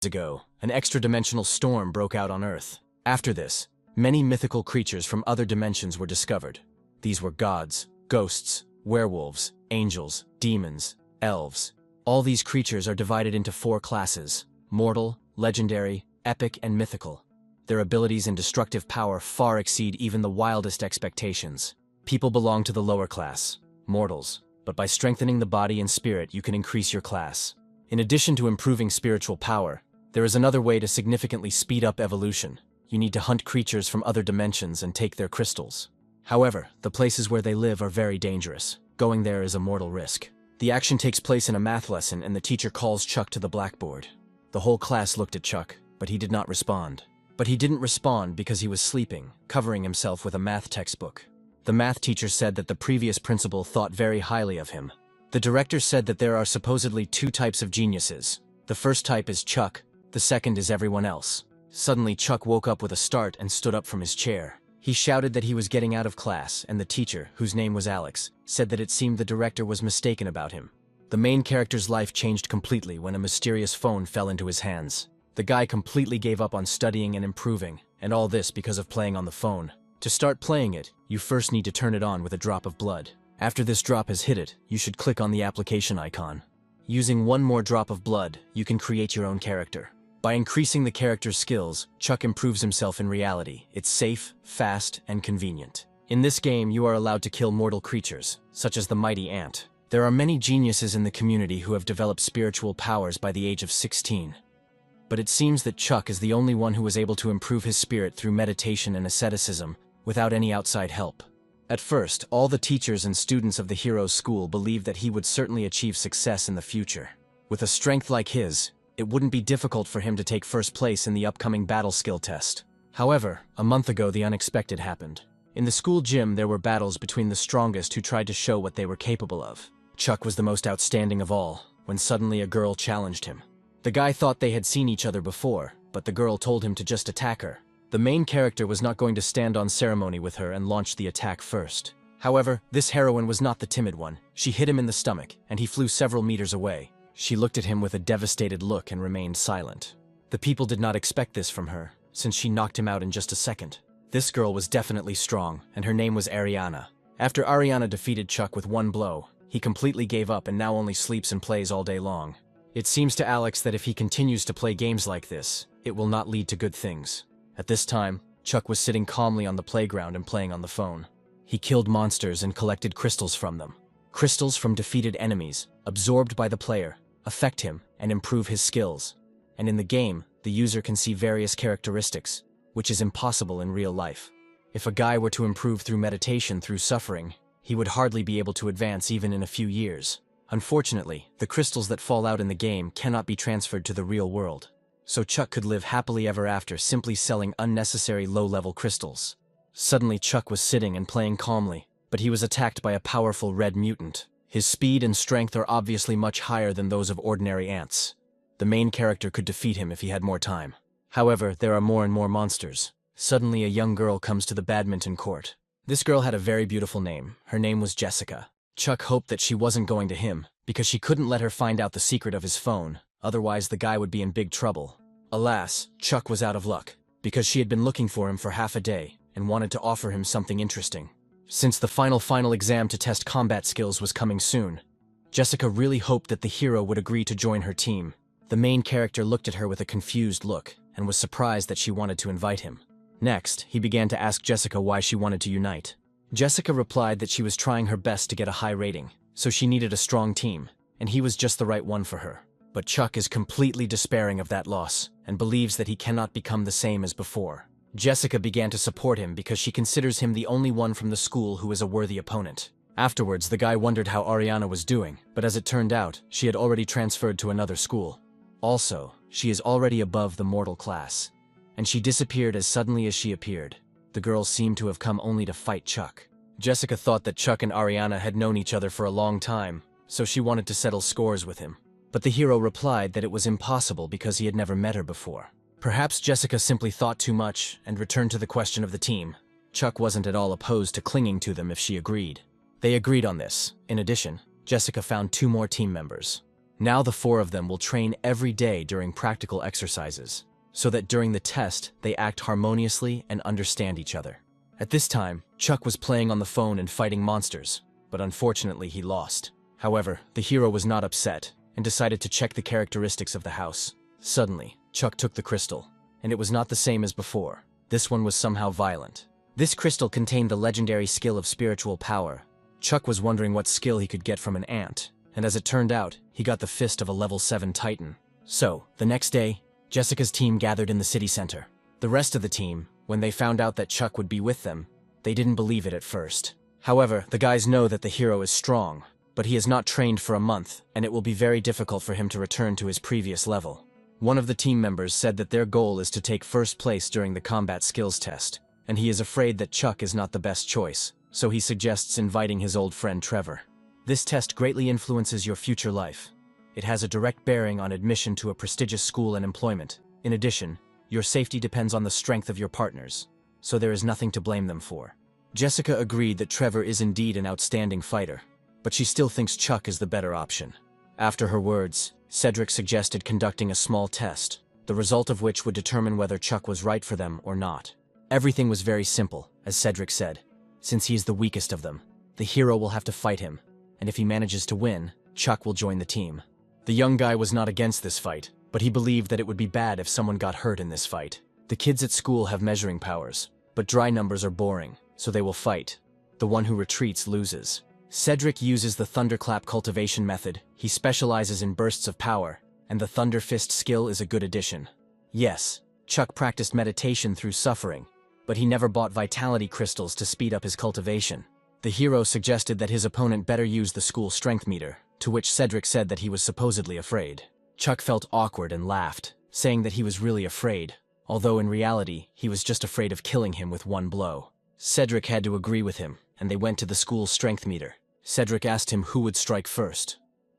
Ago, an extra-dimensional storm broke out on Earth. After this, many mythical creatures from other dimensions were discovered. These were gods, ghosts, werewolves, angels, demons, elves. All these creatures are divided into 4 classes: mortal, legendary, epic, and mythical. Their abilities and destructive power far exceed even the wildest expectations. People belong to the lower class, mortals, but by strengthening the body and spirit you can increase your class. In addition to improving spiritual power, there is another way to significantly speed up evolution. You need to hunt creatures from other dimensions and take their crystals. However, the places where they live are very dangerous. Going there is a mortal risk. The action takes place in a math lesson and the teacher calls Chuck to the blackboard. The whole class looked at Chuck, but he did not respond. But he didn't respond because he was sleeping, covering himself with a math textbook. The math teacher said that the previous principal thought very highly of him. The director said that there are supposedly 2 types of geniuses. The first type is Chuck, the second is everyone else. Suddenly Chuck woke up with a start and stood up from his chair. He shouted that he was getting out of class, and the teacher, whose name was Alex, said that it seemed the director was mistaken about him. The main character's life changed completely when a mysterious phone fell into his hands. The guy completely gave up on studying and improving, and all this because of playing on the phone. To start playing it, you first need to turn it on with a drop of blood. After this drop has hit it, you should click on the application icon. Using one more drop of blood, you can create your own character. By increasing the character's skills, Chuck improves himself in reality. It's safe, fast, and convenient. In this game, you are allowed to kill mortal creatures, such as the mighty ant. There are many geniuses in the community who have developed spiritual powers by the age of 16. But it seems that Chuck is the only one who was able to improve his spirit through meditation and asceticism, without any outside help. At first, all the teachers and students of the hero's school believed that he would certainly achieve success in the future. With a strength like his, it wouldn't be difficult for him to take first place in the upcoming battle skill test. However, a month ago the unexpected happened. In the school gym there were battles between the strongest who tried to show what they were capable of. Chuck was the most outstanding of all, when suddenly a girl challenged him. The guy thought they had seen each other before, but the girl told him to just attack her. The main character was not going to stand on ceremony with her and launched the attack first. However, this heroine was not the timid one. She hit him in the stomach, and he flew several meters away. She looked at him with a devastated look and remained silent. The people did not expect this from her, since she knocked him out in just a second. This girl was definitely strong, and her name was Ariana. After Ariana defeated Chuck with one blow, he completely gave up and now only sleeps and plays all day long. It seems to Alex that if he continues to play games like this, it will not lead to good things. At this time, Chuck was sitting calmly on the playground and playing on the phone. He killed monsters and collected crystals from them. Crystals from defeated enemies, absorbed by the player, affect him and improve his skills. And in the game, the user can see various characteristics, which is impossible in real life. If a guy were to improve through meditation through suffering, he would hardly be able to advance even in a few years. Unfortunately, the crystals that fall out in the game cannot be transferred to the real world. So Chuck could live happily ever after simply selling unnecessary low-level crystals. Suddenly Chuck was sitting and playing calmly, but he was attacked by a powerful red mutant. His speed and strength are obviously much higher than those of ordinary ants. The main character could defeat him if he had more time. However, there are more and more monsters. Suddenly a young girl comes to the badminton court. This girl had a very beautiful name. Her name was Jessica. Chuck hoped that she wasn't going to him, because she couldn't let her find out the secret of his phone, otherwise the guy would be in big trouble. Alas, Chuck was out of luck, because she had been looking for him for half a day, and wanted to offer him something interesting. Since the final exam to test combat skills was coming soon, Jessica really hoped that the hero would agree to join her team. The main character looked at her with a confused look, and was surprised that she wanted to invite him. Next, he began to ask Jessica why she wanted to unite. Jessica replied that she was trying her best to get a high rating, so she needed a strong team, and he was just the right one for her. But Chuck is completely despairing of that loss, and believes that he cannot become the same as before. Jessica began to support him because she considers him the only one from the school who is a worthy opponent. Afterwards, the guy wondered how Ariana was doing, but as it turned out, she had already transferred to another school. Also, she is already above the mortal class, and she disappeared as suddenly as she appeared. The girl seemed to have come only to fight Chuck. Jessica thought that Chuck and Ariana had known each other for a long time, so she wanted to settle scores with him. But the hero replied that it was impossible because he had never met her before. Perhaps Jessica simply thought too much and returned to the question of the team. Chuck wasn't at all opposed to clinging to them if she agreed. They agreed on this. In addition, Jessica found 2 more team members. Now the four of them will train every day during practical exercises, so that during the test they act harmoniously and understand each other. At this time, Chuck was playing on the phone and fighting monsters, but unfortunately he lost. However, the hero was not upset and decided to check the characteristics of the house. Suddenly, Chuck took the crystal, and it was not the same as before. This one was somehow violent. This crystal contained the legendary skill of spiritual power. Chuck was wondering what skill he could get from an ant, and as it turned out, he got the fist of a level 7 titan. So, the next day, Jessica's team gathered in the city center. The rest of the team, when they found out that Chuck would be with them, they didn't believe it at first. However, the guys know that the hero is strong, but he has not trained for a month, and it will be very difficult for him to return to his previous level. One of the team members said that their goal is to take first place during the combat skills test, and he is afraid that Chuck is not the best choice, so he suggests inviting his old friend Trevor. This test greatly influences your future life. It has a direct bearing on admission to a prestigious school and employment. In addition, your safety depends on the strength of your partners, so there is nothing to blame them for. Jessica agreed that Trevor is indeed an outstanding fighter, but she still thinks Chuck is the better option. After her words, Cedric suggested conducting a small test, the result of which would determine whether Chuck was right for them or not. Everything was very simple, as Cedric said. Since he is the weakest of them, the hero will have to fight him, and if he manages to win, Chuck will join the team. The young guy was not against this fight, but he believed that it would be bad if someone got hurt in this fight. The kids at school have measuring powers, but dry numbers are boring, so they will fight. The one who retreats loses. Cedric uses the thunderclap cultivation method. He specializes in bursts of power, and the thunder fist skill is a good addition. Yes, Chuck practiced meditation through suffering, but he never bought vitality crystals to speed up his cultivation. The hero suggested that his opponent better use the school strength meter, to which Cedric said that he was supposedly afraid. Chuck felt awkward and laughed, saying that he was really afraid, although in reality, he was just afraid of killing him with one blow. Cedric had to agree with him, and they went to the school strength meter. Cedric asked him who would strike first,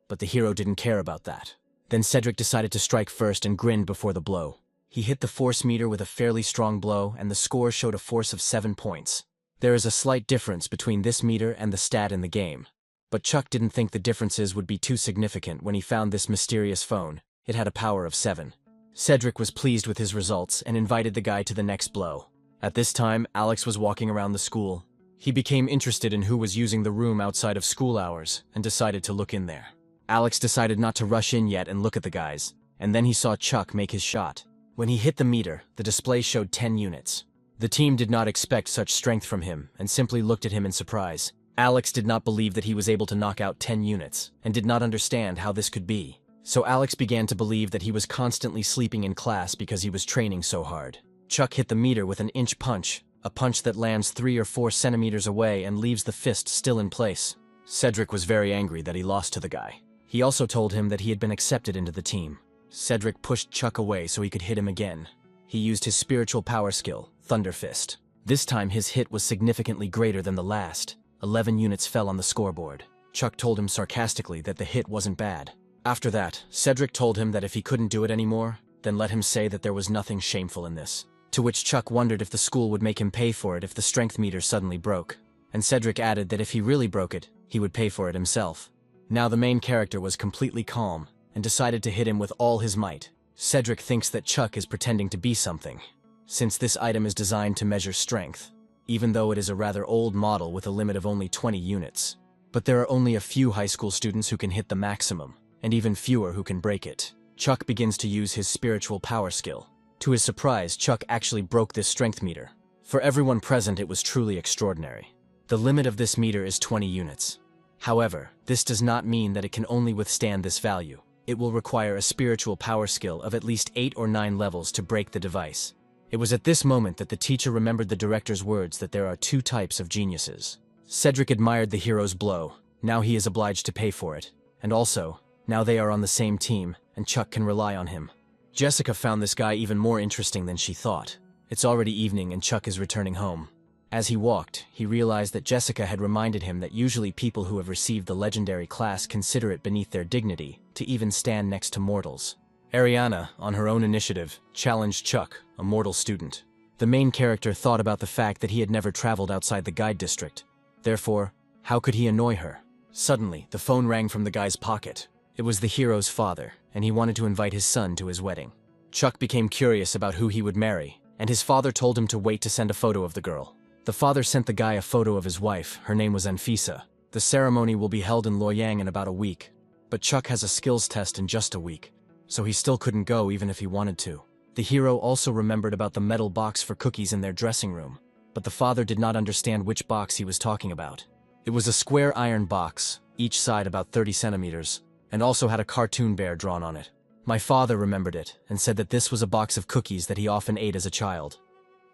but the hero didn't care about that. Then Cedric decided to strike first and grinned before the blow. He hit the force meter with a fairly strong blow, and the score showed a force of 7 points. There is a slight difference between this meter and the stat in the game, but Chuck didn't think the differences would be too significant when he found this mysterious phone. It had a power of 7. Cedric was pleased with his results and invited the guy to the next blow. At this time, Alex was walking around the school. He became interested in who was using the room outside of school hours and decided to look in there. Alex decided not to rush in yet and look at the guys, and then he saw Chuck make his shot. When he hit the meter, the display showed 10 units. The team did not expect such strength from him and simply looked at him in surprise. Alex did not believe that he was able to knock out 10 units and did not understand how this could be. So Alex began to believe that he was constantly sleeping in class because he was training so hard. Chuck hit the meter with an inch punch, a punch that lands 3 or 4 centimeters away and leaves the fist still in place. Cedric was very angry that he lost to the guy. He also told him that he had been accepted into the team. Cedric pushed Chuck away so he could hit him again. He used his spiritual power skill, Thunder Fist. This time his hit was significantly greater than the last. 11 units fell on the scoreboard. Chuck told him sarcastically that the hit wasn't bad. After that, Cedric told him that if he couldn't do it anymore, then let him say that there was nothing shameful in this. To which Chuck wondered if the school would make him pay for it if the strength meter suddenly broke. And Cedric added that if he really broke it, he would pay for it himself. Now the main character was completely calm and decided to hit him with all his might. Cedric thinks that Chuck is pretending to be something, since this item is designed to measure strength, even though it is a rather old model with a limit of only 20 units. But there are only a few high school students who can hit the maximum, and even fewer who can break it. Chuck begins to use his spiritual power skill. To his surprise, Chuck actually broke this strength meter. For everyone present, it was truly extraordinary. The limit of this meter is 20 units. However, this does not mean that it can only withstand this value. It will require a spiritual power skill of at least 8 or 9 levels to break the device. It was at this moment that the teacher remembered the director's words that there are 2 types of geniuses. Cedric admired the hero's blow. Now he is obliged to pay for it. And also, now they are on the same team, and Chuck can rely on him. Jessica found this guy even more interesting than she thought. It's already evening and Chuck is returning home. As he walked, he realized that Jessica had reminded him that usually people who have received the legendary class consider it beneath their dignity to even stand next to mortals. Ariana, on her own initiative, challenged Chuck, a mortal student. The main character thought about the fact that he had never traveled outside the guide district. Therefore, how could he annoy her? Suddenly, the phone rang from the guy's pocket. It was the hero's father, and he wanted to invite his son to his wedding. Chuck became curious about who he would marry, and his father told him to wait to send a photo of the girl. The father sent the guy a photo of his wife. Her name was Anfisa. The ceremony will be held in Loyang in about a week. But Chuck has a skills test in just a week, so he still couldn't go even if he wanted to. The hero also remembered about the metal box for cookies in their dressing room, but the father did not understand which box he was talking about. It was a square iron box, each side about 30 centimeters, and also had a cartoon bear drawn on it. My father remembered it and said that this was a box of cookies that he often ate as a child.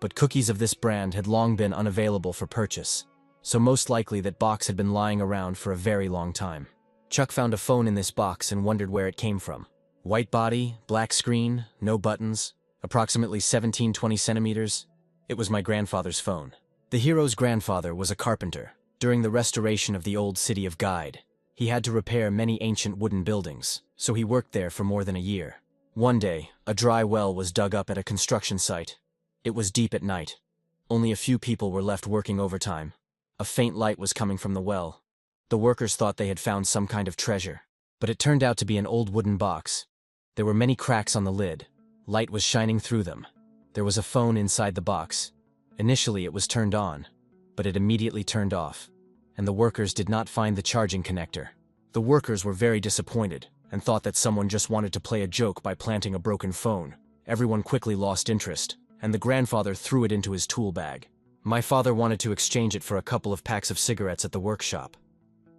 But cookies of this brand had long been unavailable for purchase, so most likely that box had been lying around for a very long time. Chuck found a phone in this box and wondered where it came from. White body, black screen, no buttons, approximately 17-20 centimeters. It was my grandfather's phone. The hero's grandfather was a carpenter. During the restoration of the old city of Guide, he had to repair many ancient wooden buildings, so he worked there for more than a year. One day, a dry well was dug up at a construction site. It was deep at night. Only a few people were left working overtime. A faint light was coming from the well. The workers thought they had found some kind of treasure, but it turned out to be an old wooden box. There were many cracks on the lid. Light was shining through them. There was a phone inside the box. Initially it was turned on, but it immediately turned off, and the workers did not find the charging connector. The workers were very disappointed and thought that someone just wanted to play a joke by planting a broken phone. Everyone quickly lost interest, and the grandfather threw it into his tool bag. My father wanted to exchange it for a couple of packs of cigarettes at the workshop,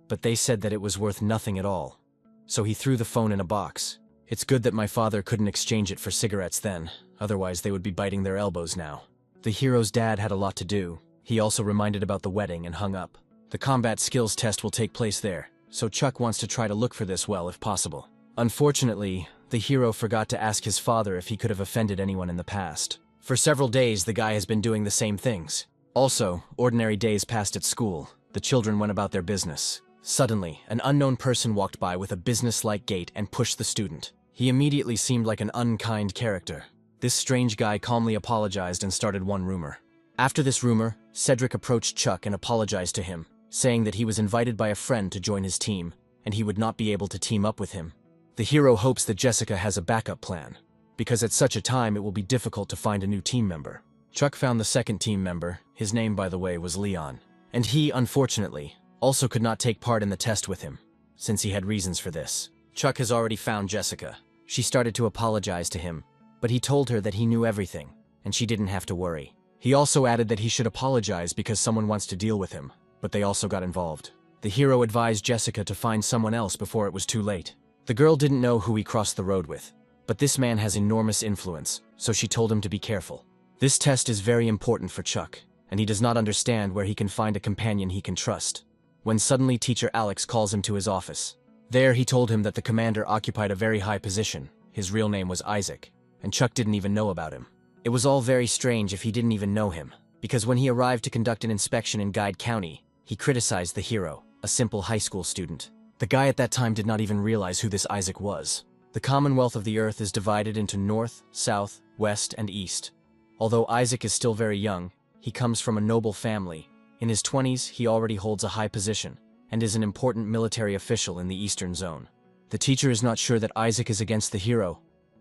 but they said that it was worth nothing at all, so he threw the phone in a box. It's good that my father couldn't exchange it for cigarettes then, otherwise they would be biting their elbows now. The hero's dad had a lot to do. He also reminded about the wedding and hung up. The combat skills test will take place there, so Chuck wants to try to look for this well if possible. Unfortunately, the hero forgot to ask his father if he could have offended anyone in the past. For several days, the guy has been doing the same things. Also, ordinary days passed at school. The children went about their business. Suddenly, an unknown person walked by with a business-like gait and pushed the student. He immediately seemed like an unkind character. This strange guy calmly apologized and started one rumor. After this rumor, Cedric approached Chuck and apologized to him, saying that he was invited by a friend to join his team, and he would not be able to team up with him. The hero hopes that Jessica has a backup plan, because at such a time it will be difficult to find a new team member. Chuck found the second team member. His name, by the way, was Leon, and he, unfortunately, also could not take part in the test with him, since he had reasons for this. Chuck has already found Jessica. She started to apologize to him, but he told her that he knew everything, and she didn't have to worry. He also added that he should apologize because someone wants to deal with him, but they also got involved. The hero advised Jessica to find someone else before it was too late. The girl didn't know who he crossed the road with, but this man has enormous influence, so she told him to be careful. This test is very important for Chuck, and he does not understand where he can find a companion he can trust. When suddenly Teacher Alex calls him to his office. There he told him that the commander occupied a very high position. His real name was Isaac, and Chuck didn't even know about him. It was all very strange if he didn't even know him, because when he arrived to conduct an inspection in Guide County, he criticized the hero, a simple high school student. The guy at that time did not even realize who this Isaac was. The Commonwealth of the Earth is divided into North, South, West, and East. Although Isaac is still very young, he comes from a noble family. In his 20s, he already holds a high position, and is an important military official in the Eastern Zone. The teacher is not sure that Isaac is against the hero,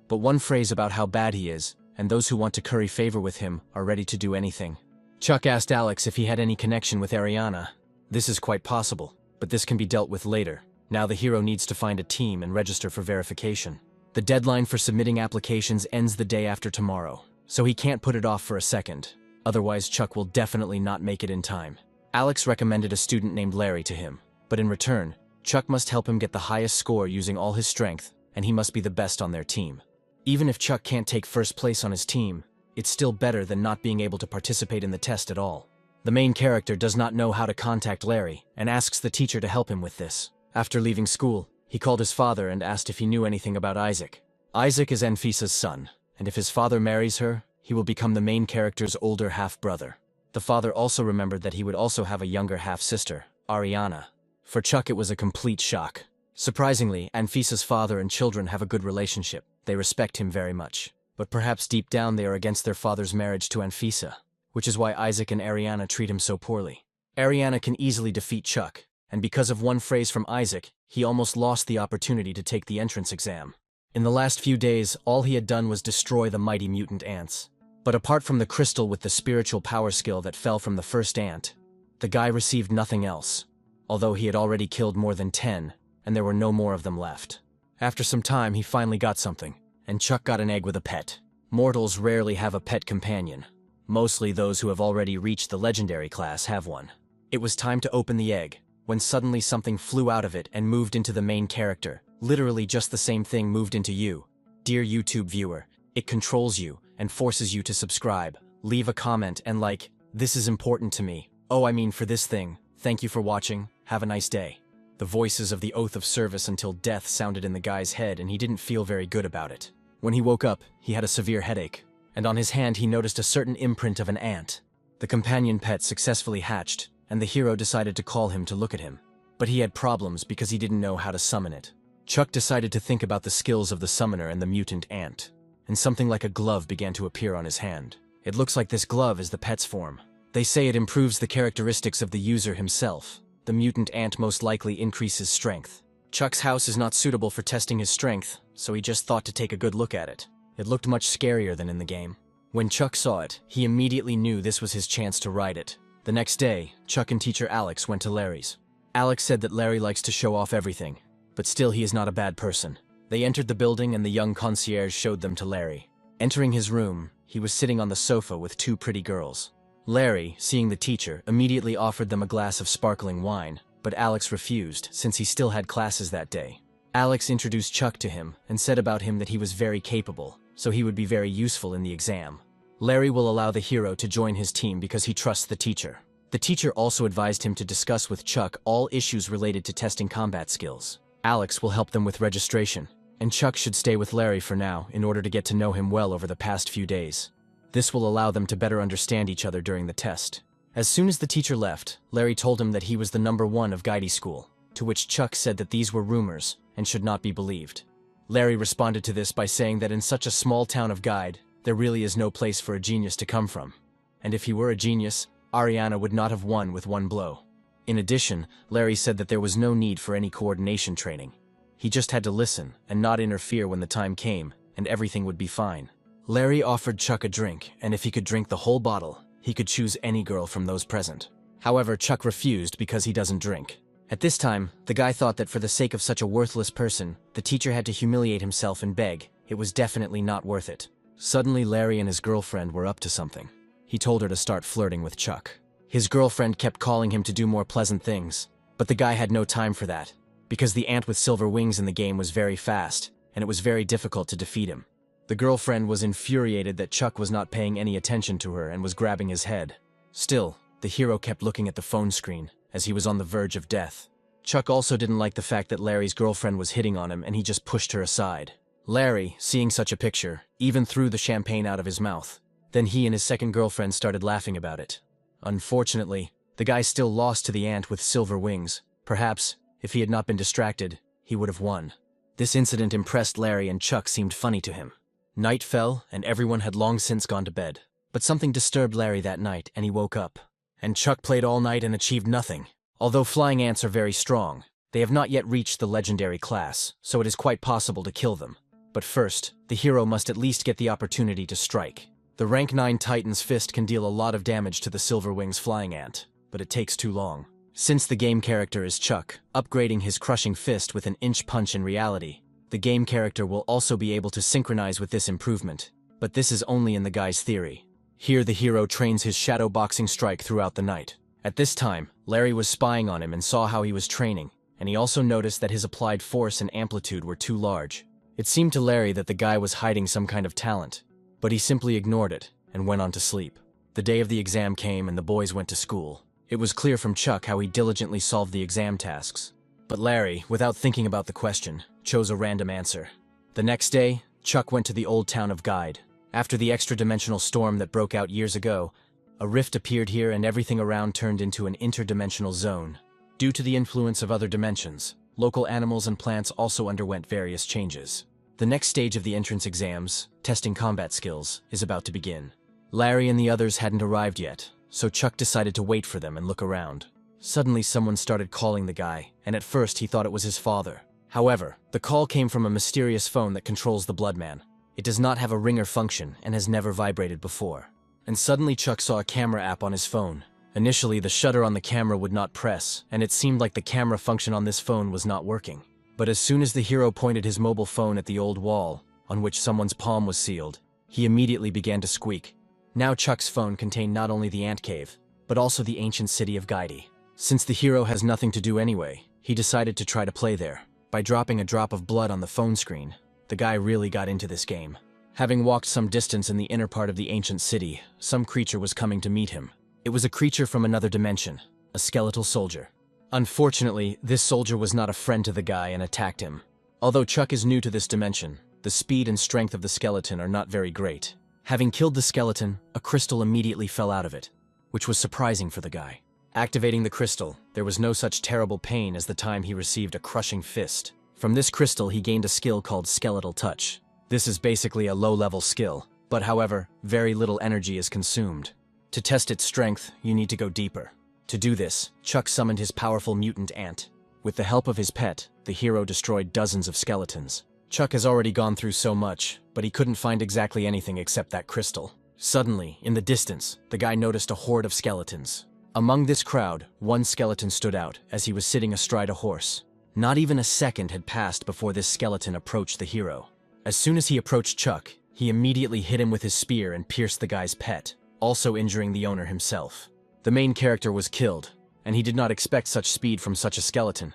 but one phrase about how bad he is, and those who want to curry favor with him are ready to do anything. Chuck asked Alex if he had any connection with Ariana. This is quite possible, but this can be dealt with later. Now the hero needs to find a team and register for verification. The deadline for submitting applications ends the day after tomorrow, so he can't put it off for a second. Otherwise, Chuck will definitely not make it in time. Alex recommended a student named Larry to him, but in return, Chuck must help him get the highest score using all his strength, and he must be the best on their team. Even if Chuck can't take first place on his team, it's still better than not being able to participate in the test at all. The main character does not know how to contact Larry, and asks the teacher to help him with this. After leaving school, he called his father and asked if he knew anything about Isaac. Isaac is Anfisa's son, and if his father marries her, he will become the main character's older half-brother. The father also remembered that he would also have a younger half-sister, Ariana. For Chuck, it was a complete shock. Surprisingly, Anfisa's father and children have a good relationship. They respect him very much. But perhaps deep down they are against their father's marriage to Anfisa, which is why Isaac and Ariana treat him so poorly. Ariana can easily defeat Chuck, and because of one phrase from Isaac, he almost lost the opportunity to take the entrance exam. In the last few days, all he had done was destroy the mighty mutant ants. But apart from the crystal with the spiritual power skill that fell from the first ant, the guy received nothing else, although he had already killed more than 10, and there were no more of them left. After some time, he finally got something, and Chuck got an egg with a pet. Mortals rarely have a pet companion. Mostly those who have already reached the legendary class have one. It was time to open the egg, when suddenly something flew out of it and moved into the main character. Literally just the same thing moved into you. Dear YouTube viewer, it controls you and forces you to subscribe, leave a comment and like, this is important to me. Oh, I mean for this thing. Thank you for watching, have a nice day. The voices of the oath of service until death sounded in the guy's head and he didn't feel very good about it. When he woke up, he had a severe headache, and on his hand he noticed a certain imprint of an ant. The companion pet successfully hatched, and the hero decided to call him to look at him. But he had problems because he didn't know how to summon it. Chuck decided to think about the skills of the summoner and the mutant ant, and something like a glove began to appear on his hand. It looks like this glove is the pet's form. They say it improves the characteristics of the user himself. The mutant ant most likely increases strength. Chuck's house is not suitable for testing his strength, so he just thought to take a good look at it. It looked much scarier than in the game. When Chuck saw it, he immediately knew this was his chance to ride it. The next day, Chuck and teacher Alex went to Larry's. Alex said that Larry likes to show off everything, but still he is not a bad person. They entered the building and the young concierge showed them to Larry. Entering his room, he was sitting on the sofa with 2 pretty girls. Larry, seeing the teacher, immediately offered them a glass of sparkling wine, but Alex refused since he still had classes that day. Alex introduced Chuck to him and said about him that he was very capable, so he would be very useful in the exam. Larry will allow the hero to join his team because he trusts the teacher. The teacher also advised him to discuss with Chuck all issues related to testing combat skills. Alex will help them with registration, and Chuck should stay with Larry for now in order to get to know him well over the past few days. This will allow them to better understand each other during the test. As soon as the teacher left, Larry told him that he was the #1 of Guidey School, to which Chuck said that these were rumors and should not be believed. Larry responded to this by saying that in such a small town of Guide, there really is no place for a genius to come from. And if he were a genius, Ariana would not have won with one blow. In addition, Larry said that there was no need for any coordination training. He just had to listen and not interfere when the time came, and everything would be fine. Larry offered Chuck a drink, and if he could drink the whole bottle, he could choose any girl from those present. However, Chuck refused because he doesn't drink. At this time, the guy thought that for the sake of such a worthless person, the teacher had to humiliate himself and beg. It was definitely not worth it. Suddenly, Larry and his girlfriend were up to something. He told her to start flirting with Chuck. His girlfriend kept calling him to do more pleasant things, but the guy had no time for that, because the ant with silver wings in the game was very fast, and it was very difficult to defeat him. The girlfriend was infuriated that Chuck was not paying any attention to her and was grabbing his head. Still, the hero kept looking at the phone screen, as he was on the verge of death. Chuck also didn't like the fact that Larry's girlfriend was hitting on him and he just pushed her aside. Larry, seeing such a picture, even threw the champagne out of his mouth. Then he and his second girlfriend started laughing about it. Unfortunately, the guy still lost to the ant with silver wings. Perhaps, if he had not been distracted, he would have won. This incident impressed Larry and Chuck seemed funny to him. Night fell, and everyone had long since gone to bed. But something disturbed Larry that night, and he woke up. And Chuck played all night and achieved nothing. Although flying ants are very strong, they have not yet reached the legendary class, so it is quite possible to kill them. But first, the hero must at least get the opportunity to strike. The rank 9 Titan's fist can deal a lot of damage to the Silver Wings flying ant, but it takes too long. Since the game character is Chuck, upgrading his crushing fist with an inch punch in reality, the game character will also be able to synchronize with this improvement, but this is only in the guy's theory. Here the hero trains his shadow boxing strike throughout the night. At this time, Larry was spying on him and saw how he was training, and he also noticed that his applied force and amplitude were too large. It seemed to Larry that the guy was hiding some kind of talent, but he simply ignored it and went on to sleep. The day of the exam came and the boys went to school. It was clear from Chuck how he diligently solved the exam tasks. But Larry, without thinking about the question, chose a random answer. The next day, Chuck went to the old town of Guide. After the extra-dimensional storm that broke out years ago, a rift appeared here and everything around turned into an interdimensional zone. Due to the influence of other dimensions, local animals and plants also underwent various changes. The next stage of the entrance exams, testing combat skills, is about to begin. Larry and the others hadn't arrived yet, so Chuck decided to wait for them and look around. Suddenly someone started calling the guy, and at first he thought it was his father. However, the call came from a mysterious phone that controls the Bloodman. It does not have a ringer function and has never vibrated before. And suddenly Chuck saw a camera app on his phone. Initially, the shutter on the camera would not press, and it seemed like the camera function on this phone was not working. But as soon as the hero pointed his mobile phone at the old wall, on which someone's palm was sealed, he immediately began to squeak. Now Chuck's phone contained not only the ant cave, but also the ancient city of Gaidi. Since the hero has nothing to do anyway, he decided to try to play there. By dropping a drop of blood on the phone screen, the guy really got into this game. Having walked some distance in the inner part of the ancient city, some creature was coming to meet him. It was a creature from another dimension, a skeletal soldier. Unfortunately, this soldier was not a friend to the guy and attacked him. Although Chuck is new to this dimension, the speed and strength of the skeleton are not very great. Having killed the skeleton, a crystal immediately fell out of it, which was surprising for the guy. Activating the crystal, there was no such terrible pain as the time he received a crushing fist. From this crystal he gained a skill called Skeletal Touch. This is basically a low-level skill, but however, very little energy is consumed. To test its strength, you need to go deeper. To do this, Chuck summoned his powerful mutant ant. With the help of his pet, the hero destroyed dozens of skeletons. Chuck has already gone through so much, but he couldn't find exactly anything except that crystal. Suddenly, in the distance, the guy noticed a horde of skeletons. Among this crowd, one skeleton stood out as he was sitting astride a horse. Not even a second had passed before this skeleton approached the hero. As soon as he approached Chuck, he immediately hit him with his spear and pierced the guy's pet, also injuring the owner himself. The main character was killed, and he did not expect such speed from such a skeleton.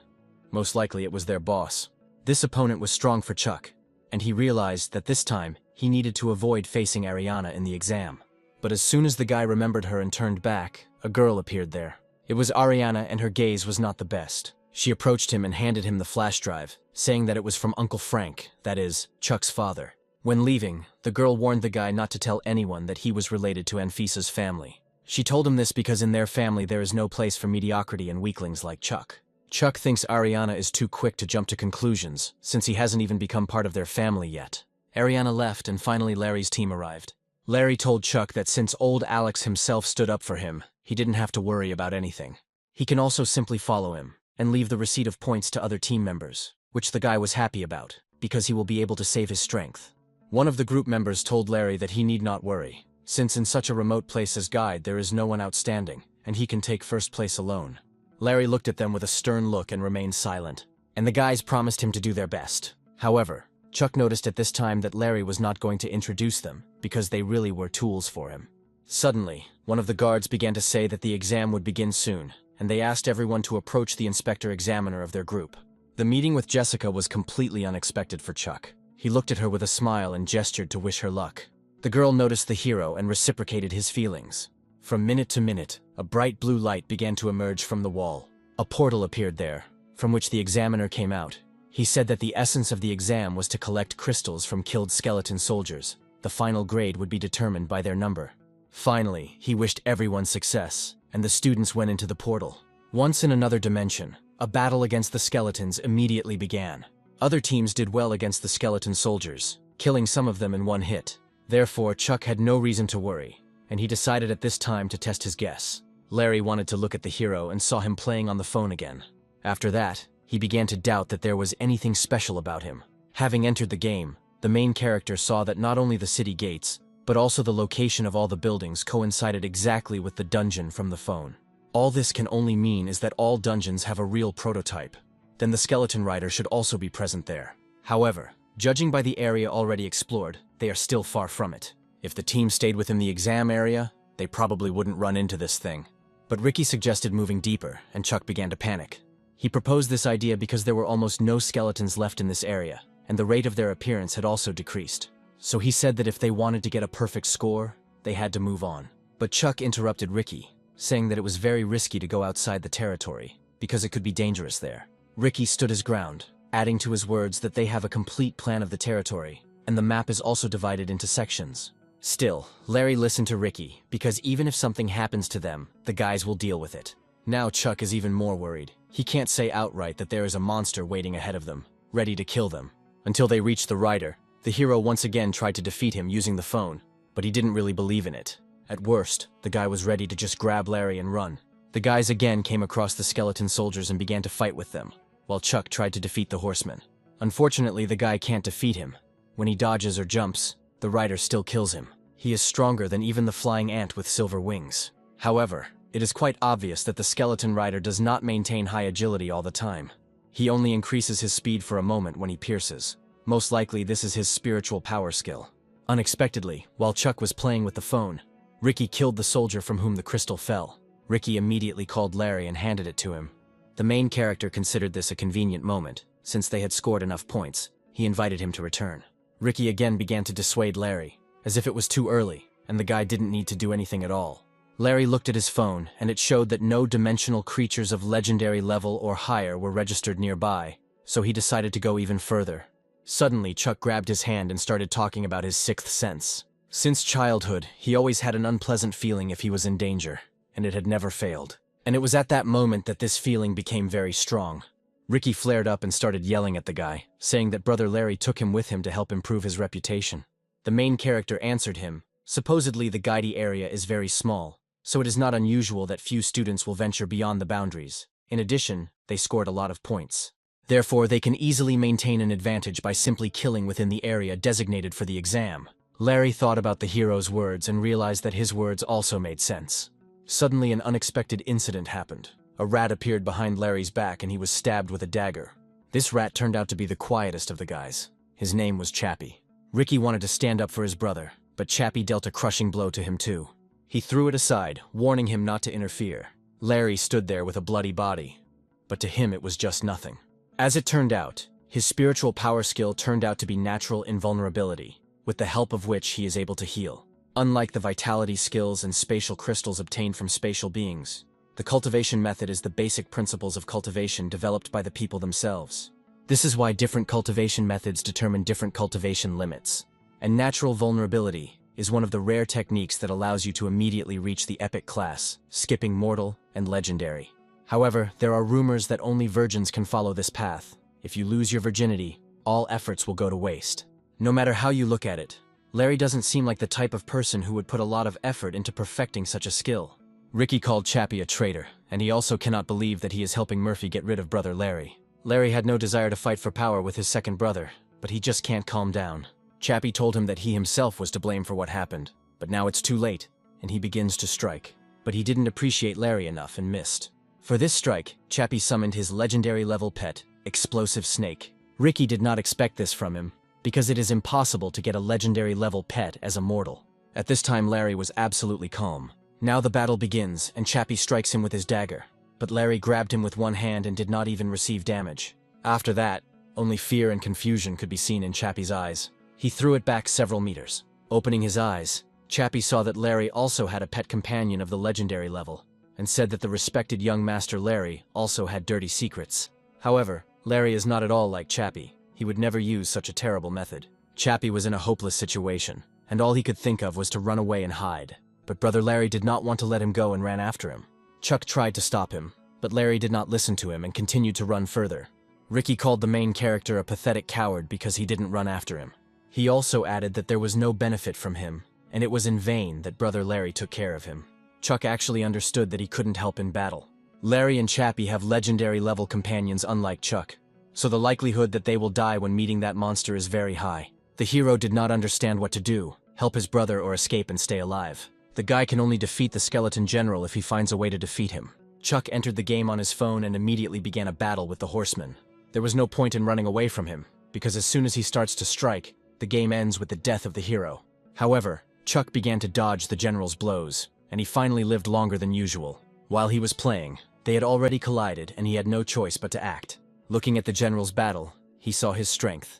Most likely it was their boss. This opponent was strong for Chuck, and he realized that this time he needed to avoid facing Ariana in the exam. But as soon as the guy remembered her and turned back, a girl appeared there. It was Ariana, and her gaze was not the best. She approached him and handed him the flash drive, saying that it was from Uncle Frank, that is, Chuck's father. When leaving, the girl warned the guy not to tell anyone that he was related to Anfisa's family. She told him this because in their family there is no place for mediocrity and weaklings like Chuck. Chuck thinks Ariana is too quick to jump to conclusions, since he hasn't even become part of their family yet. Ariana left and finally Larry's team arrived. Larry told Chuck that since old Alex himself stood up for him, he didn't have to worry about anything. He can also simply follow him, and leave the receipt of points to other team members, which the guy was happy about, because he will be able to save his strength. One of the group members told Larry that he need not worry, since in such a remote place as Guide there is no one outstanding, and he can take first place alone. Larry looked at them with a stern look and remained silent, and the guys promised him to do their best. However, Chuck noticed at this time that Larry was not going to introduce them, because they really were tools for him. Suddenly, one of the guards began to say that the exam would begin soon, and they asked everyone to approach the inspector-examiner of their group. The meeting with Jessica was completely unexpected for Chuck. He looked at her with a smile and gestured to wish her luck. The girl noticed the hero and reciprocated his feelings. From minute to minute, a bright blue light began to emerge from the wall. A portal appeared there, from which the examiner came out. He said that the essence of the exam was to collect crystals from killed skeleton soldiers. The final grade would be determined by their number. Finally, he wished everyone success, and the students went into the portal. Once in another dimension, a battle against the skeletons immediately began. Other teams did well against the skeleton soldiers, killing some of them in one hit. Therefore, Chuck had no reason to worry, and he decided at this time to test his guess. Larry wanted to look at the hero and saw him playing on the phone again. After that, he began to doubt that there was anything special about him. Having entered the game, the main character saw that not only the city gates, but also the location of all the buildings coincided exactly with the dungeon from the phone. All this can only mean is that all dungeons have a real prototype. Then the skeleton rider should also be present there. However, judging by the area already explored, they are still far from it. If the team stayed within the exam area, they probably wouldn't run into this thing. But Ricky suggested moving deeper, and Chuck began to panic. He proposed this idea because there were almost no skeletons left in this area, and the rate of their appearance had also decreased. So he said that if they wanted to get a perfect score, they had to move on. But Chuck interrupted Ricky, saying that it was very risky to go outside the territory, because it could be dangerous there. Ricky stood his ground, adding to his words that they have a complete plan of the territory, and the map is also divided into sections. Still, Larry listened to Ricky, because even if something happens to them, the guys will deal with it. Now Chuck is even more worried. He can't say outright that there is a monster waiting ahead of them, ready to kill them. Until they reach the rider, the hero once again tried to defeat him using the phone, but he didn't really believe in it. At worst, the guy was ready to just grab Larry and run. The guys again came across the skeleton soldiers and began to fight with them, while Chuck tried to defeat the horseman. Unfortunately, the guy can't defeat him. When he dodges or jumps, the rider still kills him. He is stronger than even the flying ant with silver wings. However, it is quite obvious that the skeleton rider does not maintain high agility all the time. He only increases his speed for a moment when he pierces. Most likely, this is his spiritual power skill. Unexpectedly, while Chuck was playing with the phone, Ricky killed the soldier from whom the crystal fell. Ricky immediately called Larry and handed it to him. The main character considered this a convenient moment. Since they had scored enough points, he invited him to return. Ricky again began to dissuade Larry, as if it was too early, and the guy didn't need to do anything at all. Larry looked at his phone, and it showed that no dimensional creatures of legendary level or higher were registered nearby, so he decided to go even further. Suddenly, Chuck grabbed his hand and started talking about his sixth sense. Since childhood, he always had an unpleasant feeling if he was in danger, and it had never failed. And it was at that moment that this feeling became very strong. Ricky flared up and started yelling at the guy, saying that Brother Larry took him with him to help improve his reputation. The main character answered him, supposedly the Guidey area is very small, so it is not unusual that few students will venture beyond the boundaries. In addition, they scored a lot of points. Therefore, they can easily maintain an advantage by simply killing within the area designated for the exam. Larry thought about the hero's words and realized that his words also made sense. Suddenly, an unexpected incident happened. A rat appeared behind Larry's back and he was stabbed with a dagger. This rat turned out to be the quietest of the guys. His name was Chappie. Ricky wanted to stand up for his brother, but Chappie dealt a crushing blow to him too. He threw it aside, warning him not to interfere. Larry stood there with a bloody body, but to him it was just nothing. As it turned out, his spiritual power skill turned out to be natural invulnerability, with the help of which he is able to heal. Unlike the vitality skills and spatial crystals obtained from spatial beings, the cultivation method is the basic principles of cultivation developed by the people themselves. This is why different cultivation methods determine different cultivation limits. And natural vulnerability is one of the rare techniques that allows you to immediately reach the epic class, skipping mortal and legendary. However, there are rumors that only virgins can follow this path. If you lose your virginity, all efforts will go to waste. No matter how you look at it, Larry doesn't seem like the type of person who would put a lot of effort into perfecting such a skill. Ricky called Chappie a traitor, and he also cannot believe that he is helping Murphy get rid of Brother Larry. Larry had no desire to fight for power with his second brother, but he just can't calm down. Chappie told him that he himself was to blame for what happened, but now it's too late, and he begins to strike. But he didn't appreciate Larry enough and missed. For this strike, Chappie summoned his legendary level pet, Explosive Snake. Ricky did not expect this from him, because it is impossible to get a legendary level pet as a mortal. At this time, Larry was absolutely calm. Now the battle begins, and Chappie strikes him with his dagger, but Larry grabbed him with one hand and did not even receive damage. After that, only fear and confusion could be seen in Chappie's eyes. He threw it back several meters. Opening his eyes, Chappie saw that Larry also had a pet companion of the legendary level, and said that the respected young master Larry also had dirty secrets. However, Larry is not at all like Chappie. He would never use such a terrible method. Chappie was in a hopeless situation, and all he could think of was to run away and hide. But Brother Larry did not want to let him go and ran after him. Chuck tried to stop him, but Larry did not listen to him and continued to run further. Ricky called the main character a pathetic coward because he didn't run after him. He also added that there was no benefit from him, and it was in vain that Brother Larry took care of him. Chuck actually understood that he couldn't help in battle. Larry and Chappie have legendary level companions unlike Chuck, so the likelihood that they will die when meeting that monster is very high. The hero did not understand what to do, help his brother or escape and stay alive. The guy can only defeat the skeleton general if he finds a way to defeat him. Chuck entered the game on his phone and immediately began a battle with the horseman. There was no point in running away from him, because as soon as he starts to strike, the game ends with the death of the hero. However, Chuck began to dodge the general's blows, and he finally lived longer than usual. While he was playing, they had already collided and he had no choice but to act. Looking at the general's battle, he saw his strength.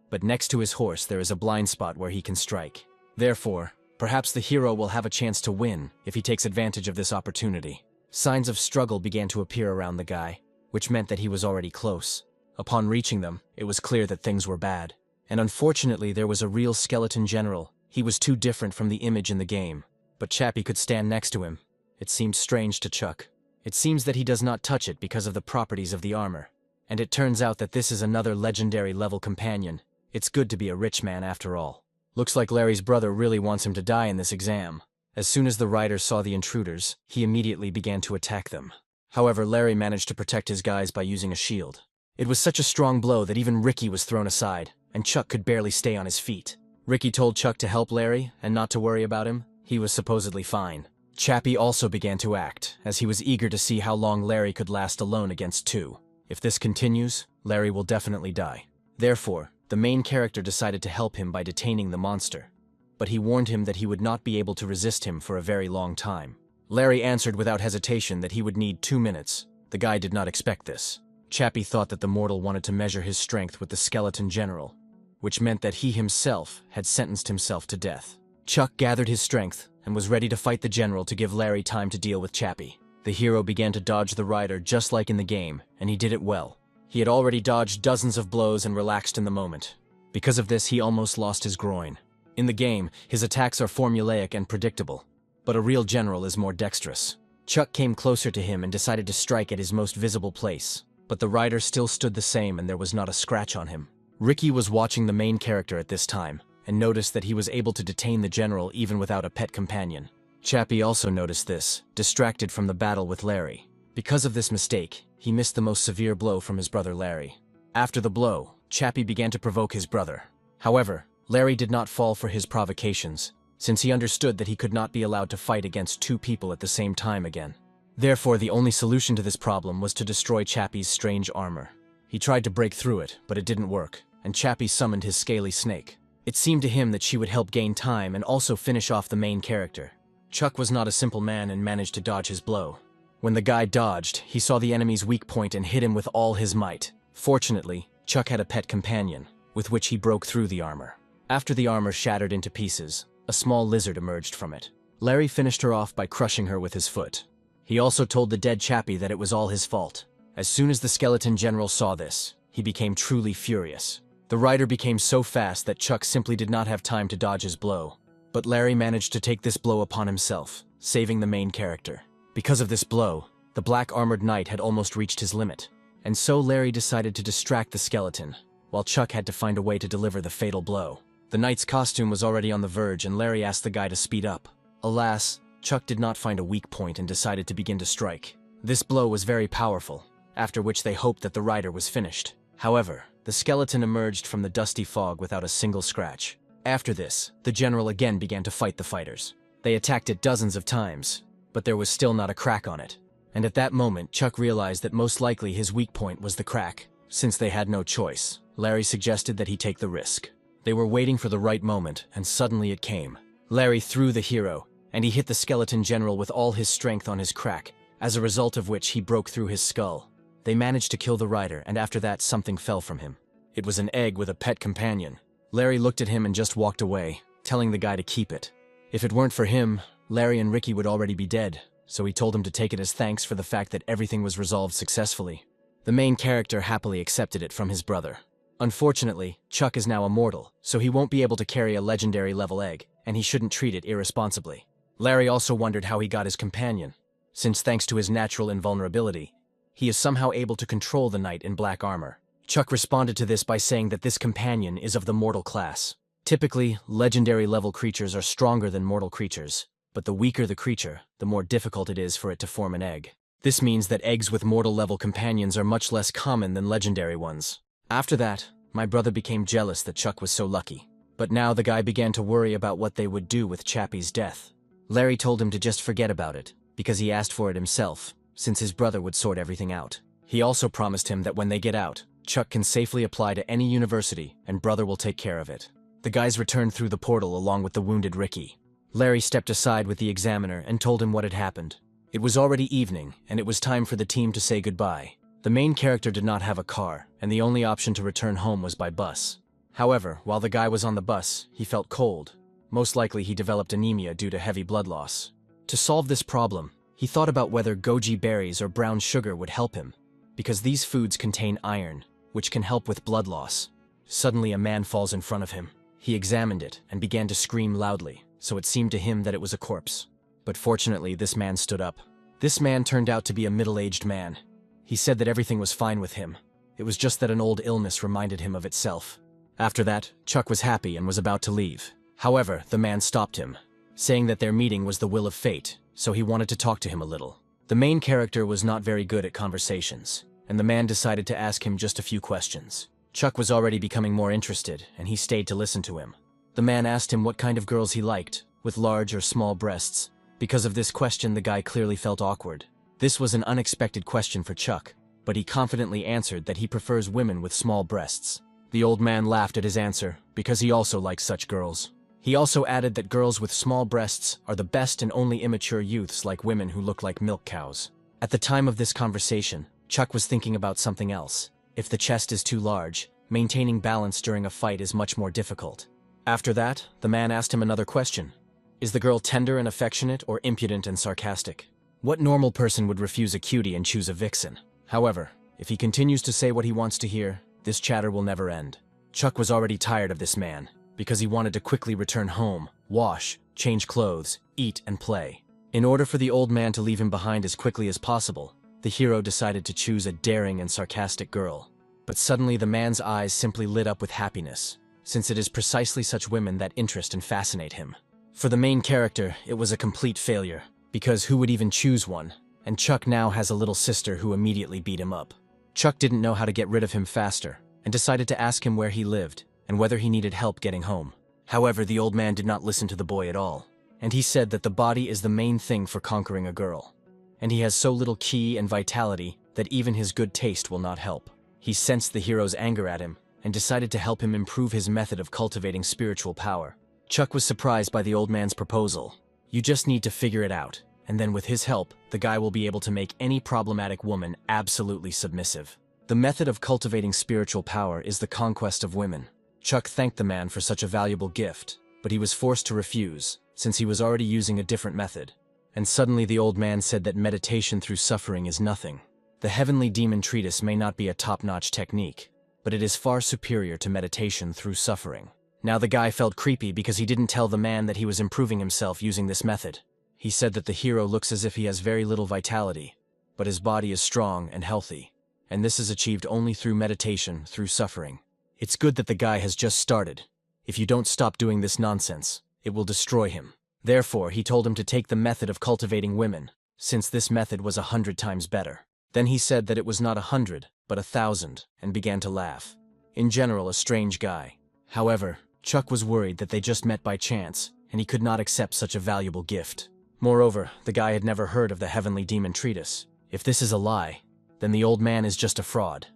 But next to his horse there is a blind spot where he can strike. Therefore, perhaps the hero will have a chance to win if he takes advantage of this opportunity. Signs of struggle began to appear around the guy, which meant that he was already close. Upon reaching them, it was clear that things were bad. And unfortunately, there was a real skeleton general. He was too different from the image in the game. But Chappie could stand next to him. It seemed strange to Chuck. It seems that he does not touch it because of the properties of the armor. And it turns out that this is another legendary level companion. It's good to be a rich man after all. Looks like Larry's brother really wants him to die in this exam. As soon as the rider saw the intruders, he immediately began to attack them. However, Larry managed to protect his guys by using a shield. It was such a strong blow that even Ricky was thrown aside, and Chuck could barely stay on his feet. Ricky told Chuck to help Larry and not to worry about him. He was supposedly fine. Chappie also began to act, as he was eager to see how long Larry could last alone against two. If this continues, Larry will definitely die. Therefore, the main character decided to help him by detaining the monster. But he warned him that he would not be able to resist him for a very long time. Larry answered without hesitation that he would need 2 minutes. The guy did not expect this. Chappie thought that the mortal wanted to measure his strength with the skeleton general, which meant that he himself had sentenced himself to death. Chuck gathered his strength and was ready to fight the general to give Larry time to deal with Chappie. The hero began to dodge the rider just like in the game, and he did it well. He had already dodged dozens of blows and relaxed in the moment. Because of this, he almost lost his groin. In the game, his attacks are formulaic and predictable, but a real general is more dexterous. Chuck came closer to him and decided to strike at his most visible place, but the rider still stood the same and there was not a scratch on him. Ricky was watching the main character at this time, and noticed that he was able to detain the general even without a pet companion. Chappie also noticed this, distracted from the battle with Larry. Because of this mistake, he missed the most severe blow from his brother Larry. After the blow, Chappie began to provoke his brother. However, Larry did not fall for his provocations, since he understood that he could not be allowed to fight against two people at the same time again. Therefore, the only solution to this problem was to destroy Chappie's strange armor. He tried to break through it, but it didn't work, and Chappie summoned his scaly snake. It seemed to him that she would help gain time and also finish off the main character. Chuck was not a simple man and managed to dodge his blow. When the guy dodged, he saw the enemy's weak point and hit him with all his might. Fortunately, Chuck had a pet companion, with which he broke through the armor. After the armor shattered into pieces, a small lizard emerged from it. Larry finished her off by crushing her with his foot. He also told the dead Chappie that it was all his fault. As soon as the skeleton general saw this, he became truly furious. The rider became so fast that Chuck simply did not have time to dodge his blow. But Larry managed to take this blow upon himself, saving the main character. Because of this blow, the black armored knight had almost reached his limit. And so Larry decided to distract the skeleton, while Chuck had to find a way to deliver the fatal blow. The knight's costume was already on the verge and Larry asked the guy to speed up. Alas, Chuck did not find a weak point and decided to begin to strike. This blow was very powerful, after which they hoped that the rider was finished. However, the skeleton emerged from the dusty fog without a single scratch. After this, the general again began to fight the fighters. They attacked it dozens of times, but there was still not a crack on it. And at that moment, Chuck realized that most likely his weak point was the crack. Since they had no choice, Larry suggested that he take the risk. They were waiting for the right moment, and suddenly it came. Larry threw the hero, and he hit the skeleton general with all his strength on his crack, as a result of which he broke through his skull. They managed to kill the rider, and after that something fell from him. It was an egg with a pet companion. Larry looked at him and just walked away, telling the guy to keep it. If it weren't for him, Larry and Ricky would already be dead, so he told him to take it as thanks for the fact that everything was resolved successfully. The main character happily accepted it from his brother. Unfortunately, Chuck is now immortal, so he won't be able to carry a legendary level egg, and he shouldn't treat it irresponsibly. Larry also wondered how he got his companion, since thanks to his natural invulnerability, he is somehow able to control the knight in black armor. Chuck responded to this by saying that this companion is of the mortal class. Typically, legendary level creatures are stronger than mortal creatures, but the weaker the creature, the more difficult it is for it to form an egg. This means that eggs with mortal level companions are much less common than legendary ones. After that, my brother became jealous that Chuck was so lucky. But now the guy began to worry about what they would do with Chappie's death. Larry told him to just forget about it, because he asked for it himself, since his brother would sort everything out. He also promised him that when they get out, Chuck can safely apply to any university and brother will take care of it. The guys returned through the portal along with the wounded Ricky. Larry stepped aside with the examiner and told him what had happened. It was already evening, and it was time for the team to say goodbye. The main character did not have a car, and the only option to return home was by bus. However, while the guy was on the bus, he felt cold. Most likely he developed anemia due to heavy blood loss. To solve this problem, he thought about whether goji berries or brown sugar would help him, because these foods contain iron, which can help with blood loss. Suddenly a man falls in front of him. He examined it and began to scream loudly, so it seemed to him that it was a corpse. But fortunately, this man stood up. This man turned out to be a middle-aged man. He said that everything was fine with him. It was just that an old illness reminded him of itself. After that, Chuck was happy and was about to leave. However, the man stopped him. saying that their meeting was the will of fate, so he wanted to talk to him a little. The main character was not very good at conversations, and the man decided to ask him just a few questions. Chuck was already becoming more interested, and he stayed to listen to him. The man asked him what kind of girls he liked, with large or small breasts. Because of this question, the guy clearly felt awkward. This was an unexpected question for Chuck, but he confidently answered that he prefers women with small breasts. The old man laughed at his answer, because he also likes such girls. He also added that girls with small breasts are the best and only immature youths like women who look like milk cows. At the time of this conversation, Chuck was thinking about something else. If the chest is too large, maintaining balance during a fight is much more difficult. After that, the man asked him another question. Is the girl tender and affectionate or impudent and sarcastic? What normal person would refuse a cutie and choose a vixen? However, if he continues to say what he wants to hear, this chatter will never end. Chuck was already tired of this man, because he wanted to quickly return home, wash, change clothes, eat, and play. In order for the old man to leave him behind as quickly as possible, the hero decided to choose a daring and sarcastic girl. But suddenly the man's eyes simply lit up with happiness, since it is precisely such women that interest and fascinate him. For the main character, it was a complete failure, because who would even choose one? And Chuck now has a little sister who immediately beat him up. Chuck didn't know how to get rid of him faster, and decided to ask him where he lived, and whether he needed help getting home. However, the old man did not listen to the boy at all, and he said that the body is the main thing for conquering a girl. And he has so little ki and vitality that even his good taste will not help. He sensed the hero's anger at him, and decided to help him improve his method of cultivating spiritual power. Chuck was surprised by the old man's proposal. You just need to figure it out, and then with his help, the guy will be able to make any problematic woman absolutely submissive. The method of cultivating spiritual power is the conquest of women. Chuck thanked the man for such a valuable gift, but he was forced to refuse, since he was already using a different method. And suddenly the old man said that meditation through suffering is nothing. The Heavenly Demon Treatise may not be a top-notch technique, but it is far superior to meditation through suffering. Now the guy felt creepy because he didn't tell the man that he was improving himself using this method. He said that the hero looks as if he has very little vitality, but his body is strong and healthy, and this is achieved only through meditation through suffering. It's good that the guy has just started. If you don't stop doing this nonsense, it will destroy him. Therefore, he told him to take the method of cultivating women, since this method was 100 times better. Then he said that it was not 100, but 1,000, and began to laugh. In general, a strange guy. However, Chuck was worried that they just met by chance, and he could not accept such a valuable gift. Moreover, the guy had never heard of the Heavenly Demon Treatise. If this is a lie, then the old man is just a fraud.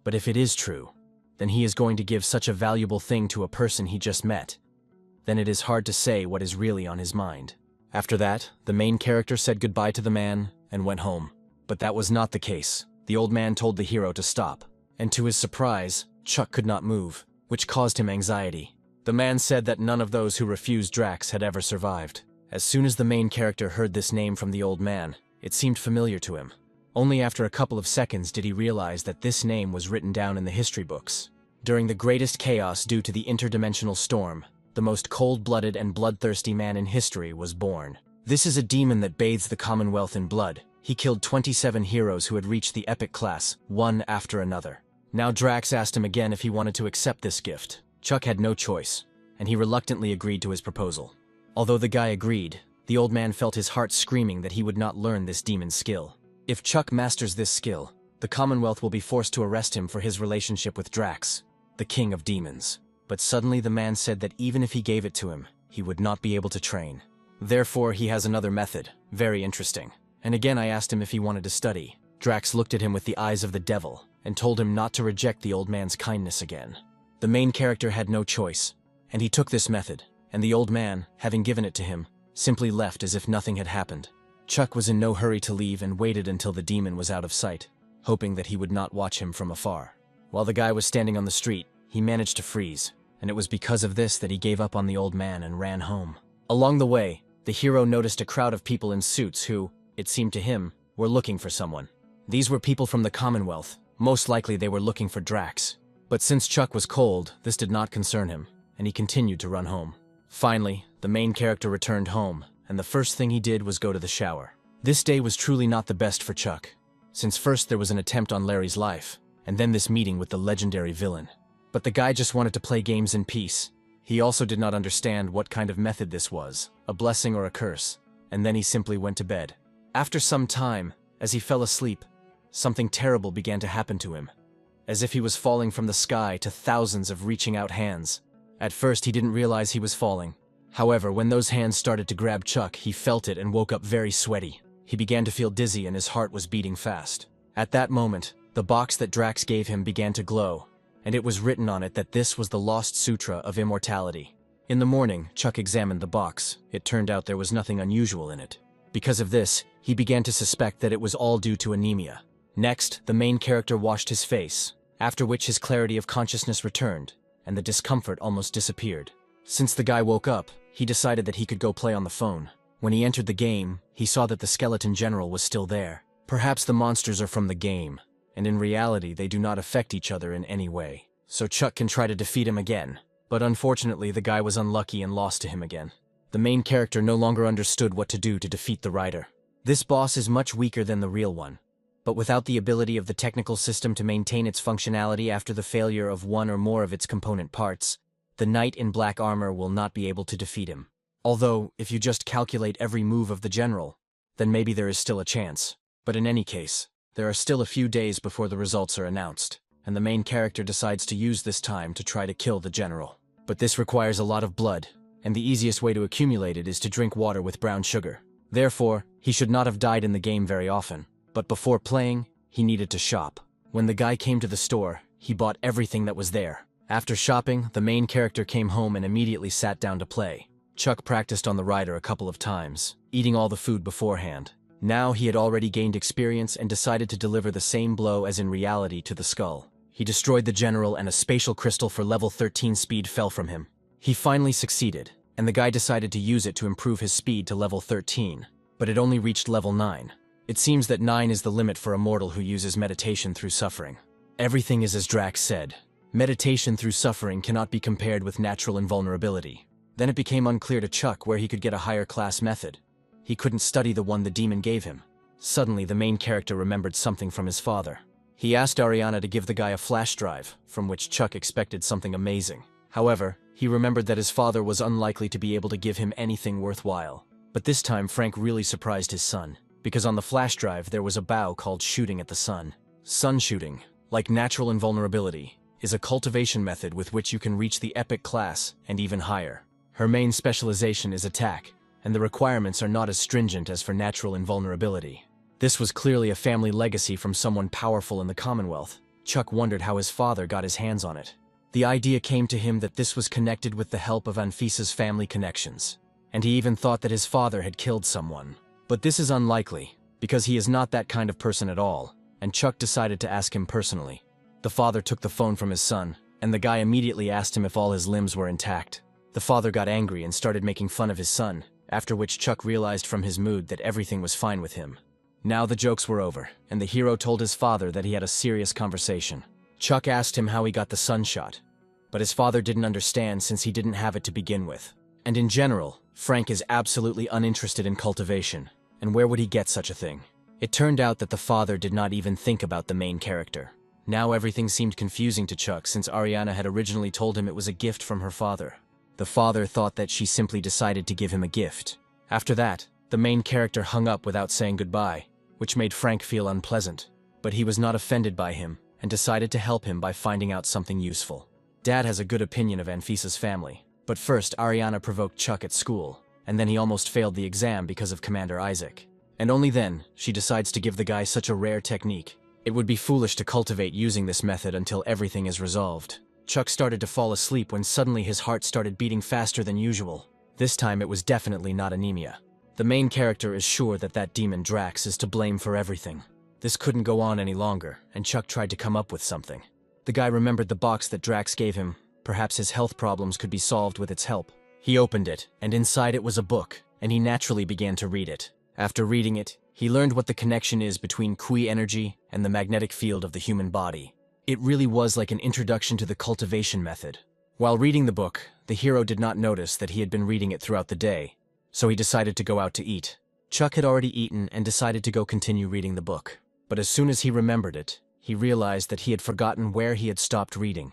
But if it is true, then he is going to give such a valuable thing to a person he just met. Then it is hard to say what is really on his mind. After that, the main character said goodbye to the man and went home. But that was not the case. The old man told the hero to stop, and to his surprise, Chuck could not move, which caused him anxiety. The man said that none of those who refused Drax had ever survived. As soon as the main character heard this name from the old man, it seemed familiar to him. Only after a couple of seconds did he realize that this name was written down in the history books. During the greatest chaos due to the interdimensional storm, the most cold-blooded and bloodthirsty man in history was born. This is a demon that bathes the Commonwealth in blood. He killed 27 heroes who had reached the epic class, one after another. Now Drax asked him again if he wanted to accept this gift. Chuck had no choice, and he reluctantly agreed to his proposal. Although the guy agreed, the old man felt his heart screaming that he would not learn this demon's skill. If Chuck masters this skill, the Commonwealth will be forced to arrest him for his relationship with Drax, the king of demons. But suddenly the man said that even if he gave it to him, he would not be able to train. Therefore, he has another method, very interesting. And again I asked him if he wanted to study. Drax looked at him with the eyes of the devil, and told him not to reject the old man's kindness again. The main character had no choice, and he took this method, and the old man, having given it to him, simply left as if nothing had happened. Chuck was in no hurry to leave and waited until the demon was out of sight, hoping that he would not watch him from afar. While the guy was standing on the street, he managed to freeze, and it was because of this that he gave up on the old man and ran home. Along the way, the hero noticed a crowd of people in suits who, it seemed to him, were looking for someone. These were people from the Commonwealth. Most likely they were looking for Drax. But since Chuck was cold, this did not concern him, and he continued to run home. Finally, the main character returned home, and the first thing he did was go to the shower. This day was truly not the best for Chuck, since first there was an attempt on Larry's life, and then this meeting with the legendary villain. But the guy just wanted to play games in peace. He also did not understand what kind of method this was, a blessing or a curse, and then he simply went to bed. After some time, as he fell asleep, something terrible began to happen to him, as if he was falling from the sky to thousands of reaching out hands. At first he didn't realize he was falling. However, when those hands started to grab Chuck, he felt it and woke up very sweaty. He began to feel dizzy and his heart was beating fast. At that moment, the box that Drax gave him began to glow, and it was written on it that this was the Lost Sutra of Immortality. In the morning, Chuck examined the box. It turned out there was nothing unusual in it. Because of this, he began to suspect that it was all due to anemia. Next, the main character washed his face, after which his clarity of consciousness returned, and the discomfort almost disappeared. Since the guy woke up, he decided that he could go play on the phone. When he entered the game, he saw that the skeleton general was still there. Perhaps the monsters are from the game, and in reality they do not affect each other in any way. So Chuck can try to defeat him again, but unfortunately the guy was unlucky and lost to him again. The main character no longer understood what to do to defeat the writer. This boss is much weaker than the real one, but without the ability of the technical system to maintain its functionality after the failure of one or more of its component parts, the knight in black armor will not be able to defeat him. Although, if you just calculate every move of the general, then maybe there is still a chance. But in any case, there are still a few days before the results are announced, and the main character decides to use this time to try to kill the general. But this requires a lot of blood, and the easiest way to accumulate it is to drink water with brown sugar. Therefore, he should not have died in the game very often, but before playing, he needed to shop. When the guy came to the store, he bought everything that was there. After shopping, the main character came home and immediately sat down to play. Chuck practiced on the rider a couple of times, eating all the food beforehand. Now he had already gained experience and decided to deliver the same blow as in reality to the skull. He destroyed the general and a spatial crystal for level 13 speed fell from him. He finally succeeded, and the guy decided to use it to improve his speed to level 13, but it only reached level 9. It seems that 9 is the limit for a mortal who uses meditation through suffering. Everything is as Drax said. Meditation through suffering cannot be compared with natural invulnerability. Then it became unclear to Chuck where he could get a higher class method. He couldn't study the one the demon gave him. Suddenly, the main character remembered something from his father. He asked Ariana to give the guy a flash drive, from which Chuck expected something amazing. However, he remembered that his father was unlikely to be able to give him anything worthwhile. But this time, Frank really surprised his son, because on the flash drive there was a bow called shooting at the sun. Sun shooting, like natural invulnerability, is a cultivation method with which you can reach the epic class and even higher. Her main specialization is attack, and the requirements are not as stringent as for natural invulnerability. This was clearly a family legacy from someone powerful in the Commonwealth. Chuck wondered how his father got his hands on it. The idea came to him that this was connected with the help of Anfisa's family connections, and he even thought that his father had killed someone. But this is unlikely, because he is not that kind of person at all, and Chuck decided to ask him personally. The father took the phone from his son, and the guy immediately asked him if all his limbs were intact. The father got angry and started making fun of his son, after which Chuck realized from his mood that everything was fine with him. Now the jokes were over, and the hero told his father that he had a serious conversation. Chuck asked him how he got the sun shot, but his father didn't understand since he didn't have it to begin with. And in general, Frank is absolutely uninterested in cultivation, and where would he get such a thing? It turned out that the father did not even think about the main character. Now everything seemed confusing to Chuck since Ariana had originally told him it was a gift from her father. The father thought that she simply decided to give him a gift. After that, the main character hung up without saying goodbye, which made Frank feel unpleasant. But he was not offended by him, and decided to help him by finding out something useful. Dad has a good opinion of Anfisa's family, but first Ariana provoked Chuck at school, and then he almost failed the exam because of Commander Isaac. And only then, she decides to give the guy such a rare technique. It would be foolish to cultivate using this method until everything is resolved. Chuck started to fall asleep when suddenly his heart started beating faster than usual. This time it was definitely not anemia. The main character is sure that that demon Drax is to blame for everything. This couldn't go on any longer, and Chuck tried to come up with something. The guy remembered the box that Drax gave him. Perhaps his health problems could be solved with its help. He opened it, and inside it was a book, and he naturally began to read it. After reading it, he learned what the connection is between Qi energy and the magnetic field of the human body. It really was like an introduction to the cultivation method. While reading the book, the hero did not notice that he had been reading it throughout the day, so he decided to go out to eat. Chuck had already eaten and decided to go continue reading the book. But as soon as he remembered it, he realized that he had forgotten where he had stopped reading.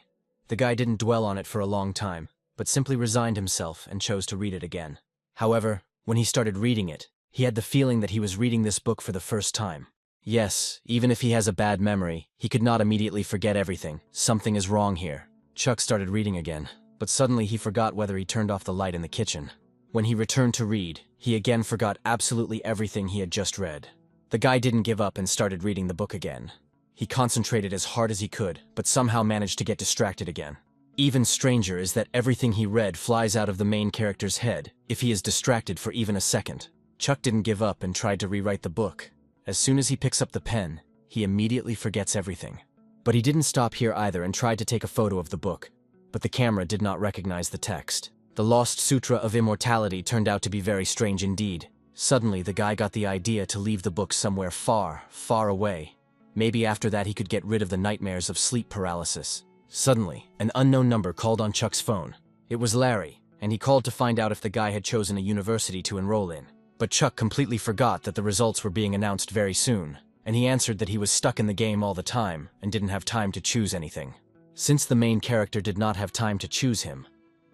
The guy didn't dwell on it for a long time. but simply resigned himself and chose to read it again. However, when he started reading it, he had the feeling that he was reading this book for the first time. Yes, even if he has a bad memory, he could not immediately forget everything. Something is wrong here. Chuck started reading again, but suddenly he forgot whether he turned off the light in the kitchen. When he returned to read, he again forgot absolutely everything he had just read. The guy didn't give up and started reading the book again. He concentrated as hard as he could, but somehow managed to get distracted again. Even stranger is that everything he read flies out of the main character's head if he is distracted for even a second. Chuck didn't give up and tried to rewrite the book. As soon as he picks up the pen, he immediately forgets everything. But he didn't stop here either and tried to take a photo of the book, but the camera did not recognize the text. The Lost Sutra of Immortality turned out to be very strange indeed. Suddenly, the guy got the idea to leave the book somewhere far, far away. Maybe after that he could get rid of the nightmares of sleep paralysis. Suddenly, an unknown number called on Chuck's phone. It was Larry, and he called to find out if the guy had chosen a university to enroll in. But Chuck completely forgot that the results were being announced very soon, and he answered that he was stuck in the game all the time and didn't have time to choose anything. Since the main character did not have time to choose him,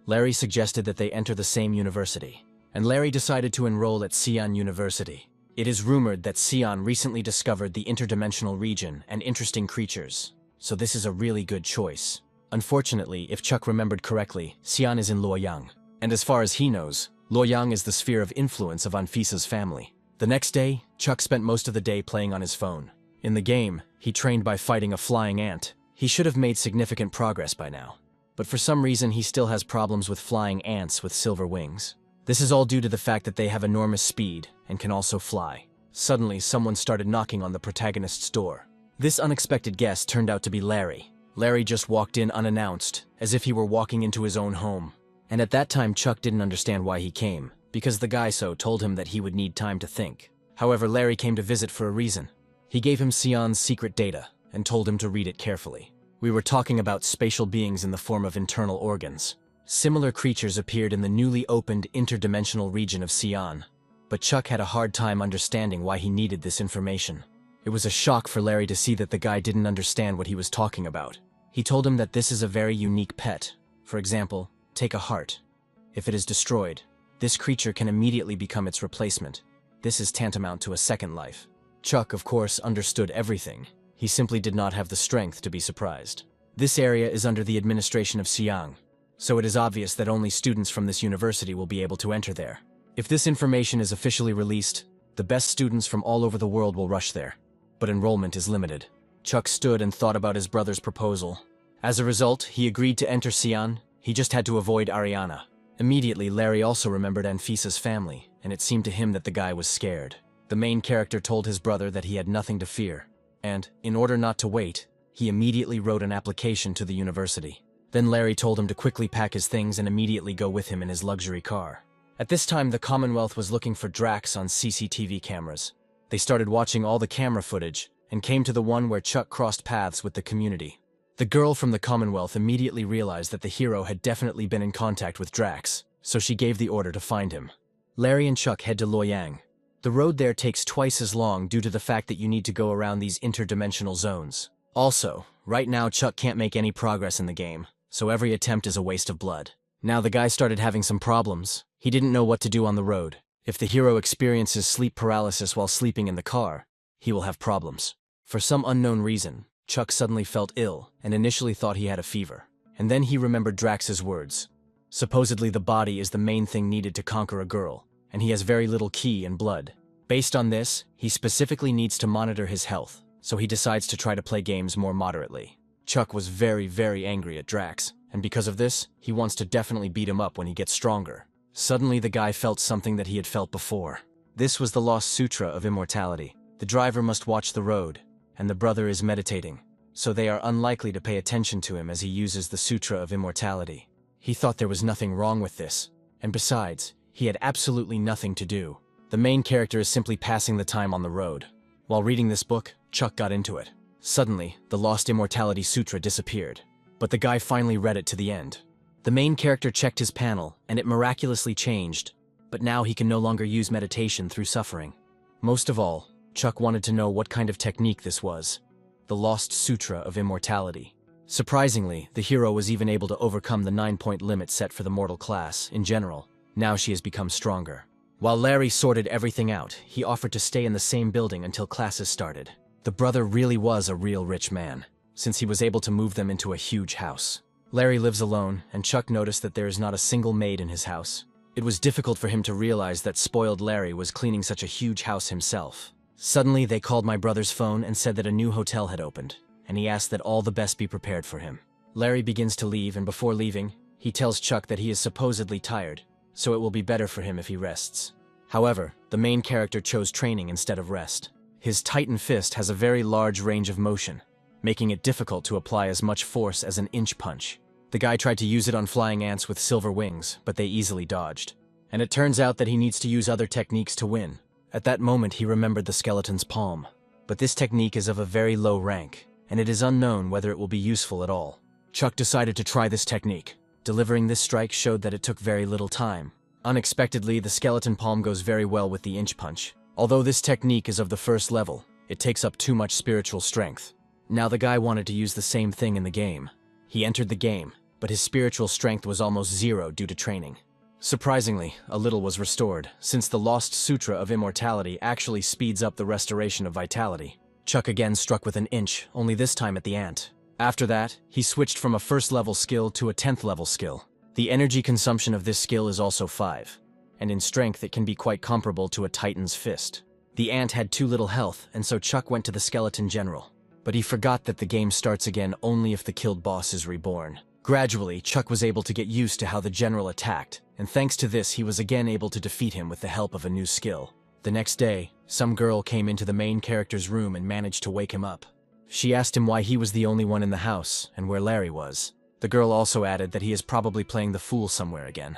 Larry suggested that they enter the same university, and Larry decided to enroll at Sion University. It is rumored that Sion recently discovered the interdimensional region and interesting creatures, so this is a really good choice. Unfortunately, if Chuck remembered correctly, Sion is in Luoyang, and as far as he knows, Luoyang is the sphere of influence of Anfisa's family. The next day, Chuck spent most of the day playing on his phone. In the game, he trained by fighting a flying ant. He should have made significant progress by now, but for some reason he still has problems with flying ants with silver wings. This is all due to the fact that they have enormous speed and can also fly. Suddenly, someone started knocking on the protagonist's door. This unexpected guest turned out to be Larry. Larry just walked in unannounced, as if he were walking into his own home. And at that time, Chuck didn't understand why he came, because the guy told him that he would need time to think. However, Larry came to visit for a reason. He gave him Sion's secret data and told him to read it carefully. We were talking about spatial beings in the form of internal organs. Similar creatures appeared in the newly opened interdimensional region of Sion, but Chuck had a hard time understanding why he needed this information. It was a shock for Larry to see that the guy didn't understand what he was talking about. He told him that this is a very unique pet. For example, take a heart. If it is destroyed, this creature can immediately become its replacement. This is tantamount to a second life. Chuck, of course, understood everything. He simply did not have the strength to be surprised. This area is under the administration of Xiang, so it is obvious that only students from this university will be able to enter there. If this information is officially released, the best students from all over the world will rush there. But enrollment is limited. Chuck stood and thought about his brother's proposal. As a result, he agreed to enter Xian. He just had to avoid Ariana. Immediately, Larry also remembered Anfisa's family, and it seemed to him that the guy was scared. The main character told his brother that he had nothing to fear, and, in order not to wait, he immediately wrote an application to the university. Then Larry told him to quickly pack his things and immediately go with him in his luxury car. At this time, the Commonwealth was looking for Drax on CCTV cameras. They started watching all the camera footage and came to the one where Chuck crossed paths with the community. The girl from the Commonwealth immediately realized that the hero had definitely been in contact with Drax, so she gave the order to find him. Larry and Chuck head to Luoyang. The road there takes twice as long due to the fact that you need to go around these interdimensional zones. Also, right now Chuck can't make any progress in the game, so every attempt is a waste of blood. Now the guy started having some problems. He didn't know what to do on the road. If the hero experiences sleep paralysis while sleeping in the car, he will have problems. For some unknown reason, Chuck suddenly felt ill and initially thought he had a fever. And then he remembered Drax's words. Supposedly the body is the main thing needed to conquer a girl, and he has very little ki and blood. Based on this, he specifically needs to monitor his health, so he decides to try to play games more moderately. Chuck was very, very angry at Drax, and because of this, he wants to definitely beat him up when he gets stronger. Suddenly the guy felt something that he had felt before. This was the Lost Sutra of Immortality. The driver must watch the road, and the brother is meditating, so they are unlikely to pay attention to him as he uses the Sutra of Immortality. He thought there was nothing wrong with this, and besides, he had absolutely nothing to do. The main character is simply passing the time on the road. While reading this book, Chuck got into it. Suddenly, the Lost Immortality Sutra disappeared, but the guy finally read it to the end. The main character checked his panel, and it miraculously changed, but now he can no longer use meditation through suffering. Most of all, Chuck wanted to know what kind of technique this was. The Lost Sutra of Immortality. Surprisingly, the hero was even able to overcome the 9-point limit set for the mortal class in general. Now she has become stronger. While Larry sorted everything out, he offered to stay in the same building until classes started. The brother really was a real rich man, since he was able to move them into a huge house. Larry lives alone, and Chuck noticed that there is not a single maid in his house. It was difficult for him to realize that spoiled Larry was cleaning such a huge house himself. Suddenly, they called my brother's phone and said that a new hotel had opened, and he asked that all the best be prepared for him. Larry begins to leave, and before leaving, he tells Chuck that he is supposedly tired, so it will be better for him if he rests. However, the main character chose training instead of rest. His Titan fist has a very large range of motion, making it difficult to apply as much force as an inch punch. The guy tried to use it on flying ants with silver wings, but they easily dodged. And it turns out that he needs to use other techniques to win. At that moment, he remembered the skeleton's palm. But this technique is of a very low rank, and it is unknown whether it will be useful at all. Chuck decided to try this technique. Delivering this strike showed that it took very little time. Unexpectedly, the skeleton palm goes very well with the inch punch. Although this technique is of the first level, it takes up too much spiritual strength. Now the guy wanted to use the same thing in the game. He entered the game, but his spiritual strength was almost zero due to training. Surprisingly, a little was restored, since the Lost Sutra of Immortality actually speeds up the restoration of vitality. Chuck again struck with an inch, only this time at the ant. After that, he switched from a first-level skill to a 10th-level skill. The energy consumption of this skill is also 5, and in strength it can be quite comparable to a Titan's fist. The ant had too little health, and so Chuck went to the skeleton general. But he forgot that the game starts again only if the killed boss is reborn. Gradually, Chuck was able to get used to how the general attacked, and thanks to this he was again able to defeat him with the help of a new skill. The next day, some girl came into the main character's room and managed to wake him up. She asked him why he was the only one in the house, and where Larry was. The girl also added that he is probably playing the fool somewhere again,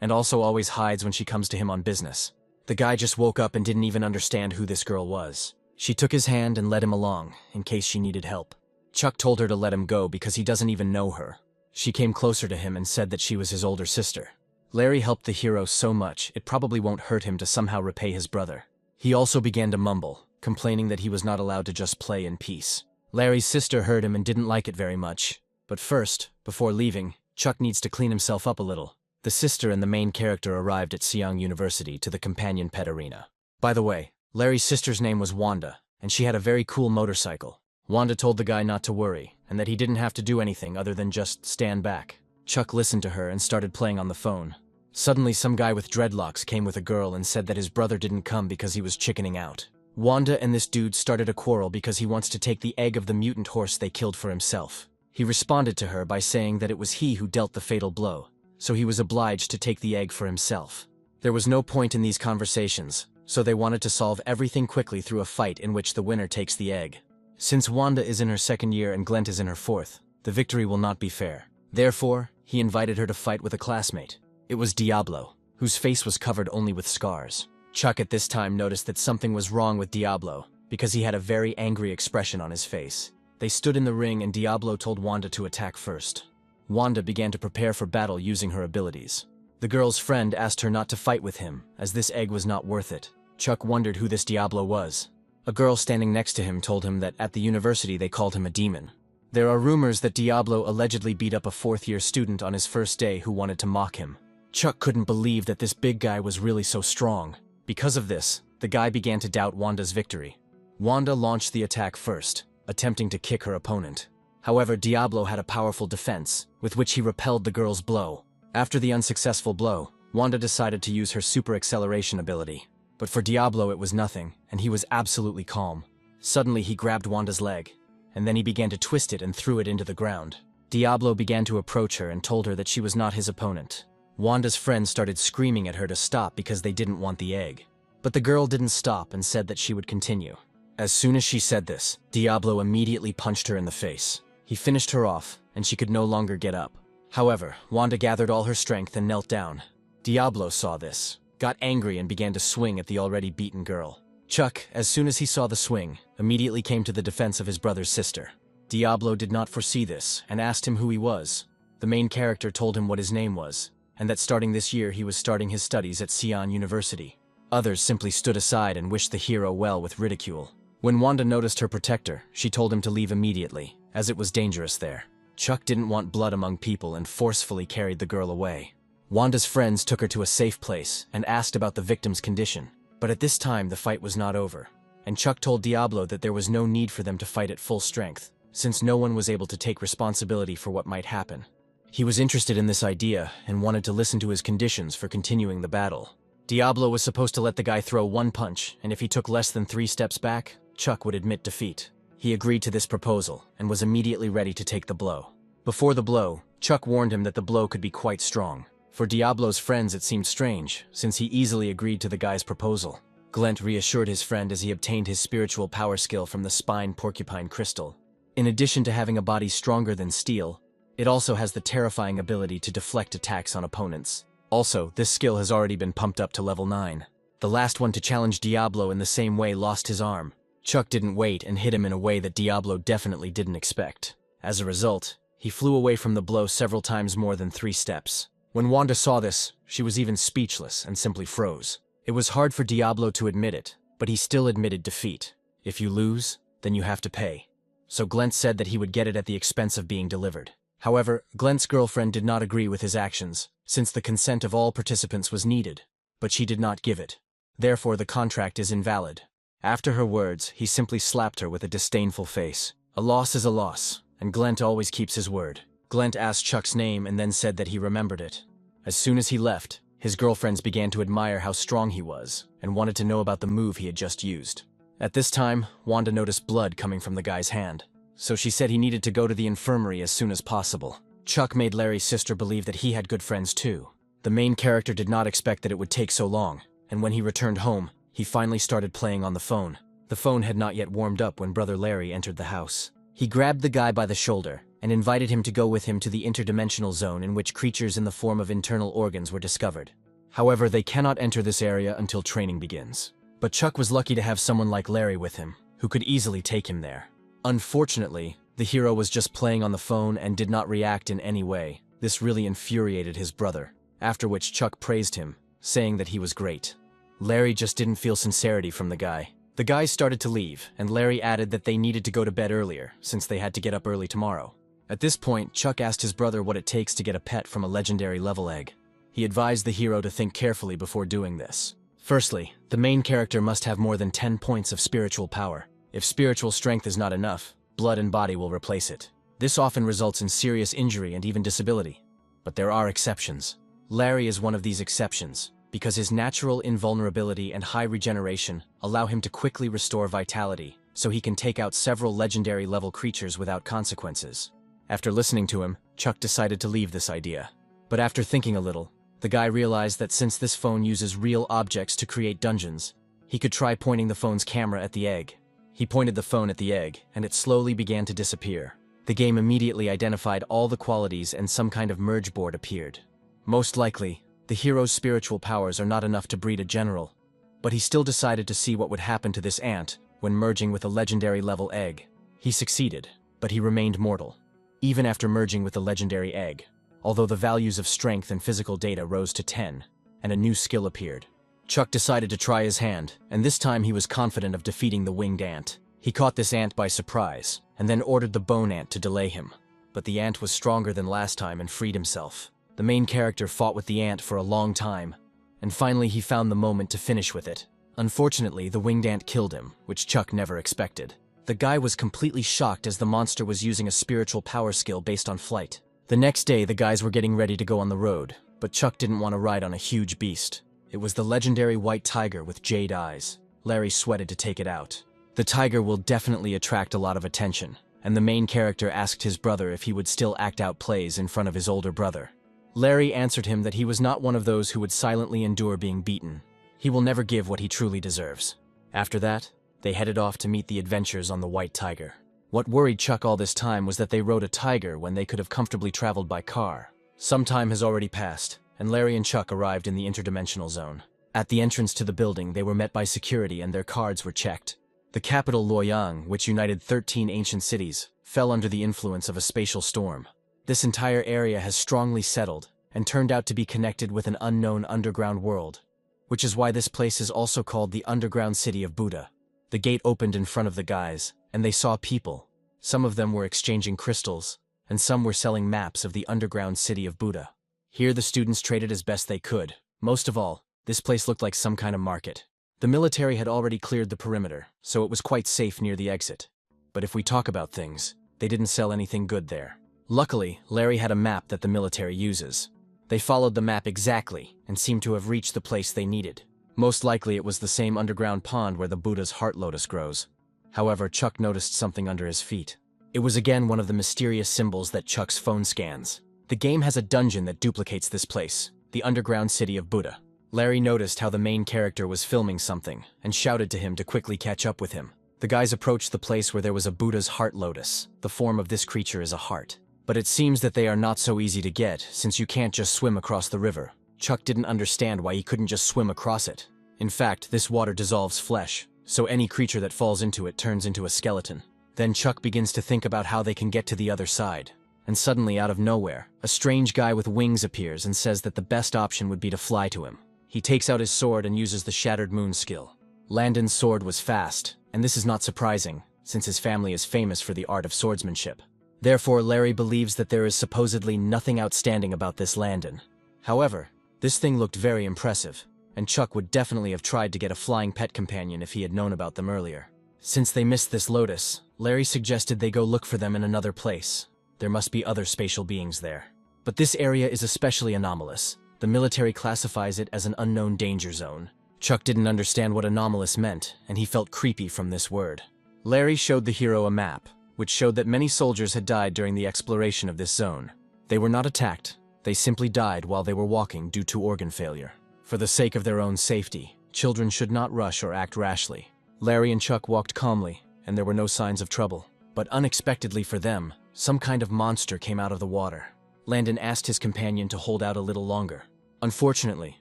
and also always hides when she comes to him on business. The guy just woke up and didn't even understand who this girl was. She took his hand and led him along, in case she needed help. Chuck told her to let him go because he doesn't even know her. She came closer to him and said that she was his older sister. Larry helped the hero so much, it probably won't hurt him to somehow repay his brother. He also began to mumble, complaining that he was not allowed to just play in peace. Larry's sister heard him and didn't like it very much. But first, before leaving, Chuck needs to clean himself up a little. The sister and the main character arrived at Siang University to the companion pet arena. By the way, Larry's sister's name was Wanda, and she had a very cool motorcycle. Wanda told the guy not to worry, and that he didn't have to do anything other than just stand back. Chuck listened to her and started playing on the phone. Suddenly, some guy with dreadlocks came with a girl and said that his brother didn't come because he was chickening out. Wanda and this dude started a quarrel because he wants to take the egg of the mutant horse they killed for himself. He responded to her by saying that it was he who dealt the fatal blow, so he was obliged to take the egg for himself. There was no point in these conversations, so they wanted to solve everything quickly through a fight in which the winner takes the egg. Since Wanda is in her 2nd year and Glent is in her 4th, the victory will not be fair. Therefore, he invited her to fight with a classmate. It was Diablo, whose face was covered only with scars. Chuck at this time noticed that something was wrong with Diablo, because he had a very angry expression on his face. They stood in the ring and Diablo told Wanda to attack first. Wanda began to prepare for battle using her abilities. The girl's friend asked her not to fight with him, as this egg was not worth it. Chuck wondered who this Diablo was. A girl standing next to him told him that at the university they called him a demon. There are rumors that Diablo allegedly beat up a 4th-year student on his first day who wanted to mock him. Chuck couldn't believe that this big guy was really so strong. Because of this, the guy began to doubt Wanda's victory. Wanda launched the attack first, attempting to kick her opponent. However, Diablo had a powerful defense, with which he repelled the girl's blow. After the unsuccessful blow, Wanda decided to use her super acceleration ability. But for Diablo it was nothing, and he was absolutely calm. Suddenly he grabbed Wanda's leg, and then he began to twist it and threw it into the ground. Diablo began to approach her and told her that she was not his opponent. Wanda's friends started screaming at her to stop because they didn't want the egg. But the girl didn't stop and said that she would continue. As soon as she said this, Diablo immediately punched her in the face. He finished her off, and she could no longer get up. However, Wanda gathered all her strength and knelt down. Diablo saw this, got angry and began to swing at the already beaten girl. Chuck, as soon as he saw the swing, immediately came to the defense of his brother's sister. Diablo did not foresee this and asked him who he was. The main character told him what his name was, and that starting this year he was starting his studies at Sion University. Others simply stood aside and wished the hero well with ridicule. When Wanda noticed her protector, she told him to leave immediately, as it was dangerous there. Chuck didn't want blood among people and forcefully carried the girl away. Wanda's friends took her to a safe place and asked about the victim's condition. But at this time, the fight was not over, and Chuck told Diablo that there was no need for them to fight at full strength, since no one was able to take responsibility for what might happen. He was interested in this idea and wanted to listen to his conditions for continuing the battle. Diablo was supposed to let the guy throw one punch, and if he took less than 3 steps back, Chuck would admit defeat. He agreed to this proposal and was immediately ready to take the blow. Before the blow, Chuck warned him that the blow could be quite strong. For Diablo's friends, it seemed strange, since he easily agreed to the guy's proposal. Glent reassured his friend as he obtained his spiritual power skill from the spine porcupine crystal. In addition to having a body stronger than steel, it also has the terrifying ability to deflect attacks on opponents. Also, this skill has already been pumped up to level 9. The last one to challenge Diablo in the same way lost his arm. Chuck didn't wait and hit him in a way that Diablo definitely didn't expect. As a result, he flew away from the blow several times more than 3 steps. When Wanda saw this, she was even speechless and simply froze. It was hard for Diablo to admit it, but he still admitted defeat. If you lose, then you have to pay. So Glent said that he would get it at the expense of being delivered. However, Glent's girlfriend did not agree with his actions, since the consent of all participants was needed, but she did not give it. Therefore, the contract is invalid. After her words, he simply slapped her with a disdainful face. A loss is a loss, and Glent always keeps his word. Glent asked Chuck's name and then said that he remembered it. As soon as he left, his girlfriends began to admire how strong he was and wanted to know about the move he had just used. At this time, Wanda noticed blood coming from the guy's hand, so she said he needed to go to the infirmary as soon as possible. Chuck made Larry's sister believe that he had good friends too. The main character did not expect that it would take so long, and when he returned home, he finally started playing on the phone. The phone had not yet warmed up when Brother Larry entered the house. He grabbed the guy by the shoulder and invited him to go with him to the interdimensional zone in which creatures in the form of internal organs were discovered. However, they cannot enter this area until training begins. But Chuck was lucky to have someone like Larry with him, who could easily take him there. Unfortunately, the hero was just playing on the phone and did not react in any way. This really infuriated his brother, after which Chuck praised him, saying that he was great. Larry just didn't feel sincerity from the guy. The guys started to leave, and Larry added that they needed to go to bed earlier, since they had to get up early tomorrow. At this point, Chuck asked his brother what it takes to get a pet from a legendary level egg. He advised the hero to think carefully before doing this. Firstly, the main character must have more than 10 points of spiritual power. If spiritual strength is not enough, blood and body will replace it. This often results in serious injury and even disability. But there are exceptions. Larry is one of these exceptions, because his natural invulnerability and high regeneration allow him to quickly restore vitality, so he can take out several legendary level creatures without consequences. After listening to him, Chuck decided to leave this idea. But after thinking a little, the guy realized that since this phone uses real objects to create dungeons, he could try pointing the phone's camera at the egg. He pointed the phone at the egg, and it slowly began to disappear. The game immediately identified all the qualities and some kind of merge board appeared. Most likely, the hero's spiritual powers are not enough to breed a general, but he still decided to see what would happen to this ant when merging with a legendary level egg. He succeeded, but he remained mortal, even after merging with the legendary egg, although the values of strength and physical data rose to 10, and a new skill appeared. Chuck decided to try his hand, and this time he was confident of defeating the winged ant. He caught this ant by surprise, and then ordered the bone ant to delay him. But the ant was stronger than last time and freed himself. The main character fought with the ant for a long time, and finally he found the moment to finish with it. Unfortunately, the winged ant killed him, which Chuck never expected. The guy was completely shocked as the monster was using a spiritual power skill based on flight. The next day, the guys were getting ready to go on the road, but Chuck didn't want to ride on a huge beast. It was the legendary white tiger with jade eyes. Larry sweated to take it out. The tiger will definitely attract a lot of attention, and the main character asked his brother if he would still act out plays in front of his older brother. Larry answered him that he was not one of those who would silently endure being beaten. He will never give what he truly deserves. After that, they headed off to meet the adventures on the white tiger. What worried Chuck all this time was that they rode a tiger when they could have comfortably traveled by car. Some time has already passed, and Larry and Chuck arrived in the interdimensional zone. At the entrance to the building, they were met by security and their cards were checked. The capital Luoyang, which united 13 ancient cities, fell under the influence of a spatial storm. This entire area has strongly settled and turned out to be connected with an unknown underground world, which is why this place is also called the underground city of Buddha. The gate opened in front of the guys, and they saw people. Some of them were exchanging crystals, and some were selling maps of the underground city of Buddha. Here the students traded as best they could. Most of all, this place looked like some kind of market. The military had already cleared the perimeter, so it was quite safe near the exit. But if we talk about things, they didn't sell anything good there. Luckily, Larry had a map that the military uses. They followed the map exactly and seemed to have reached the place they needed. Most likely it was the same underground pond where the Buddha's heart lotus grows. However, Chuck noticed something under his feet. It was again one of the mysterious symbols that Chuck's phone scans. The game has a dungeon that duplicates this place, the underground city of Buddha. Larry noticed how the main character was filming something and shouted to him to quickly catch up with him. The guys approached the place where there was a Buddha's heart lotus. The form of this creature is a heart. But it seems that they are not so easy to get, since you can't just swim across the river. Chuck didn't understand why he couldn't just swim across it. In fact, this water dissolves flesh, so any creature that falls into it turns into a skeleton. Then Chuck begins to think about how they can get to the other side. And suddenly, out of nowhere, a strange guy with wings appears and says that the best option would be to fly to him. He takes out his sword and uses the Shattered Moon skill. Landon's sword was fast, and this is not surprising, since his family is famous for the art of swordsmanship. Therefore, Larry believes that there is supposedly nothing outstanding about this Landon. However, this thing looked very impressive, and Chuck would definitely have tried to get a flying pet companion if he had known about them earlier. Since they missed this lotus, Larry suggested they go look for them in another place. There must be other spatial beings there. But this area is especially anomalous. The military classifies it as an unknown danger zone. Chuck didn't understand what anomalous meant, and he felt creepy from this word. Larry showed the hero a map, which showed that many soldiers had died during the exploration of this zone. They were not attacked, they simply died while they were walking due to organ failure. For the sake of their own safety, children should not rush or act rashly. Larry and Chuck walked calmly, and there were no signs of trouble. But unexpectedly for them, some kind of monster came out of the water. Landon asked his companion to hold out a little longer. Unfortunately,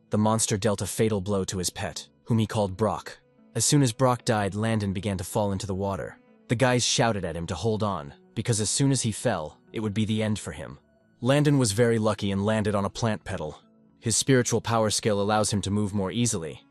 the monster dealt a fatal blow to his pet, whom he called Brock. As soon as Brock died, Landon began to fall into the water. The guys shouted at him to hold on, because as soon as he fell, it would be the end for him. Landon was very lucky and landed on a plant petal. His spiritual power skill allows him to move more easily,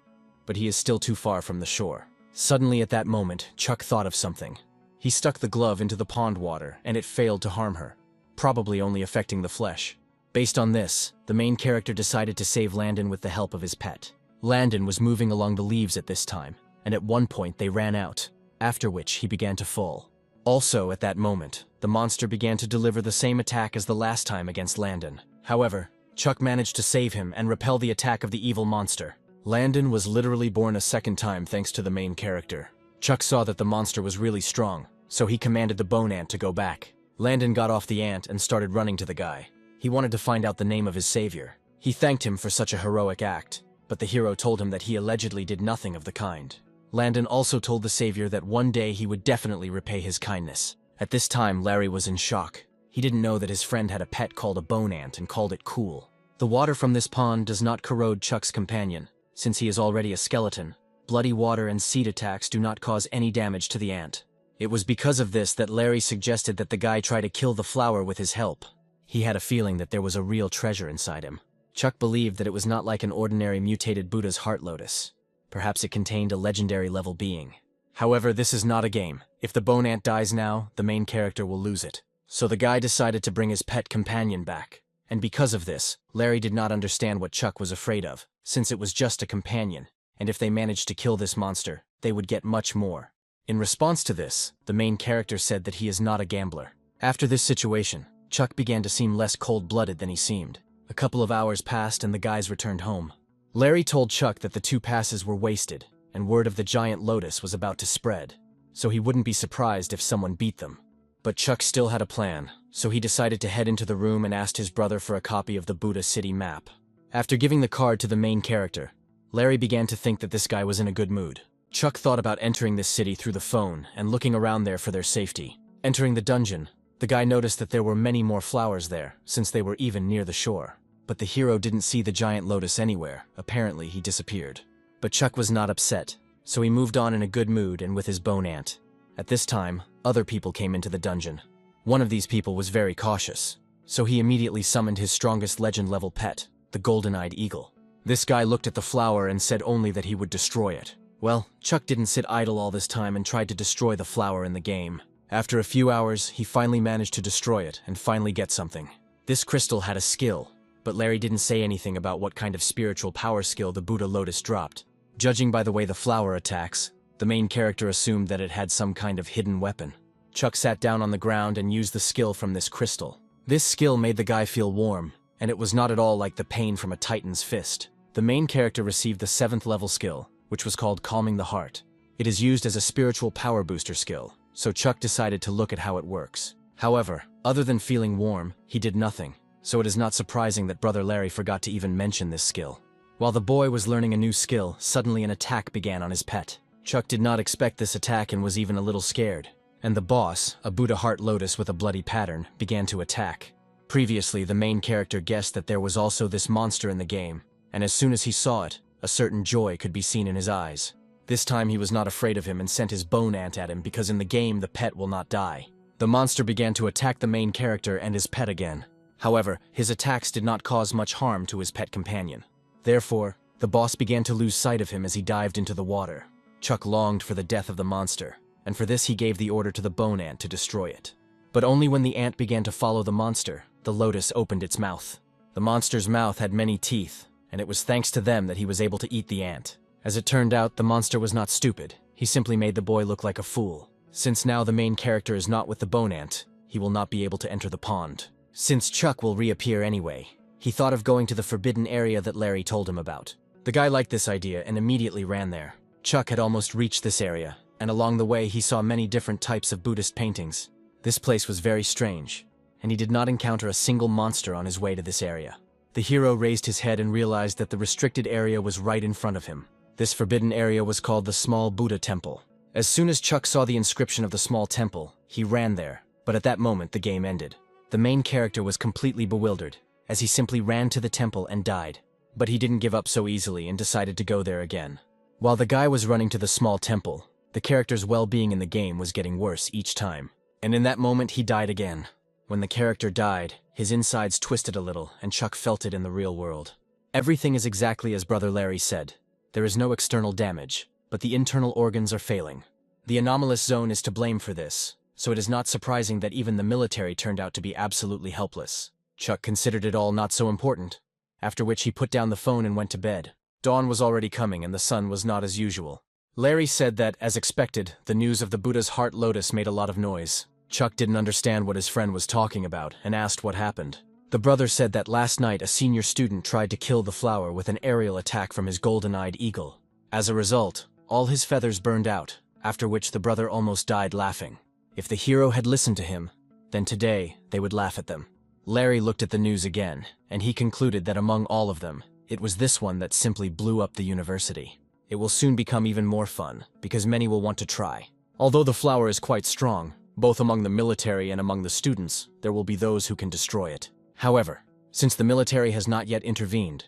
but he is still too far from the shore. Suddenly at that moment, Chuck thought of something. He stuck the glove into the pond water, and it failed to harm her, probably only affecting the flesh. Based on this, the main character decided to save Landon with the help of his pet. Landon was moving along the leaves at this time, and at one point they ran out, after which he began to fall. Also, at that moment, the monster began to deliver the same attack as the last time against Landon. However, Chuck managed to save him and repel the attack of the evil monster. Landon was literally born a second time thanks to the main character. Chuck saw that the monster was really strong, so he commanded the bone ant to go back. Landon got off the ant and started running to the guy. He wanted to find out the name of his savior. He thanked him for such a heroic act, but the hero told him that he allegedly did nothing of the kind. Landon also told the savior that one day he would definitely repay his kindness. At this time, Larry was in shock. He didn't know that his friend had a pet called a bone ant and called it cool. The water from this pond does not corrode Chuck's companion, since he is already a skeleton. Bloody water and seed attacks do not cause any damage to the ant. It was because of this that Larry suggested that the guy try to kill the flower with his help. He had a feeling that there was a real treasure inside him. Chuck believed that it was not like an ordinary mutated Buddha's heart lotus. Perhaps it contained a legendary level being. However, this is not a game. If the bone ant dies now, the main character will lose it. So the guy decided to bring his pet companion back. And because of this, Larry did not understand what Chuck was afraid of, since it was just a companion, and if they managed to kill this monster, they would get much more. In response to this, the main character said that he is not a gambler. After this situation, Chuck began to seem less cold-blooded than he seemed. A couple of hours passed and the guys returned home. Larry told Chuck that the 2 passes were wasted, and word of the giant lotus was about to spread, so he wouldn't be surprised if someone beat them. But Chuck still had a plan, so he decided to head into the room and asked his brother for a copy of the Buddha City map. After giving the card to the main character, Larry began to think that this guy was in a good mood. Chuck thought about entering this city through the phone and looking around there for their safety. Entering the dungeon, the guy noticed that there were many more flowers there, since they were even near the shore. But the hero didn't see the giant lotus anywhere. Apparently, he disappeared. But Chuck was not upset, so he moved on in a good mood and with his bone ant. At this time, other people came into the dungeon. One of these people was very cautious, so he immediately summoned his strongest legend-level pet, the golden-eyed eagle. This guy looked at the flower and said only that he would destroy it. Well, Chuck didn't sit idle all this time and tried to destroy the flower in the game. After a few hours, he finally managed to destroy it and finally get something. This crystal had a skill, but Larry didn't say anything about what kind of spiritual power skill the Buddha Lotus dropped. Judging by the way the flower attacks, the main character assumed that it had some kind of hidden weapon. Chuck sat down on the ground and used the skill from this crystal. This skill made the guy feel warm, and it was not at all like the pain from a titan's fist. The main character received the 7th level skill, which was called Calming the Heart. It is used as a spiritual power booster skill, so Chuck decided to look at how it works. However, other than feeling warm, he did nothing, so it is not surprising that Brother Larry forgot to even mention this skill. While the boy was learning a new skill, suddenly an attack began on his pet. Chuck did not expect this attack and was even a little scared. And the boss, a Buddha Heart Lotus with a bloody pattern, began to attack. Previously, the main character guessed that there was also this monster in the game, and as soon as he saw it, a certain joy could be seen in his eyes. This time he was not afraid of him and sent his bone ant at him because in the game the pet will not die. The monster began to attack the main character and his pet again. However, his attacks did not cause much harm to his pet companion. Therefore, the boss began to lose sight of him as he dived into the water. Chuck longed for the death of the monster, and for this he gave the order to the bone ant to destroy it. But only when the ant began to follow the monster, the lotus opened its mouth. The monster's mouth had many teeth, and it was thanks to them that he was able to eat the ant. As it turned out, the monster was not stupid. He simply made the boy look like a fool. Since now the main character is not with the bone ant, he will not be able to enter the pond. Since Chuck will reappear anyway, he thought of going to the forbidden area that Larry told him about. The guy liked this idea and immediately ran there. Chuck had almost reached this area, and along the way he saw many different types of Buddhist paintings. This place was very strange, and he did not encounter a single monster on his way to this area. The hero raised his head and realized that the restricted area was right in front of him. This forbidden area was called the Small Buddha Temple. As soon as Chuck saw the inscription of the small temple, he ran there, but at that moment the game ended. The main character was completely bewildered, as he simply ran to the temple and died. But he didn't give up so easily and decided to go there again. While the guy was running to the small temple, the character's well-being in the game was getting worse each time. And in that moment he died again. When the character died, his insides twisted a little and Chuck felt it in the real world. Everything is exactly as Brother Larry said. There is no external damage, but the internal organs are failing. The anomalous zone is to blame for this, so it is not surprising that even the military turned out to be absolutely helpless. Chuck considered it all not so important, after which he put down the phone and went to bed. Dawn was already coming and the sun was not as usual. Larry said that, as expected, the news of the Buddha's Heart Lotus made a lot of noise. Chuck didn't understand what his friend was talking about and asked what happened. The brother said that last night a senior student tried to kill the flower with an aerial attack from his golden-eyed eagle. As a result, all his feathers burned out, after which the brother almost died laughing. If the hero had listened to him, then today they would laugh at them. Larry looked at the news again, and he concluded that among all of them, it was this one that simply blew up the university. It will soon become even more fun, because many will want to try. Although the flower is quite strong, both among the military and among the students, there will be those who can destroy it. However, since the military has not yet intervened,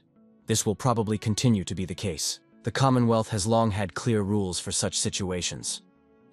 this will probably continue to be the case. The Commonwealth has long had clear rules for such situations.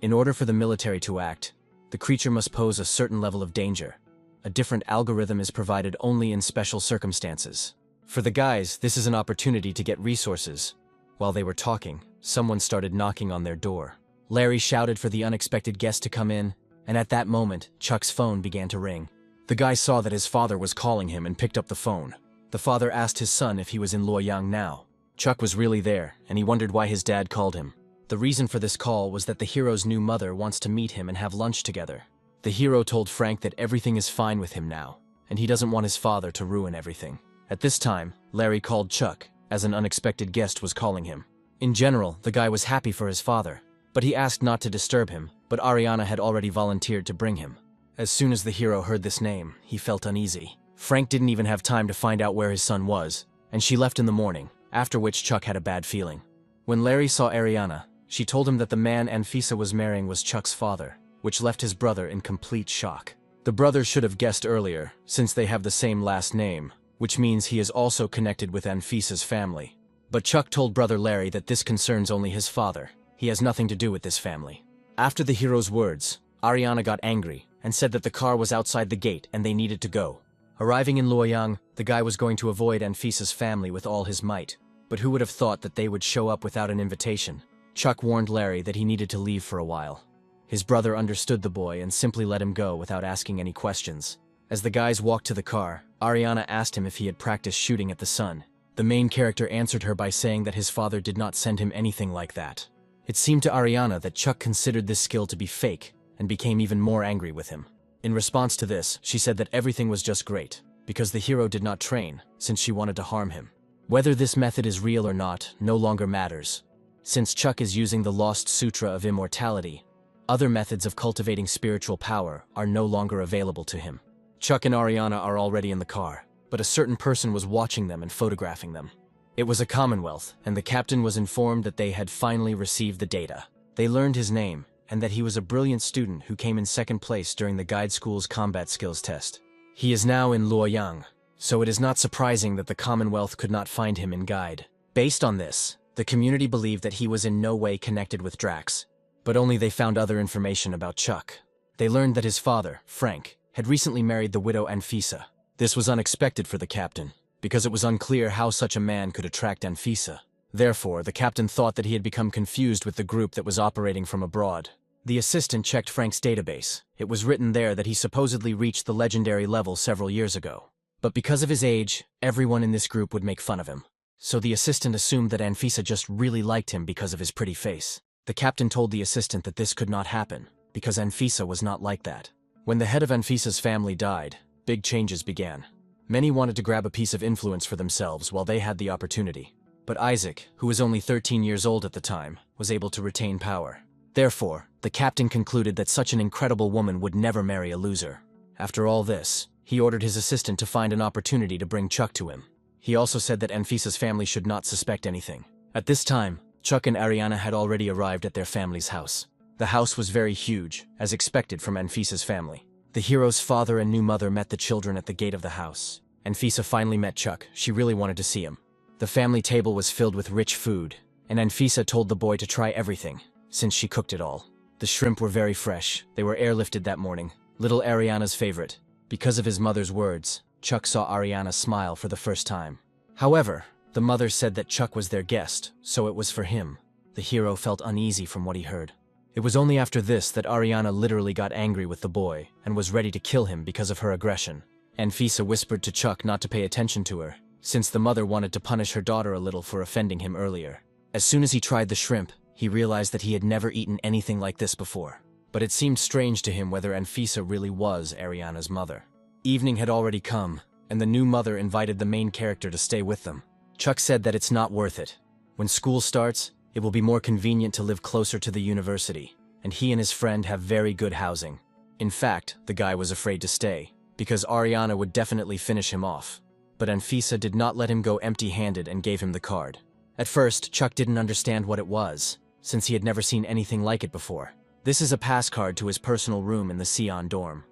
In order for the military to act, the creature must pose a certain level of danger. A different algorithm is provided only in special circumstances. For the guys, this is an opportunity to get resources. While they were talking, someone started knocking on their door. Larry shouted for the unexpected guest to come in, and at that moment, Chuck's phone began to ring. The guy saw that his father was calling him and picked up the phone. The father asked his son if he was in Luoyang now. Chuck was really there, and he wondered why his dad called him. The reason for this call was that the hero's new mother wants to meet him and have lunch together. The hero told Frank that everything is fine with him now, and he doesn't want his father to ruin everything. At this time, Larry called Chuck, as an unexpected guest was calling him. In general, the guy was happy for his father, but he asked not to disturb him, but Ariana had already volunteered to bring him. As soon as the hero heard this name, he felt uneasy. Frank didn't even have time to find out where his son was, and she left in the morning, after which Chuck had a bad feeling. When Larry saw Ariana, she told him that the man Anfisa was marrying was Chuck's father, which left his brother in complete shock. The brother should have guessed earlier, since they have the same last name, which means he is also connected with Anfisa's family. But Chuck told Brother Larry that this concerns only his father. He has nothing to do with this family. After the hero's words, Ariana got angry and said that the car was outside the gate and they needed to go. Arriving in Luoyang, the guy was going to avoid Anfisa's family with all his might, but who would have thought that they would show up without an invitation? Chuck warned Larry that he needed to leave for a while. His brother understood the boy and simply let him go without asking any questions. As the guys walked to the car, Ariana asked him if he had practiced shooting at the sun. The main character answered her by saying that his father did not send him anything like that. It seemed to Ariana that Chuck considered this skill to be fake and became even more angry with him. In response to this, she said that everything was just great, because the hero did not train, since she wanted to harm him. Whether this method is real or not no longer matters. Since Chuck is using the Lost Sutra of Immortality, other methods of cultivating spiritual power are no longer available to him. Chuck and Ariana are already in the car, but a certain person was watching them and photographing them. It was a Commonwealth, and the captain was informed that they had finally received the data. They learned his name, and that he was a brilliant student who came in second place during the guide school's combat skills test. He is now in Luoyang, so it is not surprising that the Commonwealth could not find him in guide. Based on this, the community believed that he was in no way connected with Drax, but only they found other information about Chuck. They learned that his father, Frank, had recently married the widow Anfisa. This was unexpected for the captain, because it was unclear how such a man could attract Anfisa. Therefore, the captain thought that he had become confused with the group that was operating from abroad. The assistant checked Frank's database. It was written there that he supposedly reached the legendary level several years ago. But because of his age, everyone in this group would make fun of him. So the assistant assumed that Anfisa just really liked him because of his pretty face. The captain told the assistant that this could not happen, because Anfisa was not like that. When the head of Anfisa's family died, big changes began. Many wanted to grab a piece of influence for themselves while they had the opportunity. But Isaac, who was only 13 years old at the time, was able to retain power. Therefore, the captain concluded that such an incredible woman would never marry a loser. After all this, he ordered his assistant to find an opportunity to bring Chuck to him. He also said that Anfisa's family should not suspect anything. At this time, Chuck and Ariana had already arrived at their family's house. The house was very huge, as expected from Anfisa's family. The hero's father and new mother met the children at the gate of the house. Anfisa finally met Chuck. She really wanted to see him. The family table was filled with rich food, and Anfisa told the boy to try everything, since she cooked it all. The shrimp were very fresh. They were airlifted that morning. Little Ariana's favorite. Because of his mother's words, Chuck saw Ariana smile for the first time. However, the mother said that Chuck was their guest, so it was for him. The hero felt uneasy from what he heard. It was only after this that Ariana literally got angry with the boy and was ready to kill him because of her aggression. Anfisa whispered to Chuck not to pay attention to her, since the mother wanted to punish her daughter a little for offending him earlier. As soon as he tried the shrimp, he realized that he had never eaten anything like this before. But it seemed strange to him whether Anfisa really was Ariana's mother. Evening had already come, and the new mother invited the main character to stay with them. Chuck said that it's not worth it. When school starts, it will be more convenient to live closer to the university, and he and his friend have very good housing. In fact, the guy was afraid to stay, because Ariana would definitely finish him off. But Anfisa did not let him go empty-handed and gave him the card. At first, Chuck didn't understand what it was, since he had never seen anything like it before. This is a pass card to his personal room in the Sion dorm.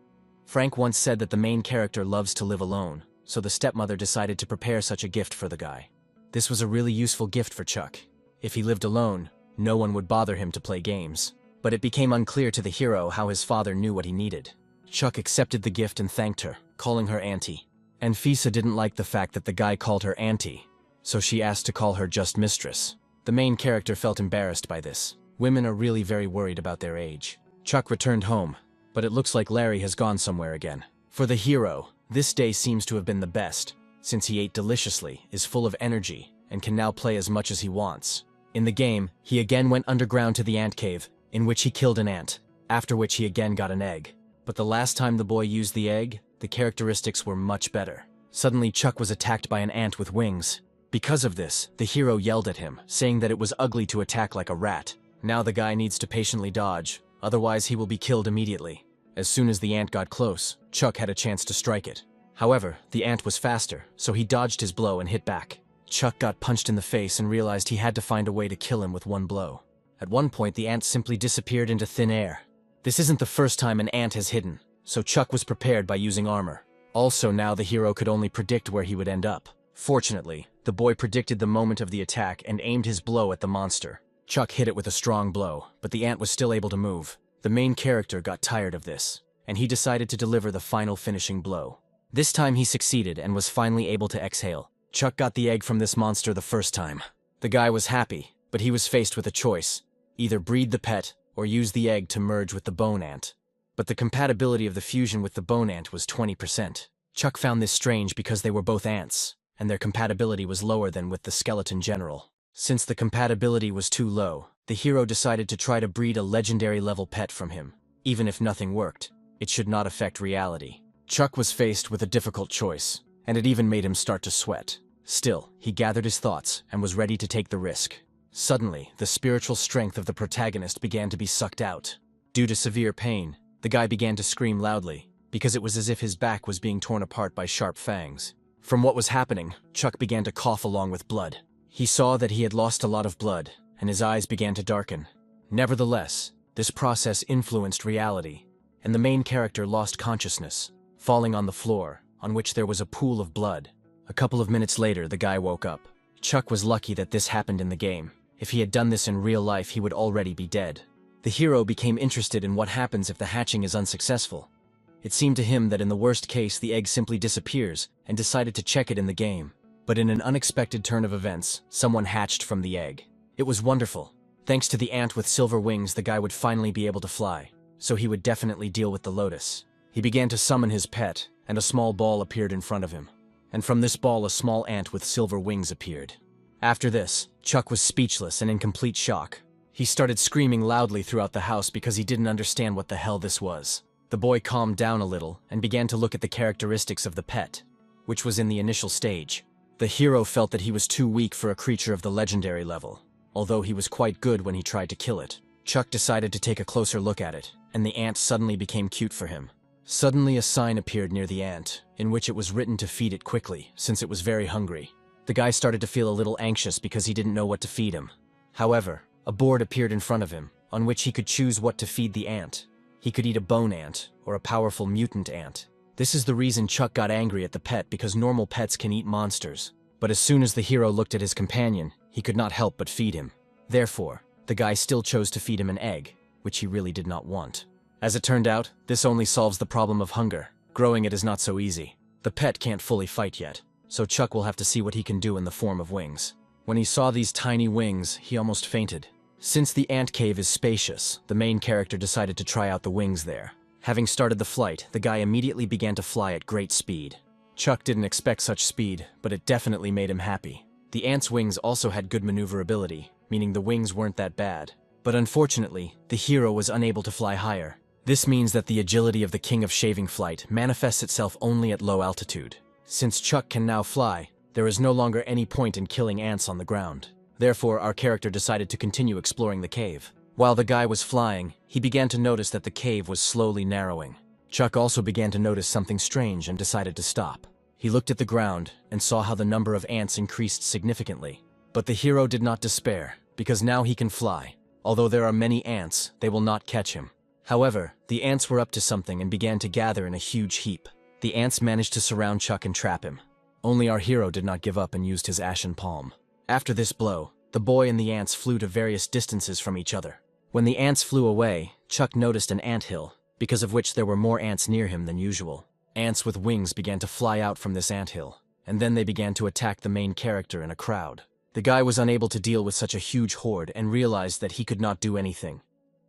Frank once said that the main character loves to live alone, so the stepmother decided to prepare such a gift for the guy. This was a really useful gift for Chuck. If he lived alone, no one would bother him to play games. But it became unclear to the hero how his father knew what he needed. Chuck accepted the gift and thanked her, calling her auntie. Anfisa didn't like the fact that the guy called her auntie, so she asked to call her just mistress. The main character felt embarrassed by this. Women are really very worried about their age. Chuck returned home, but it looks like Larry has gone somewhere again. For the hero, this day seems to have been the best, since he ate deliciously, is full of energy, and can now play as much as he wants. In the game, he again went underground to the ant cave, in which he killed an ant, after which he again got an egg. But the last time the boy used the egg, the characteristics were much better. Suddenly, Chuck was attacked by an ant with wings. Because of this, the hero yelled at him, saying that it was ugly to attack like a rat. Now the guy needs to patiently dodge, otherwise he will be killed immediately. As soon as the ant got close, Chuck had a chance to strike it. However, the ant was faster, so he dodged his blow and hit back. Chuck got punched in the face and realized he had to find a way to kill him with one blow. At one point, the ant simply disappeared into thin air. This isn't the first time an ant has hidden, so Chuck was prepared by using armor. Also, now the hero could only predict where he would end up. Fortunately, the boy predicted the moment of the attack and aimed his blow at the monster. Chuck hit it with a strong blow, but the ant was still able to move. The main character got tired of this, and he decided to deliver the final finishing blow. This time he succeeded and was finally able to exhale. Chuck got the egg from this monster the first time. The guy was happy, but he was faced with a choice. Either breed the pet, or use the egg to merge with the bone ant. But the compatibility of the fusion with the bone ant was 20%. Chuck found this strange because they were both ants, and their compatibility was lower than with the skeleton general. Since the compatibility was too low, the hero decided to try to breed a legendary level pet from him. Even if nothing worked, it should not affect reality. Chuck was faced with a difficult choice, and it even made him start to sweat. Still, he gathered his thoughts and was ready to take the risk. Suddenly, the spiritual strength of the protagonist began to be sucked out. Due to severe pain, the guy began to scream loudly, because it was as if his back was being torn apart by sharp fangs. From what was happening, Chuck began to cough along with blood. He saw that he had lost a lot of blood, and his eyes began to darken. Nevertheless, this process influenced reality, and the main character lost consciousness, falling on the floor, on which there was a pool of blood. A couple of minutes later, the guy woke up. Chuck was lucky that this happened in the game. If he had done this in real life, he would already be dead. The hero became interested in what happens if the hatching is unsuccessful. It seemed to him that in the worst case, the egg simply disappears, and decided to check it in the game. But in an unexpected turn of events, someone hatched from the egg. It was wonderful. Thanks to the ant with silver wings, the guy would finally be able to fly, so he would definitely deal with the lotus. He began to summon his pet, and a small ball appeared in front of him. And from this ball, a small ant with silver wings appeared. After this, Chuck was speechless and in complete shock. He started screaming loudly throughout the house because he didn't understand what the hell this was. The boy calmed down a little and began to look at the characteristics of the pet, which was in the initial stage. The hero felt that he was too weak for a creature of the legendary level, although he was quite good when he tried to kill it. Chuck decided to take a closer look at it, and the ant suddenly became cute for him. Suddenly a sign appeared near the ant, in which it was written to feed it quickly, since it was very hungry. The guy started to feel a little anxious because he didn't know what to feed him. However, a board appeared in front of him, on which he could choose what to feed the ant. He could eat a bone ant, or a powerful mutant ant. This is the reason Chuck got angry at the pet, because normal pets can eat monsters. But as soon as the hero looked at his companion, he could not help but feed him. Therefore, the guy still chose to feed him an egg, which he really did not want. As it turned out, this only solves the problem of hunger. Growing it is not so easy. The pet can't fully fight yet, so Chuck will have to see what he can do in the form of wings. When he saw these tiny wings, he almost fainted. Since the ant cave is spacious, the main character decided to try out the wings there. Having started the flight, the guy immediately began to fly at great speed. Chuck didn't expect such speed, but it definitely made him happy. The ant's wings also had good maneuverability, meaning the wings weren't that bad. But unfortunately, the hero was unable to fly higher. This means that the agility of the king of shaving flight manifests itself only at low altitude. Since Chuck can now fly, there is no longer any point in killing ants on the ground. Therefore, our character decided to continue exploring the cave. While the guy was flying, he began to notice that the cave was slowly narrowing. Chuck also began to notice something strange and decided to stop. He looked at the ground and saw how the number of ants increased significantly. But the hero did not despair, because now he can fly. Although there are many ants, they will not catch him. However, the ants were up to something and began to gather in a huge heap. The ants managed to surround Chuck and trap him. Only our hero did not give up and used his ashen palm. After this blow, the boy and the ants flew to various distances from each other. When the ants flew away, Chuck noticed an anthill, because of which there were more ants near him than usual. Ants with wings began to fly out from this anthill, and then they began to attack the main character in a crowd. The guy was unable to deal with such a huge horde and realized that he could not do anything.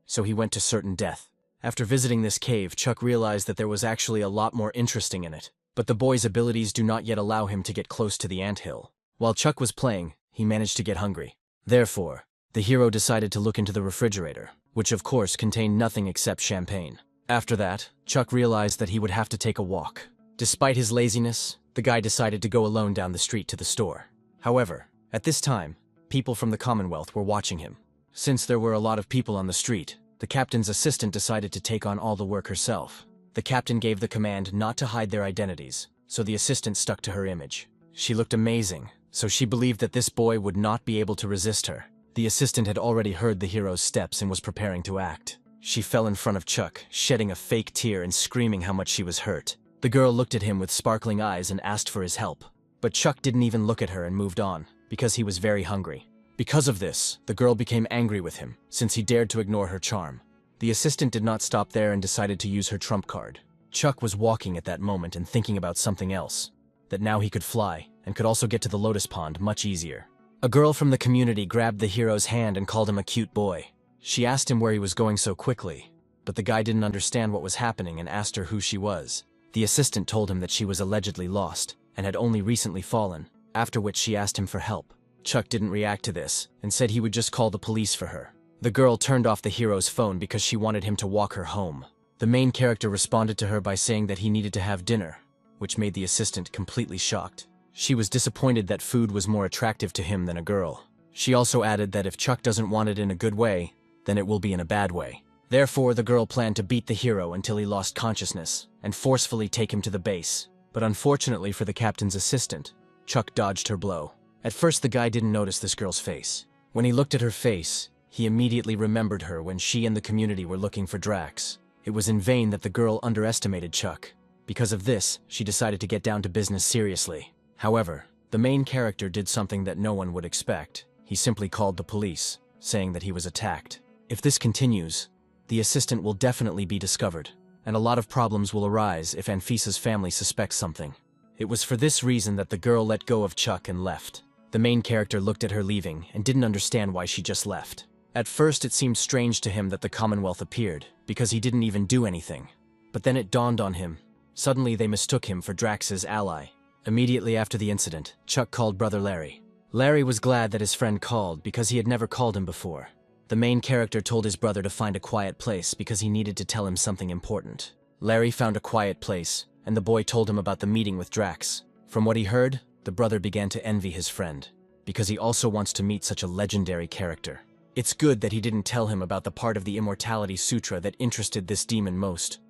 So he went to certain death. After visiting this cave, Chuck realized that there was actually a lot more interesting in it, but the boy's abilities do not yet allow him to get close to the anthill. While Chuck was playing, he managed to get hungry. Therefore, the hero decided to look into the refrigerator, which of course contained nothing except champagne. After that, Chuck realized that he would have to take a walk. Despite his laziness, the guy decided to go alone down the street to the store. However, at this time, people from the Commonwealth were watching him. Since there were a lot of people on the street, the captain's assistant decided to take on all the work herself. The captain gave the command not to hide their identities, so the assistant stuck to her image. She looked amazing, so she believed that this boy would not be able to resist her. The assistant had already heard the hero's steps and was preparing to act. She fell in front of Chuck, shedding a fake tear and screaming how much she was hurt. The girl looked at him with sparkling eyes and asked for his help. But Chuck didn't even look at her and moved on, because he was very hungry. Because of this, the girl became angry with him, since he dared to ignore her charm. The assistant did not stop there and decided to use her trump card. Chuck was walking at that moment and thinking about something else, that now he could fly, and could also get to the lotus pond much easier. A girl from the community grabbed the hero's hand and called him a cute boy. She asked him where he was going so quickly, but the guy didn't understand what was happening and asked her who she was. The assistant told him that she was allegedly lost and had only recently fallen, after which she asked him for help. Chuck didn't react to this and said he would just call the police for her. The girl turned off the hero's phone because she wanted him to walk her home. The main character responded to her by saying that he needed to have dinner, which made the assistant completely shocked. She was disappointed that food was more attractive to him than a girl. She also added that if Chuck doesn't want it in a good way, then it will be in a bad way. Therefore, the girl planned to beat the hero until he lost consciousness and forcefully take him to the base. But unfortunately for the captain's assistant, Chuck dodged her blow. At first, the guy didn't notice this girl's face. When he looked at her face, he immediately remembered her when she and the community were looking for Drax. It was in vain that the girl underestimated Chuck. Because of this, she decided to get down to business seriously. However, the main character did something that no one would expect. He simply called the police, saying that he was attacked. If this continues, the assistant will definitely be discovered, and a lot of problems will arise if Anfisa's family suspects something. It was for this reason that the girl let go of Chuck and left. The main character looked at her leaving and didn't understand why she just left. At first, it seemed strange to him that the Commonwealth appeared, because he didn't even do anything. But then it dawned on him. Suddenly, they mistook him for Drax's ally. Immediately after the incident, Chuck called brother Larry. Larry was glad that his friend called because he had never called him before. The main character told his brother to find a quiet place because he needed to tell him something important. Larry found a quiet place, and the boy told him about the meeting with Drax. From what he heard, the brother began to envy his friend, because he also wants to meet such a legendary character. It's good that he didn't tell him about the part of the Immortality Sutra that interested this demon most.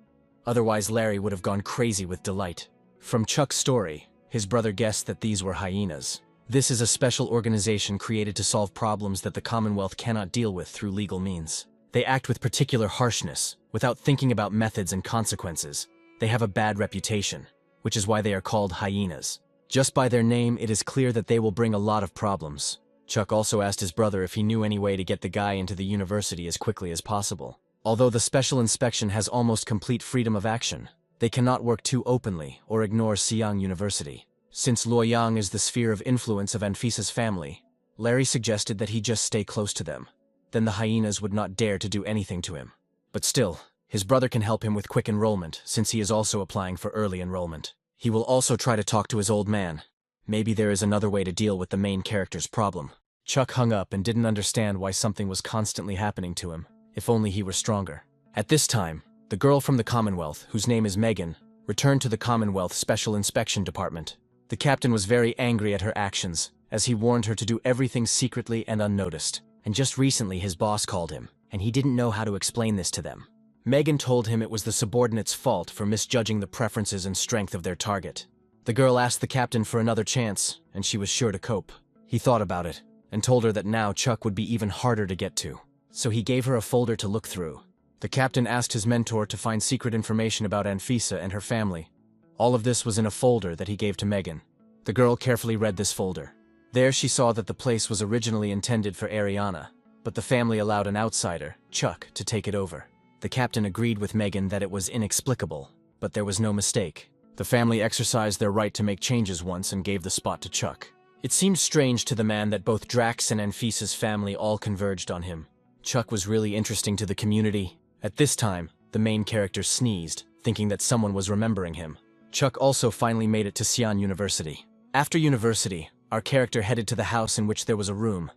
Otherwise, Larry would have gone crazy with delight. From Chuck's story, his brother guessed that these were hyenas. This is a special organization created to solve problems that the Commonwealth cannot deal with through legal means. They act with particular harshness, without thinking about methods and consequences. They have a bad reputation, which is why they are called hyenas. Just by their name, it is clear that they will bring a lot of problems. Chuck also asked his brother if he knew any way to get the guy into the university as quickly as possible. Although the special inspection has almost complete freedom of action, they cannot work too openly or ignore Xi'an University. Since Luoyang is the sphere of influence of Anfisa's family, Larry suggested that he just stay close to them. Then the hyenas would not dare to do anything to him. But still, his brother can help him with quick enrollment since he is also applying for early enrollment. He will also try to talk to his old man. Maybe there is another way to deal with the main character's problem. Chuck hung up and didn't understand why something was constantly happening to him. If only he were stronger. At this time, the girl from the Commonwealth, whose name is Megan, returned to the Commonwealth Special Inspection Department. The captain was very angry at her actions, as he warned her to do everything secretly and unnoticed. And just recently his boss called him, and he didn't know how to explain this to them. Megan told him it was the subordinates' fault for misjudging the preferences and strength of their target. The girl asked the captain for another chance, and she was sure to cope. He thought about it, and told her that now Chuck would be even harder to get to. So he gave her a folder to look through. The captain asked his mentor to find secret information about Anfisa and her family. All of this was in a folder that he gave to Megan. The girl carefully read this folder. There she saw that the place was originally intended for Ariana, but the family allowed an outsider, Chuck, to take it over. The captain agreed with Megan that it was inexplicable, but there was no mistake. The family exercised their right to make changes once and gave the spot to Chuck. It seemed strange to the man that both Drax and Anfisa's family all converged on him. Chuck was really interesting to the community. At this time, the main character sneezed, thinking that someone was remembering him. Chuck also finally made it to Xi'an University. After university, our character headed to the house in which there was a room.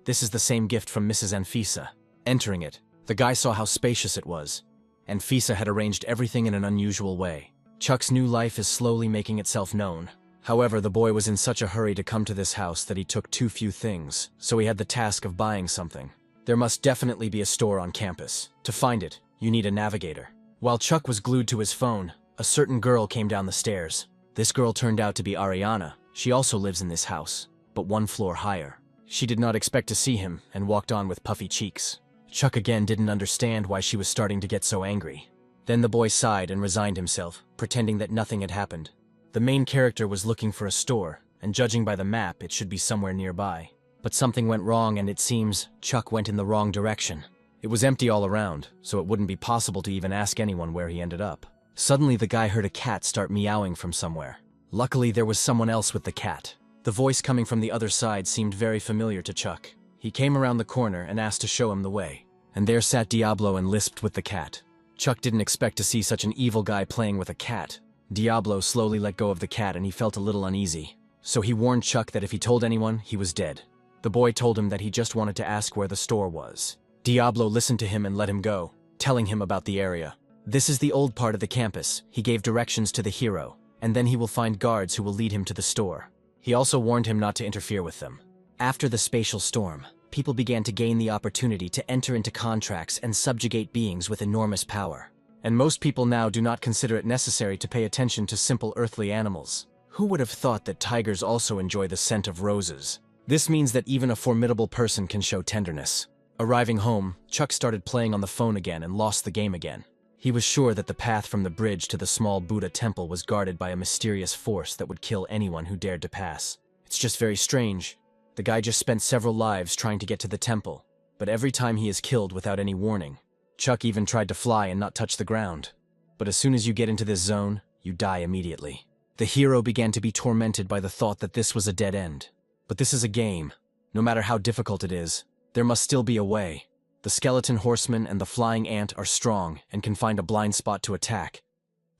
This is the same gift from Mrs. Anfisa. Entering it, the guy saw how spacious it was. Anfisa had arranged everything in an unusual way. Chuck's new life is slowly making itself known. However, the boy was in such a hurry to come to this house that he took too few things, so he had the task of buying something. There must definitely be a store on campus. To find it, you need a navigator. While Chuck was glued to his phone, a certain girl came down the stairs. This girl turned out to be Ariana. She also lives in this house, but one floor higher. She did not expect to see him and walked on with puffy cheeks. Chuck again didn't understand why she was starting to get so angry. Then the boy sighed and resigned himself, pretending that nothing had happened. The main character was looking for a store, and judging by the map, it should be somewhere nearby. But something went wrong and it seems Chuck went in the wrong direction. It was empty all around, so it wouldn't be possible to even ask anyone where he ended up. Suddenly the guy heard a cat start meowing from somewhere. Luckily there was someone else with the cat. The voice coming from the other side seemed very familiar to Chuck. He came around the corner and asked to show him the way. and there sat Diablo and lisped with the cat. Chuck didn't expect to see such an evil guy playing with a cat. Diablo slowly let go of the cat and he felt a little uneasy. So he warned Chuck that if he told anyone, he was dead. The boy told him that he just wanted to ask where the store was. Diablo listened to him and let him go, telling him about the area. This is the old part of the campus. He gave directions to the hero, and then he will find guards who will lead him to the store. He also warned him not to interfere with them. After the spatial storm, people began to gain the opportunity to enter into contracts and subjugate beings with enormous power. And most people now do not consider it necessary to pay attention to simple earthly animals. Who would have thought that tigers also enjoy the scent of roses? This means that even a formidable person can show tenderness. Arriving home, Chuck started playing on the phone again and lost the game again. He was sure that the path from the bridge to the small Buddha temple was guarded by a mysterious force that would kill anyone who dared to pass. It's just very strange. The guy just spent several lives trying to get to the temple, but every time he is killed without any warning. Chuck even tried to fly and not touch the ground. But as soon as you get into this zone, you die immediately. The hero began to be tormented by the thought that this was a dead end. But this is a game. No matter how difficult it is, there must still be a way. The skeleton horseman and the flying ant are strong and can find a blind spot to attack,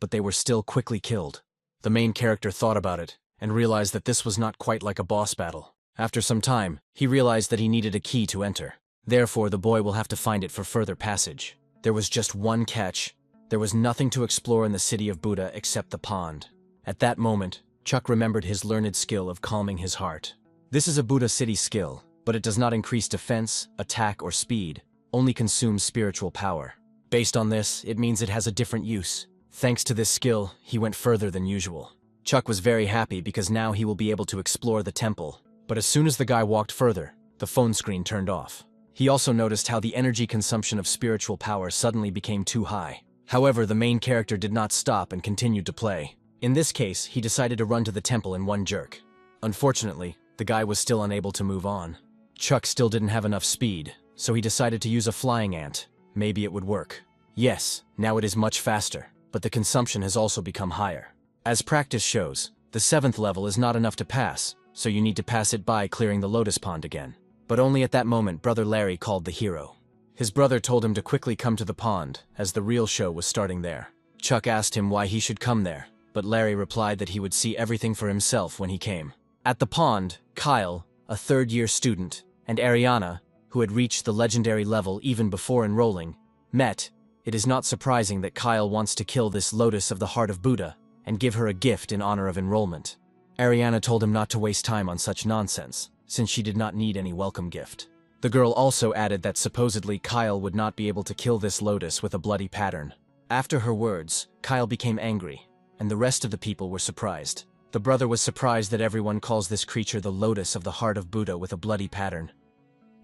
but they were still quickly killed. The main character thought about it and realized that this was not quite like a boss battle. After some time, he realized that he needed a key to enter. Therefore, the boy will have to find it for further passage. There was just one catch. There was nothing to explore in the city of Buddha except the pond. At that moment, Chuck remembered his learned skill of calming his heart. This is a Buddha city skill, but it does not increase defense, attack, or speed, only consumes spiritual power. Based on this, it means it has a different use. Thanks to this skill, he went further than usual. Chuck was very happy because now he will be able to explore the temple. But as soon as the guy walked further, the phone screen turned off. He also noticed how the energy consumption of spiritual power suddenly became too high. However, the main character did not stop and continued to play. In this case, he decided to run to the temple in one jerk. Unfortunately, the guy was still unable to move on. Chuck still didn't have enough speed, so he decided to use a flying ant. Maybe it would work. Yes, now it is much faster, but the consumption has also become higher. As practice shows, the 7th level is not enough to pass, so you need to pass it by clearing the lotus pond again. But only at that moment Brother Larry called the hero. His brother told him to quickly come to the pond, as the real show was starting there. Chuck asked him why he should come there, but Larry replied that he would see everything for himself when he came. At the pond, Kyle, a third-year student, and Ariana, who had reached the legendary level even before enrolling, met. It is not surprising that Kyle wants to kill this lotus of the heart of Buddha and give her a gift in honor of enrollment. Ariana told him not to waste time on such nonsense, since she did not need any welcome gift. The girl also added that supposedly Kyle would not be able to kill this lotus with a bloody pattern. After her words, Kyle became angry, and the rest of the people were surprised. The brother was surprised that everyone calls this creature the lotus of the heart of Buddha with a bloody pattern.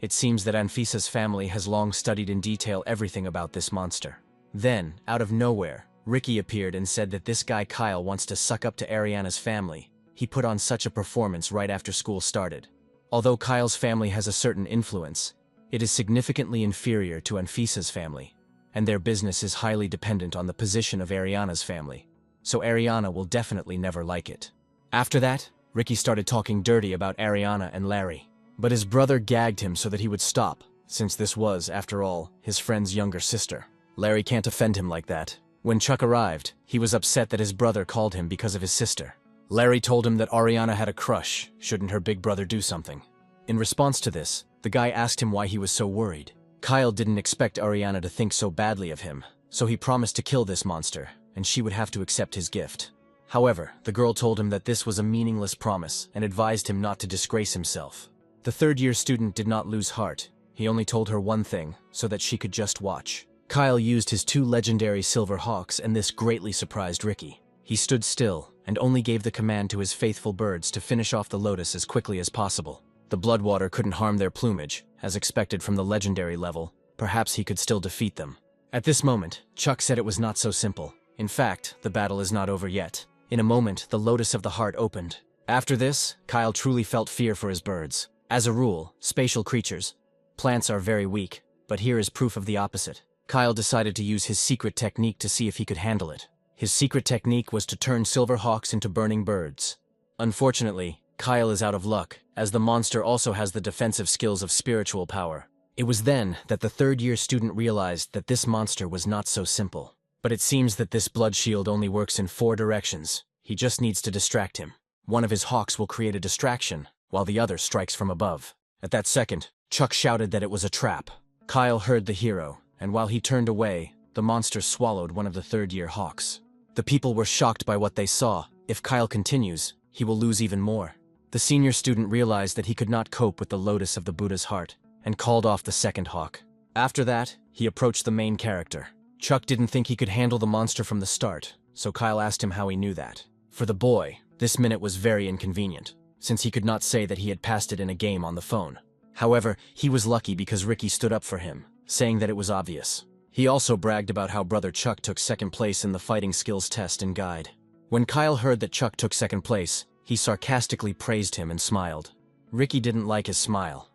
It seems that Anfisa's family has long studied in detail everything about this monster. Then, out of nowhere, Ricky appeared and said that this guy Kyle wants to suck up to Ariana's family. He put on such a performance right after school started. Although Kyle's family has a certain influence, it is significantly inferior to Anfisa's family, and their business is highly dependent on the position of Ariana's family, so Ariana will definitely never like it. After that, Ricky started talking dirty about Ariana and Larry, but his brother gagged him so that he would stop, since this was, after all, his friend's younger sister. Larry can't offend him like that. When Chuck arrived, he was upset that his brother called him because of his sister. Larry told him that Ariana had a crush, shouldn't her big brother do something? In response to this, the guy asked him why he was so worried. Kyle didn't expect Ariana to think so badly of him, so he promised to kill this monster, and she would have to accept his gift. However, the girl told him that this was a meaningless promise and advised him not to disgrace himself. The third-year student did not lose heart. He only told her one thing, so that she could just watch. Kyle used his 2 legendary silver hawks, and this greatly surprised Ricky. He stood still and only gave the command to his faithful birds to finish off the lotus as quickly as possible. The Bloodwater couldn't harm their plumage, as expected from the legendary level. Perhaps he could still defeat them. At this moment, Chuck said it was not so simple. In fact, the battle is not over yet. In a moment, the lotus of the heart opened. After this, Kyle truly felt fear for his birds. As a rule, spatial creatures, plants are very weak, but here is proof of the opposite. Kyle decided to use his secret technique to see if he could handle it. His secret technique was to turn silver hawks into burning birds. Unfortunately, Kyle is out of luck, as the monster also has the defensive skills of spiritual power. It was then that the third-year student realized that this monster was not so simple. But it seems that this blood shield only works in 4 directions. He just needs to distract him. One of his hawks will create a distraction, while the other strikes from above. At that second, Chuck shouted that it was a trap. Kyle heard the hero, and while he turned away, the monster swallowed one of the third-year hawks. The people were shocked by what they saw. If Kyle continues, he will lose even more. The senior student realized that he could not cope with the lotus of the Buddha's heart, and called off the second hawk. After that, he approached the main character. Chuck didn't think he could handle the monster from the start, so Kyle asked him how he knew that. For the boy, this minute was very inconvenient, since he could not say that he had passed it in a game on the phone. However, he was lucky because Ricky stood up for him, saying that it was obvious. He also bragged about how brother Chuck took second place in the fighting skills test and guide. When Kyle heard that Chuck took second place, he sarcastically praised him and smiled. Ricky didn't like his smile.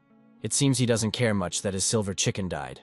It seems he doesn't care much that his silver chicken died.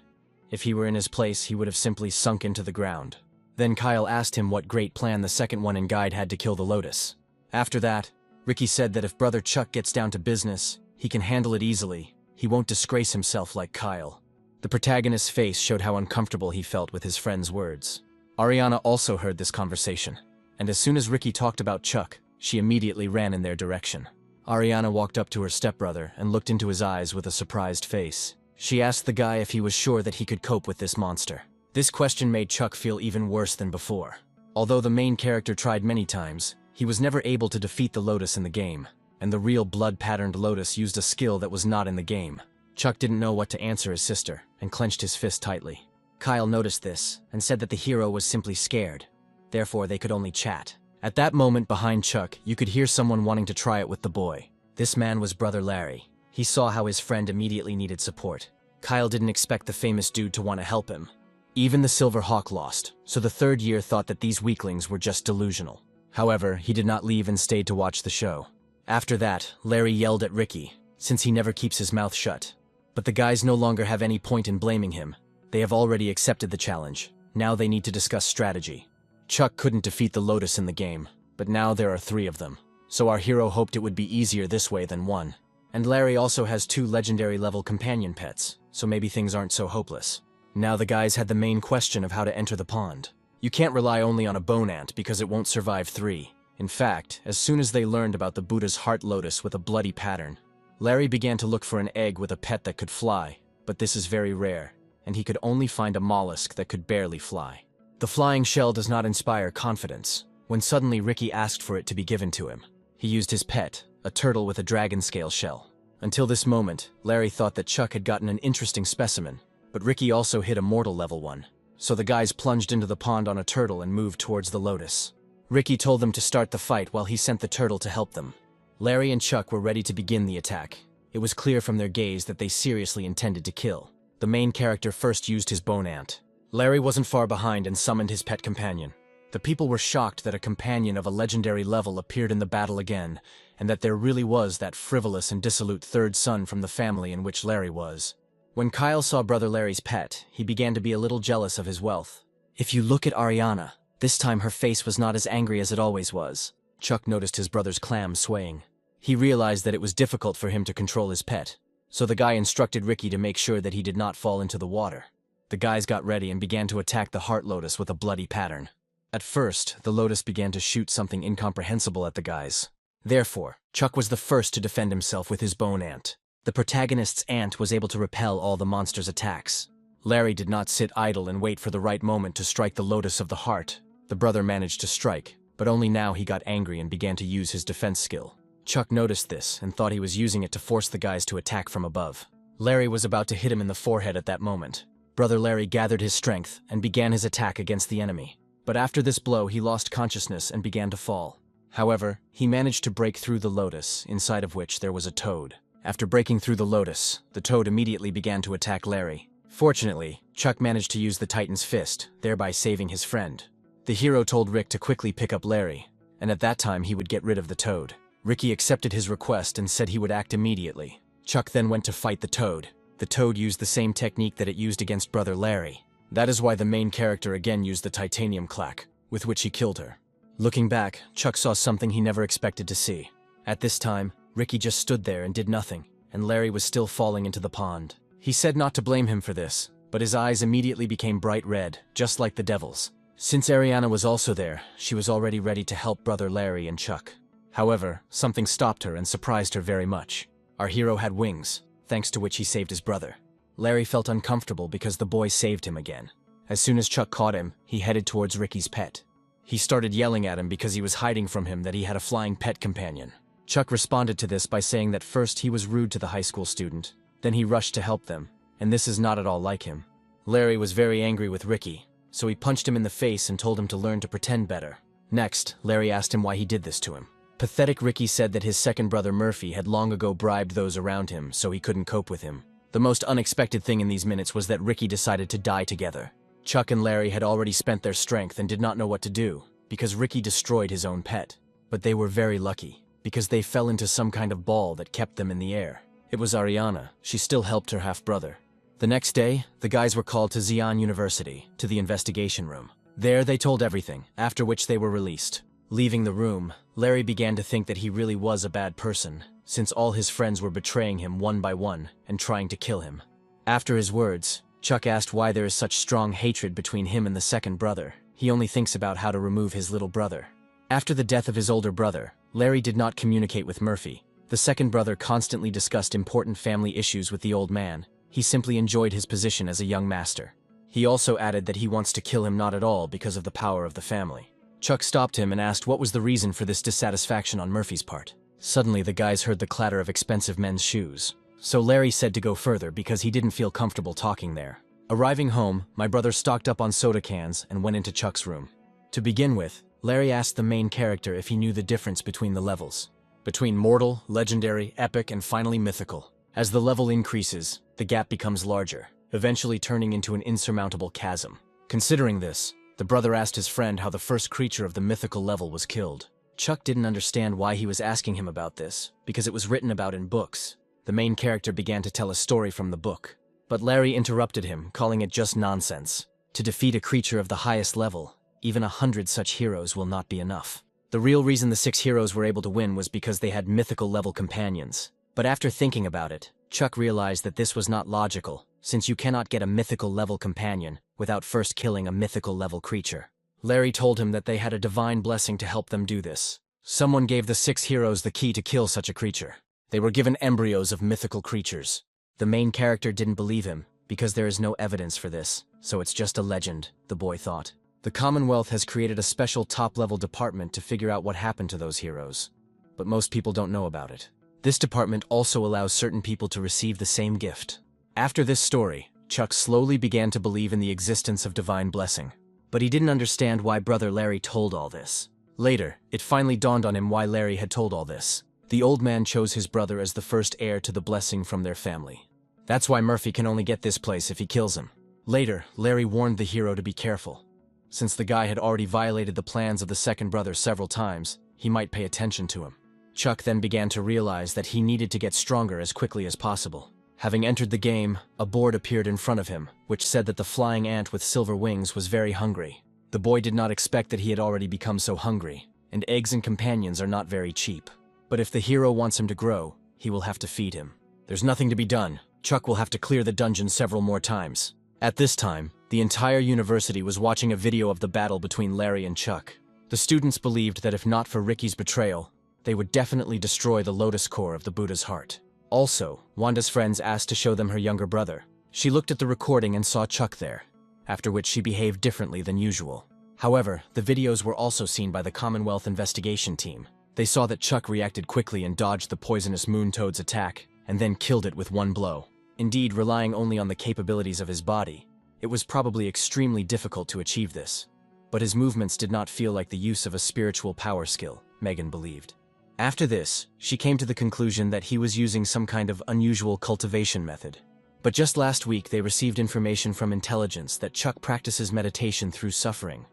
If he were in his place, he would have simply sunk into the ground. Then Kyle asked him what great plan the second one in guide had to kill the lotus. After that, Ricky said that if brother Chuck gets down to business, he can handle it easily. He won't disgrace himself like Kyle. The protagonist's face showed how uncomfortable he felt with his friend's words. Ariana also heard this conversation, and as soon as Ricky talked about Chuck, she immediately ran in their direction. Ariana walked up to her stepbrother and looked into his eyes with a surprised face. She asked the guy if he was sure that he could cope with this monster. This question made Chuck feel even worse than before. Although the main character tried many times, he was never able to defeat the lotus in the game, and the real blood-patterned lotus used a skill that was not in the game. Chuck didn't know what to answer his sister, and clenched his fist tightly. Kyle noticed this, and said that the hero was simply scared. Therefore, they could only chat. At that moment behind Chuck, you could hear someone wanting to try it with the boy. This man was Brother Larry. He saw how his friend immediately needed support. Kyle didn't expect the famous dude to want to help him. Even the Silver Hawk lost, so the third year thought that these weaklings were just delusional. However, he did not leave and stayed to watch the show. After that, Larry yelled at Ricky, since he never keeps his mouth shut. But the guys no longer have any point in blaming him. They have already accepted the challenge. Now they need to discuss strategy. Chuck couldn't defeat the lotus in the game, but now there are 3 of them. So our hero hoped it would be easier this way than 1. And Larry also has 2 legendary level companion pets, so maybe things aren't so hopeless. Now the guys had the main question of how to enter the pond. You can't rely only on a bone ant because it won't survive 3. In fact, as soon as they learned about the Buddha's heart lotus with a bloody pattern, Larry began to look for an egg with a pet that could fly, but this is very rare, and he could only find a mollusk that could barely fly. The flying shell does not inspire confidence, when suddenly Ricky asked for it to be given to him. He used his pet, a turtle with a dragon scale shell. Until this moment, Larry thought that Chuck had gotten an interesting specimen, but Ricky also hit a mortal level one. So the guys plunged into the pond on a turtle and moved towards the lotus. Ricky told them to start the fight while he sent the turtle to help them. Larry and Chuck were ready to begin the attack. It was clear from their gaze that they seriously intended to kill. The main character first used his bone ant. Larry wasn't far behind and summoned his pet companion. The people were shocked that a companion of a legendary level appeared in the battle again, and that there really was that frivolous and dissolute third son from the family in which Larry was. When Kyle saw Brother Larry's pet, he began to be a little jealous of his wealth. If you look at Ariana, this time her face was not as angry as it always was. Chuck noticed his brother's clam swaying. He realized that it was difficult for him to control his pet, so the guy instructed Ricky to make sure that he did not fall into the water. The guys got ready and began to attack the heart lotus with a bloody pattern. At first, the lotus began to shoot something incomprehensible at the guys. Therefore, Chuck was the first to defend himself with his bone ant. The protagonist's ant was able to repel all the monster's attacks. Larry did not sit idle and wait for the right moment to strike the lotus of the heart. The brother managed to strike, but only now he got angry and began to use his defense skill. Chuck noticed this and thought he was using it to force the guys to attack from above. Larry was about to hit him in the forehead at that moment. Brother Larry gathered his strength and began his attack against the enemy. But after this blow, he lost consciousness and began to fall. However, he managed to break through the lotus, inside of which there was a toad. After breaking through the lotus, the toad immediately began to attack Larry. Fortunately, Chuck managed to use the Titan's fist, thereby saving his friend. The hero told Rick to quickly pick up Larry, and at that time he would get rid of the toad. Ricky accepted his request and said he would act immediately. Chuck then went to fight the toad. The toad used the same technique that it used against Brother Larry. That is why the main character again used the titanium clack, with which he killed her. Looking back, Chuck saw something he never expected to see. At this time, Ricky just stood there and did nothing, and Larry was still falling into the pond. He said not to blame him for this, but his eyes immediately became bright red, just like the devil's. Since Ariana was also there, she was already ready to help brother Larry and Chuck. However, something stopped her and surprised her very much. Our hero had wings, thanks to which he saved his brother. Larry felt uncomfortable because the boy saved him again. As soon as Chuck caught him, he headed towards Ricky's pet. He started yelling at him because he was hiding from him that he had a flying pet companion. Chuck responded to this by saying that first he was rude to the high school student, then he rushed to help them, and this is not at all like him. Larry was very angry with Ricky, so he punched him in the face and told him to learn to pretend better. Next, Larry asked him why he did this to him. Pathetic Ricky said that his second brother Murphy had long ago bribed those around him so he couldn't cope with him. The most unexpected thing in these minutes was that Ricky decided to die together. Chuck and Larry had already spent their strength and did not know what to do, because Ricky destroyed his own pet. But they were very lucky, because they fell into some kind of ball that kept them in the air. It was Ariana. She still helped her half-brother. The next day, the guys were called to Xi'an University, to the investigation room. There they told everything, after which they were released. Leaving the room, Larry began to think that he really was a bad person, since all his friends were betraying him one by one and trying to kill him. After his words, Chuck asked why there is such strong hatred between him and the second brother. He only thinks about how to remove his little brother. After the death of his older brother, Larry did not communicate with Murphy. The second brother constantly discussed important family issues with the old man. He simply enjoyed his position as a young master. He also added that he wants to kill him not at all because of the power of the family. Chuck stopped him and asked what was the reason for this dissatisfaction on Murphy's part. Suddenly, the guys heard the clatter of expensive men's shoes. So Larry said to go further because he didn't feel comfortable talking there. Arriving home, my brother stocked up on soda cans and went into Chuck's room. To begin with, Larry asked the main character if he knew the difference between the levels. Between mortal, legendary, epic, and finally mythical. As the level increases, the gap becomes larger, eventually turning into an insurmountable chasm. Considering this, the brother asked his friend how the first creature of the mythical level was killed. Chuck didn't understand why he was asking him about this, because it was written about in books. The main character began to tell a story from the book. But Larry interrupted him, calling it just nonsense. To defeat a creature of the highest level, even 100 such heroes will not be enough. The real reason the 6 heroes were able to win was because they had mythical level companions. But after thinking about it, Chuck realized that this was not logical, since you cannot get a mythical level companion without first killing a mythical level creature. Larry told him that they had a divine blessing to help them do this. Someone gave the 6 heroes the key to kill such a creature. They were given embryos of mythical creatures. The main character didn't believe him, because there is no evidence for this, so it's just a legend, the boy thought. The Commonwealth has created a special top-level department to figure out what happened to those heroes. But most people don't know about it. This department also allows certain people to receive the same gift. After this story, Chuck slowly began to believe in the existence of divine blessing. But he didn't understand why brother Larry told all this. Later, it finally dawned on him why Larry had told all this. The old man chose his brother as the first heir to the blessing from their family. That's why Murphy can only get this place if he kills him. Later, Larry warned the hero to be careful. Since the guy had already violated the plans of the second brother several times, he might pay attention to him. Chuck then began to realize that he needed to get stronger as quickly as possible. Having entered the game, a board appeared in front of him, which said that the flying ant with silver wings was very hungry. The boy did not expect that he had already become so hungry, and eggs and companions are not very cheap. But if the hero wants him to grow, he will have to feed him. There's nothing to be done. Chuck will have to clear the dungeon several more times. At this time, the entire university was watching a video of the battle between Larry and Chuck. The students believed that if not for Ricky's betrayal, they would definitely destroy the lotus core of the Buddha's heart. Also, Wanda's friends asked to show them her younger brother. She looked at the recording and saw Chuck there, after which she behaved differently than usual. However, the videos were also seen by the Commonwealth investigation team. They saw that Chuck reacted quickly and dodged the poisonous moon toad's attack, and then killed it with one blow. Indeed, relying only on the capabilities of his body, it was probably extremely difficult to achieve this. But his movements did not feel like the use of a spiritual power skill, Megan believed. After this, she came to the conclusion that he was using some kind of unusual cultivation method. But just last week they received information from intelligence that Chuck practices meditation through suffering.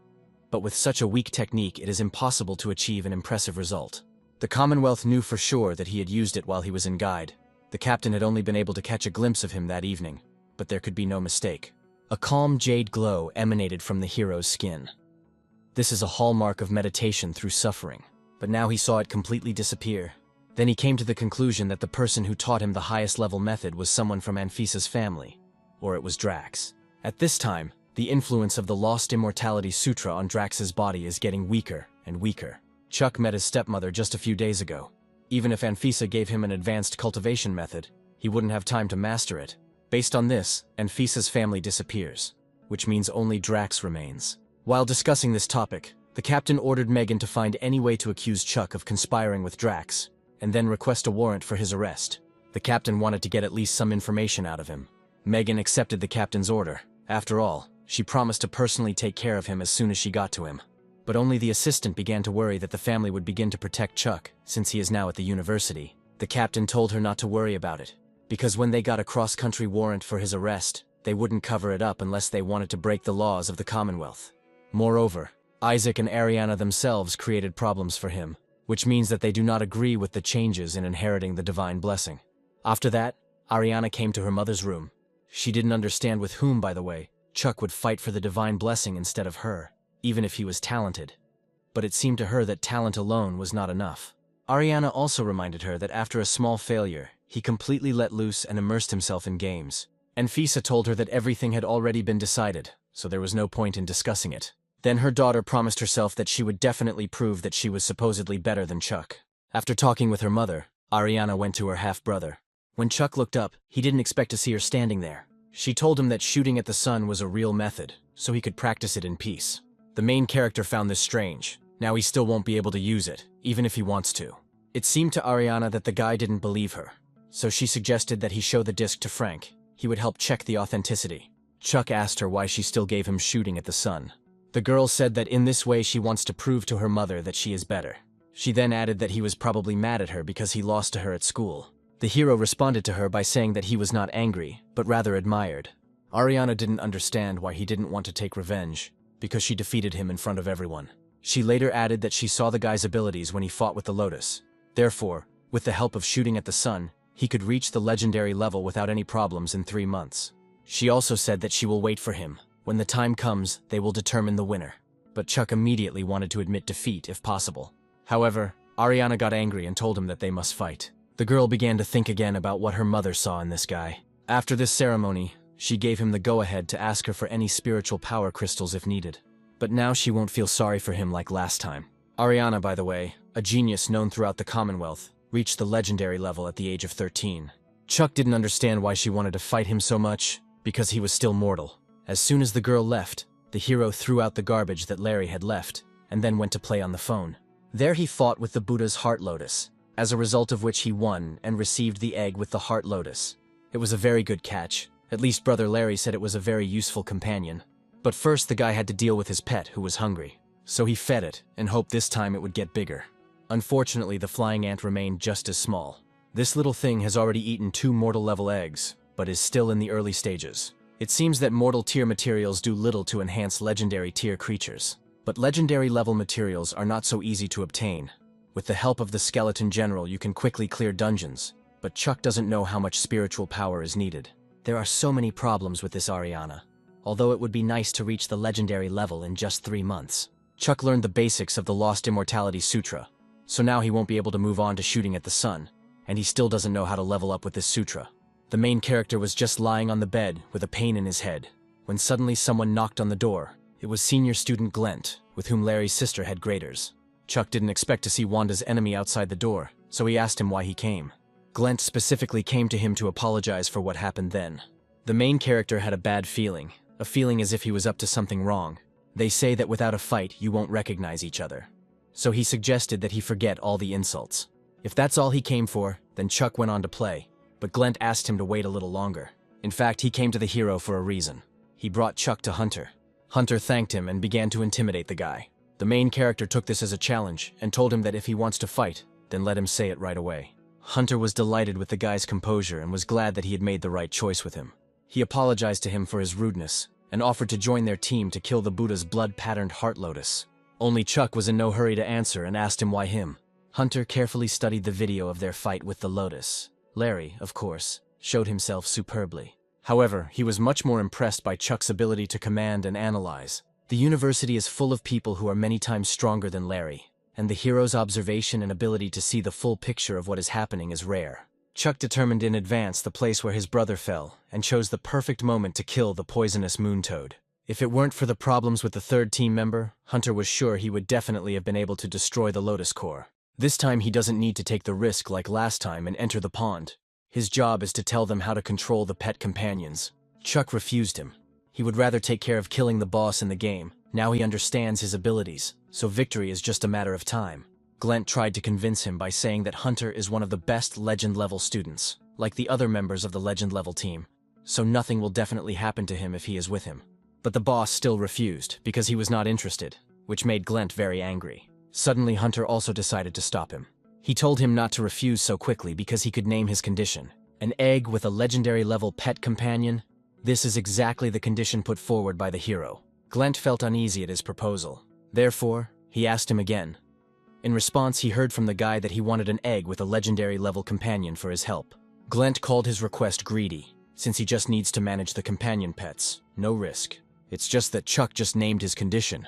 But with such a weak technique, it is impossible to achieve an impressive result. The Commonwealth knew for sure that he had used it while he was in guide. The captain had only been able to catch a glimpse of him that evening, but there could be no mistake. A calm jade glow emanated from the hero's skin. This is a hallmark of meditation through suffering, but now he saw it completely disappear. Then he came to the conclusion that the person who taught him the highest level method was someone from Anfisa's family, or it was Drax. At this time, the influence of the Lost Immortality Sutra on Drax's body is getting weaker and weaker. Chuck met his stepmother just a few days ago. Even if Anfisa gave him an advanced cultivation method, he wouldn't have time to master it. Based on this, Anfisa's family disappears, which means only Drax remains. While discussing this topic, the captain ordered Megan to find any way to accuse Chuck of conspiring with Drax, and then request a warrant for his arrest. The captain wanted to get at least some information out of him. Megan accepted the captain's order. After all, she promised to personally take care of him as soon as she got to him. But only the assistant began to worry that the family would begin to protect Chuck, since he is now at the university. The captain told her not to worry about it, because when they got a cross-country warrant for his arrest, they wouldn't cover it up unless they wanted to break the laws of the Commonwealth. Moreover, Isaac and Ariana themselves created problems for him, which means that they do not agree with the changes in inheriting the divine blessing. After that, Ariana came to her mother's room. She didn't understand with whom, by the way, Chuck would fight for the divine blessing instead of her, even if he was talented. But it seemed to her that talent alone was not enough. Ariana also reminded her that after a small failure, he completely let loose and immersed himself in games. Anfisa told her that everything had already been decided, so there was no point in discussing it. Then her daughter promised herself that she would definitely prove that she was supposedly better than Chuck. After talking with her mother, Ariana went to her half-brother. When Chuck looked up, he didn't expect to see her standing there. She told him that shooting at the sun was a real method, so he could practice it in peace. The main character found this strange. Now he still won't be able to use it, even if he wants to. It seemed to Ariana that the guy didn't believe her, so she suggested that he show the disc to Frank. He would help check the authenticity. Chuck asked her why she still gave him shooting at the sun. The girl said that in this way she wants to prove to her mother that she is better. She then added that he was probably mad at her because he lost to her at school. The hero responded to her by saying that he was not angry, but rather admired. Ariana didn't understand why he didn't want to take revenge, because she defeated him in front of everyone. She later added that she saw the guy's abilities when he fought with the Lotus. Therefore, with the help of shooting at the sun, he could reach the legendary level without any problems in 3 months. She also said that she will wait for him. When the time comes, they will determine the winner. But Chuck immediately wanted to admit defeat if possible. However, Ariana got angry and told him that they must fight. The girl began to think again about what her mother saw in this guy. After this ceremony, she gave him the go-ahead to ask her for any spiritual power crystals if needed. But now she won't feel sorry for him like last time. Ariana, by the way, a genius known throughout the Commonwealth, reached the legendary level at the age of 13. Chuck didn't understand why she wanted to fight him so much, because he was still mortal. As soon as the girl left, the hero threw out the garbage that Larry had left, and then went to play on the phone. There he fought with the Buddha's heart lotus, as a result of which he won and received the egg with the heart lotus. It was a very good catch. At least Brother Larry said it was a very useful companion. But first the guy had to deal with his pet, who was hungry. So he fed it, and hoped this time it would get bigger. Unfortunately, the flying ant remained just as small. This little thing has already eaten 2 mortal-level eggs, but is still in the early stages. It seems that mortal tier materials do little to enhance legendary tier creatures. But legendary level materials are not so easy to obtain. With the help of the Skeleton General, you can quickly clear dungeons, but Chuck doesn't know how much spiritual power is needed. There are so many problems with this Ariana. Although it would be nice to reach the legendary level in just 3 months. Chuck learned the basics of the Lost Immortality Sutra, so now he won't be able to move on to shooting at the sun, and he still doesn't know how to level up with this sutra. The main character was just lying on the bed with a pain in his head, when suddenly someone knocked on the door. It was senior student Glent, with whom Larry's sister had graders. Chuck didn't expect to see Wanda's enemy outside the door, so he asked him why he came. Glent specifically came to him to apologize for what happened then. The main character had a bad feeling, a feeling as if he was up to something wrong. They say that without a fight, you won't recognize each other. So he suggested that he forget all the insults. If that's all he came for, then Chuck went on to play, but Glent asked him to wait a little longer. In fact, he came to the hero for a reason. He brought Chuck to Hunter. Hunter thanked him and began to intimidate the guy. The main character took this as a challenge and told him that if he wants to fight, then let him say it right away. Hunter was delighted with the guy's composure and was glad that he had made the right choice with him. He apologized to him for his rudeness and offered to join their team to kill the Buddha's blood-patterned heart lotus. Only Chuck was in no hurry to answer and asked him why him. Hunter carefully studied the video of their fight with the lotus. Larry, of course, showed himself superbly. However, he was much more impressed by Chuck's ability to command and analyze. The university is full of people who are many times stronger than Larry, and the hero's observation and ability to see the full picture of what is happening is rare. Chuck determined in advance the place where his brother fell, and chose the perfect moment to kill the poisonous moon toad. If it weren't for the problems with the third team member, Hunter was sure he would definitely have been able to destroy the Lotus Core. This time he doesn't need to take the risk like last time and enter the pond. His job is to tell them how to control the pet companions. Chuck refused him. He would rather take care of killing the boss in the game. Now he understands his abilities, so victory is just a matter of time. Glent tried to convince him by saying that Hunter is one of the best Legend-level students, like the other members of the Legend-level team, so nothing will definitely happen to him if he is with him. But the boss still refused, because he was not interested, which made Glent very angry. Suddenly Hunter also decided to stop him. He told him not to refuse so quickly because he could name his condition. An egg with a legendary-level pet companion? This is exactly the condition put forward by the hero. Glent felt uneasy at his proposal. Therefore, he asked him again. In response, he heard from the guy that he wanted an egg with a legendary-level companion for his help. Glent called his request greedy, since he just needs to manage the companion pets. No risk. It's just that Chuck just named his condition,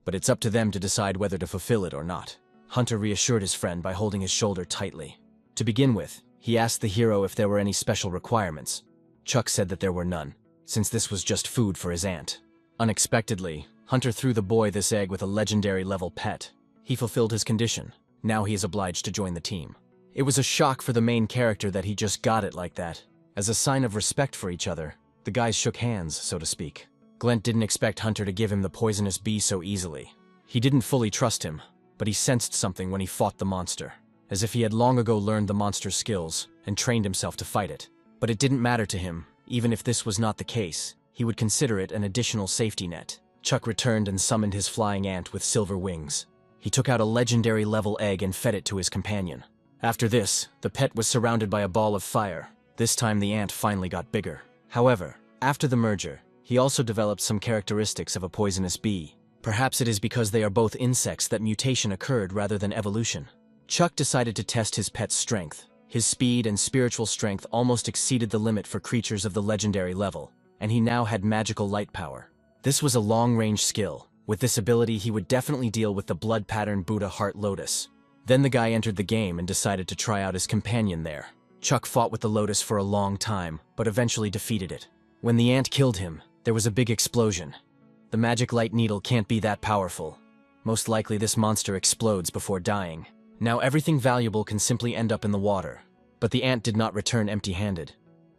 but it's up to them to decide whether to fulfill it or not. Hunter reassured his friend by holding his shoulder tightly. To begin with, he asked the hero if there were any special requirements. Chuck said that there were none, since this was just food for his aunt. Unexpectedly, Hunter threw the boy this egg with a legendary-level pet. He fulfilled his condition. Now he is obliged to join the team. It was a shock for the main character that he just got it like that. As a sign of respect for each other, the guys shook hands, so to speak. Glent didn't expect Hunter to give him the poisonous bee so easily. He didn't fully trust him, but he sensed something when he fought the monster, as if he had long ago learned the monster's skills and trained himself to fight it. But it didn't matter to him. Even if this was not the case, he would consider it an additional safety net. Chuck returned and summoned his flying ant with silver wings. He took out a legendary-level egg and fed it to his companion. After this, the pet was surrounded by a ball of fire. This time the ant finally got bigger. However, after the merger, he also developed some characteristics of a poisonous bee. Perhaps it is because they are both insects that mutation occurred rather than evolution. Chuck decided to test his pet's strength. His speed and spiritual strength almost exceeded the limit for creatures of the legendary level, and he now had magical light power. This was a long-range skill. With this ability, he would definitely deal with the blood pattern Buddha Heart Lotus. Then the guy entered the game and decided to try out his companion there. Chuck fought with the Lotus for a long time, but eventually defeated it. When the ant killed him, there was a big explosion. The magic light needle can't be that powerful. Most likely this monster explodes before dying. Now everything valuable can simply end up in the water. But the ant did not return empty-handed.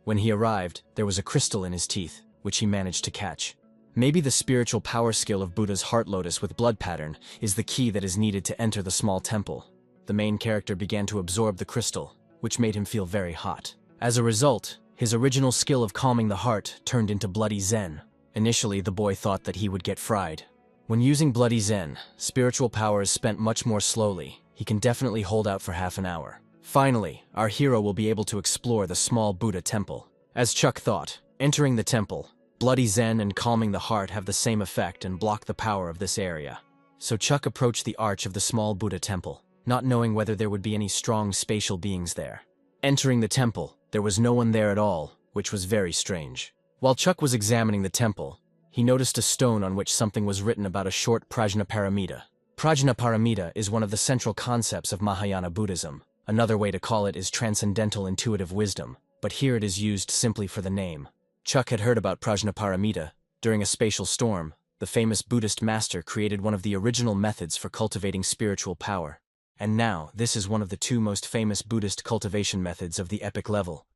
When he arrived, there was a crystal in his teeth, which he managed to catch. Maybe the spiritual power skill of Buddha's Heart Lotus with blood pattern is the key that is needed to enter the small temple. The main character began to absorb the crystal, which made him feel very hot. As a result, his original skill of calming the heart turned into Bloody Zen. Initially, the boy thought that he would get fried. When using Bloody Zen, spiritual power is spent much more slowly. He can definitely hold out for half an hour. Finally, our hero will be able to explore the small Buddha temple. As Chuck thought, entering the temple, Bloody Zen and calming the heart have the same effect and block the power of this area. So Chuck approached the arch of the small Buddha temple, not knowing whether there would be any strong spatial beings there. Entering the temple, there was no one there at all, which was very strange. While Chuck was examining the temple, he noticed a stone on which something was written about a short Prajnaparamita. Prajnaparamita is one of the central concepts of Mahayana Buddhism. Another way to call it is transcendental intuitive wisdom, but here it is used simply for the name. Chuck had heard about Prajnaparamita. During a spatial storm, the famous Buddhist master created one of the original methods for cultivating spiritual power. And now, this is one of the two most famous Buddhist cultivation methods of the epic level.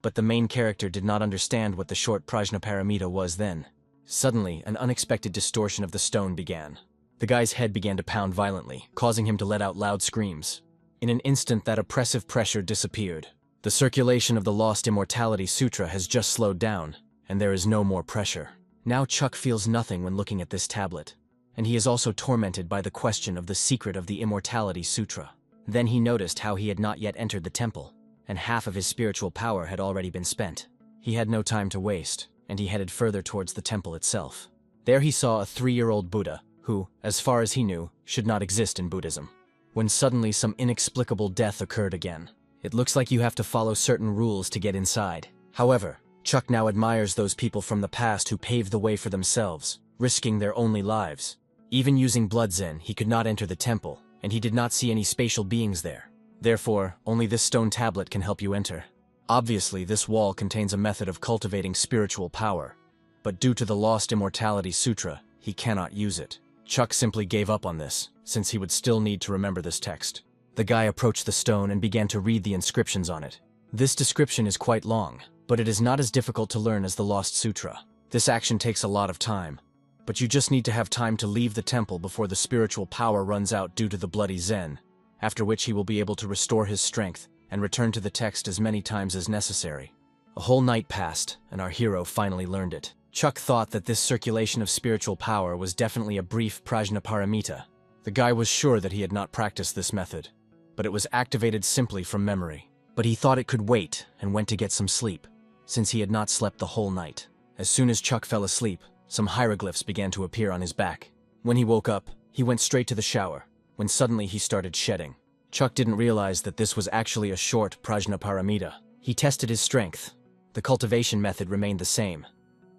But the main character did not understand what the short Prajnaparamita was then. Suddenly, an unexpected distortion of the stone began. The guy's head began to pound violently, causing him to let out loud screams. In an instant, that oppressive pressure disappeared. The circulation of the Lost Immortality Sutra has just slowed down, and there is no more pressure. Now Chuck feels nothing when looking at this tablet, and he is also tormented by the question of the secret of the Immortality Sutra. Then he noticed how he had not yet entered the temple, and half of his spiritual power had already been spent. He had no time to waste, and he headed further towards the temple itself. There he saw a 3-year-old Buddha, who, as far as he knew, should not exist in Buddhism. When suddenly some inexplicable death occurred again. It looks like you have to follow certain rules to get inside. However, Chuck now admires those people from the past who paved the way for themselves, risking their only lives. Even using Blood Zen, he could not enter the temple, and he did not see any spatial beings there. Therefore, only this stone tablet can help you enter. Obviously, this wall contains a method of cultivating spiritual power, but due to the Lost Immortality Sutra, he cannot use it. Chuck simply gave up on this, since he would still need to remember this text. The guy approached the stone and began to read the inscriptions on it. This description is quite long, but it is not as difficult to learn as the Lost Sutra. This action takes a lot of time, but you just need to have time to leave the temple before the spiritual power runs out due to the bloody Zen, after which he will be able to restore his strength and return to the text as many times as necessary. A whole night passed, and our hero finally learned it. Chuck thought that this circulation of spiritual power was definitely a brief prajnaparamita. The guy was sure that he had not practiced this method, but it was activated simply from memory. But he thought it could wait and went to get some sleep, since he had not slept the whole night. As soon as Chuck fell asleep, some hieroglyphs began to appear on his back. When he woke up, he went straight to the shower, when suddenly he started shedding. Chuck didn't realize that this was actually a short prajnaparamita. He tested his strength. The cultivation method remained the same,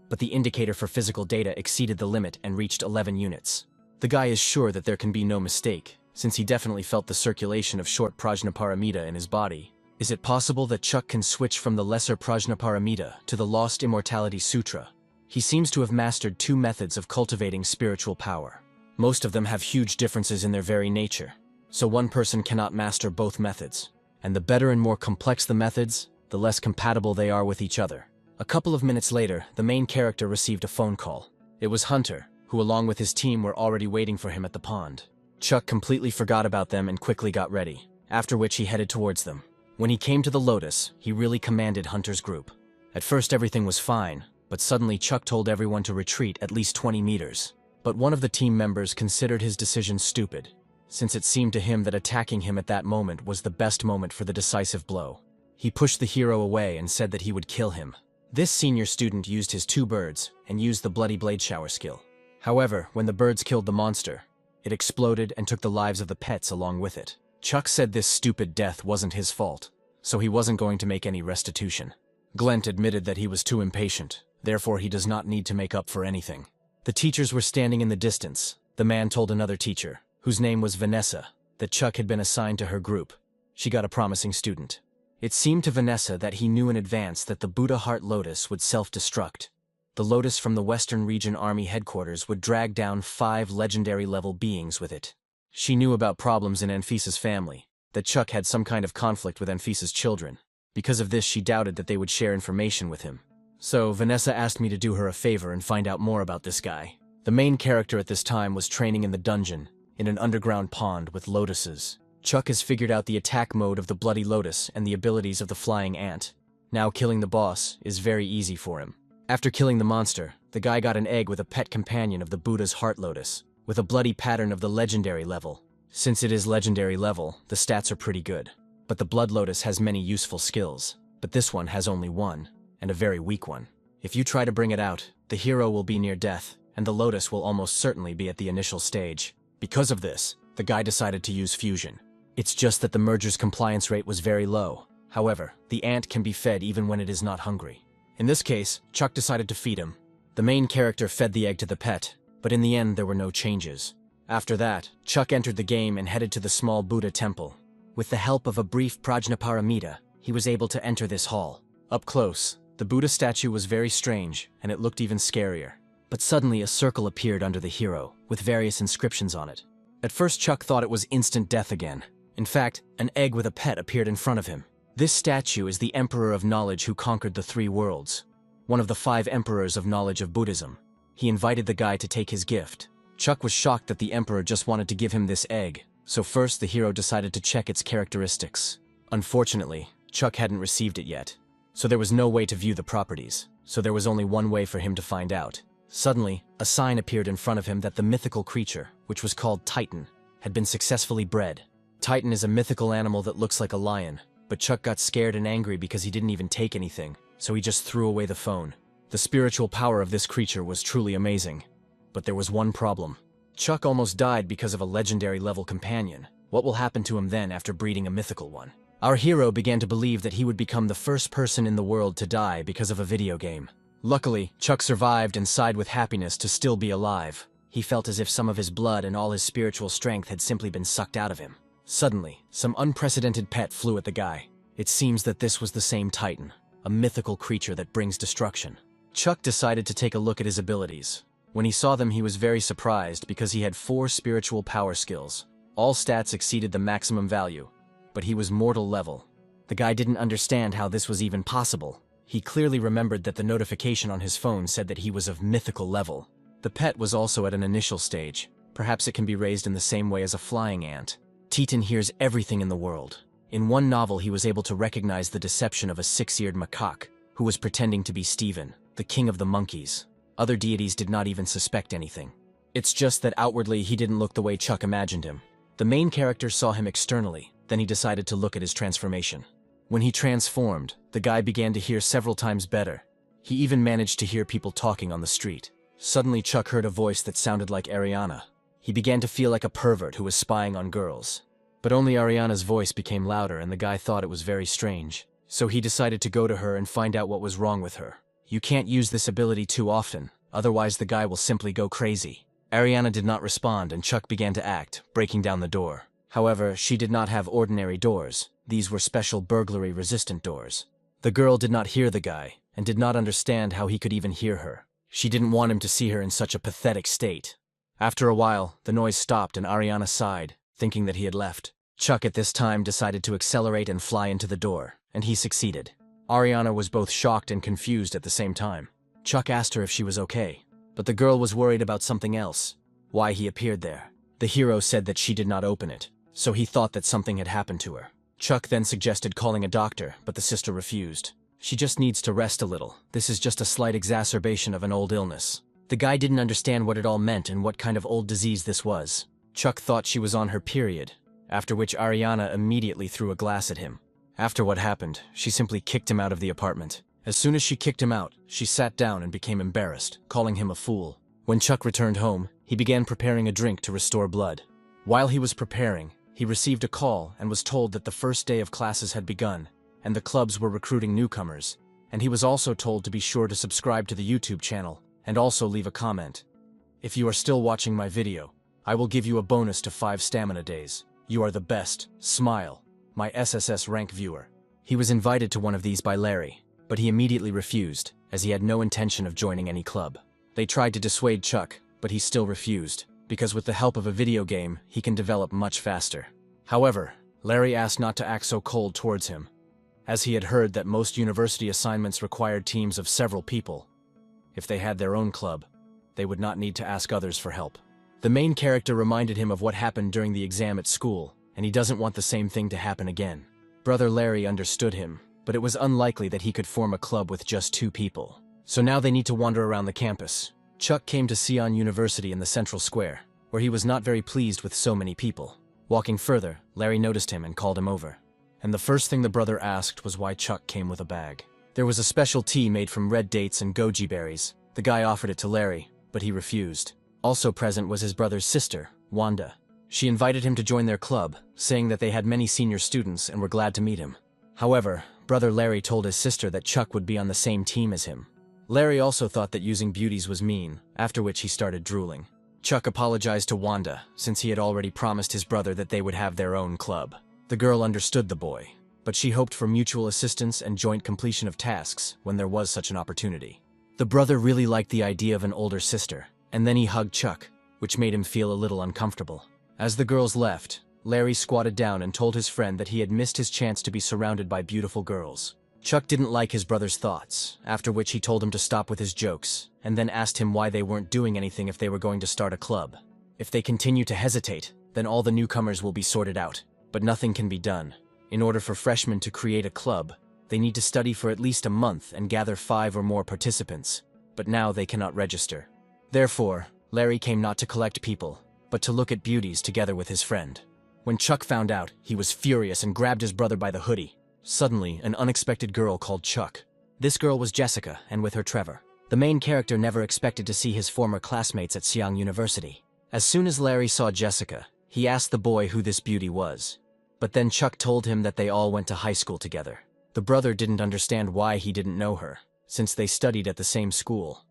but the indicator for physical data exceeded the limit and reached 11 units. The guy is sure that there can be no mistake, since he definitely felt the circulation of short prajnaparamita in his body. Is it possible that Chuck can switch from the lesser prajnaparamita to the Lost Immortality Sutra? He seems to have mastered two methods of cultivating spiritual power. Most of them have huge differences in their very nature, so one person cannot master both methods. And the better and more complex the methods, the less compatible they are with each other. A couple of minutes later, the main character received a phone call. It was Hunter, who along with his team were already waiting for him at the pond. Chuck completely forgot about them and quickly got ready, after which he headed towards them. When he came to the Lotus, he really commanded Hunter's group. At first everything was fine, but suddenly Chuck told everyone to retreat at least 20 meters. But one of the team members considered his decision stupid, since it seemed to him that attacking him at that moment was the best moment for the decisive blow. He pushed the hero away and said that he would kill him. This senior student used his two birds and used the bloody blade shower skill. However, when the birds killed the monster, it exploded and took the lives of the pets along with it. Chuck said this stupid death wasn't his fault, so he wasn't going to make any restitution. Glent admitted that he was too impatient, therefore he does not need to make up for anything. The teachers were standing in the distance. The man told another teacher, whose name was Vanessa, that Chuck had been assigned to her group. She got a promising student. It seemed to Vanessa that he knew in advance that the Buddha Heart Lotus would self-destruct. The Lotus from the Western Region Army headquarters would drag down 5 legendary-level beings with it. She knew about problems in Anfisa's family, that Chuck had some kind of conflict with Anfisa's children. Because of this, she doubted that they would share information with him. So, Vanessa asked me to do her a favor and find out more about this guy. The main character at this time was training in the dungeon, in an underground pond with lotuses. Chuck has figured out the attack mode of the Bloody Lotus and the abilities of the Flying Ant. Now killing the boss is very easy for him. After killing the monster, the guy got an egg with a pet companion of the Buddha's Heart Lotus, with a bloody pattern of the legendary level. Since it is legendary level, the stats are pretty good. But the Blood Lotus has many useful skills, but this one has only one, and a very weak one. If you try to bring it out, the hero will be near death, and the Lotus will almost certainly be at the initial stage. Because of this, the guy decided to use fusion. It's just that the merger's compliance rate was very low. However, the ant can be fed even when it is not hungry. In this case, Chuck decided to feed him. The main character fed the egg to the pet, but in the end there were no changes. After that, Chuck entered the game and headed to the small Buddha temple. With the help of a brief prajnaparamita, he was able to enter this hall. Up close, the Buddha statue was very strange, and it looked even scarier. But suddenly a circle appeared under the hero, with various inscriptions on it. At first Chuck thought it was instant death again. In fact, an egg with a pet appeared in front of him. This statue is the Emperor of Knowledge who conquered the 3 worlds, one of the 5 emperors of knowledge of Buddhism. He invited the guy to take his gift. Chuck was shocked that the Emperor just wanted to give him this egg, so first the hero decided to check its characteristics. Unfortunately, Chuck hadn't received it yet, so there was no way to view the properties, so there was only one way for him to find out. Suddenly, a sign appeared in front of him that the mythical creature, which was called Titan, had been successfully bred. Titan is a mythical animal that looks like a lion, but Chuck got scared and angry because he didn't even take anything, so he just threw away the phone. The spiritual power of this creature was truly amazing, but there was one problem. Chuck almost died because of a legendary level companion. What will happen to him then after breeding a mythical one? Our hero began to believe that he would become the first person in the world to die because of a video game. Luckily, Chuck survived and sighed with happiness to still be alive. He felt as if some of his blood and all his spiritual strength had simply been sucked out of him. Suddenly, some unprecedented pet flew at the guy. It seems that this was the same Titan, a mythical creature that brings destruction. Chuck decided to take a look at his abilities. When he saw them, he was very surprised because he had 4 spiritual power skills. All stats exceeded the maximum value, but he was mortal level. The guy didn't understand how this was even possible. He clearly remembered that the notification on his phone said that he was of mythical level. The pet was also at an initial stage. Perhaps it can be raised in the same way as a flying ant. Titan hears everything in the world. In one novel, he was able to recognize the deception of a 6-eared macaque who was pretending to be Stephen, the king of the monkeys. Other deities did not even suspect anything. It's just that outwardly he didn't look the way Chuck imagined him. The main character saw him externally, then he decided to look at his transformation. When he transformed, the guy began to hear several times better. He even managed to hear people talking on the street. Suddenly Chuck heard a voice that sounded like Ariana. He began to feel like a pervert who was spying on girls. But only Ariana's voice became louder and the guy thought it was very strange. So he decided to go to her and find out what was wrong with her. You can't use this ability too often, otherwise the guy will simply go crazy. Ariana did not respond and Chuck began to act, breaking down the door. However, she did not have ordinary doors. These were special burglary-resistant doors. The girl did not hear the guy and did not understand how he could even hear her. She didn't want him to see her in such a pathetic state. After a while, the noise stopped and Ariana sighed, thinking that he had left. Chuck at this time decided to accelerate and fly into the door, and he succeeded. Ariana was both shocked and confused at the same time. Chuck asked her if she was okay, but the girl was worried about something else. Why he appeared there. The hero said that she did not open it, so he thought that something had happened to her. Chuck then suggested calling a doctor, but the sister refused. She just needs to rest a little. This is just a slight exacerbation of an old illness. The guy didn't understand what it all meant and what kind of old disease this was. Chuck thought she was on her period, after which Ariana immediately threw a glass at him. After what happened, she simply kicked him out of the apartment. As soon as she kicked him out, she sat down and became embarrassed, calling him a fool. When Chuck returned home, he began preparing a drink to restore blood. While he was preparing, he received a call and was told that the first day of classes had begun, and the clubs were recruiting newcomers, and he was also told to be sure to subscribe to the YouTube channel, and also leave a comment. If you are still watching my video, I will give you a bonus to 5 stamina days. You are the best. Smile. My SSS rank viewer. He was invited to one of these by Larry, but he immediately refused, as he had no intention of joining any club. They tried to dissuade Chuck, but he still refused, because with the help of a video game, he can develop much faster. However, Larry asked not to act so cold towards him, as he had heard that most university assignments required teams of several people. If they had their own club, they would not need to ask others for help. The main character reminded him of what happened during the exam at school, and he doesn't want the same thing to happen again. Brother Larry understood him, but it was unlikely that he could form a club with just 2 people. So now they need to wander around the campus. Chuck came to Sion University in the central square, where he was not very pleased with so many people. Walking further, Larry noticed him and called him over. And the first thing the brother asked was why Chuck came with a bag. There was a special tea made from red dates and goji berries. The guy offered it to Larry, but he refused. Also present was his brother's sister, Wanda. She invited him to join their club, saying that they had many senior students and were glad to meet him. However, brother Larry told his sister that Chuck would be on the same team as him. Larry also thought that using beauties was mean, after which he started drooling. Chuck apologized to Wanda, since he had already promised his brother that they would have their own club. The girl understood the boy, but she hoped for mutual assistance and joint completion of tasks when there was such an opportunity. The brother really liked the idea of an older sister, and then he hugged Chuck, which made him feel a little uncomfortable. As the girls left, Larry squatted down and told his friend that he had missed his chance to be surrounded by beautiful girls. Chuck didn't like his brother's thoughts, after which he told him to stop with his jokes, and then asked him why they weren't doing anything if they were going to start a club. If they continue to hesitate, then all the newcomers will be sorted out, but nothing can be done. In order for freshmen to create a club, they need to study for at least a month and gather 5 or more participants, but now they cannot register. Therefore, Larry came not to collect people, but to look at beauties together with his friend. When Chuck found out, he was furious and grabbed his brother by the hoodie. Suddenly, an unexpected girl called Chuck. This girl was Jessica, and with her Trevor. The main character never expected to see his former classmates at Xiang University. As soon as Larry saw Jessica, he asked the boy who this beauty was. But then Chuck told him that they all went to high school together. The brother didn't understand why he didn't know her, since they studied at the same school.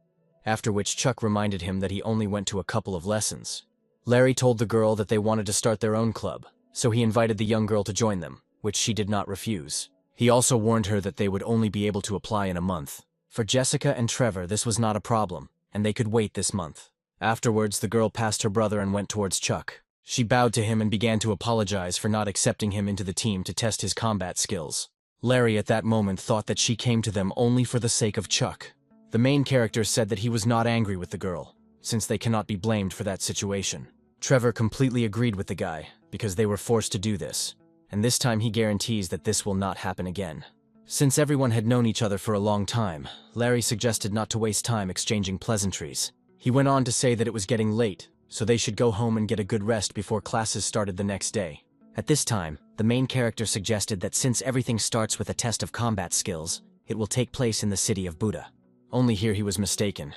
after which Chuck reminded him that he only went to a couple of lessons. Larry told the girl that they wanted to start their own club, so he invited the young girl to join them, which she did not refuse. He also warned her that they would only be able to apply in a month. For Jessica and Trevor, this was not a problem, and they could wait this month. Afterwards, the girl passed her brother and went towards Chuck. She bowed to him and began to apologize for not accepting him into the team to test his combat skills. Larry at that moment thought that she came to them only for the sake of Chuck. The main character said that he was not angry with the girl, since they cannot be blamed for that situation. Trevor completely agreed with the guy, because they were forced to do this, and this time he guarantees that this will not happen again. Since everyone had known each other for a long time, Larry suggested not to waste time exchanging pleasantries. He went on to say that it was getting late, so they should go home and get a good rest before classes started the next day. At this time, the main character suggested that since everything starts with a test of combat skills, it will take place in the city of Buddha. Only here he was mistaken.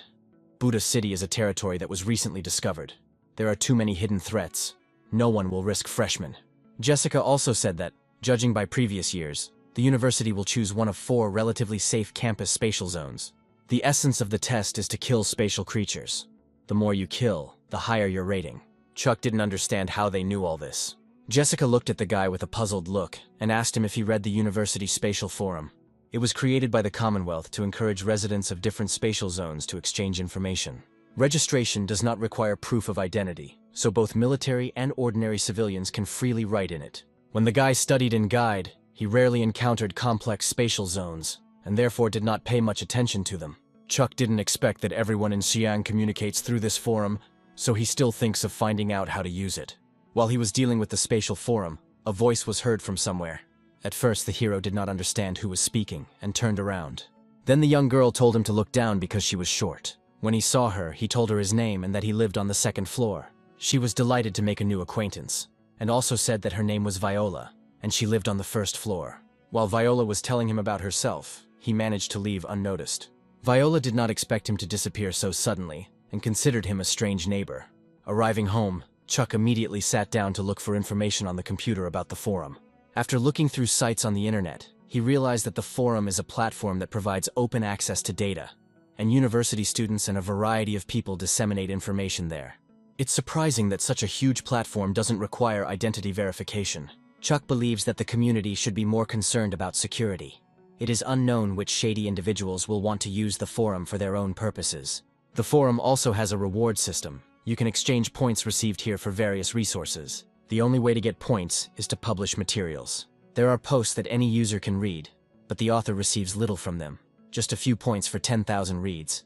Buddha City is a territory that was recently discovered. There are too many hidden threats. No one will risk freshmen. Jessica also said that, judging by previous years, the university will choose one of 4 relatively safe campus spatial zones. The essence of the test is to kill spatial creatures. The more you kill, the higher your rating. Chuck didn't understand how they knew all this. Jessica looked at the guy with a puzzled look and asked him if he read the university spatial forum. It was created by the Commonwealth to encourage residents of different spatial zones to exchange information. Registration does not require proof of identity, so both military and ordinary civilians can freely write in it. When the guy studied in Guide, he rarely encountered complex spatial zones, and therefore did not pay much attention to them. Chuck didn't expect that everyone in Xi'an communicates through this forum, so he still thinks of finding out how to use it. While he was dealing with the spatial forum, a voice was heard from somewhere. At first, the hero did not understand who was speaking, and turned around. Then the young girl told him to look down because she was short. When he saw her, he told her his name and that he lived on the 2nd floor. She was delighted to make a new acquaintance, and also said that her name was Viola, and she lived on the 1st floor. While Viola was telling him about herself, he managed to leave unnoticed. Viola did not expect him to disappear so suddenly, and considered him a strange neighbor. Arriving home, Chuck immediately sat down to look for information on the computer about the forum. After looking through sites on the internet, he realized that the forum is a platform that provides open access to data, and university students and a variety of people disseminate information there. It's surprising that such a huge platform doesn't require identity verification. Chuck believes that the community should be more concerned about security. It is unknown which shady individuals will want to use the forum for their own purposes. The forum also has a reward system. You can exchange points received here for various resources. The only way to get points is to publish materials. There are posts that any user can read, but the author receives little from them. Just a few points for 10,000 reads.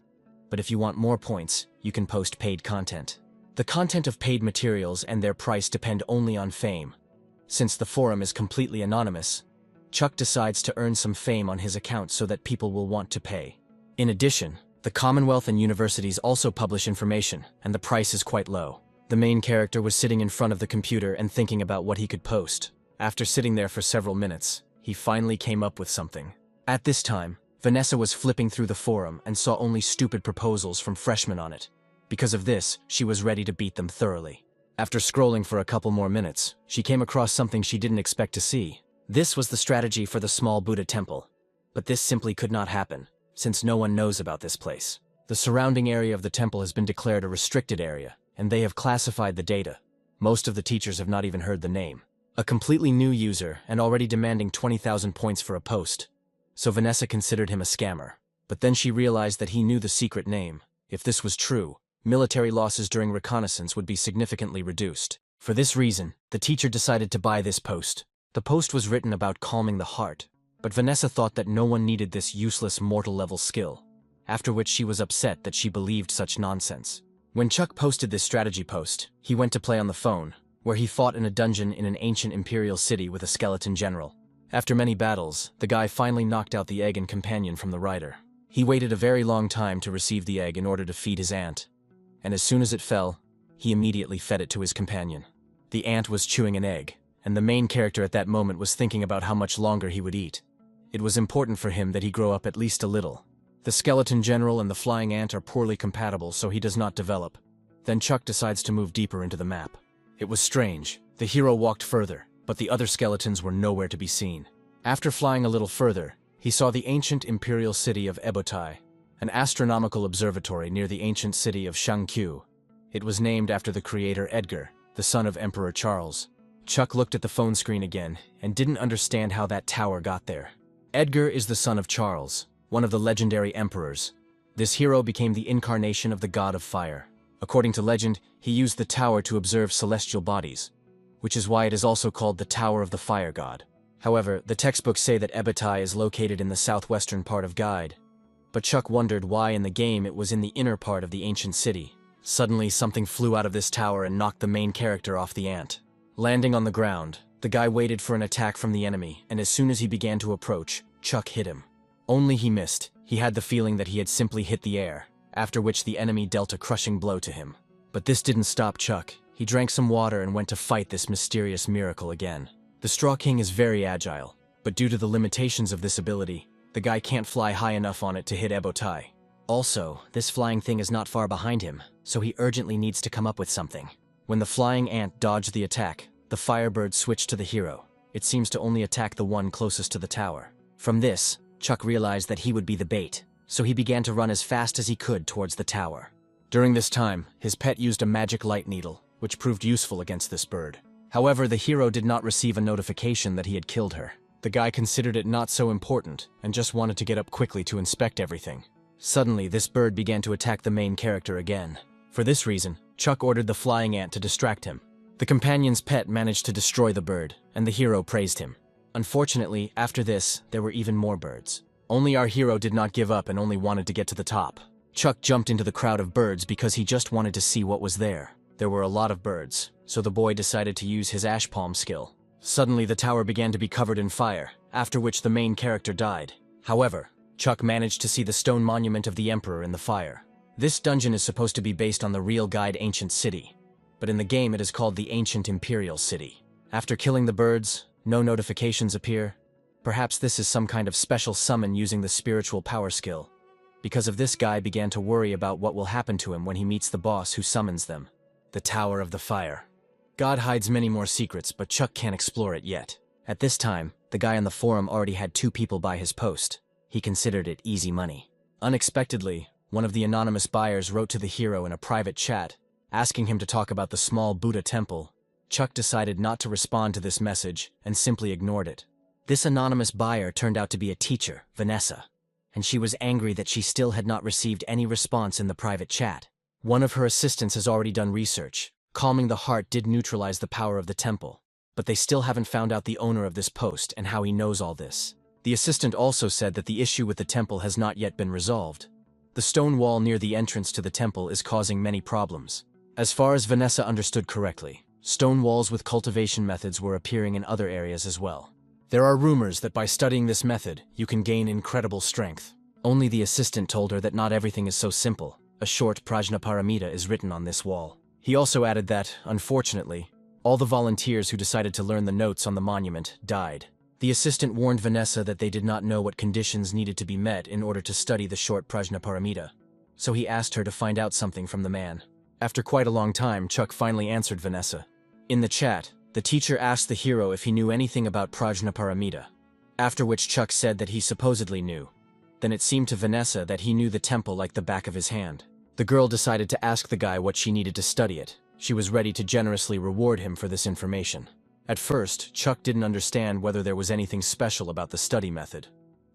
But if you want more points, you can post paid content. The content of paid materials and their price depend only on fame. Since the forum is completely anonymous, Chuck decides to earn some fame on his account so that people will want to pay. In addition, the Commonwealth and universities also publish information, and the price is quite low. The main character was sitting in front of the computer and thinking about what he could post. After sitting there for several minutes, he finally came up with something. At this time, Vanessa was flipping through the forum and saw only stupid proposals from freshmen on it. Because of this, she was ready to beat them thoroughly. After scrolling for a couple more minutes, she came across something she didn't expect to see. This was the strategy for the small Buddha temple. But this simply could not happen, since no one knows about this place. The surrounding area of the temple has been declared a restricted area, and they have classified the data. Most of the teachers have not even heard the name. A completely new user, and already demanding 20,000 points for a post. So Vanessa considered him a scammer. But then she realized that he knew the secret name. If this was true, military losses during reconnaissance would be significantly reduced. For this reason, the teacher decided to buy this post. The post was written about calming the heart, but Vanessa thought that no one needed this useless mortal-level skill, after which she was upset that she believed such nonsense. When Chuck posted this strategy post, he went to play on the phone, where he fought in a dungeon in an ancient imperial city with a skeleton general. After many battles, the guy finally knocked out the egg and companion from the rider. He waited a very long time to receive the egg in order to feed his ant, and as soon as it fell, he immediately fed it to his companion. The ant was chewing an egg, and the main character at that moment was thinking about how much longer he would eat. It was important for him that he grow up at least a little. The skeleton general and the flying ant are poorly compatible, so he does not develop. Then Chuck decides to move deeper into the map. It was strange. The hero walked further, but the other skeletons were nowhere to be seen. After flying a little further, he saw the ancient imperial city of Ebotai. an astronomical observatory near the ancient city of Shangqiu. It was named after the creator Edgar, the son of Emperor Charles. Chuck looked at the phone screen again and didn't understand how that tower got there. Edgar is the son of Charles, one of the legendary emperors. This hero became the incarnation of the god of fire. According to legend, he used the tower to observe celestial bodies, which is why it is also called the Tower of the Fire God. However, the textbooks say that Ebatai is located in the southwestern part of Guide, but Chuck wondered why in the game it was in the inner part of the ancient city. Suddenly, something flew out of this tower and knocked the main character off the ant. Landing on the ground, the guy waited for an attack from the enemy, and as soon as he began to approach, Chuck hit him. Only he missed. He had the feeling that he had simply hit the air, after which the enemy dealt a crushing blow to him. But this didn't stop Chuck. He drank some water and went to fight this mysterious miracle again. The Straw King is very agile, but due to the limitations of this ability, the guy can't fly high enough on it to hit Ebotai. Also, this flying thing is not far behind him, so he urgently needs to come up with something. When the flying ant dodged the attack, the Firebird switched to the hero. It seems to only attack the one closest to the tower. From this, Chuck realized that he would be the bait, so he began to run as fast as he could towards the tower. During this time, his pet used a magic light needle, which proved useful against this bird. However, the hero did not receive a notification that he had killed her. The guy considered it not so important and just wanted to get up quickly to inspect everything. Suddenly, this bird began to attack the main character again. For this reason, Chuck ordered the flying ant to distract him. The companion's pet managed to destroy the bird, and the hero praised him. Unfortunately, after this, there were even more birds. Only our hero did not give up and only wanted to get to the top. Chuck jumped into the crowd of birds because he just wanted to see what was there. There were a lot of birds, so the boy decided to use his ash palm skill. Suddenly, the tower began to be covered in fire, after which the main character died. However, Chuck managed to see the stone monument of the Emperor in the fire. This dungeon is supposed to be based on the real Guide Ancient City, but in the game it is called the Ancient Imperial City. After killing the birds, no notifications appear. Perhaps this is some kind of special summon using the spiritual power skill. Because of this, guy began to worry about what will happen to him when he meets the boss who summons them. The Tower of the Fire. God hides many more secrets, but Chuck can't explore it yet. At this time, the guy on the forum already had 2 people buy his post. He considered it easy money. Unexpectedly, one of the anonymous buyers wrote to the hero in a private chat, asking him to talk about the small Buddha temple. Chuck decided not to respond to this message and simply ignored it. This anonymous buyer turned out to be a teacher, Vanessa, and she was angry that she still had not received any response in the private chat. One of her assistants has already done research. Calming the heart did neutralize the power of the temple, but they still haven't found out the owner of this post and how he knows all this. The assistant also said that the issue with the temple has not yet been resolved. The stone wall near the entrance to the temple is causing many problems. As far as Vanessa understood correctly, stone walls with cultivation methods were appearing in other areas as well. There are rumors that by studying this method, you can gain incredible strength. Only the assistant told her that not everything is so simple. A short Prajnaparamita is written on this wall. He also added that, unfortunately, all the volunteers who decided to learn the notes on the monument died. The assistant warned Vanessa that they did not know what conditions needed to be met in order to study the short Prajnaparamita, so he asked her to find out something from the man. After quite a long time, Chuck finally answered Vanessa. In the chat, the teacher asked the hero if he knew anything about Prajnaparamita, after which Chuck said that he supposedly knew. Then it seemed to Vanessa that he knew the temple like the back of his hand. The girl decided to ask the guy what she needed to study it. She was ready to generously reward him for this information. At first, Chuck didn't understand whether there was anything special about the study method.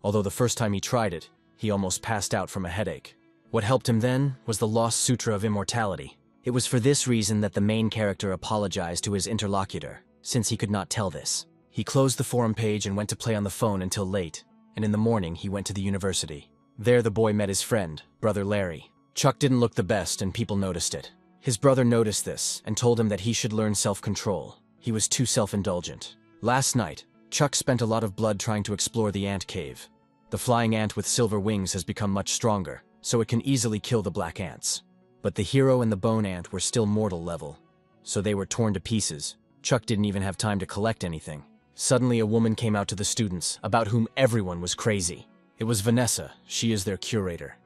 Although the first time he tried it, he almost passed out from a headache. What helped him then was the Lost Sutra of Immortality. It was for this reason that the main character apologized to his interlocutor, since he could not tell this. He closed the forum page and went to play on the phone until late, and in the morning he went to the university. There the boy met his friend, Brother Larry. Chuck didn't look the best and people noticed it. His brother noticed this and told him that he should learn self-control. He was too self-indulgent. Last night, Chuck spent a lot of blood trying to explore the ant cave. The flying ant with silver wings has become much stronger, so it can easily kill the black ants. But the hero and the bone ant were still mortal level, so they were torn to pieces. Chuck didn't even have time to collect anything. Suddenly a woman came out to the students, about whom everyone was crazy. It was Vanessa. She is their curator.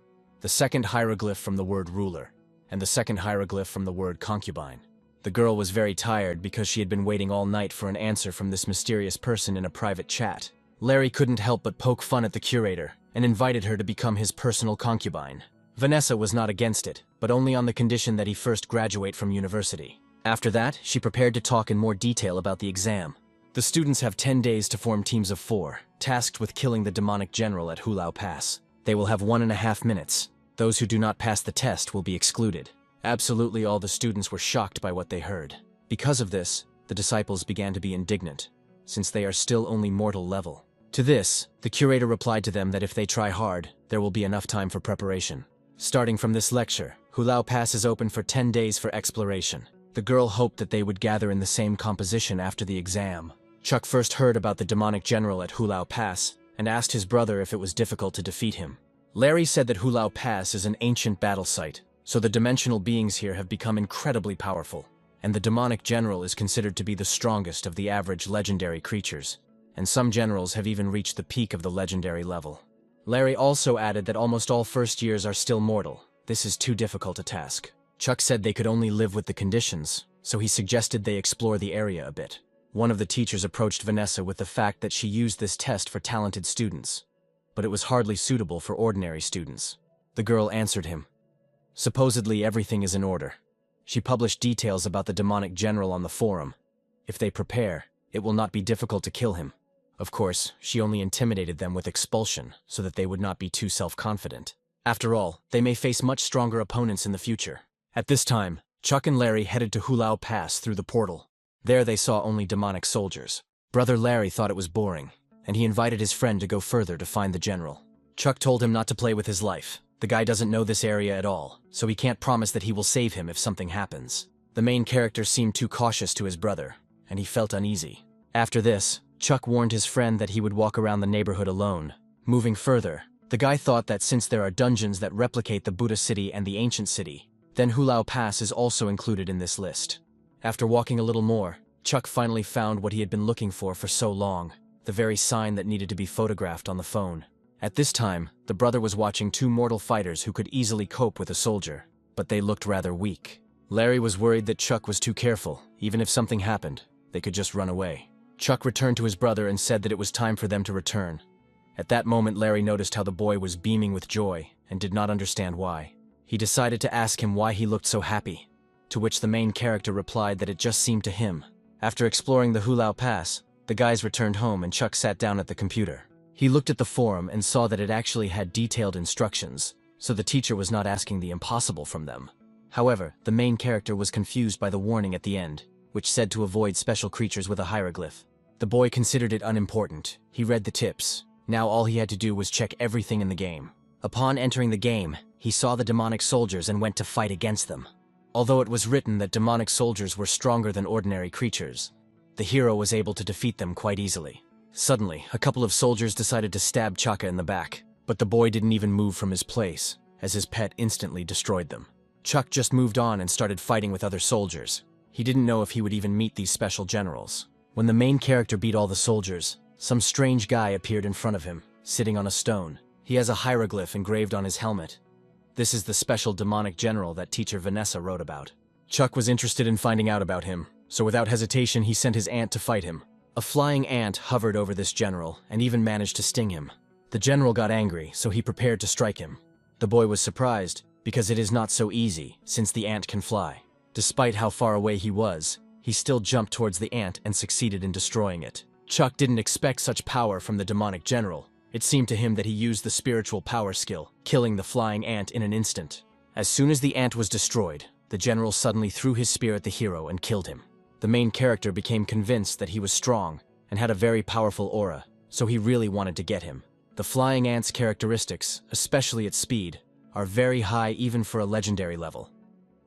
The second hieroglyph from the word ruler, and the second hieroglyph from the word concubine. The girl was very tired because she had been waiting all night for an answer from this mysterious person in a private chat. Larry couldn't help but poke fun at the curator and invited her to become his personal concubine. Vanessa was not against it, but only on the condition that he first graduate from university. After that, she prepared to talk in more detail about the exam. The students have 10 days to form teams of 4, tasked with killing the demonic general at Hulao Pass. They will have 1.5 minutes. Those who do not pass the test will be excluded. Absolutely all the students were shocked by what they heard. Because of this, the disciples began to be indignant, since they are still only mortal level. To this, the curator replied to them that if they try hard, there will be enough time for preparation. Starting from this lecture, Hulao Pass is open for 10 days for exploration. The girl hoped that they would gather in the same composition after the exam. Chuck first heard about the demonic general at Hulao Pass and asked his brother if it was difficult to defeat him. Larry said that Hulao Pass is an ancient battle site, so the dimensional beings here have become incredibly powerful, and the demonic general is considered to be the strongest of the average legendary creatures, and some generals have even reached the peak of the legendary level. Larry also added that almost all first years are still mortal. This is too difficult a task. Chuck said they could only live with the conditions, so he suggested they explore the area a bit. One of the teachers approached Vanessa with the fact that she used this test for talented students, but it was hardly suitable for ordinary students. The girl answered him. Supposedly everything is in order. She published details about the demonic general on the forum. If they prepare, it will not be difficult to kill him. Of course, she only intimidated them with expulsion so that they would not be too self-confident. After all, they may face much stronger opponents in the future. At this time, Chuck and Larry headed to Hulao Pass through the portal. There they saw only demonic soldiers. Brother Larry thought it was boring, and he invited his friend to go further to find the general. Chuck told him not to play with his life. The guy doesn't know this area at all, so he can't promise that he will save him if something happens. The main character seemed too cautious to his brother, and he felt uneasy. After this, Chuck warned his friend that he would walk around the neighborhood alone. Moving further, the guy thought that since there are dungeons that replicate the Buddha city and the ancient city, then Hulao Pass is also included in this list. After walking a little more, Chuck finally found what he had been looking for so long, the very sign that needed to be photographed on the phone. At this time, the brother was watching 2 mortal fighters who could easily cope with a soldier, but they looked rather weak. Larry was worried that Chuck was too careful. Even if something happened, they could just run away. Chuck returned to his brother and said that it was time for them to return. At that moment, Larry noticed how the boy was beaming with joy and did not understand why. He decided to ask him why he looked so happy, to which the main character replied that it just seemed to him. After exploring the Hulao Pass, the guys returned home and Chuck sat down at the computer. He looked at the forum and saw that it actually had detailed instructions, so the teacher was not asking the impossible from them. However, the main character was confused by the warning at the end, which said to avoid special creatures with a hieroglyph. The boy considered it unimportant. He read the tips. Now all he had to do was check everything in the game. Upon entering the game, he saw the demonic soldiers and went to fight against them. Although it was written that demonic soldiers were stronger than ordinary creatures, the hero was able to defeat them quite easily. Suddenly, a couple of soldiers decided to stab Chaka in the back, but the boy didn't even move from his place, as his pet instantly destroyed them. Chuck just moved on and started fighting with other soldiers. He didn't know if he would even meet these special generals. When the main character beat all the soldiers, some strange guy appeared in front of him, sitting on a stone. He has a hieroglyph engraved on his helmet. This is the special demonic general that teacher Vanessa wrote about. Chuck was interested in finding out about him, so without hesitation he sent his ant to fight him. A flying ant hovered over this general and even managed to sting him. The general got angry, so he prepared to strike him. The boy was surprised, because it is not so easy, since the ant can fly. Despite how far away he was, he still jumped towards the ant and succeeded in destroying it. Chuck didn't expect such power from the demonic general. It seemed to him that he used the spiritual power skill, killing the flying ant in an instant. As soon as the ant was destroyed, the general suddenly threw his spear at the hero and killed him. The main character became convinced that he was strong and had a very powerful aura, so he really wanted to get him. The flying ant's characteristics, especially its speed, are very high even for a legendary level.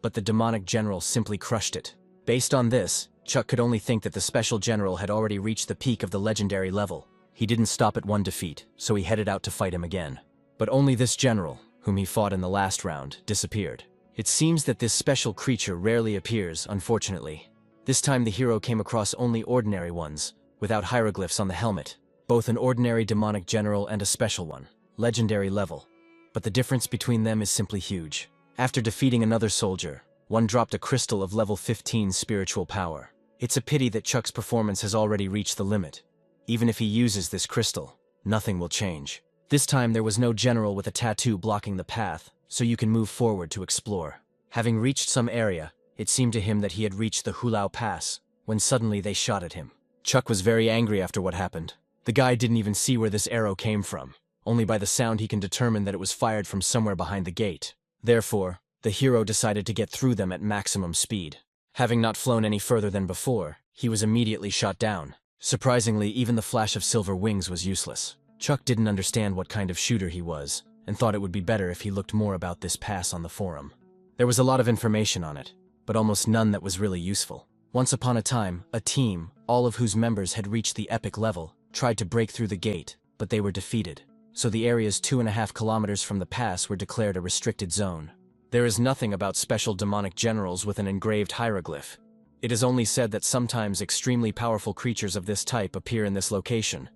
But the demonic general simply crushed it. Based on this, Chuck could only think that the special general had already reached the peak of the legendary level. He didn't stop at one defeat, so he headed out to fight him again. But only this general, whom he fought in the last round, disappeared. It seems that this special creature rarely appears, unfortunately. This time the hero came across only ordinary ones, without hieroglyphs on the helmet. Both an ordinary demonic general and a special one, legendary level. But the difference between them is simply huge. After defeating another soldier, one dropped a crystal of level 15 spiritual power. It's a pity that Chuck's performance has already reached the limit. Even if he uses this crystal, nothing will change. This time there was no general with a tattoo blocking the path, so you can move forward to explore. Having reached some area, it seemed to him that he had reached the Hulao Pass, when suddenly they shot at him. Chuck was very angry after what happened. The guy didn't even see where this arrow came from. Only by the sound he can determine that it was fired from somewhere behind the gate. Therefore, the hero decided to get through them at maximum speed. Having not flown any further than before, he was immediately shot down. Surprisingly, even the flash of silver wings was useless. Chuck didn't understand what kind of shooter he was, and thought it would be better if he looked more about this pass on the forum. There was a lot of information on it, but almost none that was really useful. Once upon a time, a team, all of whose members had reached the epic level, tried to break through the gate, but they were defeated. So the areas 2.5 kilometers from the pass were declared a restricted zone. There is nothing about special demonic generals with an engraved hieroglyph. It is only said that sometimes extremely powerful creatures of this type appear in this location.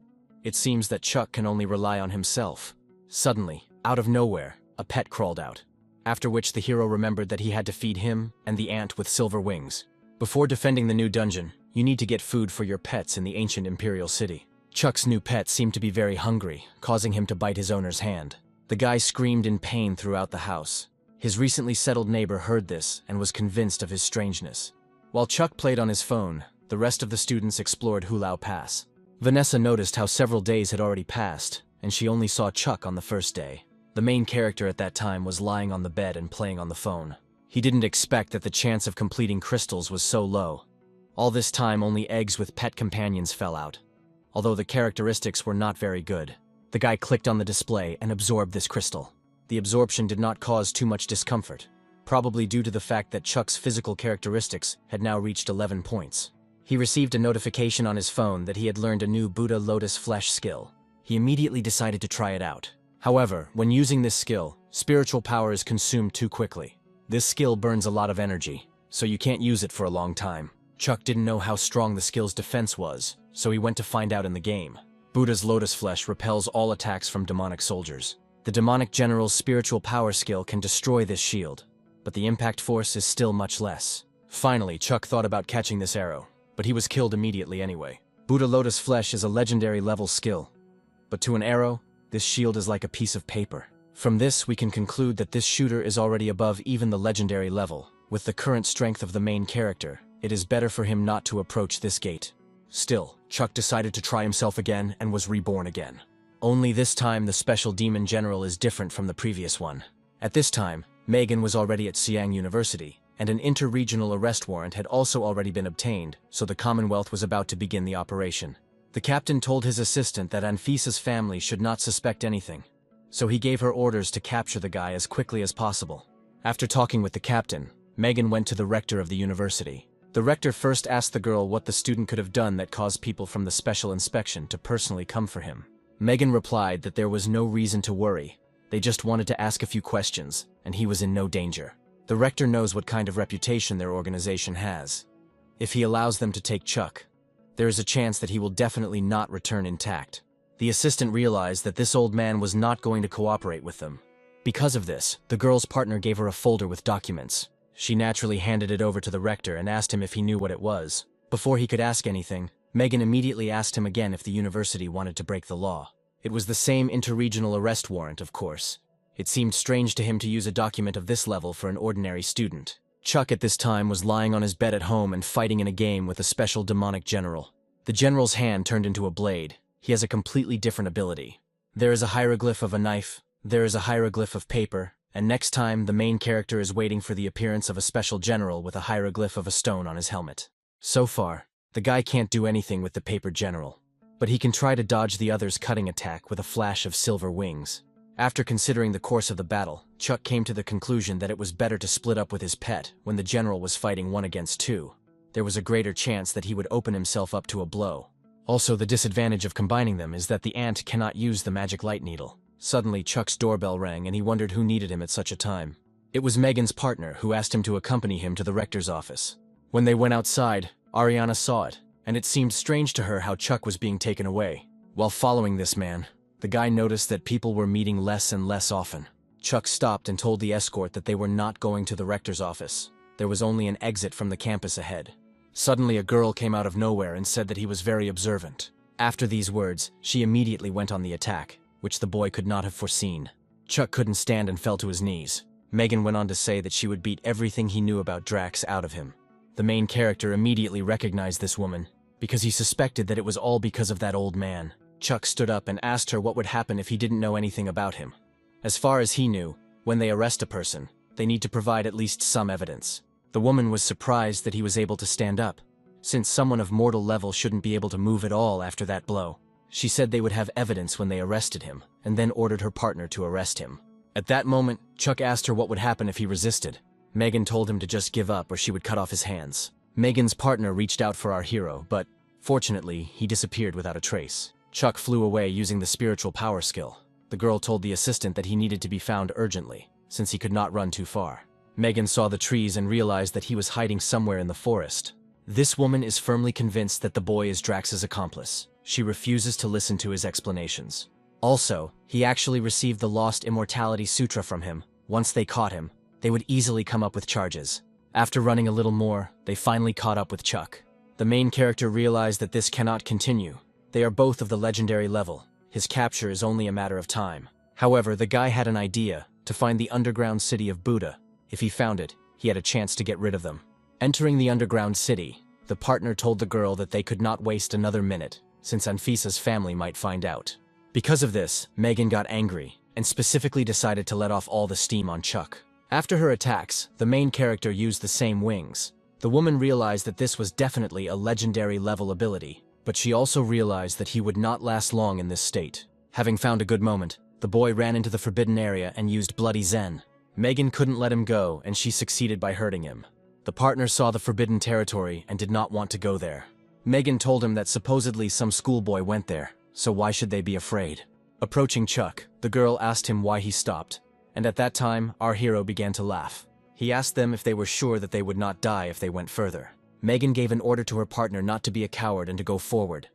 It seems that Chuck can only rely on himself. Suddenly, out of nowhere, a pet crawled out. After which the hero remembered that he had to feed him and the ant with silver wings. Before defending the new dungeon, you need to get food for your pets in the ancient imperial city. Chuck's new pet seemed to be very hungry, causing him to bite his owner's hand. The guy screamed in pain throughout the house. His recently settled neighbor heard this and was convinced of his strangeness. While Chuck played on his phone, the rest of the students explored Hulao Pass. Vanessa noticed how several days had already passed, and she only saw Chuck on the first day. The main character at that time was lying on the bed and playing on the phone. He didn't expect that the chance of completing crystals was so low. All this time only eggs with pet companions fell out. Although the characteristics were not very good. The guy clicked on the display and absorbed this crystal. The absorption did not cause too much discomfort, probably due to the fact that Chuck's physical characteristics had now reached 11 points. He received a notification on his phone that he had learned a new Buddha Lotus Flesh skill. He immediately decided to try it out. However, when using this skill, spiritual power is consumed too quickly. This skill burns a lot of energy, so you can't use it for a long time. Chuck didn't know how strong the skill's defense was, so he went to find out in the game. Buddha's Lotus Flesh repels all attacks from demonic soldiers. The demonic general's spiritual power skill can destroy this shield, but the impact force is still much less. Finally, Chuck thought about catching this arrow, but he was killed immediately anyway. Buddha Lotus Flesh is a legendary level skill, but to an arrow, this shield is like a piece of paper. From this, we can conclude that this shooter is already above even the legendary level. With the current strength of the main character, it is better for him not to approach this gate. Still, Chuck decided to try himself again and was reborn again. Only this time the special demon general is different from the previous one. At this time, Megan was already at Siang University, and an inter-regional arrest warrant had also already been obtained, so the Commonwealth was about to begin the operation. The captain told his assistant that Anfisa's family should not suspect anything, so he gave her orders to capture the guy as quickly as possible. After talking with the captain, Megan went to the rector of the university. The rector first asked the girl what the student could have done that caused people from the special inspection to personally come for him. Megan replied that there was no reason to worry. They just wanted to ask a few questions, and he was in no danger. The rector knows what kind of reputation their organization has. If he allows them to take Chuck, there is a chance that he will definitely not return intact. The assistant realized that this old man was not going to cooperate with them. Because of this, the girl's partner gave her a folder with documents. She naturally handed it over to the rector and asked him if he knew what it was. Before he could ask anything, Megan immediately asked him again if the university wanted to break the law. It was the same interregional arrest warrant, of course. It seemed strange to him to use a document of this level for an ordinary student. Chuck at this time was lying on his bed at home and fighting in a game with a special demonic general. The general's hand turned into a blade. He has a completely different ability. There is a hieroglyph of a knife, there is a hieroglyph of paper, and next time the main character is waiting for the appearance of a special general with a hieroglyph of a stone on his helmet. So far, the guy can't do anything with the paper general, but he can try to dodge the other's cutting attack with a flash of silver wings. After considering the course of the battle, Chuck came to the conclusion that it was better to split up with his pet when the general was fighting 1 against 2. There was a greater chance that he would open himself up to a blow. Also, the disadvantage of combining them is that the ant cannot use the magic light needle. Suddenly, Chuck's doorbell rang and he wondered who needed him at such a time. It was Megan's partner who asked him to accompany him to the rector's office. When they went outside, Ariana saw it, and it seemed strange to her how Chuck was being taken away. While following this man, the guy noticed that people were meeting less and less often. Chuck stopped and told the escort that they were not going to the rector's office. There was only an exit from the campus ahead. Suddenly a girl came out of nowhere and said that he was very observant. After these words, she immediately went on the attack, which the boy could not have foreseen. Chuck couldn't stand and fell to his knees. Megan went on to say that she would beat everything he knew about Drax out of him. The main character immediately recognized this woman, because he suspected that it was all because of that old man. Chuck stood up and asked her what would happen if he didn't know anything about him. As far as he knew, when they arrest a person, they need to provide at least some evidence. The woman was surprised that he was able to stand up, since someone of mortal level shouldn't be able to move at all after that blow. She said they would have evidence when they arrested him, and then ordered her partner to arrest him. At that moment, Chuck asked her what would happen if he resisted. Megan told him to just give up or she would cut off his hands. Megan's partner reached out for our hero, but fortunately, he disappeared without a trace. Chuck flew away using the spiritual power skill. The girl told the assistant that he needed to be found urgently, since he could not run too far. Megan saw the trees and realized that he was hiding somewhere in the forest. This woman is firmly convinced that the boy is Drax's accomplice. She refuses to listen to his explanations. Also, he actually received the Lost Immortality Sutra from him. Once they caught him, they would easily come up with charges. After running a little more, they finally caught up with Chuck. The main character realized that this cannot continue. They are both of the legendary level. His capture is only a matter of time. However, the guy had an idea to find the underground city of Buddha. If he found it, he had a chance to get rid of them. Entering the underground city, the partner told the girl that they could not waste another minute, since Anfisa's family might find out. Because of this, Megan got angry, and specifically decided to let off all the steam on Chuck. After her attacks, the main character used the same wings. The woman realized that this was definitely a legendary level ability, but she also realized that he would not last long in this state. Having found a good moment, the boy ran into the forbidden area and used Bloody Zen. Megan couldn't let him go, and she succeeded by hurting him. The partner saw the forbidden territory and did not want to go there. Megan told him that supposedly some schoolboy went there, so why should they be afraid? Approaching Chuck, the girl asked him why he stopped, and at that time, our hero began to laugh. He asked them if they were sure that they would not die if they went further. Megan gave an order to her partner not to be a coward and to go forward,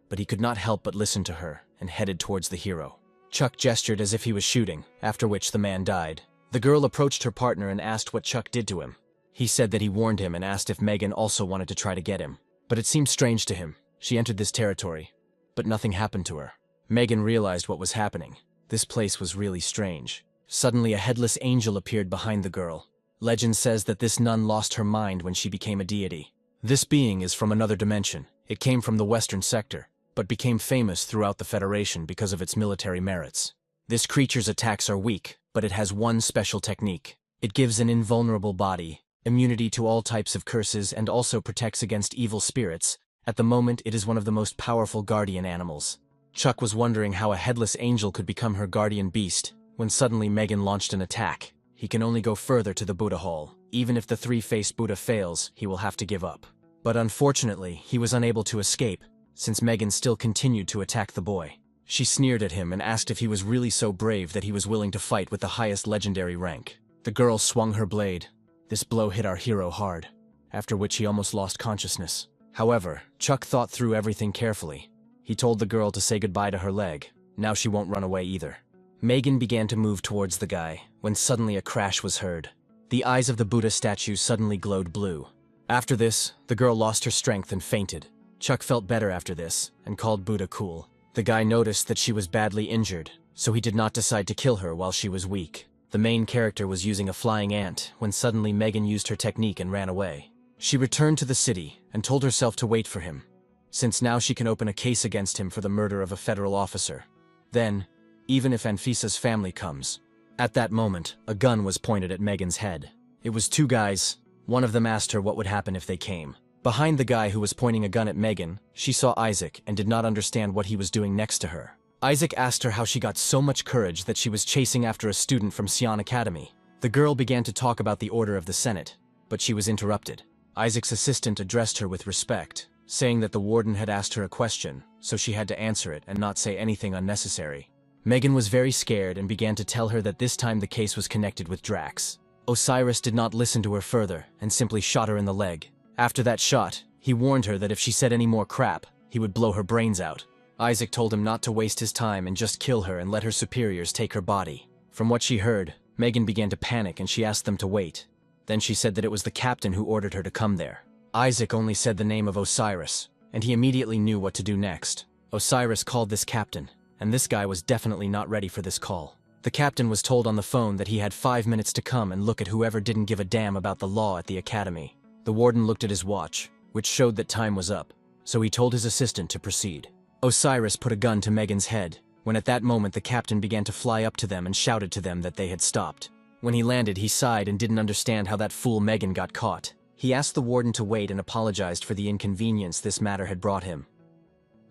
but he could not help but listen to her and headed towards the hero. Chuck gestured as if he was shooting, after which the man died. The girl approached her partner and asked what Chuck did to him. He said that he warned him and asked if Megan also wanted to try to get him. But it seemed strange to him. She entered this territory, but nothing happened to her. Megan realized what was happening. This place was really strange. Suddenly, a headless angel appeared behind the girl. Legend says that this nun lost her mind when she became a deity. This being is from another dimension. It came from the western sector, but became famous throughout the Federation because of its military merits. This creature's attacks are weak, but it has one special technique. It gives an invulnerable body, immunity to all types of curses, and also protects against evil spirits. At the moment, it is one of the most powerful guardian animals. Chuck was wondering how a headless angel could become her guardian beast, when suddenly Megan launched an attack. He can only go further to the Buddha Hall. Even if the three-faced Buddha fails, he will have to give up. But unfortunately, he was unable to escape, since Megan still continued to attack the boy. She sneered at him and asked if he was really so brave that he was willing to fight with the highest legendary rank. The girl swung her blade. This blow hit our hero hard, after which he almost lost consciousness. However, Chuck thought through everything carefully. He told the girl to say goodbye to her leg. Now she won't run away either. Megan began to move towards the guy, when suddenly a crash was heard. The eyes of the Buddha statue suddenly glowed blue. After this, the girl lost her strength and fainted. Chuck felt better after this, and called Buddha cool. The guy noticed that she was badly injured, so he did not decide to kill her while she was weak. The main character was using a flying ant when suddenly Megan used her technique and ran away. She returned to the city and told herself to wait for him, since now she can open a case against him for the murder of a federal officer. Then, even if Anfisa's family comes. At that moment, a gun was pointed at Megan's head. It was two guys. One of them asked her what would happen if they came. Behind the guy who was pointing a gun at Megan, she saw Isaac and did not understand what he was doing next to her. Isaac asked her how she got so much courage that she was chasing after a student from Sion Academy. The girl began to talk about the order of the Senate, but she was interrupted. Isaac's assistant addressed her with respect, saying that the warden had asked her a question, so she had to answer it and not say anything unnecessary. Megan was very scared and began to tell her that this time the case was connected with Drax. Osiris did not listen to her further and simply shot her in the leg. After that shot, he warned her that if she said any more crap, he would blow her brains out. Isaac told him not to waste his time and just kill her and let her superiors take her body. From what she heard, Megan began to panic and she asked them to wait. Then she said that it was the captain who ordered her to come there. Isaac only said the name of Osiris, and he immediately knew what to do next. Osiris called this captain, and this guy was definitely not ready for this call. The captain was told on the phone that he had 5 minutes to come and look at whoever didn't give a damn about the law at the academy. The warden looked at his watch, which showed that time was up, so he told his assistant to proceed. Osiris put a gun to Megan's head, when at that moment the captain began to fly up to them and shouted to them that they had stopped. When he landed, he sighed and didn't understand how that fool Megan got caught. He asked the warden to wait and apologized for the inconvenience this matter had brought him.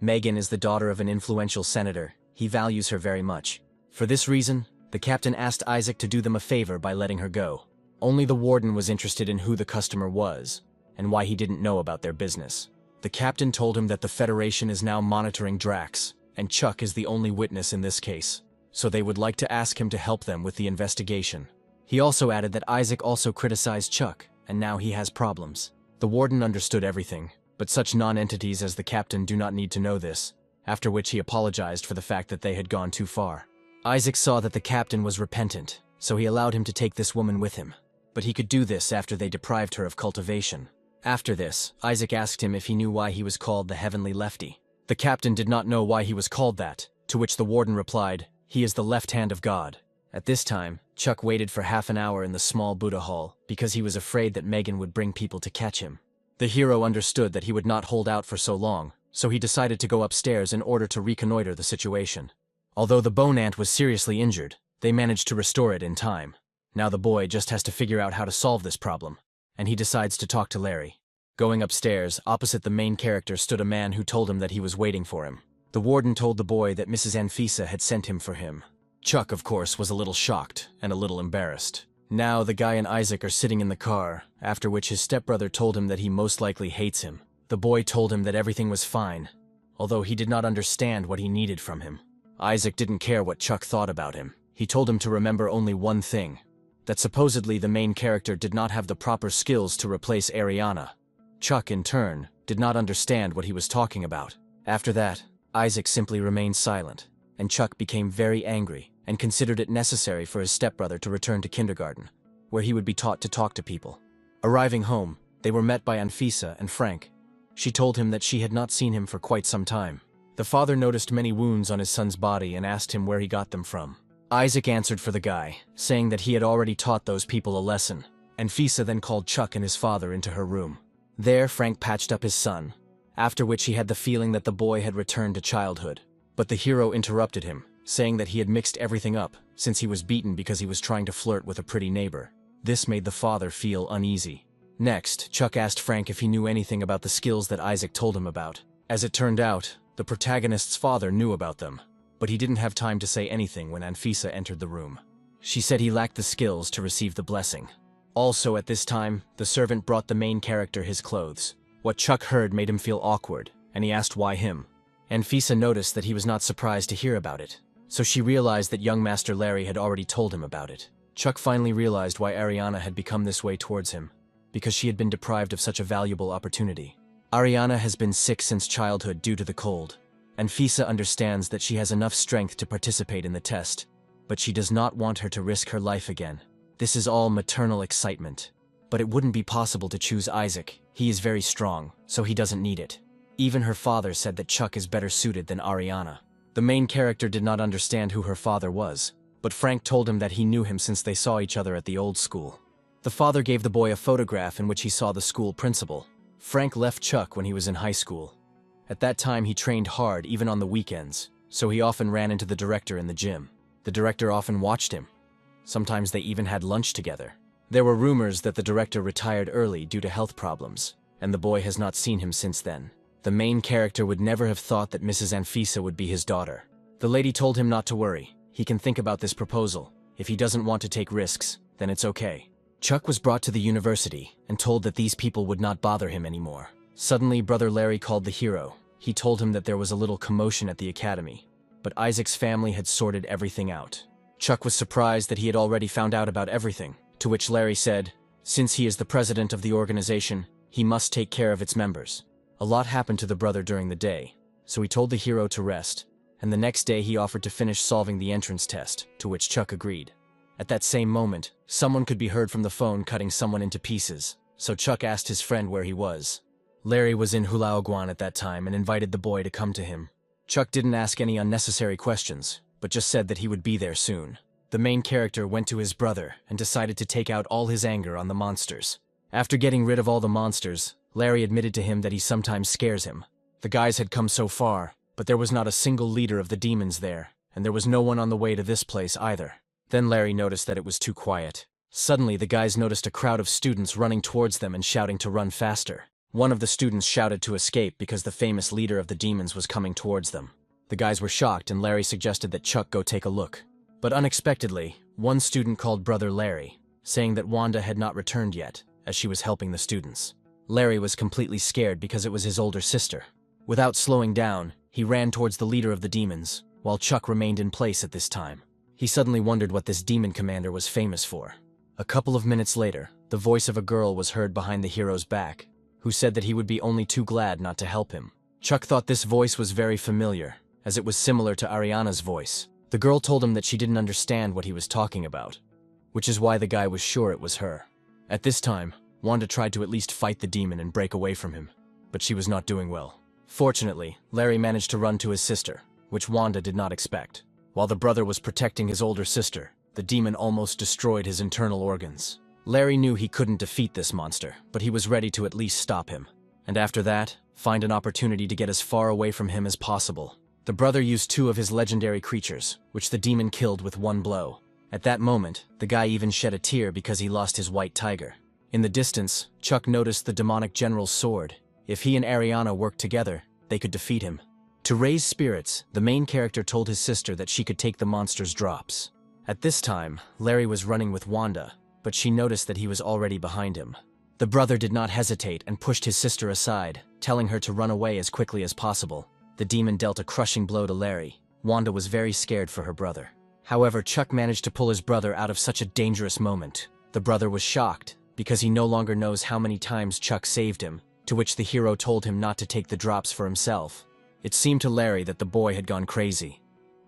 Megan is the daughter of an influential senator. He values her very much. For this reason, the captain asked Isaac to do them a favor by letting her go. Only the warden was interested in who the customer was, and why he didn't know about their business. The captain told him that the Federation is now monitoring Drax, and Chuck is the only witness in this case, so they would like to ask him to help them with the investigation. He also added that Isaac also criticized Chuck, and now he has problems. The warden understood everything, but such non-entities as the captain do not need to know this, after which he apologized for the fact that they had gone too far. Isaac saw that the captain was repentant, so he allowed him to take this woman with him. But he could do this after they deprived her of cultivation. After this, Isaac asked him if he knew why he was called the Heavenly Lefty. The captain did not know why he was called that, to which the warden replied, "He is the left hand of God." At this time, Chuck waited for half an hour in the small Buddha hall because he was afraid that Megan would bring people to catch him. The hero understood that he would not hold out for so long, so he decided to go upstairs in order to reconnoiter the situation. Although the bone ant was seriously injured, they managed to restore it in time. Now the boy just has to figure out how to solve this problem, and he decides to talk to Larry. Going upstairs, opposite the main character stood a man who told him that he was waiting for him. The warden told the boy that Mrs. Anfisa had sent him for him. Chuck, of course, was a little shocked and a little embarrassed. Now the guy and Isaac are sitting in the car, after which his stepbrother told him that he most likely hates him. The boy told him that everything was fine, although he did not understand what he needed from him. Isaac didn't care what Chuck thought about him. He told him to remember only one thing, that supposedly the main character did not have the proper skills to replace Ariana. Chuck, in turn, did not understand what he was talking about. After that, Isaac simply remained silent, and Chuck became very angry and considered it necessary for his stepbrother to return to kindergarten, where he would be taught to talk to people. Arriving home, they were met by Anfisa and Frank. She told him that she had not seen him for quite some time. The father noticed many wounds on his son's body and asked him where he got them from. Isaac answered for the guy, saying that he had already taught those people a lesson. Anfisa then called Chuck and his father into her room. There, Frank patched up his son, after which he had the feeling that the boy had returned to childhood. But the hero interrupted him, saying that he had mixed everything up, since he was beaten because he was trying to flirt with a pretty neighbor. This made the father feel uneasy. Next, Chuck asked Frank if he knew anything about the skills that Isaac told him about. As it turned out, the protagonist's father knew about them, but he didn't have time to say anything when Anfisa entered the room. She said he lacked the skills to receive the blessing. Also at this time, the servant brought the main character his clothes. What Chuck heard made him feel awkward, and he asked why him. Anfisa noticed that he was not surprised to hear about it, so she realized that young Master Larry had already told him about it. Chuck finally realized why Ariana had become this way towards him, because she had been deprived of such a valuable opportunity. Ariana has been sick since childhood due to the cold. Anfisa understands that she has enough strength to participate in the test, but she does not want her to risk her life again. This is all maternal excitement. But it wouldn't be possible to choose Isaac. He is very strong, so he doesn't need it. Even her father said that Chuck is better suited than Ariana. The main character did not understand who her father was, but Frank told him that he knew him since they saw each other at the old school. The father gave the boy a photograph in which he saw the school principal. Frank left Chuck when he was in high school. At that time he trained hard even on the weekends, so he often ran into the director in the gym. The director often watched him. Sometimes they even had lunch together. There were rumors that the director retired early due to health problems, and the boy has not seen him since then. The main character would never have thought that Mrs. Anfisa would be his daughter. The lady told him not to worry. He can think about this proposal. If he doesn't want to take risks, then it's okay. Chuck was brought to the university and told that these people would not bother him anymore. Suddenly, Brother Larry called the hero. He told him that there was a little commotion at the academy, but Isaac's family had sorted everything out. Chuck was surprised that he had already found out about everything, to which Larry said, since he is the president of the organization, he must take care of its members. A lot happened to the brother during the day, so he told the hero to rest, and the next day he offered to finish solving the entrance test, to which Chuck agreed. At that same moment, someone could be heard from the phone cutting someone into pieces, so Chuck asked his friend where he was. Larry was in Hulaoguan at that time and invited the boy to come to him. Chuck didn't ask any unnecessary questions, but just said that he would be there soon. The main character went to his brother and decided to take out all his anger on the monsters. After getting rid of all the monsters, Larry admitted to him that he sometimes scares him. The guys had come so far, but there was not a single leader of the demons there, and there was no one on the way to this place either. Then Larry noticed that it was too quiet. Suddenly, the guys noticed a crowd of students running towards them and shouting to run faster. One of the students shouted to escape because the famous leader of the demons was coming towards them. The guys were shocked, and Larry suggested that Chuck go take a look. But unexpectedly, one student called Brother Larry, saying that Wanda had not returned yet, as she was helping the students. Larry was completely scared because it was his older sister. Without slowing down, he ran towards the leader of the demons, while Chuck remained in place at this time. He suddenly wondered what this demon commander was famous for. A couple of minutes later, the voice of a girl was heard behind the hero's back, who said that he would be only too glad not to help him. Chuck thought this voice was very familiar, as it was similar to Ariana's voice. The girl told him that she didn't understand what he was talking about, which is why the guy was sure it was her. At this time, Wanda tried to at least fight the demon and break away from him, but she was not doing well. Fortunately, Larry managed to run to his sister, which Wanda did not expect. While the brother was protecting his older sister, the demon almost destroyed his internal organs. Larry knew he couldn't defeat this monster, but he was ready to at least stop him. And after that, find an opportunity to get as far away from him as possible. The brother used 2 of his legendary creatures, which the demon killed with 1 blow. At that moment, the guy even shed a tear because he lost his white tiger. In the distance, Chuck noticed the demonic general's sword. If he and Ariana worked together, they could defeat him. To raise spirits, the main character told his sister that she could take the monster's drops. At this time, Larry was running with Wanda, but she noticed that he was already behind him. The brother did not hesitate and pushed his sister aside, telling her to run away as quickly as possible. The demon dealt a crushing blow to Larry. Wanda was very scared for her brother. However, Chuck managed to pull his brother out of such a dangerous moment. The brother was shocked, because he no longer knows how many times Chuck saved him, to which the hero told him not to take the drops for himself. It seemed to Larry that the boy had gone crazy,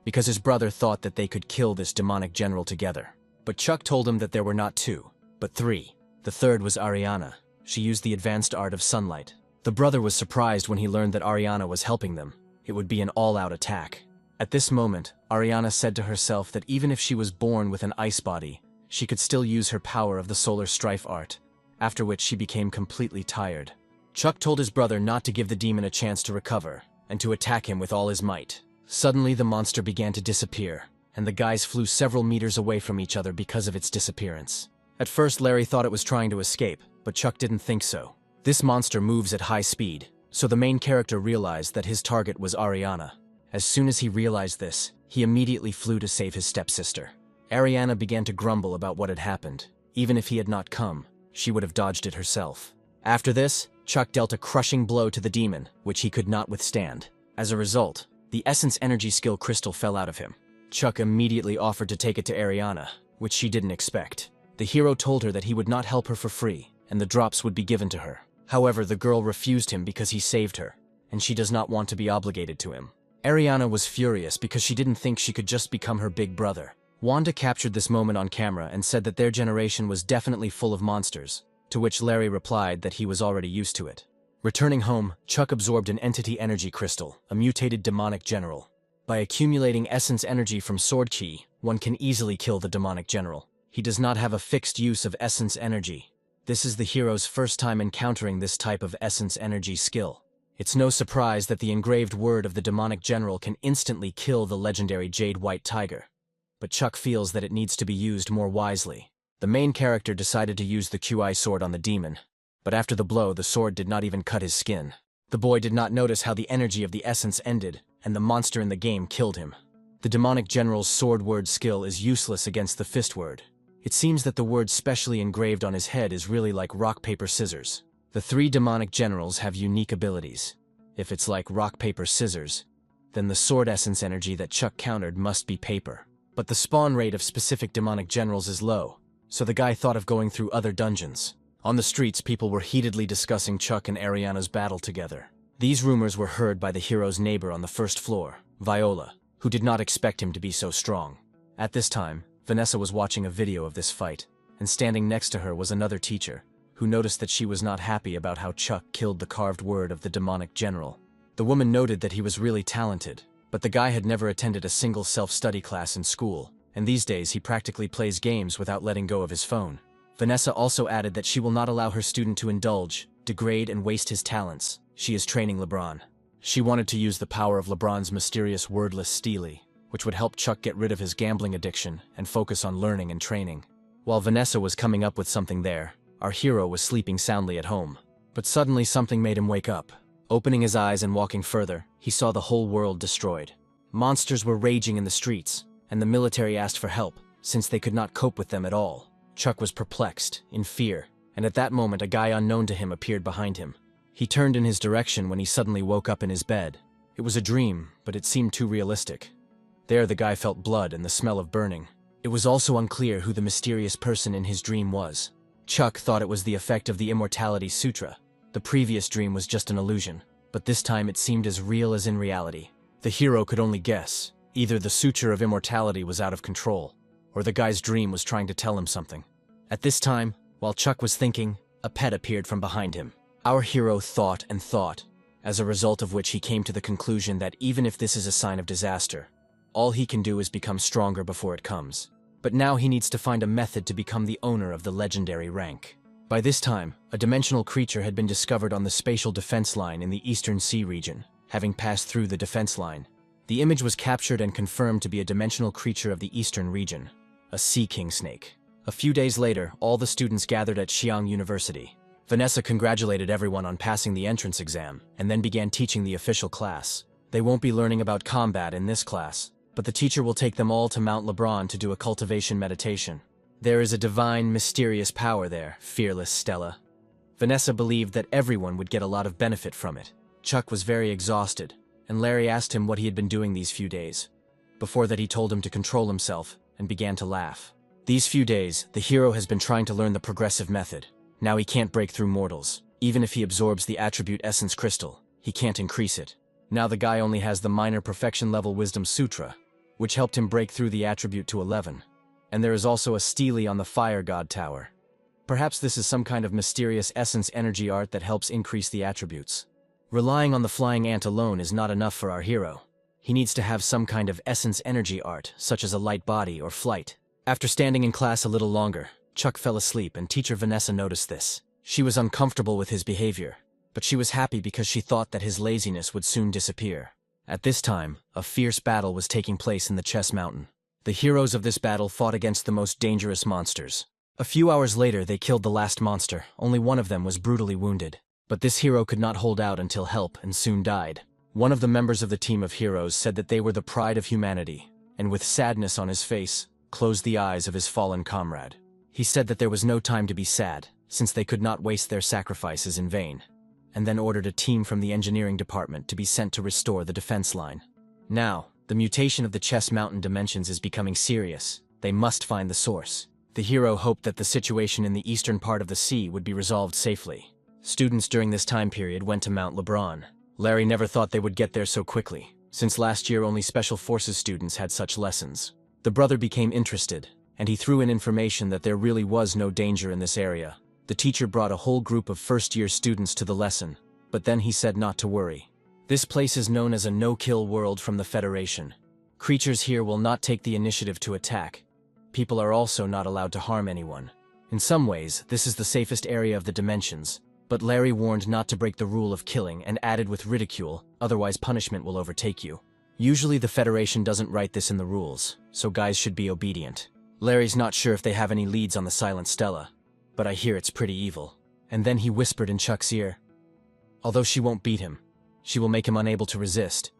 because his brother thought that they could kill this demonic general together. But Chuck told him that there were not 2, but 3. The third was Ariana. She used the advanced art of sunlight. The brother was surprised when he learned that Ariana was helping them. It would be an all-out attack. At this moment, Ariana said to herself that even if she was born with an ice body, she could still use her power of the solar strife art, after which she became completely tired. Chuck told his brother not to give the demon a chance to recover, and to attack him with all his might. Suddenly, the monster began to disappear, and the guys flew several meters away from each other because of its disappearance. At first, Larry thought it was trying to escape, but Chuck didn't think so. This monster moves at high speed, so the main character realized that his target was Ariana. As soon as he realized this, he immediately flew to save his stepsister. Ariana began to grumble about what had happened. Even if he had not come, she would have dodged it herself. After this, Chuck dealt a crushing blow to the demon, which he could not withstand. As a result, the essence energy skill crystal fell out of him. Chuck immediately offered to take it to Ariana, which she didn't expect. The hero told her that he would not help her for free, and the drops would be given to her. However, the girl refused him because he saved her, and she does not want to be obligated to him. Ariana was furious because she didn't think she could just become her big brother. Wanda captured this moment on camera and said that their generation was definitely full of monsters, to which Larry replied that he was already used to it. Returning home, Chuck absorbed an entity energy crystal, a mutated demonic general. By accumulating essence energy from sword chi, one can easily kill the demonic general. He does not have a fixed use of essence energy. This is the hero's first time encountering this type of essence energy skill. It's no surprise that the engraved word of the demonic general can instantly kill the legendary Jade White Tiger. But Chuck feels that it needs to be used more wisely. The main character decided to use the QI sword on the demon, but after the blow, the sword did not even cut his skin. The boy did not notice how the energy of the essence ended, and the monster in the game killed him. The demonic general's sword word skill is useless against the fist word. It seems that the word specially engraved on his head is really like rock, paper, scissors. The 3 demonic generals have unique abilities. If it's like rock, paper, scissors, then the sword essence energy that Chuck countered must be paper. But the spawn rate of specific demonic generals is low, so the guy thought of going through other dungeons. On the streets, people were heatedly discussing Chuck and Ariana's battle together. These rumors were heard by the hero's neighbor on the first floor, Viola, who did not expect him to be so strong. At this time, Vanessa was watching a video of this fight, and standing next to her was another teacher, who noticed that she was not happy about how Chuck killed the carved word of the demonic general. The woman noted that he was really talented, but the guy had never attended a single self-study class in school, and these days he practically plays games without letting go of his phone. Vanessa also added that she will not allow her student to indulge, degrade, and waste his talents. She is training LeBron. She wanted to use the power of LeBron's mysterious wordless stele, which would help Chuck get rid of his gambling addiction and focus on learning and training. While Vanessa was coming up with something there, our hero was sleeping soundly at home. But suddenly something made him wake up. Opening his eyes and walking further, he saw the whole world destroyed. Monsters were raging in the streets, and the military asked for help, since they could not cope with them at all. Chuck was perplexed, in fear, and at that moment a guy unknown to him appeared behind him. He turned in his direction when he suddenly woke up in his bed. It was a dream, but it seemed too realistic. There the guy felt blood and the smell of burning. It was also unclear who the mysterious person in his dream was. Chuck thought it was the effect of the Immortality Sutra. The previous dream was just an illusion, but this time it seemed as real as in reality. The hero could only guess. Either the Sutra of Immortality was out of control, or the guy's dream was trying to tell him something. At this time, while Chuck was thinking, a pet appeared from behind him. Our hero thought and thought, as a result of which he came to the conclusion that even if this is a sign of disaster, all he can do is become stronger before it comes. But now he needs to find a method to become the owner of the legendary rank. By this time, a dimensional creature had been discovered on the spatial defense line in the Eastern Sea region, having passed through the defense line. The image was captured and confirmed to be a dimensional creature of the Eastern region, a sea king snake. A few days later, all the students gathered at Xi'an University. Vanessa congratulated everyone on passing the entrance exam, and then began teaching the official class. They won't be learning about combat in this class, but the teacher will take them all to Mount LeBron to do a cultivation meditation. There is a divine, mysterious power there, fearless Stella. Vanessa believed that everyone would get a lot of benefit from it. Chuck was very exhausted, and Larry asked him what he had been doing these few days. Before that, he told him to control himself, and began to laugh. These few days, the hero has been trying to learn the progressive method. Now he can't break through mortals. Even if he absorbs the attribute essence crystal, he can't increase it. Now the guy only has the minor perfection level wisdom sutra, which helped him break through the attribute to 11. And there is also a stele on the Fire God Tower. Perhaps this is some kind of mysterious essence energy art that helps increase the attributes. Relying on the flying ant alone is not enough for our hero. He needs to have some kind of essence energy art, such as a light body or flight. After standing in class a little longer, Chuck fell asleep and teacher Vanessa noticed this. She was uncomfortable with his behavior, but she was happy because she thought that his laziness would soon disappear. At this time, a fierce battle was taking place in the Chess Mountain. The heroes of this battle fought against the most dangerous monsters. A few hours later, they killed the last monster. Only one of them was brutally wounded. But this hero could not hold out until help and soon died. One of the members of the team of heroes said that they were the pride of humanity, and with sadness on his face, closed the eyes of his fallen comrade. He said that there was no time to be sad, since they could not waste their sacrifices in vain, and then ordered a team from the engineering department to be sent to restore the defense line. Now, the mutation of the Chess Mountain dimensions is becoming serious. They must find the source. The hero hoped that the situation in the eastern part of the sea would be resolved safely. Students during this time period went to Mount LeBron. Larry never thought they would get there so quickly, since last year only Special Forces students had such lessons. The brother became interested, and he threw in information that there really was no danger in this area. The teacher brought a whole group of first-year students to the lesson, but then he said not to worry. This place is known as a no-kill world from the Federation. Creatures here will not take the initiative to attack. People are also not allowed to harm anyone. In some ways, this is the safest area of the dimensions, but Larry warned not to break the rule of killing and added with ridicule, otherwise punishment will overtake you. Usually the Federation doesn't write this in the rules, so guys should be obedient. Larry's not sure if they have any leads on the Silent Stella, but I hear it's pretty evil. And then he whispered in Chuck's ear, although she won't beat him, she will make him unable to resist.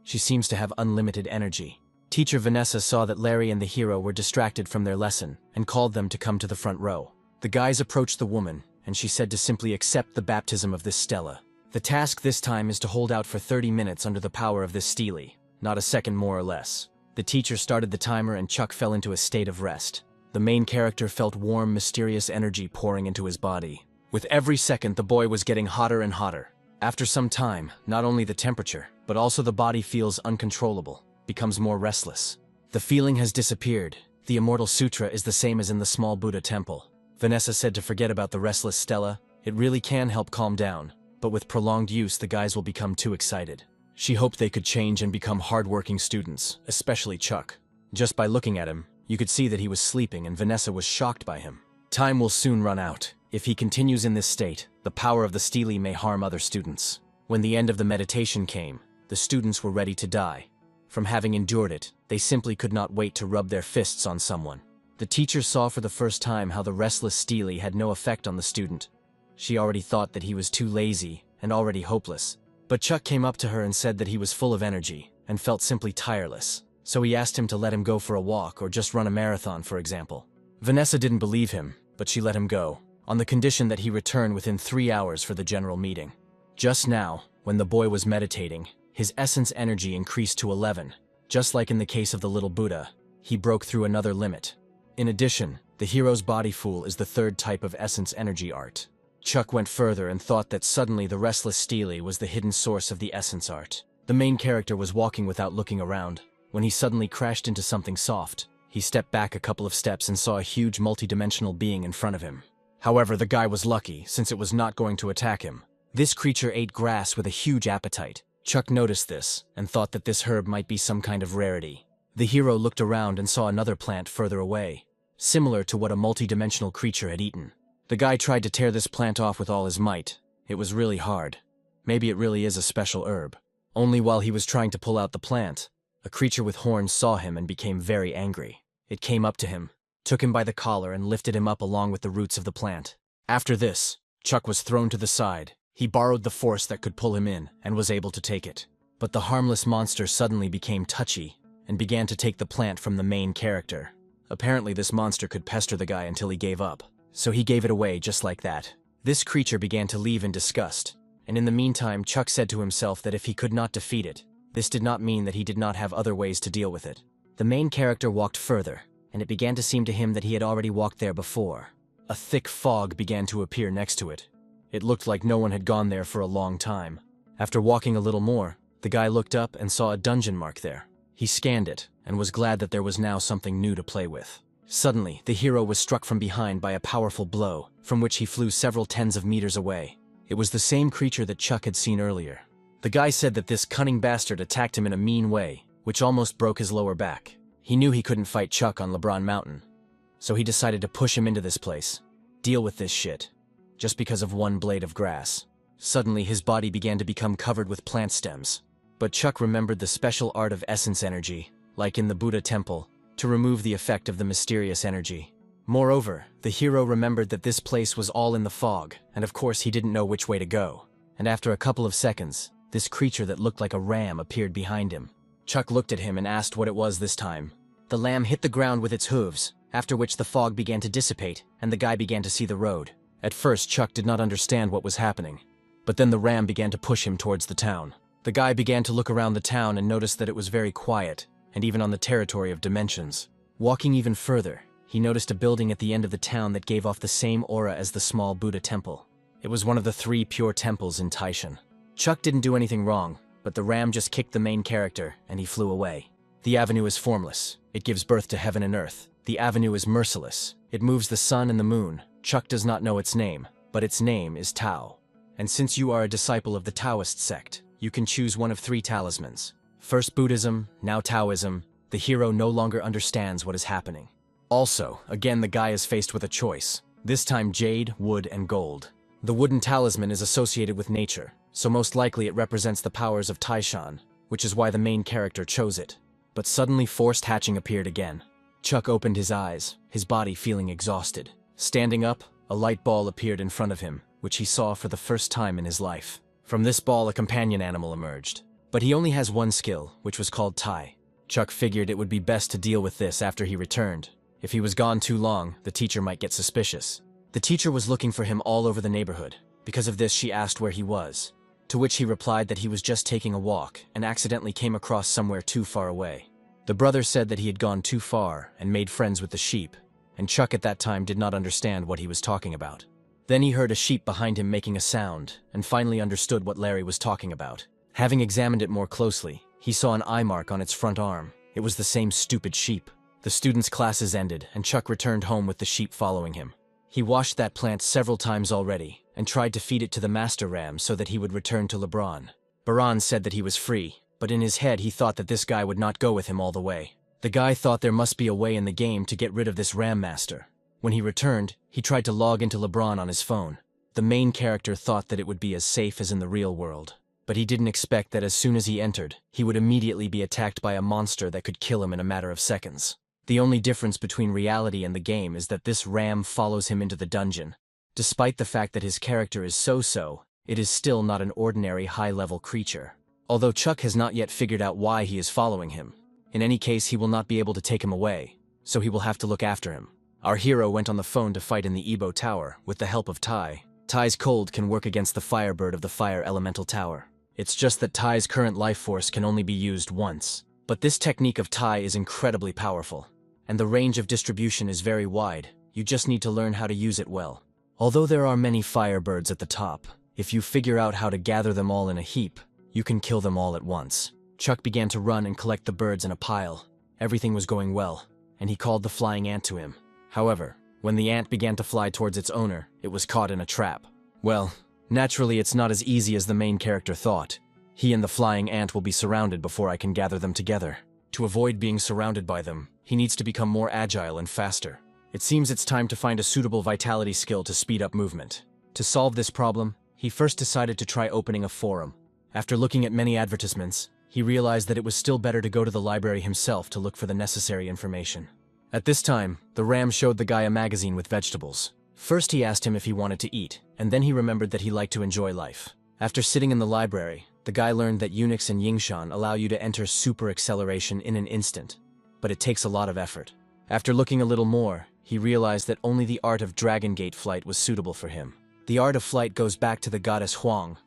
She seems to have unlimited energy. Teacher Vanessa saw that Larry and the hero were distracted from their lesson and called them to come to the front row. The guys approached the woman, and she said to simply accept the baptism of this Stella. The task this time is to hold out for 30 minutes under the power of this stele, not a second more or less. The teacher started the timer and Chuck fell into a state of rest. The main character felt warm, mysterious energy pouring into his body. With every second, the boy was getting hotter and hotter. After some time, not only the temperature, but also the body feels uncontrollable, becomes more restless. The feeling has disappeared. The Immortal Sutra is the same as in the small Buddha temple. Vanessa said to forget about the restless Stella. It really can help calm down, but with prolonged use the guys will become too excited. She hoped they could change and become hard-working students, especially Chuck. Just by looking at him, you could see that he was sleeping and Vanessa was shocked by him. Time will soon run out. If he continues in this state, the power of the stele may harm other students. When the end of the meditation came, the students were ready to die. From having endured it, they simply could not wait to rub their fists on someone. The teacher saw for the first time how the restless stele had no effect on the student. She already thought that he was too lazy and already hopeless. But Chuck came up to her and said that he was full of energy and felt simply tireless. So he asked him to let him go for a walk or just run a marathon, for example. Vanessa didn't believe him, but she let him go, on the condition that he return within 3 hours for the general meeting. Just now, when the boy was meditating, his essence energy increased to 11. Just like in the case of the little Buddha, he broke through another limit. In addition, the hero's body fool is the third type of essence energy art. Chuck went further and thought that suddenly the restless stele was the hidden source of the essence art. The main character was walking without looking around, when he suddenly crashed into something soft. He stepped back a couple of steps and saw a huge multidimensional being in front of him. However, the guy was lucky, since it was not going to attack him. This creature ate grass with a huge appetite. Chuck noticed this, and thought that this herb might be some kind of rarity. The hero looked around and saw another plant further away, similar to what a multidimensional creature had eaten. The guy tried to tear this plant off with all his might. It was really hard. Maybe it really is a special herb. Only while he was trying to pull out the plant, a creature with horns saw him and became very angry. It came up to him, took him by the collar and lifted him up along with the roots of the plant. After this, Chuck was thrown to the side. He borrowed the force that could pull him in and was able to take it. But the harmless monster suddenly became touchy and began to take the plant from the main character. Apparently this monster could pester the guy until he gave up, so he gave it away just like that. This creature began to leave in disgust, and in the meantime Chuck said to himself that if he could not defeat it, this did not mean that he did not have other ways to deal with it. The main character walked further, and it began to seem to him that he had already walked there before. A thick fog began to appear next to it. It looked like no one had gone there for a long time. After walking a little more, the guy looked up and saw a dungeon mark there. He scanned it, and was glad that there was now something new to play with. Suddenly, the hero was struck from behind by a powerful blow, from which he flew several tens of meters away. It was the same creature that Chuck had seen earlier. The guy said that this cunning bastard attacked him in a mean way, which almost broke his lower back. He knew he couldn't fight Chuck on LeBron Mountain, so he decided to push him into this place. Deal with this shit. Just because of one blade of grass. Suddenly his body began to become covered with plant stems. But Chuck remembered the special art of essence energy, like in the Buddha temple, to remove the effect of the mysterious energy. Moreover, the hero remembered that this place was all in the fog, and of course he didn't know which way to go. And after a couple of seconds, this creature that looked like a ram appeared behind him. Chuck looked at him and asked what it was this time. The lamb hit the ground with its hooves, after which the fog began to dissipate, and the guy began to see the road. At first, Chuck did not understand what was happening, but then the ram began to push him towards the town. The guy began to look around the town and noticed that it was very quiet, and even on the territory of dimensions. Walking even further, he noticed a building at the end of the town that gave off the same aura as the small Buddha temple. It was one of the 3 pure temples in Taishan. Chuck didn't do anything wrong, but the ram just kicked the main character, and he flew away. The avenue is formless. It gives birth to heaven and earth. The avenue is merciless. It moves the sun and the moon. Chuck does not know its name, but its name is Tao. And since you are a disciple of the Taoist sect, you can choose one of 3 talismans. First Buddhism, now Taoism. The hero no longer understands what is happening. Also, again the guy is faced with a choice. This time jade, wood, and gold. The wooden talisman is associated with nature, so most likely it represents the powers of Taishan, which is why the main character chose it. But suddenly forced hatching appeared again. Chuck opened his eyes, his body feeling exhausted. Standing up, a light ball appeared in front of him, which he saw for the first time in his life. From this ball a companion animal emerged. But he only has one skill, which was called Tai. Chuck figured it would be best to deal with this after he returned. If he was gone too long, the teacher might get suspicious. The teacher was looking for him all over the neighborhood. Because of this, she asked where he was, to which he replied that he was just taking a walk and accidentally came across somewhere too far away. The brother said that he had gone too far and made friends with the sheep, and Chuck at that time did not understand what he was talking about. Then he heard a sheep behind him making a sound, and finally understood what Larry was talking about. Having examined it more closely, he saw an eye mark on its front arm. It was the same stupid sheep. The students' classes ended, and Chuck returned home with the sheep following him. He washed that plant several times already, and tried to feed it to the master ram so that he would return to LeBron. Baran said that he was free, but in his head he thought that this guy would not go with him all the way. The guy thought there must be a way in the game to get rid of this ram master. When he returned, he tried to log into LeBron on his phone. The main character thought that it would be as safe as in the real world, but he didn't expect that as soon as he entered, he would immediately be attacked by a monster that could kill him in a matter of seconds. The only difference between reality and the game is that this ram follows him into the dungeon. Despite the fact that his character is so-so, it is still not an ordinary high-level creature. Although Chuck has not yet figured out why he is following him. In any case, he will not be able to take him away, so he will have to look after him. Our hero went on the phone to fight in the Ebo Tower with the help of Tai. Tai's cold can work against the Firebird of the Fire Elemental Tower. It's just that Tai's current life force can only be used once. But this technique of Tai is incredibly powerful, and the range of distribution is very wide. You just need to learn how to use it well. Although there are many Firebirds at the top, if you figure out how to gather them all in a heap, you can kill them all at once. Chuck began to run and collect the birds in a pile. Everything was going well, and he called the flying ant to him. However, when the ant began to fly towards its owner, it was caught in a trap. Well, naturally it's not as easy as the main character thought. He and the flying ant will be surrounded before I can gather them together. To avoid being surrounded by them, he needs to become more agile and faster. It seems it's time to find a suitable vitality skill to speed up movement. To solve this problem, he first decided to try opening a forum. After looking at many advertisements, he realized that it was still better to go to the library himself to look for the necessary information. At this time, the ram showed the guy a magazine with vegetables. First he asked him if he wanted to eat, and then he remembered that he liked to enjoy life. After sitting in the library, the guy learned that Unix and Yingshan allow you to enter super acceleration in an instant, but it takes a lot of effort. After looking a little more, he realized that only the art of Dragon Gate flight was suitable for him. The art of flight goes back to the goddess Huang.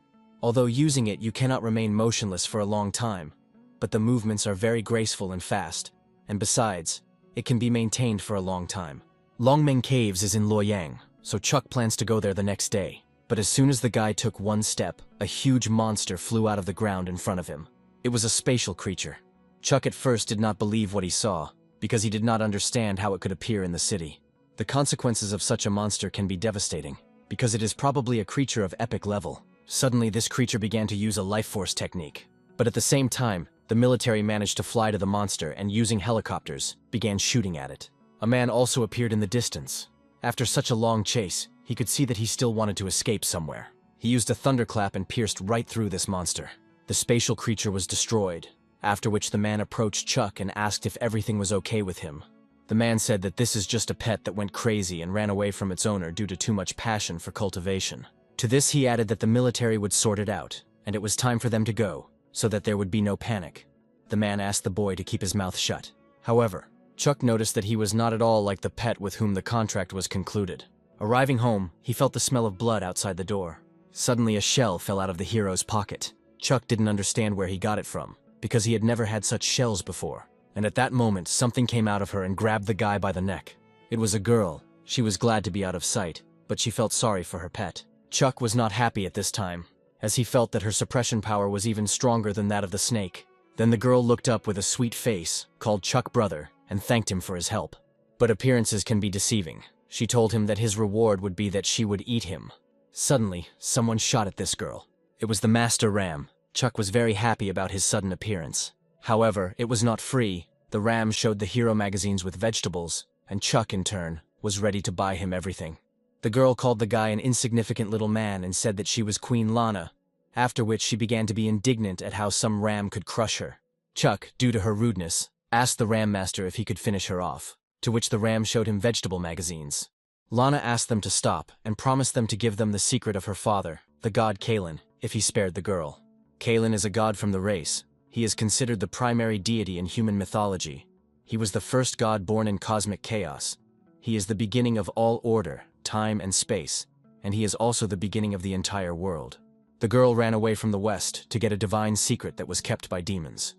Although using it, you cannot remain motionless for a long time, but the movements are very graceful and fast, and besides, it can be maintained for a long time. Longmeng Caves is in Luoyang, so Chuck plans to go there the next day. But as soon as the guy took one step, a huge monster flew out of the ground in front of him. It was a spatial creature. Chuck at first did not believe what he saw, because he did not understand how it could appear in the city. The consequences of such a monster can be devastating, because it is probably a creature of epic level. Suddenly this creature began to use a life force technique. But at the same time, the military managed to fly to the monster and using helicopters, began shooting at it. A man also appeared in the distance. After such a long chase, he could see that he still wanted to escape somewhere. He used a thunderclap and pierced right through this monster. The spatial creature was destroyed, after which the man approached Chuck and asked if everything was okay with him. The man said that this is just a pet that went crazy and ran away from its owner due to too much passion for cultivation. To this he added that the military would sort it out, and it was time for them to go, so that there would be no panic. The man asked the boy to keep his mouth shut. However, Chuck noticed that he was not at all like the pet with whom the contract was concluded. Arriving home, he felt the smell of blood outside the door. Suddenly a shell fell out of the hero's pocket. Chuck didn't understand where he got it from, because he had never had such shells before. And at that moment, something came out of her and grabbed the guy by the neck. It was a girl. She was glad to be out of sight, but she felt sorry for her pet. Chuck was not happy at this time, as he felt that her suppression power was even stronger than that of the snake. Then the girl looked up with a sweet face, called Chuck brother, and thanked him for his help. But appearances can be deceiving. She told him that his reward would be that she would eat him. Suddenly, someone shot at this girl. It was the Master Ram. Chuck was very happy about his sudden appearance. However, it was not free. The Ram showed the hero magazines with vegetables, and Chuck, in turn, was ready to buy him everything. The girl called the guy an insignificant little man and said that she was Queen Lana, after which she began to be indignant at how some ram could crush her. Chuck, due to her rudeness, asked the Ram Master if he could finish her off, to which the Ram showed him vegetable magazines. Lana asked them to stop and promised them to give them the secret of her father, the god Kalen, if he spared the girl. Kalen is a god from the race. He is considered the primary deity in human mythology. He was the first god born in cosmic chaos. He is the beginning of all order, time and space, and he is also the beginning of the entire world. The girl ran away from the west to get a divine secret that was kept by demons.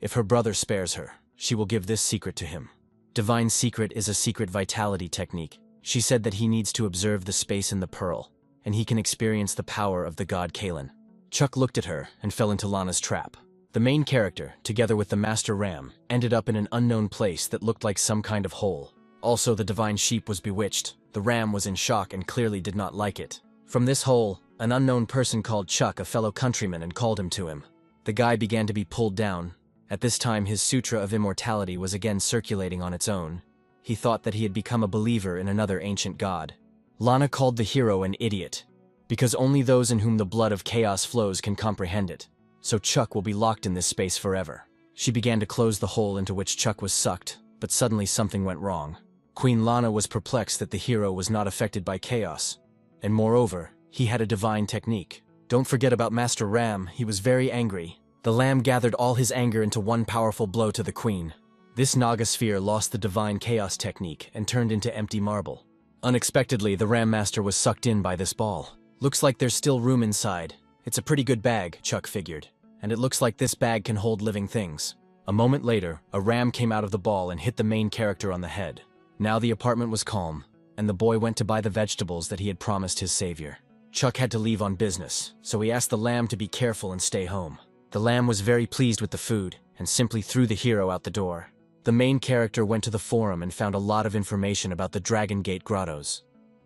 If her brother spares her, she will give this secret to him. Divine secret is a secret vitality technique. She said that he needs to observe the space in the pearl, and he can experience the power of the god Kalen. Chuck looked at her and fell into Lana's trap. The main character, together with the Master Ram, ended up in an unknown place that looked like some kind of hole. Also, the divine sheep was bewitched. The ram was in shock and clearly did not like it. From this hole, an unknown person called Chuck a fellow countryman and called him to him. The guy began to be pulled down. At this time his sutra of immortality was again circulating on its own. He thought that he had become a believer in another ancient god. Lana called the hero an idiot, because only those in whom the blood of chaos flows can comprehend it. So Chuck will be locked in this space forever. She began to close the hole into which Chuck was sucked, but suddenly something went wrong. Queen Lana was perplexed that the hero was not affected by chaos. And moreover, he had a divine technique. Don't forget about Master Ram, he was very angry. The lamb gathered all his anger into one powerful blow to the queen. This Naga sphere lost the divine chaos technique and turned into empty marble. Unexpectedly, the Ram Master was sucked in by this ball. Looks like there's still room inside. It's a pretty good bag, Chuck figured. And it looks like this bag can hold living things. A moment later, a ram came out of the ball and hit the main character on the head. Now the apartment was calm, and the boy went to buy the vegetables that he had promised his savior. Chuck had to leave on business, so he asked the lamb to be careful and stay home. The lamb was very pleased with the food, and simply threw the hero out the door. The main character went to the forum and found a lot of information about the Dragon Gate Grottos.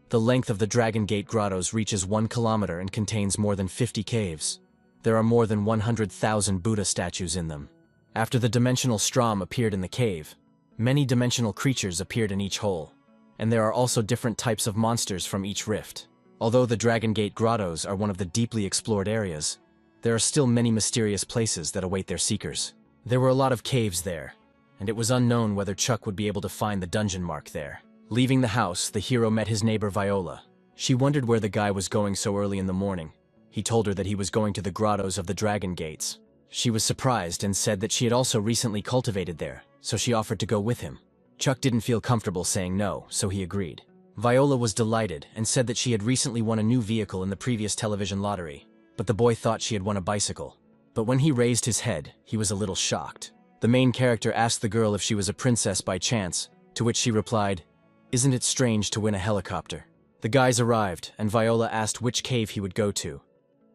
The length of the Dragon Gate Grottos reaches 1 kilometer and contains more than 50 caves. There are more than 100,000 Buddha statues in them. After the dimensional Strom appeared in the cave, many dimensional creatures appeared in each hole, and there are also different types of monsters from each rift. Although the Dragon Gate Grottos are one of the deeply explored areas, there are still many mysterious places that await their seekers. There were a lot of caves there, and it was unknown whether Chuck would be able to find the dungeon mark there. Leaving the house, the hero met his neighbor Viola. She wondered where the guy was going so early in the morning. He told her that he was going to the grottos of the Dragon Gates. She was surprised and said that she had also recently cultivated there, so she offered to go with him. Chuck didn't feel comfortable saying no, so he agreed. Viola was delighted and said that she had recently won a new vehicle in the previous television lottery, but the boy thought she had won a bicycle. But when he raised his head, he was a little shocked. The main character asked the girl if she was a princess by chance, to which she replied, "Isn't it strange to win a helicopter?" The guys arrived, and Viola asked which cave he would go to.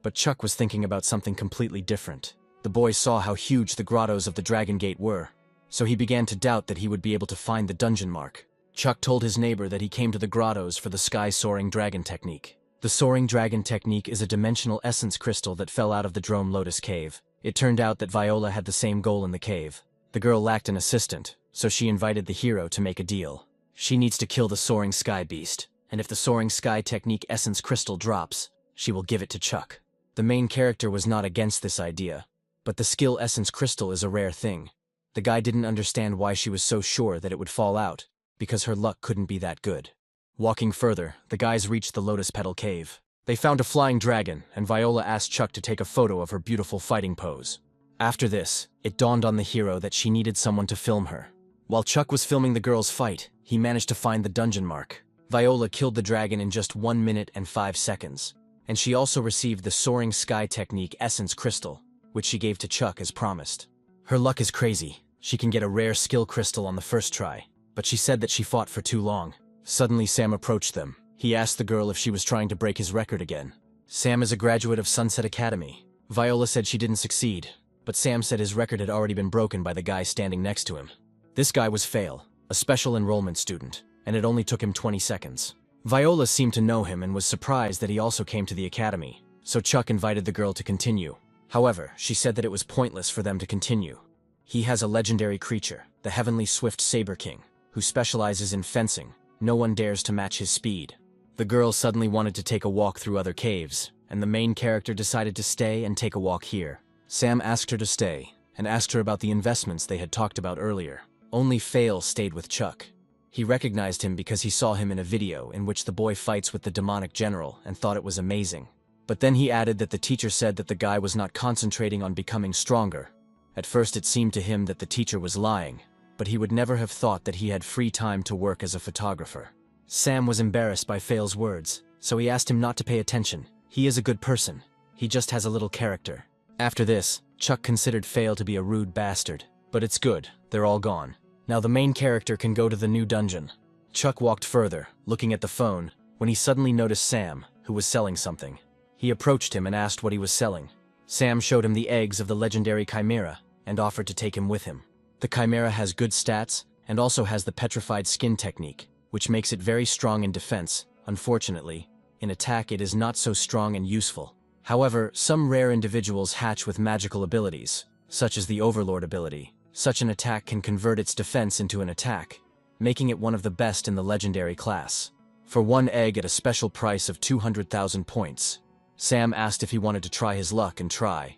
But Chuck was thinking about something completely different. The boy saw how huge the grottos of the Dragon Gate were, so he began to doubt that he would be able to find the dungeon mark. Chuck told his neighbor that he came to the grottos for the sky-soaring dragon technique. The soaring dragon technique is a dimensional essence crystal that fell out of the Drome Lotus cave. It turned out that Viola had the same goal in the cave. The girl lacked an assistant, so she invited the hero to make a deal. She needs to kill the soaring sky beast, and if the soaring sky technique essence crystal drops, she will give it to Chuck. The main character was not against this idea, but the skill essence crystal is a rare thing. The guy didn't understand why she was so sure that it would fall out, because her luck couldn't be that good. Walking further, the guys reached the Lotus Petal Cave. They found a flying dragon, and Viola asked Chuck to take a photo of her beautiful fighting pose. After this, it dawned on the hero that she needed someone to film her. While Chuck was filming the girl's fight, he managed to find the dungeon mark. Viola killed the dragon in just 1 minute and 5 seconds, and she also received the Soaring Sky Technique Essence Crystal, which she gave to Chuck as promised. Her luck is crazy. She can get a rare skill crystal on the first try, but she said that she fought for too long. Suddenly Sam approached them. He asked the girl if she was trying to break his record again. Sam is a graduate of Sunset Academy. Viola said she didn't succeed, but Sam said his record had already been broken by the guy standing next to him. This guy was Fail, a special enrollment student, and it only took him 20 seconds. Viola seemed to know him and was surprised that he also came to the academy, so Chuck invited the girl to continue. However, she said that it was pointless for them to continue. He has a legendary creature, the Heavenly Swift Saber King, who specializes in fencing. No one dares to match his speed. The girl suddenly wanted to take a walk through other caves, and the main character decided to stay and take a walk here. Sam asked her to stay, and asked her about the investments they had talked about earlier. Only Fail stayed with Chuck. He recognized him because he saw him in a video in which the boy fights with the demonic general and thought it was amazing. But then he added that the teacher said that the guy was not concentrating on becoming stronger. At first it seemed to him that the teacher was lying, but he would never have thought that he had free time to work as a photographer. Sam was embarrassed by Fail's words, so he asked him not to pay attention. He is a good person. He just has a little character. After this, Chuck considered Fail to be a rude bastard. But it's good, they're all gone. Now the main character can go to the new dungeon. Chuck walked further, looking at the phone, when he suddenly noticed Sam, who was selling something. He approached him and asked what he was selling. Sam showed him the eggs of the legendary Chimera, and offered to take him with him. The Chimera has good stats, and also has the petrified skin technique, which makes it very strong in defense. Unfortunately, In attack, it is not so strong and useful. However, some rare individuals hatch with magical abilities, such as the Overlord ability. Such an attack can convert its defense into an attack, making it one of the best in the legendary class. For one egg at a special price of 200,000 points, Sam asked if he wanted to try his luck and try,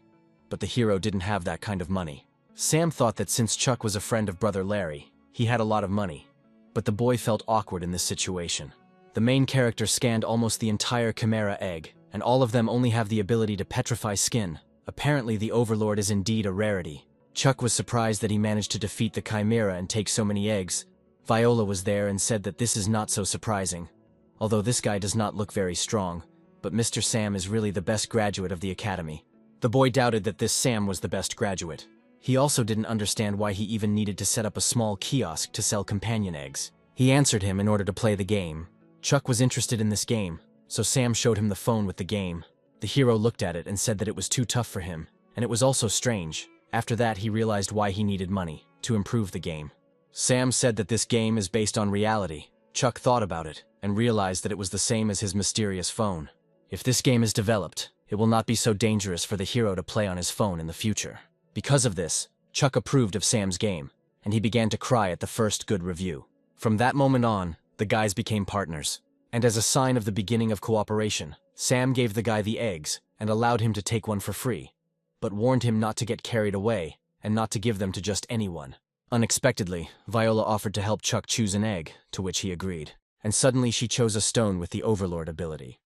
but the hero didn't have that kind of money. Sam thought that since Chuck was a friend of brother Larry, he had a lot of money, but the boy felt awkward in this situation. The main character scanned almost the entire Chimera egg, and all of them only have the ability to petrify skin. Apparently the Overlord is indeed a rarity. Chuck was surprised that he managed to defeat the Chimera and take so many eggs. Viola was there and said that this is not so surprising, although this guy does not look very strong, but Mr. Sam is really the best graduate of the academy. The boy doubted that this Sam was the best graduate. He also didn't understand why he even needed to set up a small kiosk to sell companion eggs. He answered him in order to play the game. Chuck was interested in this game, so Sam showed him the phone with the game. The hero looked at it and said that it was too tough for him, and it was also strange. After that, he realized why he needed money, to improve the game. Sam said that this game is based on reality. Chuck thought about it, and realized that it was the same as his mysterious phone. If this game is developed, it will not be so dangerous for the hero to play on his phone in the future. Because of this, Chuck approved of Sam's game, and he began to cry at the first good review. From that moment on, the guys became partners. And as a sign of the beginning of cooperation, Sam gave the guy the eggs and allowed him to take one for free, but warned him not to get carried away and not to give them to just anyone. Unexpectedly, Viola offered to help Chuck choose an egg, to which he agreed, and suddenly she chose a stone with the Overlord ability,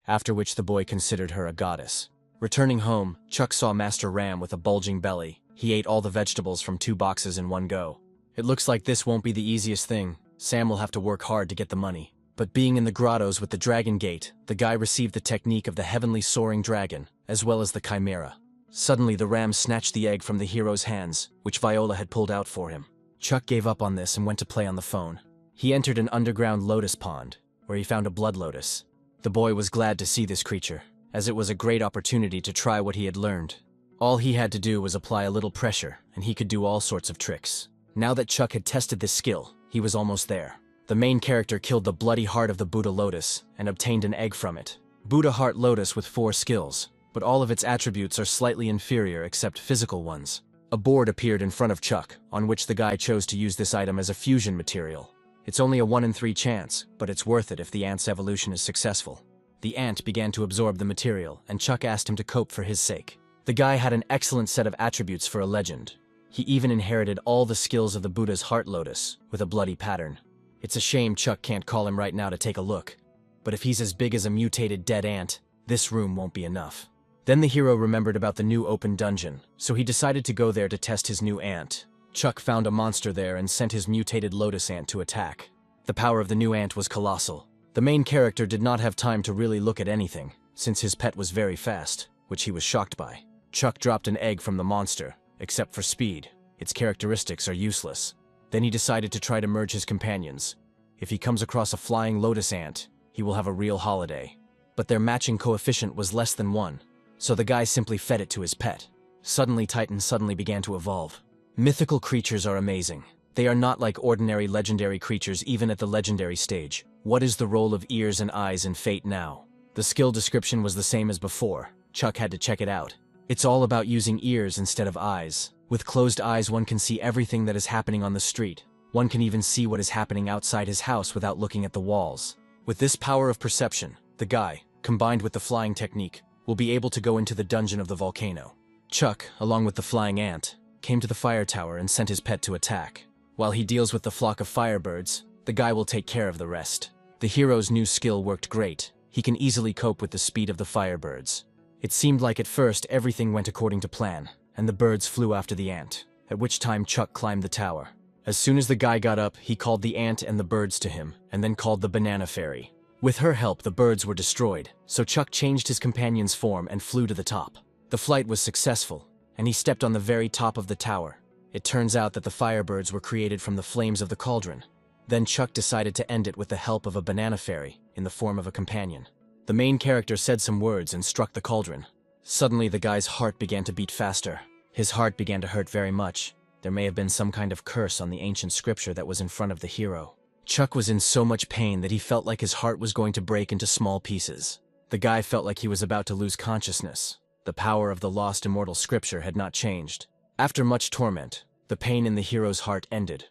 after which the boy considered her a goddess. Returning home, Chuck saw Master Ram with a bulging belly. He ate all the vegetables from 2 boxes in one go. It looks like this won't be the easiest thing. Sam will have to work hard to get the money. But being in the grottos with the Dragon Gate, the guy received the technique of the heavenly soaring dragon, as well as the Chimera. Suddenly the ram snatched the egg from the hero's hands, which Viola had pulled out for him. Chuck gave up on this and went to play on the phone. He entered an underground lotus pond, where he found a blood lotus. The boy was glad to see this creature, as it was a great opportunity to try what he had learned. All he had to do was apply a little pressure, and he could do all sorts of tricks. Now that Chuck had tested this skill, he was almost there. The main character killed the bloody heart of the Buddha lotus and obtained an egg from it. Buddha heart lotus with 4 skills, but all of its attributes are slightly inferior except physical ones. A board appeared in front of Chuck, on which the guy chose to use this item as a fusion material. It's only a 1 in 3 chance, but it's worth it if the ant's evolution is successful. The ant began to absorb the material, and Chuck asked him to cope for his sake. The guy had an excellent set of attributes for a legend. He even inherited all the skills of the Buddha's heart lotus, with a bloody pattern. It's a shame Chuck can't call him right now to take a look. But if he's as big as a mutated dead ant, this room won't be enough. Then the hero remembered about the new open dungeon, so he decided to go there to test his new ant. Chuck found a monster there and sent his mutated lotus ant to attack. The power of the new ant was colossal. The main character did not have time to really look at anything, since his pet was very fast, which he was shocked by. Chuck dropped an egg from the monster, except for speed. Its characteristics are useless. Then he decided to try to merge his companions. If he comes across a flying lotus ant, he will have a real holiday. But their matching coefficient was less than 1, so the guy simply fed it to his pet. Suddenly Titan began to evolve. Mythical creatures are amazing. They are not like ordinary legendary creatures even at the legendary stage. What is the role of ears and eyes in Fate now? The skill description was the same as before. Chuck had to check it out. It's all about using ears instead of eyes. With closed eyes, one can see everything that is happening on the street. One can even see what is happening outside his house without looking at the walls. With this power of perception, the guy, combined with the flying technique, will be able to go into the dungeon of the volcano. Chuck, along with the flying ant, came to the fire tower and sent his pet to attack. While he deals with the flock of firebirds, the guy will take care of the rest. The hero's new skill worked great. He can easily cope with the speed of the firebirds. It seemed like at first everything went according to plan, and the birds flew after the ant, at which time Chuck climbed the tower. As soon as the guy got up, he called the ant and the birds to him, and then called the banana fairy. With her help, the birds were destroyed, so Chuck changed his companion's form and flew to the top. The flight was successful, and he stepped on the very top of the tower. It turns out that the firebirds were created from the flames of the cauldron. Then Chuck decided to end it with the help of a banana fairy, in the form of a companion. The main character said some words and struck the cauldron. Suddenly the guy's heart began to beat faster. His heart began to hurt very much. There may have been some kind of curse on the ancient scripture that was in front of the hero. Chuck was in so much pain that he felt like his heart was going to break into small pieces. The guy felt like he was about to lose consciousness. The power of the lost immortal scripture had not changed. After much torment, the pain in the hero's heart ended.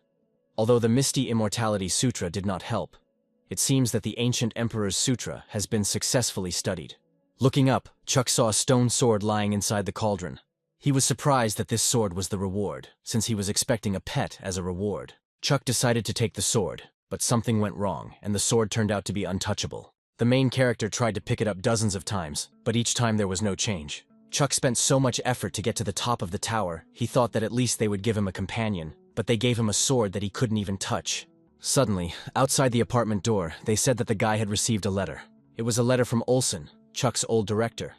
Although the Misty Immortality Sutra did not help, it seems that the ancient Emperor's Sutra has been successfully studied. Looking up, Chuck saw a stone sword lying inside the cauldron. He was surprised that this sword was the reward, since he was expecting a pet as a reward. Chuck decided to take the sword, but something went wrong, and the sword turned out to be untouchable. The main character tried to pick it up dozens of times, but each time there was no change. Chuck spent so much effort to get to the top of the tower, he thought that at least they would give him a companion, but they gave him a sword that he couldn't even touch. Suddenly, outside the apartment door, they said that the guy had received a letter. It was a letter from Olsen, Chuck's old director.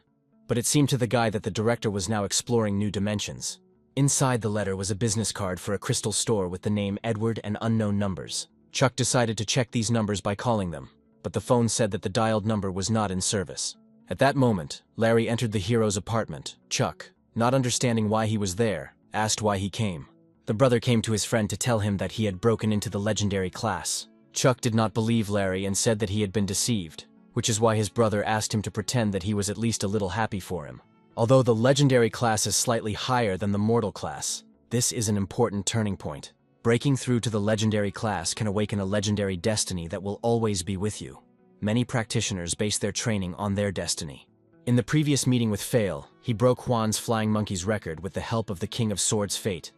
But it seemed to the guy that the director was now exploring new dimensions. Inside the letter was a business card for a crystal store with the name Edward and unknown numbers. Chuck decided to check these numbers by calling them, but the phone said that the dialed number was not in service. At that moment, Larry entered the hero's apartment. Chuck, not understanding why he was there, asked why he came. The brother came to his friend to tell him that he had broken into the legendary class. Chuck did not believe Larry and said that he had been deceived, which is why his brother asked him to pretend that he was at least a little happy for him. Although the legendary class is slightly higher than the mortal class, this is an important turning point. Breaking through to the legendary class can awaken a legendary destiny that will always be with you. Many practitioners base their training on their destiny. In the previous meeting with Fail, he broke Juan's Flying Monkey's record with the help of the King of Swords' fate.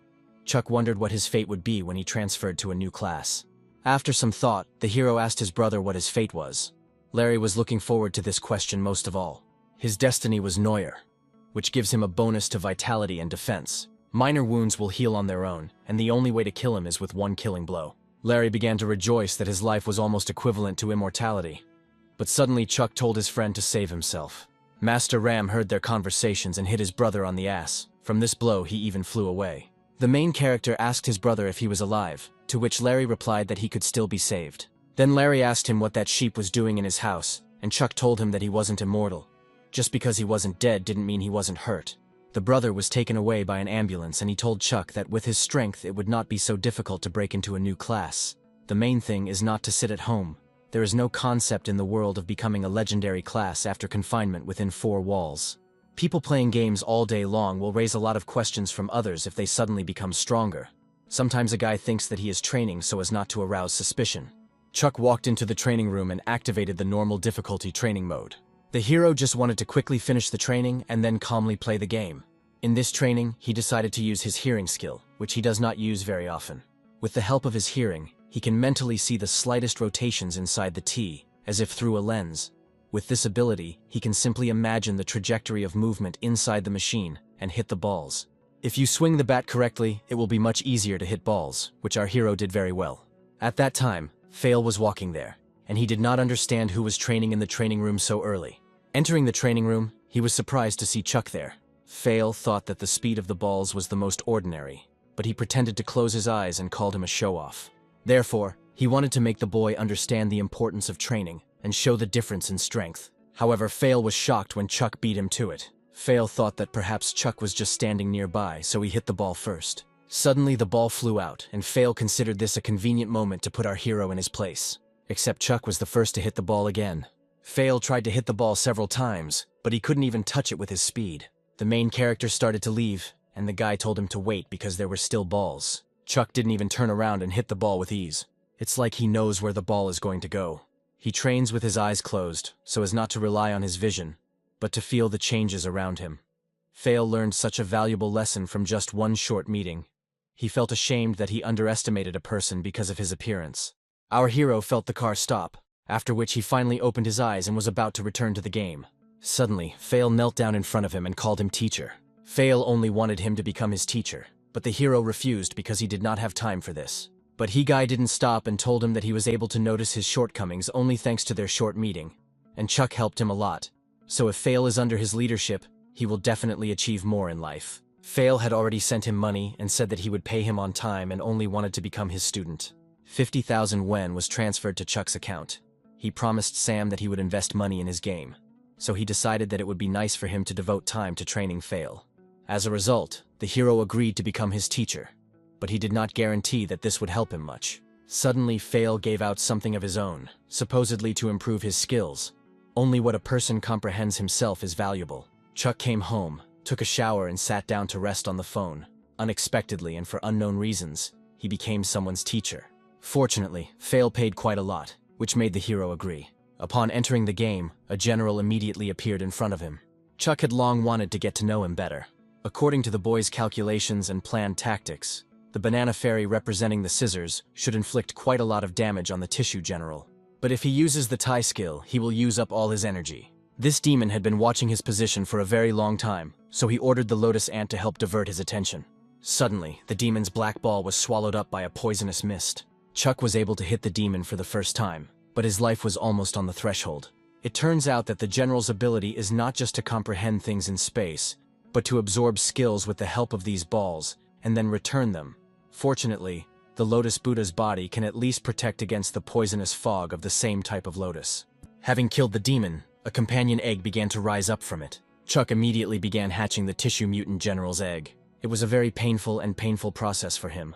Chuck wondered what his fate would be when he transferred to a new class. After some thought, the hero asked his brother what his fate was. Larry was looking forward to this question most of all. His destiny was Neuer, which gives him a bonus to vitality and defense. Minor wounds will heal on their own, and the only way to kill him is with one killing blow. Larry began to rejoice that his life was almost equivalent to immortality. But suddenly Chuck told his friend to save himself. Master Ram heard their conversations and hit his brother on the ass. From this blow, he even flew away. The main character asked his brother if he was alive, to which Larry replied that he could still be saved. Then Larry asked him what that sheep was doing in his house, and Chuck told him that he wasn't immortal. Just because he wasn't dead didn't mean he wasn't hurt. The brother was taken away by an ambulance, and he told Chuck that with his strength it would not be so difficult to break into a new class. The main thing is not to sit at home. There is no concept in the world of becoming a legendary class after confinement within 4 walls. People playing games all day long will raise a lot of questions from others if they suddenly become stronger. Sometimes a guy thinks that he is training so as not to arouse suspicion. Chuck walked into the training room and activated the normal difficulty training mode. The hero just wanted to quickly finish the training and then calmly play the game. In this training, he decided to use his hearing skill, which he does not use very often. With the help of his hearing, he can mentally see the slightest rotations inside the T, as if through a lens. With this ability, he can simply imagine the trajectory of movement inside the machine and hit the balls. If you swing the bat correctly, it will be much easier to hit balls, which our hero did very well. At that time, Fail was walking there, and he did not understand who was training in the training room so early. Entering the training room, he was surprised to see Chuck there. Fail thought that the speed of the balls was the most ordinary, but he pretended to close his eyes and called him a show-off. Therefore, he wanted to make the boy understand the importance of training and show the difference in strength. However, Fail was shocked when Chuck beat him to it. Fail thought that perhaps Chuck was just standing nearby, so he hit the ball first. Suddenly, the ball flew out, and Fail considered this a convenient moment to put our hero in his place. Except Chuck was the first to hit the ball again. Fail tried to hit the ball several times, but he couldn't even touch it with his speed. The main character started to leave, and the guy told him to wait because there were still balls. Chuck didn't even turn around and hit the ball with ease. It's like he knows where the ball is going to go. He trains with his eyes closed, so as not to rely on his vision, but to feel the changes around him. Fail learned such a valuable lesson from just one short meeting. He felt ashamed that he underestimated a person because of his appearance. Our hero felt the car stop, after which he finally opened his eyes and was about to return to the game. Suddenly, Fail knelt down in front of him and called him teacher. Fail only wanted him to become his teacher, but the hero refused because he did not have time for this. But He-Guy didn't stop and told him that he was able to notice his shortcomings only thanks to their short meeting, and Chuck helped him a lot. So if Fail is under his leadership, he will definitely achieve more in life. Fail had already sent him money and said that he would pay him on time and only wanted to become his student. 50,000 yen was transferred to Chuck's account. He promised Sam that he would invest money in his game, so he decided that it would be nice for him to devote time to training Fail. As a result, the hero agreed to become his teacher, but he did not guarantee that this would help him much. Suddenly, Fail gave out something of his own, supposedly to improve his skills. Only what a person comprehends himself is valuable. Chuck came home, took a shower and sat down to rest on the phone. Unexpectedly and for unknown reasons, he became someone's teacher. Fortunately, Fail paid quite a lot, which made the hero agree. Upon entering the game, a general immediately appeared in front of him. Chuck had long wanted to get to know him better. According to the boy's calculations and planned tactics, the banana fairy representing the scissors should inflict quite a lot of damage on the tissue general. But if he uses the tie skill, he will use up all his energy. This demon had been watching his position for a very long time, so he ordered the lotus ant to help divert his attention. Suddenly, the demon's black ball was swallowed up by a poisonous mist. Chuck was able to hit the demon for the first time, but his life was almost on the threshold. It turns out that the general's ability is not just to comprehend things in space, but to absorb skills with the help of these balls, and then return them. Fortunately, the Lotus Buddha's body can at least protect against the poisonous fog of the same type of lotus. Having killed the demon, a companion egg began to rise up from it. Chuck immediately began hatching the tissue mutant general's egg. It was a very painful process for him,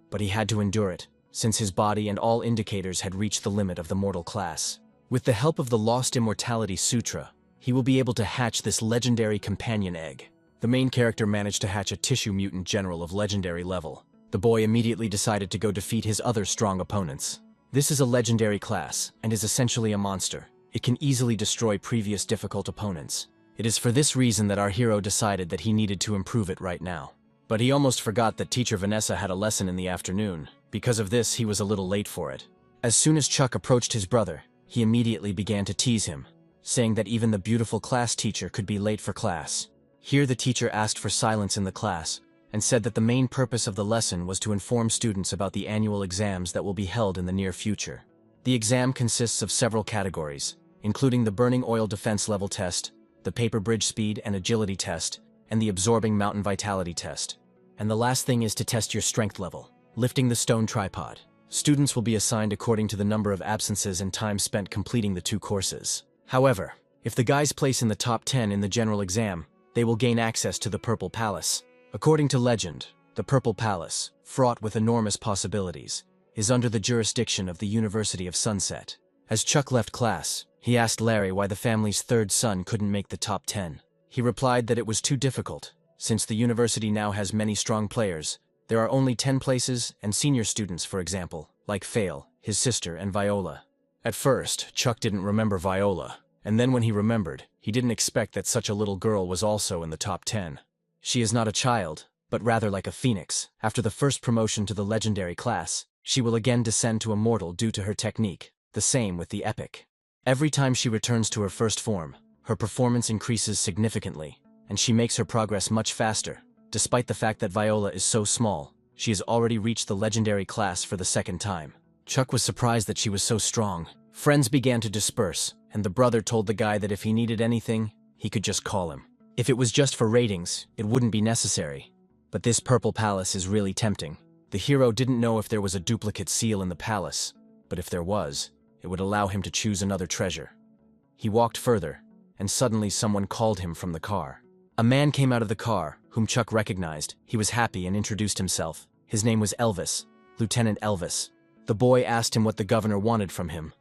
but he had to endure it, since his body and all indicators had reached the limit of the mortal class. With the help of the Lost Immortality Sutra, he will be able to hatch this legendary companion egg. The main character managed to hatch a tissue mutant general of legendary level. The boy immediately decided to go defeat his other strong opponents. This is a legendary class, and is essentially a monster. It can easily destroy previous difficult opponents. It is for this reason that our hero decided that he needed to improve it right now. But he almost forgot that teacher Vanessa had a lesson in the afternoon. Because of this, he was a little late for it. As soon as Chuck approached his brother, he immediately began to tease him, saying that even the beautiful class teacher could be late for class. Here the teacher asked for silence in the class, and said that the main purpose of the lesson was to inform students about the annual exams that will be held in the near future. The exam consists of several categories, including the burning oil defense level test, the paper bridge speed and agility test, and the absorbing mountain vitality test. And the last thing is to test your strength level, lifting the stone tripod. Students will be assigned according to the number of absences and time spent completing the two courses. However, if the guys place in the top 10 in the general exam, they will gain access to the Purple Palace. According to legend, the Purple Palace, fraught with enormous possibilities, is under the jurisdiction of the University of Sunset. As Chuck left class, he asked Larry why the family's third son couldn't make the top 10. He replied that it was too difficult. Since the university now has many strong players, there are only 10 places, and senior students, for example, like Fail, his sister, and Viola. At first, Chuck didn't remember Viola, and then when he remembered, he didn't expect that such a little girl was also in the top 10. She is not a child, but rather like a phoenix. After the first promotion to the legendary class, she will again descend to a mortal due to her technique, the same with the epic. Every time she returns to her first form, her performance increases significantly, and she makes her progress much faster. Despite the fact that Viola is so small, she has already reached the legendary class for the second time. Chuck was surprised that she was so strong. Friends began to disperse, and the brother told the guy that if he needed anything, he could just call him. If it was just for ratings, it wouldn't be necessary. But this Purple Palace is really tempting. The hero didn't know if there was a duplicate seal in the palace, but if there was, it would allow him to choose another treasure. He walked further, and suddenly someone called him from the car. A man came out of the car, whom Chuck recognized. He was happy and introduced himself. His name was Elvis, Lieutenant Elvis. The boy asked him what the governor wanted from him.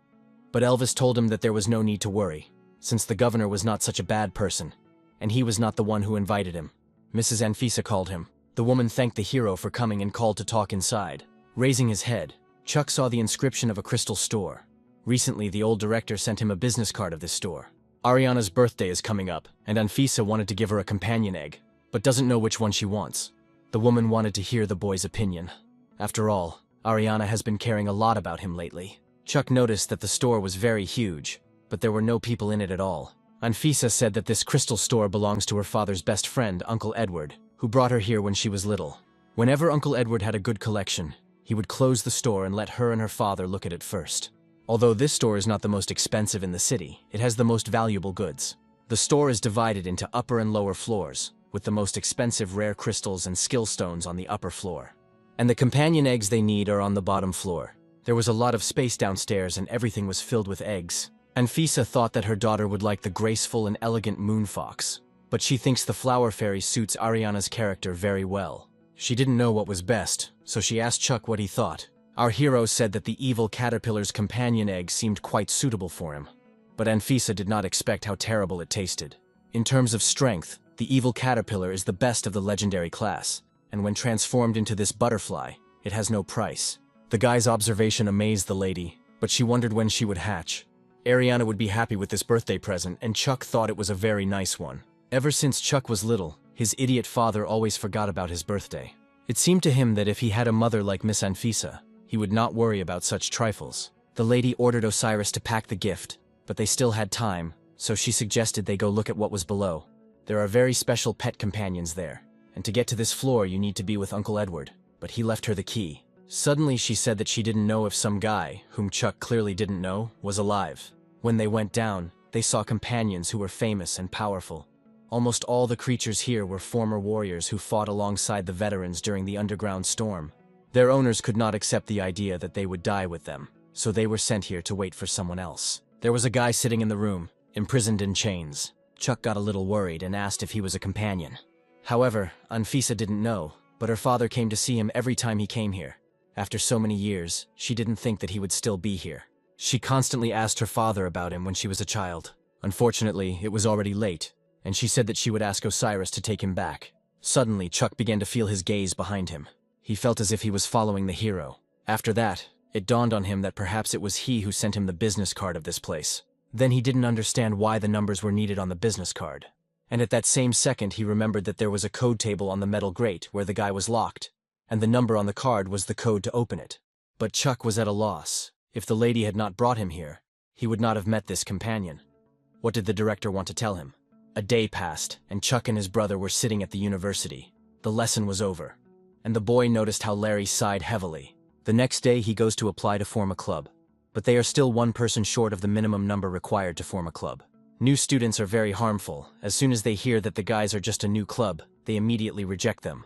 But Elvis told him that there was no need to worry, since the governor was not such a bad person, and he was not the one who invited him. Mrs. Anfisa called him. The woman thanked the hero for coming and called to talk inside. Raising his head, Chuck saw the inscription of a crystal store. Recently, the old director sent him a business card of this store. Ariana's birthday is coming up, and Anfisa wanted to give her a companion egg, but doesn't know which one she wants. The woman wanted to hear the boy's opinion. After all, Ariana has been caring a lot about him lately. Chuck noticed that the store was very huge, but there were no people in it at all. Anfisa said that this crystal store belongs to her father's best friend, Uncle Edward, who brought her here when she was little. Whenever Uncle Edward had a good collection, he would close the store and let her and her father look at it first. Although this store is not the most expensive in the city, it has the most valuable goods. The store is divided into upper and lower floors, with the most expensive rare crystals and skill stones on the upper floor. And the companion eggs they need are on the bottom floor. There was a lot of space downstairs and everything was filled with eggs. Anfisa thought that her daughter would like the graceful and elegant moon fox, but she thinks the flower fairy suits Ariana's character very well. She didn't know what was best, so she asked Chuck what he thought. Our hero said that the evil caterpillar's companion egg seemed quite suitable for him. But Anfisa did not expect how terrible it tasted. In terms of strength, the evil caterpillar is the best of the legendary class, and when transformed into this butterfly, it has no price. The guy's observation amazed the lady, but she wondered when she would hatch. Ariana would be happy with this birthday present, and Chuck thought it was a very nice one. Ever since Chuck was little, his idiot father always forgot about his birthday. It seemed to him that if he had a mother like Miss Anfisa, he would not worry about such trifles. The lady ordered Osiris to pack the gift, but they still had time, so she suggested they go look at what was below. There are very special pet companions there, and to get to this floor you need to be with Uncle Edward, but he left her the key. Suddenly she said that she didn't know if some guy, whom Chuck clearly didn't know, was alive. When they went down, they saw companions who were famous and powerful. Almost all the creatures here were former warriors who fought alongside the veterans during the underground storm. Their owners could not accept the idea that they would die with them, so they were sent here to wait for someone else. There was a guy sitting in the room, imprisoned in chains. Chuck got a little worried and asked if he was a companion. However, Anfisa didn't know, but her father came to see him every time he came here. After so many years, she didn't think that he would still be here. She constantly asked her father about him when she was a child. Unfortunately, it was already late, and she said that she would ask Osiris to take him back. Suddenly, Chuck began to feel his gaze behind him. He felt as if he was following the hero. After that, it dawned on him that perhaps it was he who sent him the business card of this place. Then he didn't understand why the numbers were needed on the business card. And at that same second, he remembered that there was a code table on the metal grate where the guy was locked, and the number on the card was the code to open it. But Chuck was at a loss. If the lady had not brought him here, he would not have met this companion. What did the director want to tell him? A day passed, and Chuck and his brother were sitting at the university. The lesson was over, and the boy noticed how Larry sighed heavily. The next day, he goes to apply to form a club, but they are still one person short of the minimum number required to form a club. New students are very harmful. As soon as they hear that the guys are just a new club, they immediately reject them.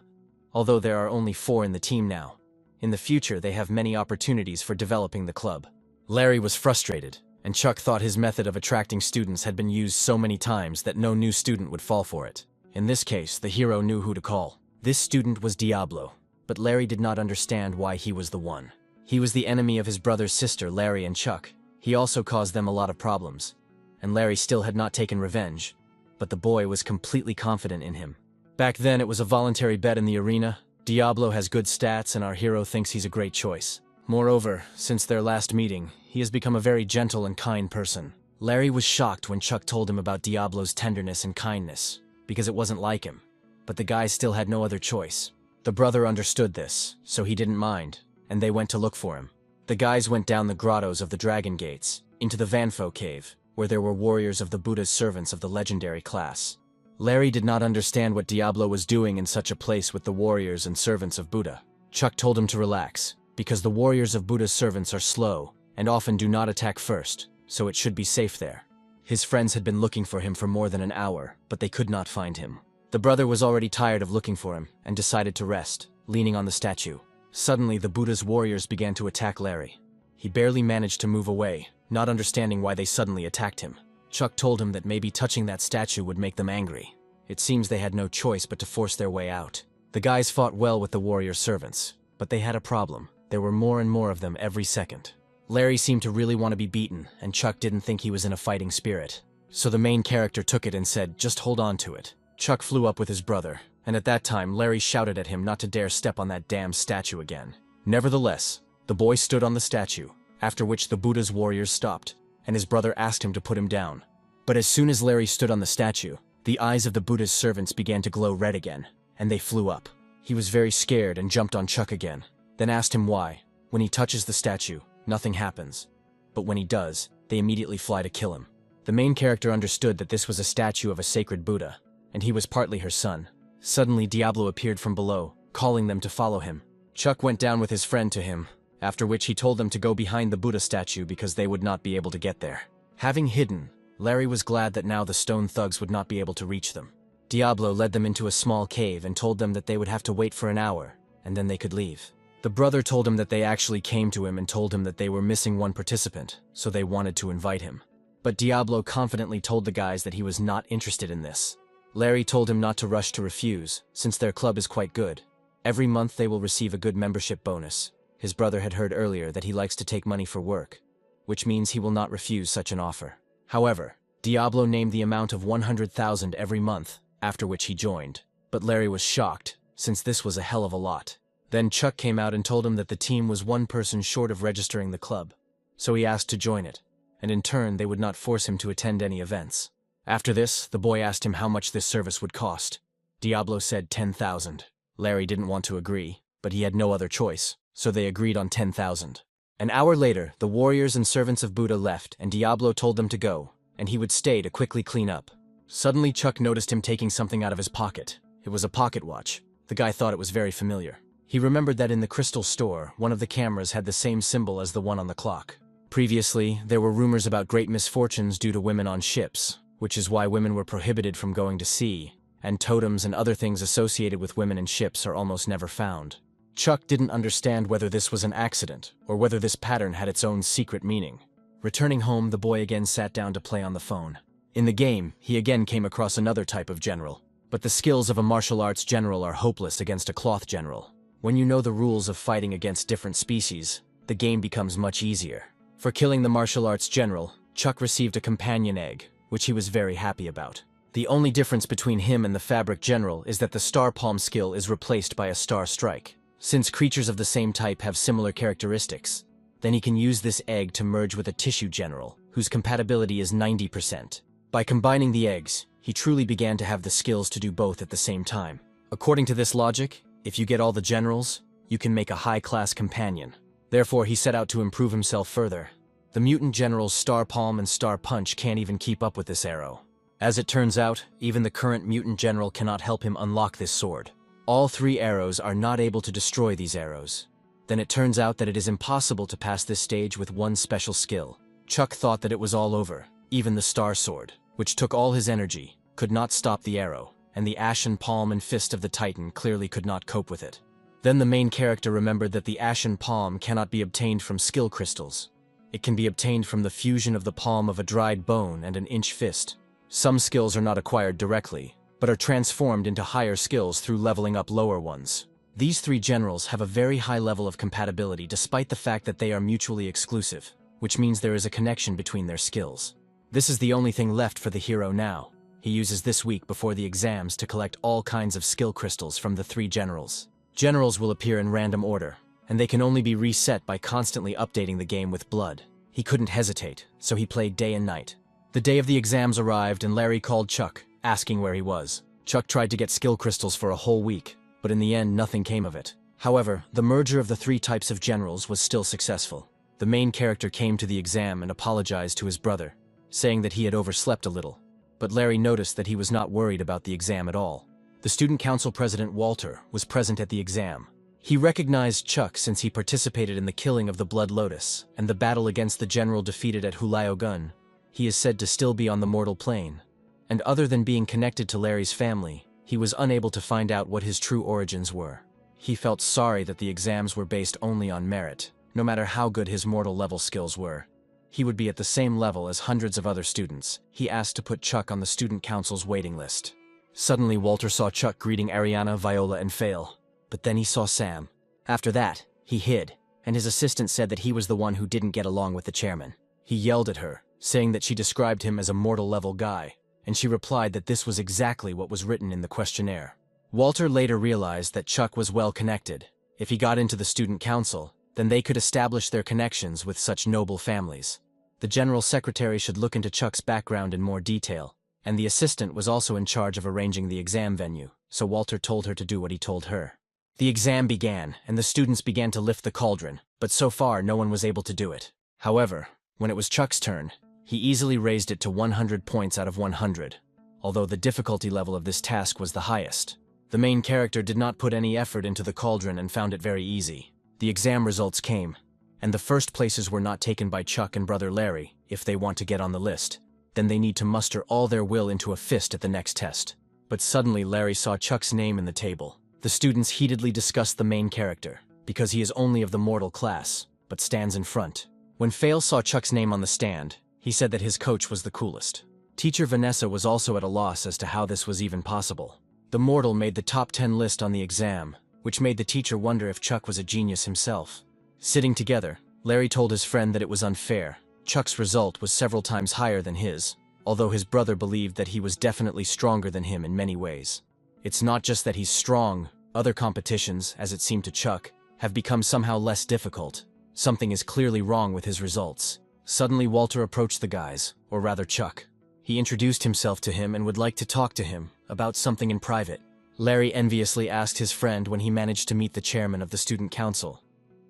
Although there are only 4 in the team now. In the future, they have many opportunities for developing the club. Larry was frustrated, and Chuck thought his method of attracting students had been used so many times that no new student would fall for it. In this case, the hero knew who to call. This student was Diablo, but Larry did not understand why he was the one. He was the enemy of his brother's sister, Larry and Chuck. He also caused them a lot of problems, and Larry still had not taken revenge, but the boy was completely confident in him. Back then, it was a voluntary bet in the arena. Diablo has good stats, and our hero thinks he's a great choice. Moreover, since their last meeting, he has become a very gentle and kind person. Larry was shocked when Chuck told him about Diablo's tenderness and kindness, because it wasn't like him. But the guys still had no other choice. The brother understood this, so he didn't mind, and they went to look for him. The guys went down the grottos of the Dragon Gates, into the Vanfo cave, where there were warriors of the Buddha's servants of the legendary class. Larry did not understand what Diablo was doing in such a place with the warriors and servants of Buddha. Chuck told him to relax, because the warriors of Buddha's servants are slow and often do not attack first, so it should be safe there. His friends had been looking for him for more than an hour, but they could not find him. The brother was already tired of looking for him and decided to rest, leaning on the statue. Suddenly, the Buddha's warriors began to attack Larry. He barely managed to move away, not understanding why they suddenly attacked him. Chuck told him that maybe touching that statue would make them angry. It seems they had no choice but to force their way out. The guys fought well with the warrior servants, but they had a problem. There were more and more of them every second. Larry seemed to really want to be beaten, and Chuck didn't think he was in a fighting spirit. So the main character took it and said, "Just hold on to it." Chuck flew up with his brother, and at that time Larry shouted at him not to dare step on that damn statue again. Nevertheless, the boy stood on the statue, after which the Buddha's warriors stopped, and his brother asked him to put him down. But as soon as Larry stood on the statue, the eyes of the Buddha's servants began to glow red again, and they flew up. He was very scared and jumped on Chuck again, then asked him why. When he touches the statue, nothing happens. But when he does, they immediately fly to kill him. The main character understood that this was a statue of a sacred Buddha, and he was partly her son. Suddenly, Diablo appeared from below, calling them to follow him. Chuck went down with his friend to him, after which he told them to go behind the Buddha statue because they would not be able to get there. Having hidden, Larry was glad that now the stone thugs would not be able to reach them. Diablo led them into a small cave and told them that they would have to wait for an hour, and then they could leave. The brother told him that they actually came to him and told him that they were missing one participant, so they wanted to invite him. But Diablo confidently told the guys that he was not interested in this. Larry told him not to rush to refuse, since their club is quite good. Every month they will receive a good membership bonus. His brother had heard earlier that he likes to take money for work, which means he will not refuse such an offer. However, Diablo named the amount of 100,000 every month, after which he joined. But Larry was shocked, since this was a hell of a lot. Then Chuck came out and told him that the team was one person short of registering the club, so he asked to join it, and in turn they would not force him to attend any events. After this, the boy asked him how much this service would cost. Diablo said 10,000. Larry didn't want to agree, but he had no other choice, so they agreed on 10,000. An hour later, the warriors and servants of Buddha left, and Diablo told them to go, and he would stay to quickly clean up. Suddenly, Chuck noticed him taking something out of his pocket. It was a pocket watch. The guy thought it was very familiar. He remembered that in the crystal store, one of the cameras had the same symbol as the one on the clock. Previously, there were rumors about great misfortunes due to women on ships, which is why women were prohibited from going to sea, and totems and other things associated with women and ships are almost never found. Chuck didn't understand whether this was an accident, or whether this pattern had its own secret meaning. Returning home, the boy again sat down to play on the phone. In the game, he again came across another type of general, but the skills of a martial arts general are hopeless against a cloth general. When you know the rules of fighting against different species, the game becomes much easier. For killing the martial arts general, Chuck received a companion egg, which he was very happy about. The only difference between him and the fabric general is that the star palm skill is replaced by a star strike. Since creatures of the same type have similar characteristics, then he can use this egg to merge with a tissue general, whose compatibility is 90%. By combining the eggs, he truly began to have the skills to do both at the same time. According to this logic, if you get all the generals, you can make a high-class companion. Therefore, he set out to improve himself further. The mutant generals Star Palm and Star Punch can't even keep up with this arrow. As it turns out, even the current mutant general cannot help him unlock this sword. All 3 arrows are not able to destroy these arrows. Then it turns out that it is impossible to pass this stage with one special skill. Chuck thought that it was all over. Even the Star Sword, which took all his energy, could not stop the arrow, and the ashen palm and fist of the Titan clearly could not cope with it. Then the main character remembered that the ashen palm cannot be obtained from skill crystals. It can be obtained from the fusion of the palm of a dried bone and an inch fist. Some skills are not acquired directly, but are transformed into higher skills through leveling up lower ones. These 3 generals have a very high level of compatibility despite the fact that they are mutually exclusive, which means there is a connection between their skills. This is the only thing left for the hero now. He uses this week before the exams to collect all kinds of skill crystals from the 3 generals. Generals will appear in random order, and they can only be reset by constantly updating the game with blood. He couldn't hesitate, so he played day and night. The day of the exams arrived and Larry called Chuck, asking where he was. Chuck tried to get skill crystals for a whole week, but in the end nothing came of it. However, the merger of the 3 types of generals was still successful. The main character came to the exam and apologized to his brother, saying that he had overslept a little. But Larry noticed that he was not worried about the exam at all. The student council president Walter was present at the exam. He recognized Chuck since he participated in the killing of the Blood Lotus and the battle against the general defeated at Hulayogun. He is said to still be on the mortal plane. And other than being connected to Larry's family, he was unable to find out what his true origins were. He felt sorry that the exams were based only on merit. No matter how good his mortal level skills were, he would be at the same level as hundreds of other students. He asked to put Chuck on the student council's waiting list. Suddenly, Walter saw Chuck greeting Ariana, Viola, and Fail. But then he saw Sam. After that, he hid, and his assistant said that he was the one who didn't get along with the chairman. He yelled at her, saying that she described him as a mortal level guy, and she replied that this was exactly what was written in the questionnaire. Walter later realized that Chuck was well connected. If he got into the student council, then they could establish their connections with such noble families. The general secretary should look into Chuck's background in more detail, and the assistant was also in charge of arranging the exam venue, so Walter told her to do what he told her. The exam began, and the students began to lift the cauldron, but so far no one was able to do it. However, when it was Chuck's turn, he easily raised it to 100 points out of 100, although the difficulty level of this task was the highest. The main character did not put any effort into the cauldron and found it very easy. The exam results came, and the first places were not taken by Chuck and brother Larry. If they want to get on the list, then they need to muster all their will into a fist at the next test. But suddenly Larry saw Chuck's name in the table. The students heatedly discussed the main character, because he is only of the mortal class, but stands in front. When Fail saw Chuck's name on the stand, he said that his coach was the coolest. Teacher Vanessa was also at a loss as to how this was even possible. The mortal made the top 10 list on the exam, which made the teacher wonder if Chuck was a genius himself. Sitting together, Larry told his friend that it was unfair. Chuck's result was several times higher than his, although his brother believed that he was definitely stronger than him in many ways. It's not just that he's strong, other competitions, as it seemed to Chuck, have become somehow less difficult. Something is clearly wrong with his results. Suddenly Walter approached the guys, or rather Chuck. He introduced himself to him and would like to talk to him about something in private. Larry enviously asked his friend when he managed to meet the chairman of the student council,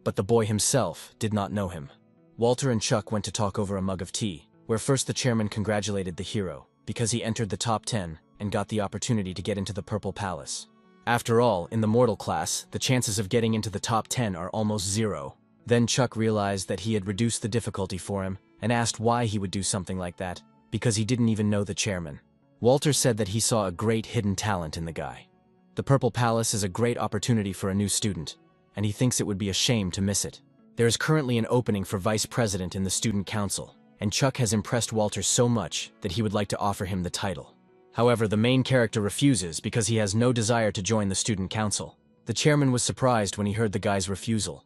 but the boy himself did not know him. Walter and Chuck went to talk over a mug of tea, where first the chairman congratulated the hero because he entered the top 10 and got the opportunity to get into the Purple Palace. After all, in the mortal class, the chances of getting into the top 10 are almost zero. Then Chuck realized that he had reduced the difficulty for him and asked why he would do something like that, because he didn't even know the chairman. Walter said that he saw a great hidden talent in the guy. The Purple Palace is a great opportunity for a new student, and he thinks it would be a shame to miss it. There is currently an opening for vice president in the student council, and Chuck has impressed Walter so much that he would like to offer him the title. However, the main character refuses because he has no desire to join the student council. The chairman was surprised when he heard the guy's refusal,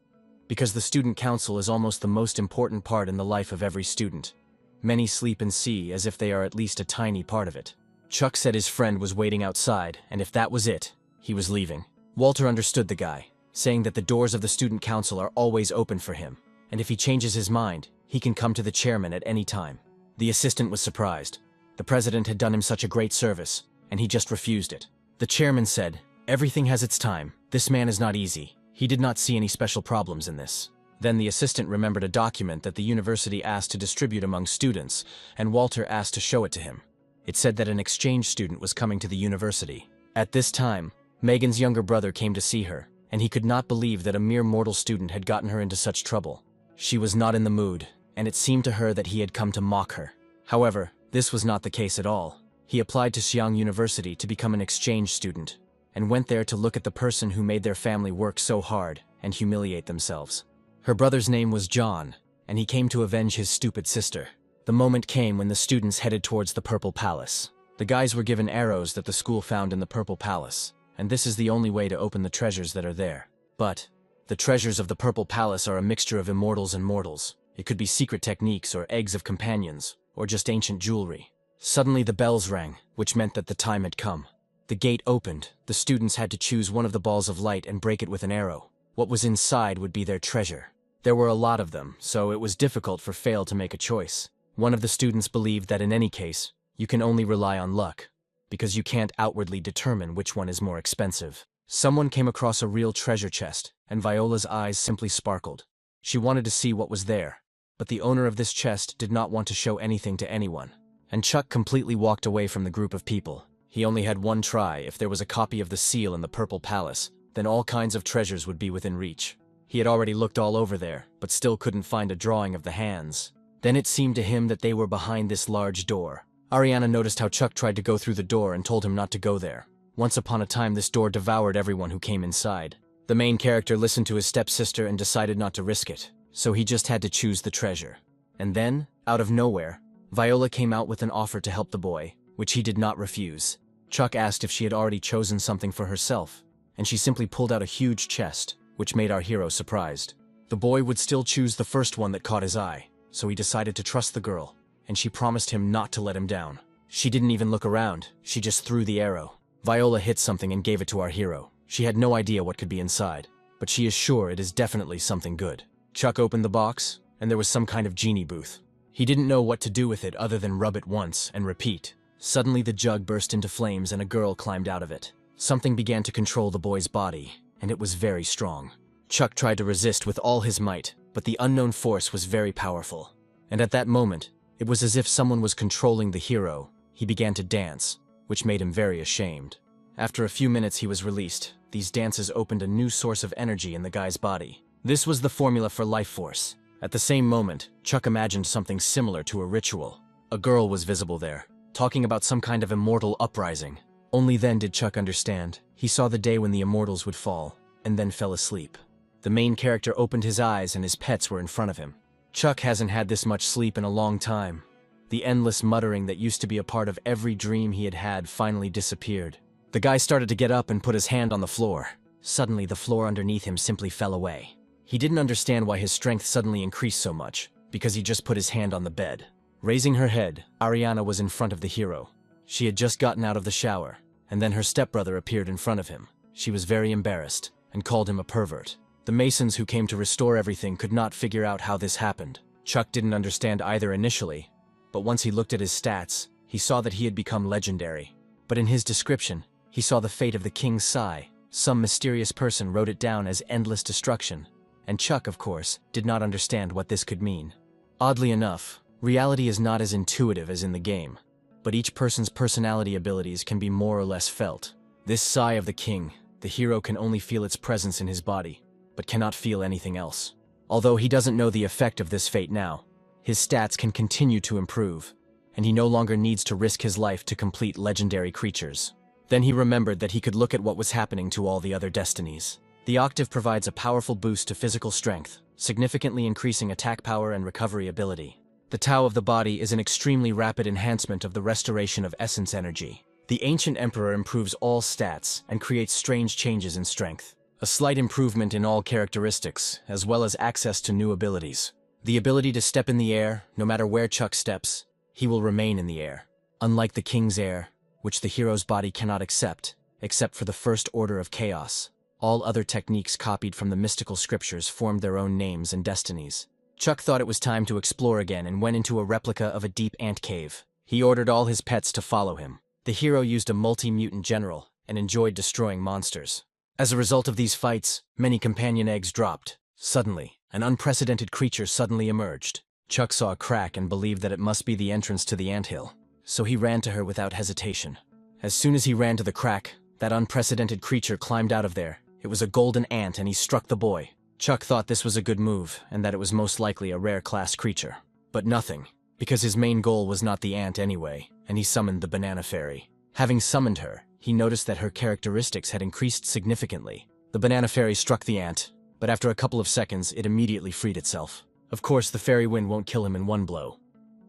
because the student council is almost the most important part in the life of every student. Many sleep and see as if they are at least a tiny part of it. Chuck said his friend was waiting outside, and if that was it, he was leaving. Walter understood the guy, saying that the doors of the student council are always open for him, and if he changes his mind, he can come to the chairman at any time. The assistant was surprised. The president had done him such a great service, and he just refused it. The chairman said, "Everything has its time. This man is not easy." He did not see any special problems in this. Then the assistant remembered a document that the university asked to distribute among students, and Walter asked to show it to him. It said that an exchange student was coming to the university. At this time, Megan's younger brother came to see her, and he could not believe that a mere mortal student had gotten her into such trouble. She was not in the mood, and it seemed to her that he had come to mock her. However, this was not the case at all. He applied to Xiang University to become an exchange student, and went there to look at the person who made their family work so hard and humiliate themselves. Her brother's name was John, and he came to avenge his stupid sister. The moment came when the students headed towards the Purple Palace. The guys were given arrows that the school found in the Purple Palace, and this is the only way to open the treasures that are there. But the treasures of the Purple Palace are a mixture of immortals and mortals. It could be secret techniques or eggs of companions, or just ancient jewelry. Suddenly the bells rang, which meant that the time had come. The gate opened. The students had to choose one of the balls of light and break it with an arrow. What was inside would be their treasure. There were a lot of them, so it was difficult for Fail to make a choice. One of the students believed that in any case, you can only rely on luck, because you can't outwardly determine which one is more expensive. Someone came across a real treasure chest, and Viola's eyes simply sparkled. She wanted to see what was there, but the owner of this chest did not want to show anything to anyone. And Chuck completely walked away from the group of people. He only had one try. If there was a copy of the seal in the Purple Palace, then all kinds of treasures would be within reach. He had already looked all over there, but still couldn't find a drawing of the hands. Then it seemed to him that they were behind this large door. Ariana noticed how Chuck tried to go through the door and told him not to go there. Once upon a time, this door devoured everyone who came inside. The main character listened to his stepsister and decided not to risk it, so he just had to choose the treasure. And then, out of nowhere, Viola came out with an offer to help the boy, which he did not refuse. Chuck asked if she had already chosen something for herself, and she simply pulled out a huge chest, which made our hero surprised. The boy would still choose the first one that caught his eye, so he decided to trust the girl, and she promised him not to let him down. She didn't even look around, she just threw the arrow. Viola hit something and gave it to our hero. She had no idea what could be inside, but she is sure it is definitely something good. Chuck opened the box, and there was some kind of genie booth. He didn't know what to do with it other than rub it once and repeat. Suddenly the jug burst into flames and a girl climbed out of it. Something began to control the boy's body, and it was very strong. Chuck tried to resist with all his might, but the unknown force was very powerful. And at that moment, it was as if someone was controlling the hero. He began to dance, which made him very ashamed. After a few minutes he was released. These dances opened a new source of energy in the guy's body. This was the formula for life force. At the same moment, Chuck imagined something similar to a ritual. A girl was visible there, talking about some kind of immortal uprising. Only then did Chuck understand. He saw the day when the immortals would fall, and then fell asleep. The main character opened his eyes and his pets were in front of him. Chuck hasn't had this much sleep in a long time. The endless muttering that used to be a part of every dream he had had finally disappeared. The guy started to get up and put his hand on the floor. Suddenly, the floor underneath him simply fell away. He didn't understand why his strength suddenly increased so much, because he just put his hand on the bed. Raising her head, Ariana was in front of the hero. She had just gotten out of the shower, and then her stepbrother appeared in front of him. She was very embarrassed, and called him a pervert. The Masons who came to restore everything could not figure out how this happened. Chuck didn't understand either initially, but once he looked at his stats, he saw that he had become legendary. But in his description, he saw the fate of the King's Sigh. Some mysterious person wrote it down as endless destruction, and Chuck, of course, did not understand what this could mean. Oddly enough, reality is not as intuitive as in the game, but each person's personality abilities can be more or less felt. This sigh of the king, the hero can only feel its presence in his body, but cannot feel anything else. Although he doesn't know the effect of this fate now, his stats can continue to improve, and he no longer needs to risk his life to complete legendary creatures. Then he remembered that he could look at what was happening to all the other destinies. The octave provides a powerful boost to physical strength, significantly increasing attack power and recovery ability. The Tao of the body is an extremely rapid enhancement of the restoration of essence energy. The Ancient Emperor improves all stats and creates strange changes in strength. A slight improvement in all characteristics, as well as access to new abilities. The ability to step in the air, no matter where Chuck steps, he will remain in the air. Unlike the King's Air, which the hero's body cannot accept, except for the First Order of Chaos. All other techniques copied from the mystical scriptures formed their own names and destinies. Chuck thought it was time to explore again and went into a replica of a deep ant cave. He ordered all his pets to follow him. The hero used a multi-mutant general and enjoyed destroying monsters. As a result of these fights, many companion eggs dropped. Suddenly, an unprecedented creature suddenly emerged. Chuck saw a crack and believed that it must be the entrance to the anthill, so he ran to her without hesitation. As soon as he ran to the crack, that unprecedented creature climbed out of there. It was a golden ant and he struck the boy. Chuck thought this was a good move and that it was most likely a rare class creature. But nothing, because his main goal was not the ant anyway, and he summoned the banana fairy. Having summoned her, he noticed that her characteristics had increased significantly. The banana fairy struck the ant, but after a couple of seconds, it immediately freed itself. Of course, the fairy wind won't kill him in one blow,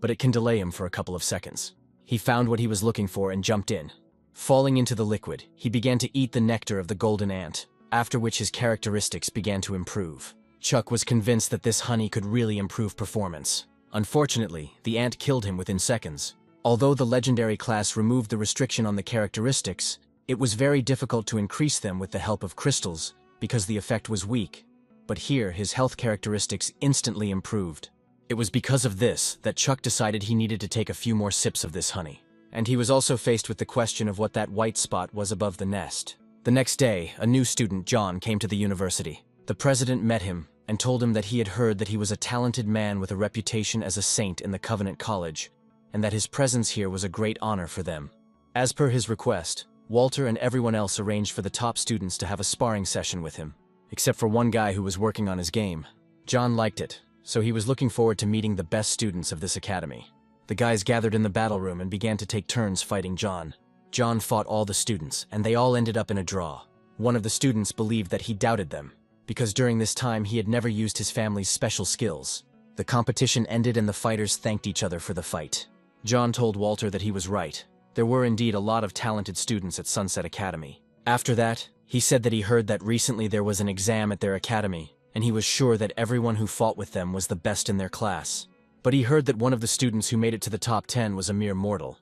but it can delay him for a couple of seconds. He found what he was looking for and jumped in. Falling into the liquid, he began to eat the nectar of the golden ant, after which his characteristics began to improve. Chuck was convinced that this honey could really improve performance. Unfortunately, the ant killed him within seconds. Although the legendary class removed the restriction on the characteristics, it was very difficult to increase them with the help of crystals, because the effect was weak. But here, his health characteristics instantly improved. It was because of this that Chuck decided he needed to take a few more sips of this honey. And he was also faced with the question of what that white spot was above the nest. The next day, a new student, John, came to the university. The president met him and told him that he had heard that he was a talented man with a reputation as a saint in the Covenant College, and that his presence here was a great honor for them. As per his request, Walter and everyone else arranged for the top students to have a sparring session with him, except for one guy who was working on his game. John liked it, so he was looking forward to meeting the best students of this academy. The guys gathered in the battle room and began to take turns fighting John. John fought all the students, and they all ended up in a draw. One of the students believed that he doubted them, because during this time he had never used his family's special skills. The competition ended and the fighters thanked each other for the fight. John told Walter that he was right. There were indeed a lot of talented students at Sunset Academy. After that, he said that he heard that recently there was an exam at their academy, and he was sure that everyone who fought with them was the best in their class. But he heard that one of the students who made it to the top 10 was a mere mortal.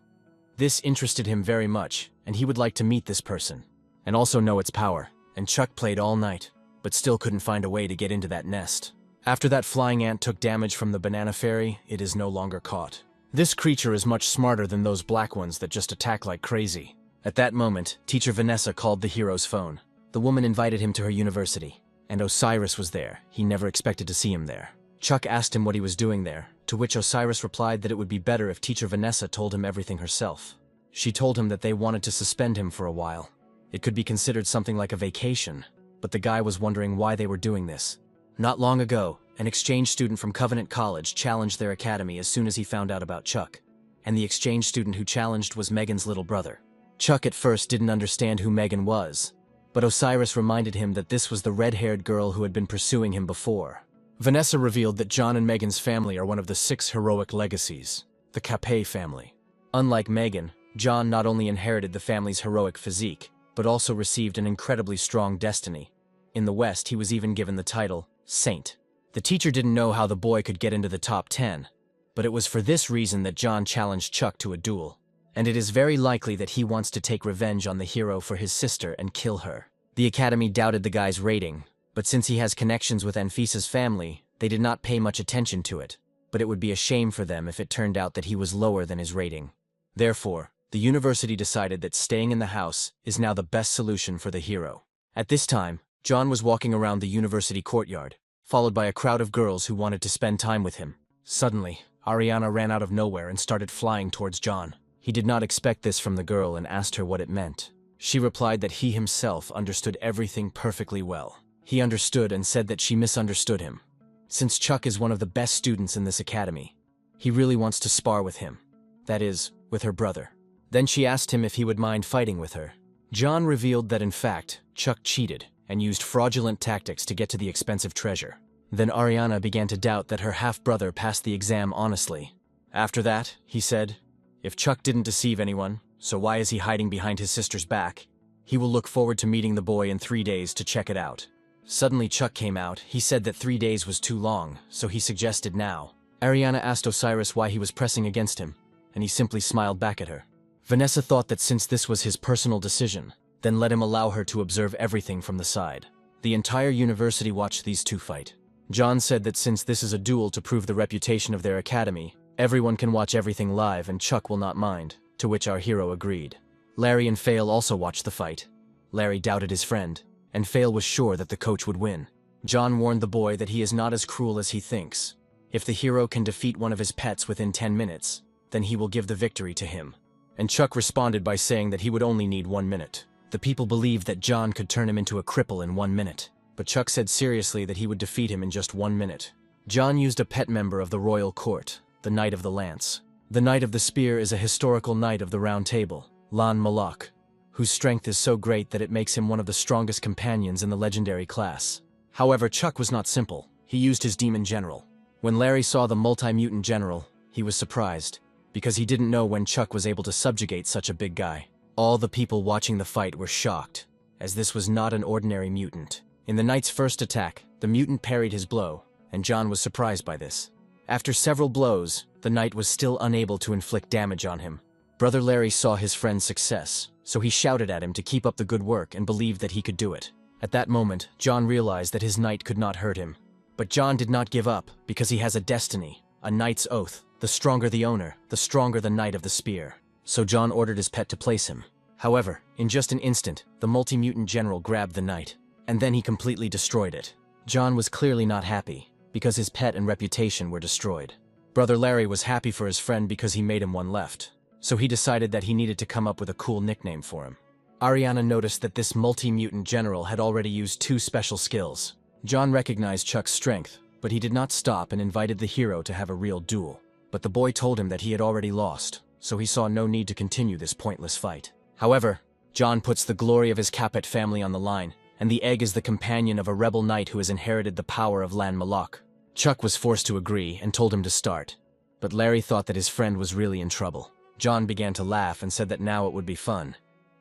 This interested him very much, and he would like to meet this person, and also know its power. And Chuck played all night, but still couldn't find a way to get into that nest. After that flying ant took damage from the banana fairy, it is no longer caught. This creature is much smarter than those black ones that just attack like crazy. At that moment, teacher Vanessa called the hero's phone. The woman invited him to her university, and Osiris was there. He never expected to see him there. Chuck asked him what he was doing there, to which Osiris replied that it would be better if teacher Vanessa told him everything herself. She told him that they wanted to suspend him for a while. It could be considered something like a vacation, but the guy was wondering why they were doing this. Not long ago, an exchange student from Covenant College challenged their academy as soon as he found out about Chuck, and the exchange student who challenged was Megan's little brother. Chuck at first didn't understand who Megan was, but Osiris reminded him that this was the red-haired girl who had been pursuing him before. Vanessa revealed that John and Megan's family are one of the 6 heroic legacies, the Capped family. Unlike Megan, John not only inherited the family's heroic physique, but also received an incredibly strong destiny. In the West, he was even given the title saint. The teacher didn't know how the boy could get into the top 10, but it was for this reason that John challenged Chuck to a duel. And it is very likely that he wants to take revenge on the hero for his sister and kill her. The Academy doubted the guy's rating, but since he has connections with Anfisa's family, they did not pay much attention to it. But it would be a shame for them if it turned out that he was lower than his rating. Therefore, the university decided that staying in the house is now the best solution for the hero. At this time, John was walking around the university courtyard, followed by a crowd of girls who wanted to spend time with him. Suddenly, Ariana ran out of nowhere and started flying towards John. He did not expect this from the girl and asked her what it meant. She replied that he himself understood everything perfectly well. He understood and said that she misunderstood him. Since Chuck is one of the best students in this academy, he really wants to spar with him. That is, with her brother. Then she asked him if he would mind fighting with her. John revealed that in fact, Chuck cheated and used fraudulent tactics to get to the expensive treasure. Then Ariana began to doubt that her half-brother passed the exam honestly. After that, he said, if Chuck didn't deceive anyone, so why is he hiding behind his sister's back? He will look forward to meeting the boy in 3 days to check it out. Suddenly Chuck came out. He said that 3 days was too long, so he suggested now. Ariana asked Osiris why he was pressing against him, and he simply smiled back at her. Vanessa thought that since this was his personal decision, then let him allow her to observe everything from the side. The entire university watched these two fight. John said that since this is a duel to prove the reputation of their academy, everyone can watch everything live and Chuck will not mind, to which our hero agreed. Larry and Fail also watched the fight. Larry doubted his friend, and Fail was sure that the coach would win. John warned the boy that he is not as cruel as he thinks. If the hero can defeat one of his pets within 10 minutes, then he will give the victory to him. And Chuck responded by saying that he would only need 1 minute. The people believed that John could turn him into a cripple in 1 minute, but Chuck said seriously that he would defeat him in just 1 minute. John used a pet member of the royal court, the Knight of the Lance. The Knight of the Spear is a historical knight of the Round Table, Lan Malak, whose strength is so great that it makes him one of the strongest companions in the legendary class. However, Chuck was not simple. He used his demon general. When Larry saw the multi-mutant general, he was surprised, because he didn't know when Chuck was able to subjugate such a big guy. All the people watching the fight were shocked, as this was not an ordinary mutant. In the knight's first attack, the mutant parried his blow, and John was surprised by this. After several blows, the knight was still unable to inflict damage on him. Brother Larry saw his friend's success, so he shouted at him to keep up the good work and believed that he could do it. At that moment, John realized that his knight could not hurt him. But John did not give up, because he has a destiny, a knight's oath. The stronger the owner, the stronger the Knight of the Spear. So John ordered his pet to place him. However, in just an instant, the multi-mutant general grabbed the knight, and then he completely destroyed it. John was clearly not happy, because his pet and reputation were destroyed. Brother Larry was happy for his friend because he made him one left, so he decided that he needed to come up with a cool nickname for him. Ariana noticed that this multi-mutant general had already used 2 special skills. John recognized Chuck's strength, but he did not stop and invited the hero to have a real duel. But the boy told him that he had already lost, so he saw no need to continue this pointless fight. However, John puts the glory of his Capped family on the line, and the egg is the companion of a rebel knight who has inherited the power of Lan Malak. Chuck was forced to agree and told him to start, but Larry thought that his friend was really in trouble. John began to laugh and said that now it would be fun.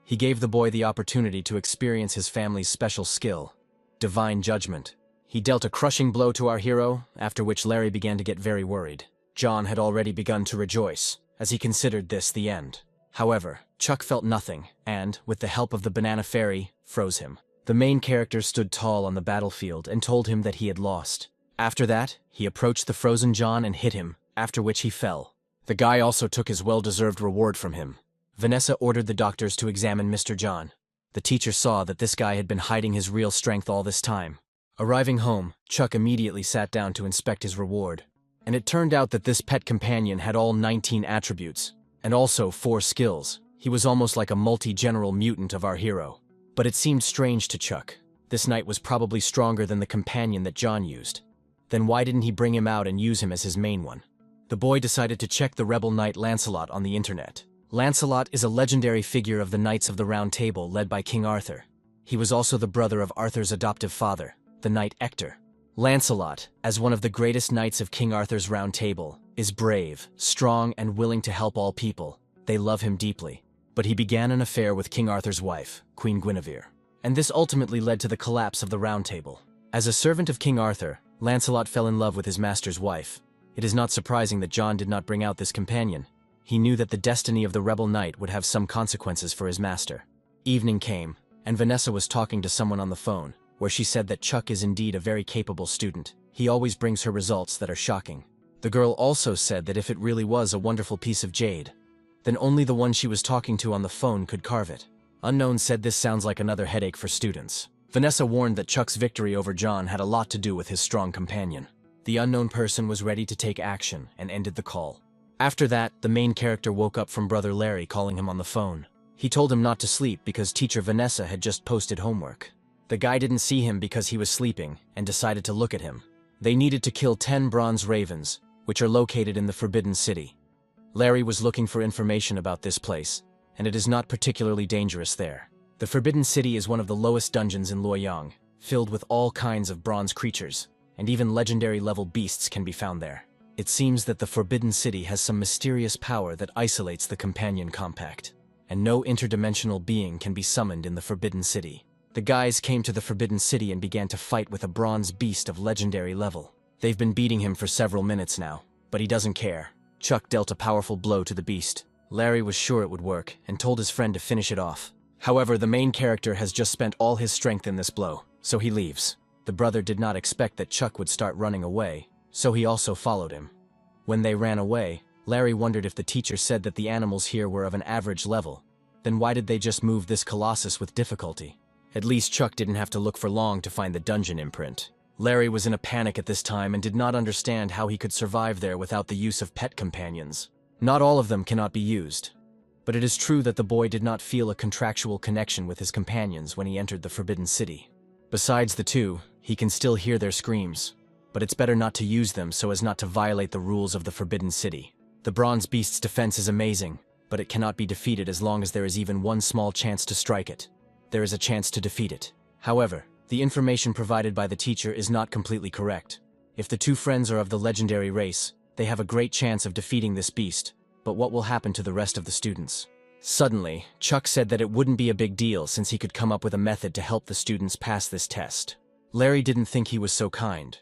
He gave the boy the opportunity to experience his family's special skill, Divine Judgment. He dealt a crushing blow to our hero, after which Larry began to get very worried. John had already begun to rejoice, as he considered this the end. However, Chuck felt nothing, and, with the help of the banana fairy, froze him. The main character stood tall on the battlefield and told him that he had lost. After that, he approached the frozen John and hit him, after which he fell. The guy also took his well-deserved reward from him. Vanessa ordered the doctors to examine Mr. John. The teacher saw that this guy had been hiding his real strength all this time. Arriving home, Chuck immediately sat down to inspect his reward. And it turned out that this pet companion had all 19 attributes, and also 4 skills. He was almost like a multi-general mutant of our hero. But it seemed strange to Chuck. This knight was probably stronger than the companion that John used. Then why didn't he bring him out and use him as his main one? The boy decided to check the rebel knight Lancelot on the internet. Lancelot is a legendary figure of the Knights of the Round Table led by King Arthur. He was also the brother of Arthur's adoptive father, the knight Ector. Lancelot, as one of the greatest knights of King Arthur's Round Table, is brave, strong, and willing to help all people. They love him deeply. But he began an affair with King Arthur's wife, Queen Guinevere. And this ultimately led to the collapse of the Round Table. As a servant of King Arthur, Lancelot fell in love with his master's wife. It is not surprising that John did not bring out this companion. He knew that the destiny of the rebel knight would have some consequences for his master. Evening came, and Vanessa was talking to someone on the phone, where she said that Chuck is indeed a very capable student. He always brings her results that are shocking. The girl also said that if it really was a wonderful piece of jade, then only the one she was talking to on the phone could carve it. Unknown said this sounds like another headache for students. Vanessa warned that Chuck's victory over John had a lot to do with his strong companion. The unknown person was ready to take action and ended the call. After that, the main character woke up from Brother Larry calling him on the phone. He told him not to sleep because teacher Vanessa had just posted homework. The guy didn't see him because he was sleeping and decided to look at him. They needed to kill 10 bronze ravens, which are located in the Forbidden City. Larry was looking for information about this place, and it is not particularly dangerous there. The Forbidden City is one of the lowest dungeons in Luoyang, filled with all kinds of bronze creatures, and even legendary-level beasts can be found there. It seems that the Forbidden City has some mysterious power that isolates the Companion Compact, and no interdimensional being can be summoned in the Forbidden City. The guys came to the Forbidden City and began to fight with a bronze beast of legendary level. They've been beating him for several minutes now, but he doesn't care. Chuck dealt a powerful blow to the beast. Larry was sure it would work, and told his friend to finish it off. However, the main character has just spent all his strength in this blow, so he leaves. The brother did not expect that Chuck would start running away, so he also followed him. When they ran away, Larry wondered if the teacher said that the animals here were of an average level. Then why did they just move this colossus with difficulty? At least Chuck didn't have to look for long to find the dungeon imprint. Larry was in a panic at this time and did not understand how he could survive there without the use of pet companions. Not all of them cannot be used. But it is true that the boy did not feel a contractual connection with his companions when he entered the Forbidden City. Besides the two, he can still hear their screams, but it's better not to use them so as not to violate the rules of the Forbidden City. The bronze beast's defense is amazing, but it cannot be defeated as long as there is even one small chance to strike it. There is a chance to defeat it. However, the information provided by the teacher is not completely correct. If the two friends are of the legendary race, they have a great chance of defeating this beast. But what will happen to the rest of the students? Suddenly, Chuck said that it wouldn't be a big deal since he could come up with a method to help the students pass this test. Larry didn't think he was so kind.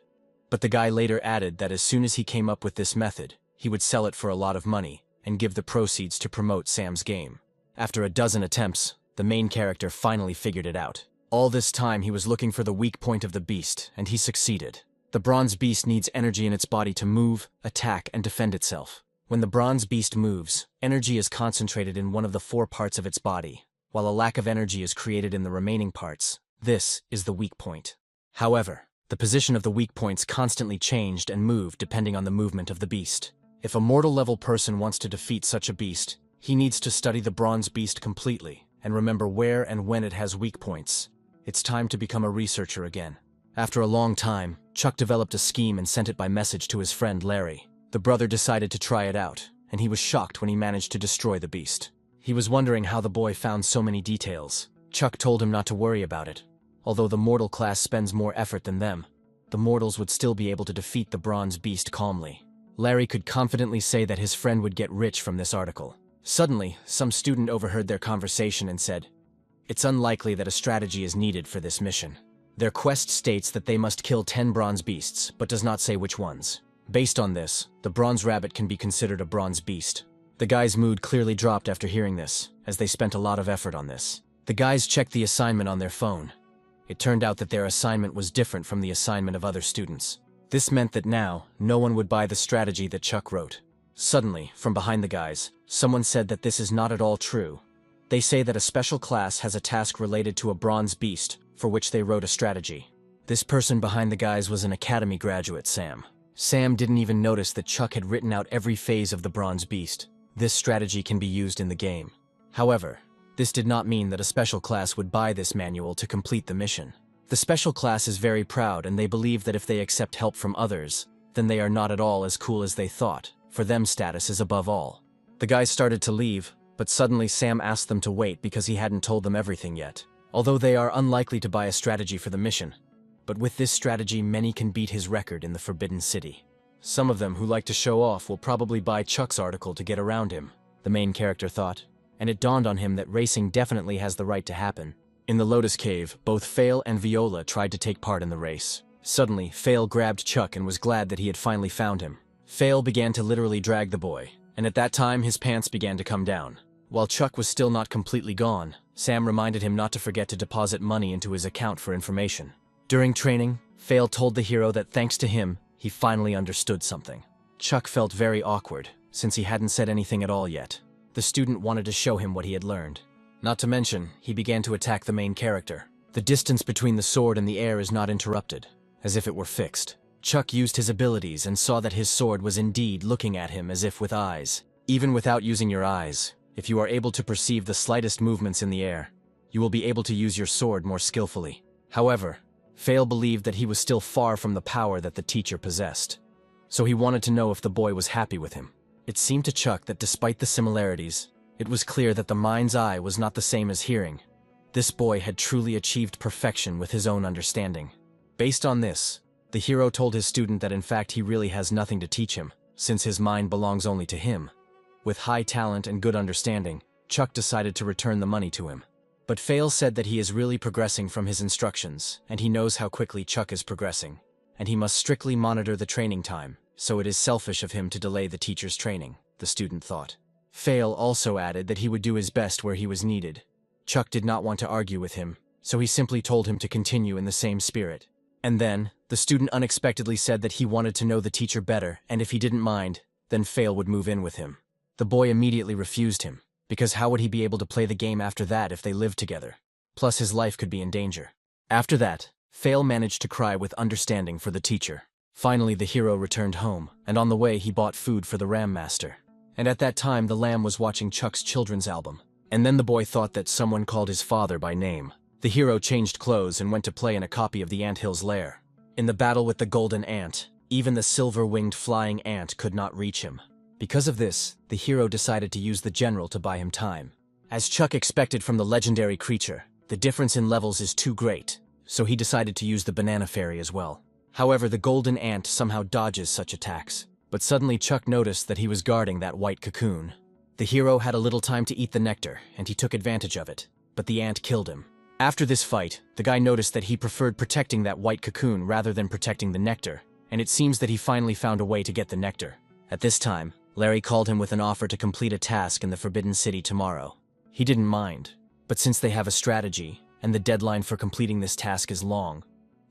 But the guy later added that as soon as he came up with this method, he would sell it for a lot of money and give the proceeds to promote Sam's game. After a dozen attempts, the main character finally figured it out. All this time he was looking for the weak point of the beast, and he succeeded. The bronze beast needs energy in its body to move, attack, and defend itself. When the bronze beast moves, energy is concentrated in one of the 4 parts of its body, while a lack of energy is created in the remaining parts. This is the weak point. However, the position of the weak points constantly changed and moved depending on the movement of the beast. If a mortal-level person wants to defeat such a beast, he needs to study the bronze beast completely and remember where and when it has weak points. It's time to become a researcher again. After a long time, Chuck developed a scheme and sent it by message to his friend Larry. The brother decided to try it out, and he was shocked when he managed to destroy the beast. He was wondering how the boy found so many details. Chuck told him not to worry about it. Although the mortal class spends more effort than them, the mortals would still be able to defeat the bronze beast calmly. Larry could confidently say that his friend would get rich from this article. Suddenly, some student overheard their conversation and said, "It's unlikely that a strategy is needed for this mission." Their quest states that they must kill 10 bronze beasts, but does not say which ones. Based on this, the bronze rabbit can be considered a bronze beast. The guy's mood clearly dropped after hearing this, as they spent a lot of effort on this. The guys checked the assignment on their phone. It turned out that their assignment was different from the assignment of other students. This meant that now, no one would buy the strategy that Chuck wrote. Suddenly, from behind the guys, someone said that this is not at all true. They say that a special class has a task related to a bronze beast, for which they wrote a strategy. This person behind the guys was an academy graduate, Sam. Sam didn't even notice that Chuck had written out every phase of the bronze beast. This strategy can be used in the game. However, this did not mean that a special class would buy this manual to complete the mission. The special class is very proud and they believe that if they accept help from others, then they are not at all as cool as they thought. For them, status is above all. The guys started to leave, but suddenly Sam asked them to wait because he hadn't told them everything yet. Although they are unlikely to buy a strategy for the mission, but with this strategy many can beat his record in the Forbidden City. Some of them who like to show off will probably buy Chuck's article to get around him, the main character thought, and it dawned on him that racing definitely has the right to happen. In the Lotus Cave, both Fail and Viola tried to take part in the race. Suddenly, Fail grabbed Chuck and was glad that he had finally found him. Fail began to literally drag the boy, and at that time his pants began to come down. While Chuck was still not completely gone, Sam reminded him not to forget to deposit money into his account for information. During training, Fail told the hero that thanks to him, he finally understood something. Chuck felt very awkward, since he hadn't said anything at all yet. The student wanted to show him what he had learned. Not to mention, he began to attack the main character. The distance between the sword and the air is not interrupted, as if it were fixed. Chuck used his abilities and saw that his sword was indeed looking at him as if with eyes. Even without using your eyes, if you are able to perceive the slightest movements in the air, you will be able to use your sword more skillfully. However, Fail believed that he was still far from the power that the teacher possessed. So he wanted to know if the boy was happy with him. It seemed to Chuck that despite the similarities, it was clear that the mind's eye was not the same as hearing. This boy had truly achieved perfection with his own understanding. Based on this, the hero told his student that in fact he really has nothing to teach him, since his mind belongs only to him. With high talent and good understanding, Chuck decided to return the money to him. But Fail said that he is really progressing from his instructions, and he knows how quickly Chuck is progressing, and he must strictly monitor the training time, so it is selfish of him to delay the teacher's training, the student thought. Fail also added that he would do his best where he was needed. Chuck did not want to argue with him, so he simply told him to continue in the same spirit. And then, the student unexpectedly said that he wanted to know the teacher better, and if he didn't mind, then Fail would move in with him. The boy immediately refused him, because how would he be able to play the game after that if they lived together? Plus his life could be in danger. After that, Fail managed to cry with understanding for the teacher. Finally the hero returned home, and on the way he bought food for the Ram Master. And at that time the lamb was watching Chuck's children's album. And then the boy thought that someone called his father by name. The hero changed clothes and went to play in a copy of the Anthill's lair. In the battle with the golden ant, even the silver-winged flying ant could not reach him. Because of this, the hero decided to use the general to buy him time. As Chuck expected from the legendary creature, the difference in levels is too great, so he decided to use the banana fairy as well. However, the golden ant somehow dodges such attacks, but suddenly Chuck noticed that he was guarding that white cocoon. The hero had a little time to eat the nectar, and he took advantage of it, but the ant killed him. After this fight, the guy noticed that he preferred protecting that white cocoon rather than protecting the nectar, and it seems that he finally found a way to get the nectar. At this time, Larry called him with an offer to complete a task in the Forbidden City tomorrow. He didn't mind, but since they have a strategy, and the deadline for completing this task is long,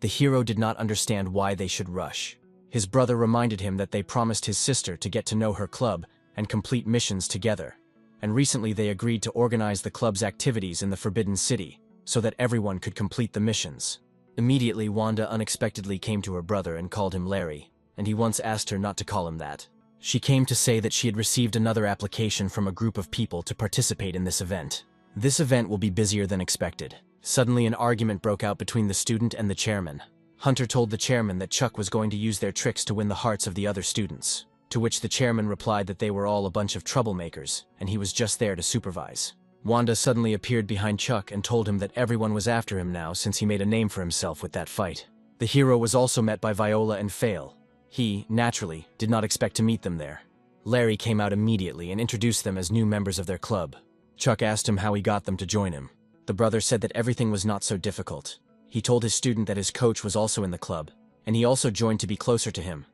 the hero did not understand why they should rush. His brother reminded him that they promised his sister to get to know her club and complete missions together, and recently they agreed to organize the club's activities in the Forbidden City so that everyone could complete the missions. Immediately, Wanda unexpectedly came to her brother and called him Larry, and he once asked her not to call him that. She came to say that she had received another application from a group of people to participate in this event. This event will be busier than expected. Suddenly an argument broke out between the student and the chairman. Hunter told the chairman that Chuck was going to use their tricks to win the hearts of the other students, to which the chairman replied that they were all a bunch of troublemakers, and he was just there to supervise. Wanda suddenly appeared behind Chuck and told him that everyone was after him now since he made a name for himself with that fight. The hero was also met by Viola and Fail. He, naturally, did not expect to meet them there. Larry came out immediately and introduced them as new members of their club. Chuck asked him how he got them to join him. The brother said that everything was not so difficult. He told his student that his coach was also in the club, and he also joined to be closer to him.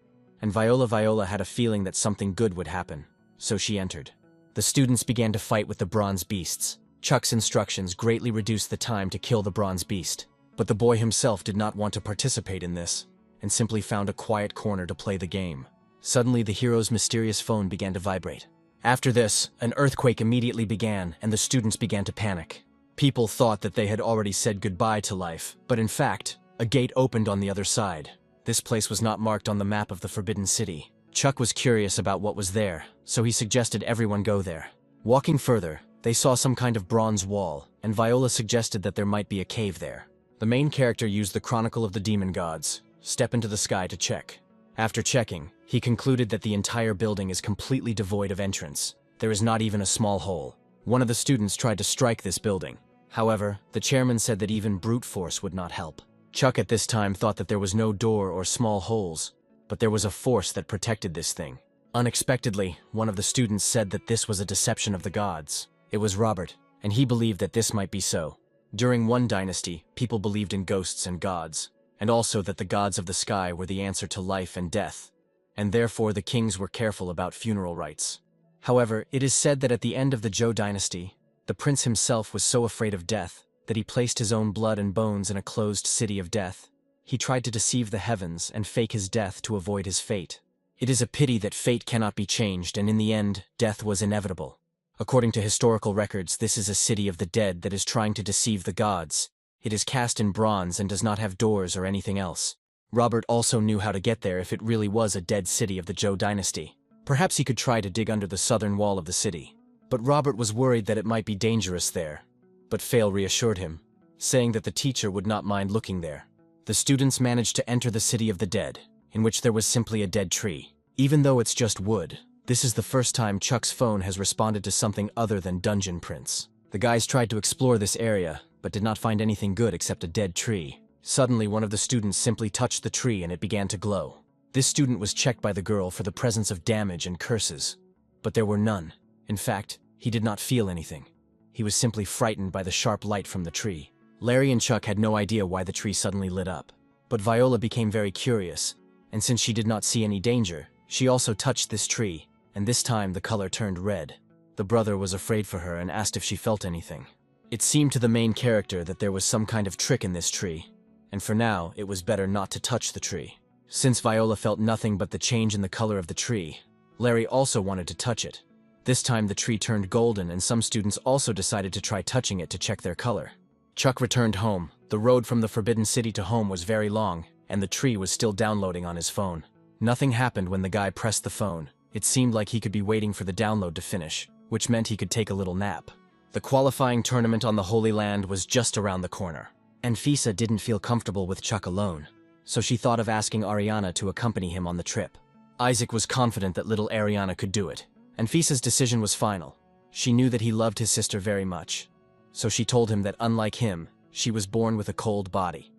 And Viola had a feeling that something good would happen, so she entered. The students began to fight with the bronze beasts. Chuck's instructions greatly reduced the time to kill the bronze beast, but the boy himself did not want to participate in this, and simply found a quiet corner to play the game. Suddenly, the hero's mysterious phone began to vibrate. After this, an earthquake immediately began, and the students began to panic. People thought that they had already said goodbye to life, but in fact, a gate opened on the other side. This place was not marked on the map of the Forbidden City. Chuck was curious about what was there, so he suggested everyone go there. Walking further, they saw some kind of bronze wall, and Viola suggested that there might be a cave there. The main character used the Chronicle of the Demon Gods, Step into the Sky, to check. After checking, he concluded that the entire building is completely devoid of entrance. There is not even a small hole. One of the students tried to strike this building. However, the chairman said that even brute force would not help. Chuck at this time thought that there was no door or small holes, but there was a force that protected this thing. Unexpectedly, one of the students said that this was a deception of the gods. It was Robert, and he believed that this might be so. During one dynasty, people believed in ghosts and gods, and also that the gods of the sky were the answer to life and death, and therefore the kings were careful about funeral rites. However, it is said that at the end of the Zhou dynasty, the prince himself was so afraid of death that he placed his own blood and bones in a closed city of death. He tried to deceive the heavens and fake his death to avoid his fate. It is a pity that fate cannot be changed, and in the end, death was inevitable. According to historical records, this is a city of the dead that is trying to deceive the gods. It is cast in bronze and does not have doors or anything else. Robert also knew how to get there if it really was a dead city of the Zhou dynasty. Perhaps he could try to dig under the southern wall of the city. But Robert was worried that it might be dangerous there. But Fail reassured him, saying that the teacher would not mind looking there. The students managed to enter the city of the dead, in which there was simply a dead tree. Even though it's just wood, this is the first time Chuck's phone has responded to something other than Dungeon Prince. The guys tried to explore this area, but did not find anything good except a dead tree. Suddenly, one of the students simply touched the tree and it began to glow. This student was checked by the girl for the presence of damage and curses, but there were none. In fact, he did not feel anything. He was simply frightened by the sharp light from the tree. Larry and Chuck had no idea why the tree suddenly lit up, but Viola became very curious, and since she did not see any danger, she also touched this tree, and this time the color turned red. The brother was afraid for her and asked if she felt anything. It seemed to the main character that there was some kind of trick in this tree, and for now, it was better not to touch the tree. Since Viola felt nothing but the change in the color of the tree, Larry also wanted to touch it. This time the tree turned golden, and some students also decided to try touching it to check their color. Chuck returned home. The road from the Forbidden City to home was very long, and the tree was still downloading on his phone. Nothing happened when the guy pressed the phone. It seemed like he could be waiting for the download to finish, which meant he could take a little nap. The qualifying tournament on the Holy Land was just around the corner. Anfisa didn't feel comfortable with Chuck alone, so she thought of asking Ariana to accompany him on the trip. Isaac was confident that little Ariana could do it. Anfisa's decision was final. She knew that he loved his sister very much, so she told him that unlike him, she was born with a cold body,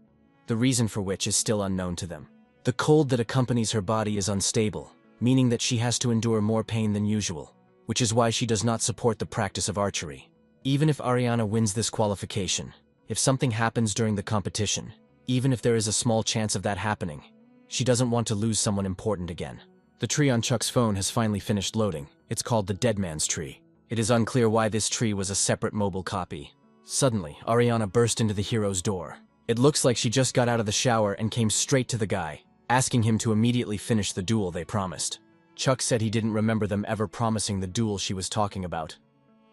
the reason for which is still unknown to them. The cold that accompanies her body is unstable, meaning that she has to endure more pain than usual, which is why she does not support the practice of archery. Even if Ariana wins this qualification, if something happens during the competition, even if there is a small chance of that happening, she doesn't want to lose someone important again. The tree on Chuck's phone has finally finished loading. It's called the Dead Man's Tree. It is unclear why this tree was a separate mobile copy. Suddenly, Ariana burst into the hero's door. It looks like she just got out of the shower and came straight to the guy, asking him to immediately finish the duel they promised. Chuck said he didn't remember them ever promising the duel she was talking about,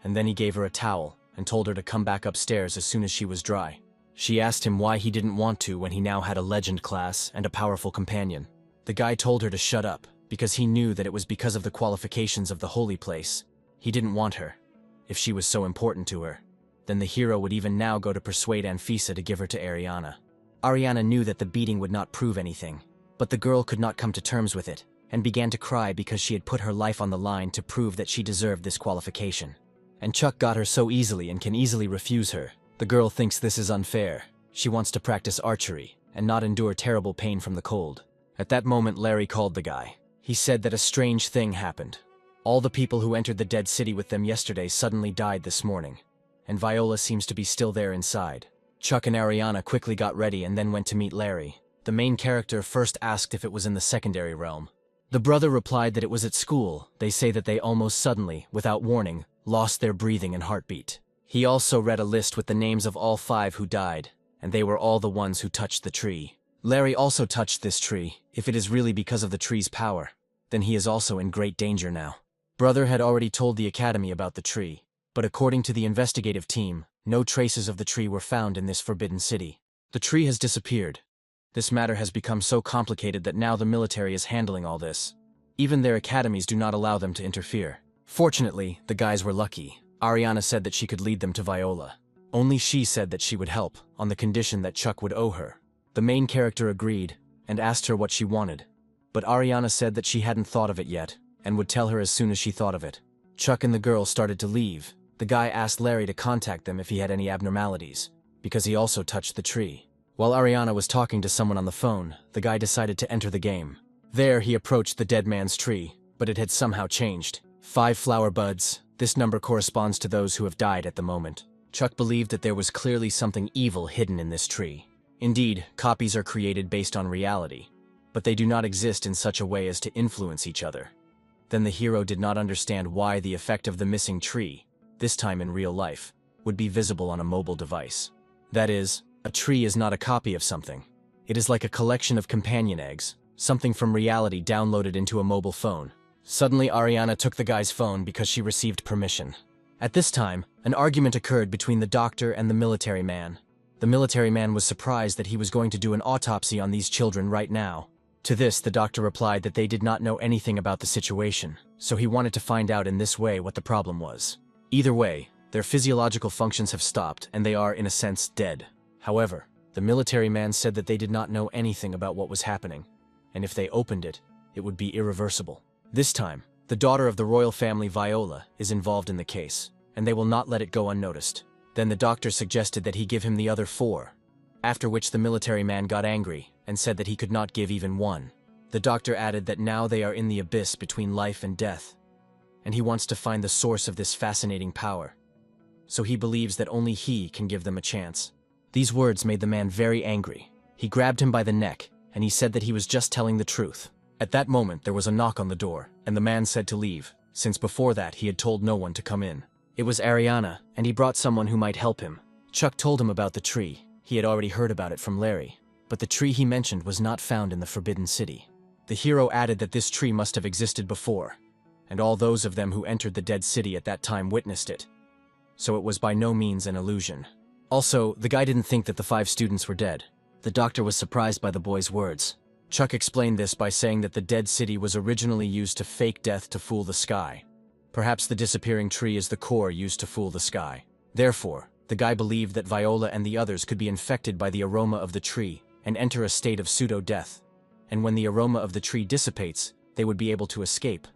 and then he gave her a towel and told her to come back upstairs as soon as she was dry. She asked him why he didn't want to when he now had a legend class and a powerful companion. The guy told her to shut up, because he knew that it was because of the qualifications of the holy place. He didn't want her. If she was so important to her, then the hero would even now go to persuade Anfisa to give her to Ariana. Ariana knew that the beating would not prove anything, but the girl could not come to terms with it, and began to cry because she had put her life on the line to prove that she deserved this qualification. And Chuck got her so easily and can easily refuse her. The girl thinks this is unfair. She wants to practice archery, and not endure terrible pain from the cold. At that moment, Larry called the guy. He said that a strange thing happened. All the people who entered the dead city with them yesterday suddenly died this morning, and Viola seems to be still there inside. Chuck and Ariana quickly got ready and then went to meet Larry. The main character first asked if it was in the secondary realm. The brother replied that it was at school. They say that they almost suddenly, without warning, lost their breathing and heartbeat. He also read a list with the names of all 5 who died, and they were all the ones who touched the tree. Larry also touched this tree. If it is really because of the tree's power, then he is also in great danger now. Brother had already told the academy about the tree, but according to the investigative team, no traces of the tree were found in this forbidden city. The tree has disappeared. This matter has become so complicated that now the military is handling all this. Even their academies do not allow them to interfere. Fortunately, the guys were lucky. Ariana said that she could lead them to Viola. Only she said that she would help, on the condition that Chuck would owe her. The main character agreed, and asked her what she wanted. But Ariana said that she hadn't thought of it yet, and would tell her as soon as she thought of it. Chuck and the girl started to leave. The guy asked Larry to contact them if he had any abnormalities, because he also touched the tree. While Ariana was talking to someone on the phone, the guy decided to enter the game. There, he approached the dead man's tree, but it had somehow changed. 5 flower buds. This number corresponds to those who have died at the moment. Chuck believed that there was clearly something evil hidden in this tree. Indeed, copies are created based on reality, but they do not exist in such a way as to influence each other. Then the hero did not understand why the effect of the missing tree, this time in real life, would be visible on a mobile device. That is, a tree is not a copy of something. It is like a collection of companion eggs, something from reality downloaded into a mobile phone. Suddenly, Ariana took the guy's phone because she received permission. At this time, an argument occurred between the doctor and the military man. The military man was surprised that he was going to do an autopsy on these children right now. To this, the doctor replied that they did not know anything about the situation, so he wanted to find out in this way what the problem was. Either way, their physiological functions have stopped and they are, in a sense, dead. However, the military man said that they did not know anything about what was happening, and if they opened it, it would be irreversible. This time, the daughter of the royal family, Viola, is involved in the case, and they will not let it go unnoticed. Then the doctor suggested that he give him the other 4, after which the military man got angry and said that he could not give even 1. The doctor added that now they are in the abyss between life and death, and he wants to find the source of this fascinating power. So he believes that only he can give them a chance. These words made the man very angry. He grabbed him by the neck, and he said that he was just telling the truth. At that moment, there was a knock on the door, and the man said to leave, since before that he had told no one to come in. It was Ariana, and he brought someone who might help him. Chuck told him about the tree. He had already heard about it from Larry, but the tree he mentioned was not found in the Forbidden City. The hero added that this tree must have existed before, and all those of them who entered the dead city at that time witnessed it. So it was by no means an illusion. Also, the guy didn't think that the 5 students were dead. The doctor was surprised by the boy's words. Chuck explained this by saying that the dead city was originally used to fake death to fool the sky. Perhaps the disappearing tree is the core used to fool the sky. Therefore, the guy believed that Viola and the others could be infected by the aroma of the tree and enter a state of pseudo-death. And when the aroma of the tree dissipates, they would be able to escape.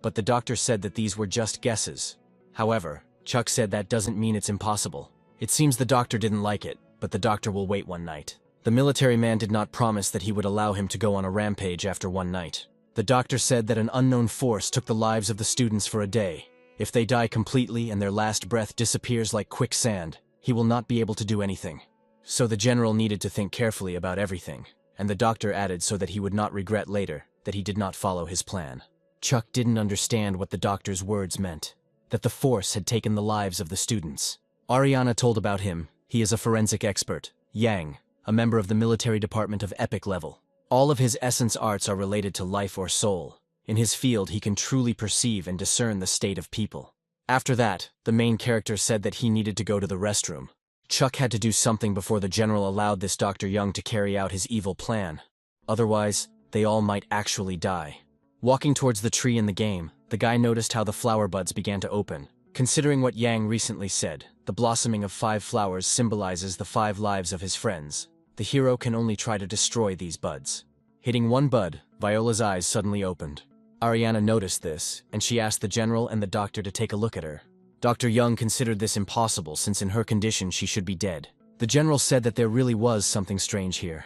But the doctor said that these were just guesses. However, Chuck said that doesn't mean it's impossible. It seems the doctor didn't like it, but the doctor will wait one night. The military man did not promise that he would allow him to go on a rampage after one night. The doctor said that an unknown force took the lives of the students for a day. If they die completely and their last breath disappears like quicksand, he will not be able to do anything. So the general needed to think carefully about everything, and the doctor added so that he would not regret later that he did not follow his plan. Chuck didn't understand what the doctor's words meant, that the force had taken the lives of the students. Ariana told about him. He is a forensic expert, Yang, a member of the military department of epic level. All of his essence arts are related to life or soul. In his field, he can truly perceive and discern the state of people. After that, the main character said that he needed to go to the restroom. Chuck had to do something before the general allowed this Dr. Young to carry out his evil plan. Otherwise, they all might actually die. Walking towards the tree in the game, the guy noticed how the flower buds began to open. Considering what Yang recently said, the blossoming of 5 flowers symbolizes the 5 lives of his friends. The hero can only try to destroy these buds. Hitting one bud, Viola's eyes suddenly opened. Ariana noticed this, and she asked the general and the doctor to take a look at her. Dr. Young considered this impossible since in her condition she should be dead. The general said that there really was something strange here.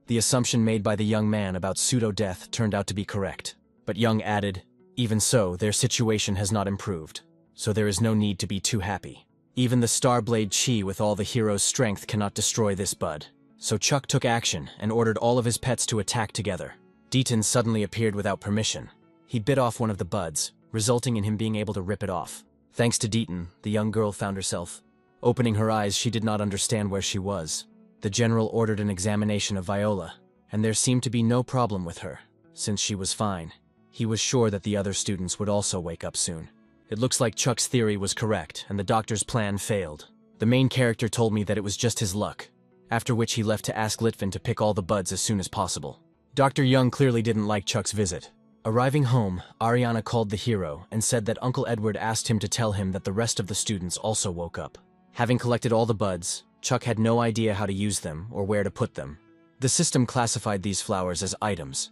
The assumption made by the young man about pseudo-death turned out to be correct. But Young added, even so, their situation has not improved, so there is no need to be too happy. Even the Starblade Chi with all the hero's strength cannot destroy this bud. So Chuck took action and ordered all of his pets to attack together. Deaton suddenly appeared without permission. He bit off one of the buds, resulting in him being able to rip it off. Thanks to Deaton, the young girl found herself. Opening her eyes, she did not understand where she was. The general ordered an examination of Viola, and there seemed to be no problem with her, since she was fine. He was sure that the other students would also wake up soon. It looks like Chuck's theory was correct, and the doctor's plan failed. The main character told me that it was just his luck, after which he left to ask Litvin to pick all the buds as soon as possible. Dr. Young clearly didn't like Chuck's visit. Arriving home, Ariana called the hero and said that Uncle Edward asked him to tell him that the rest of the students also woke up. Having collected all the buds, Chuck had no idea how to use them or where to put them. The system classified these flowers as items,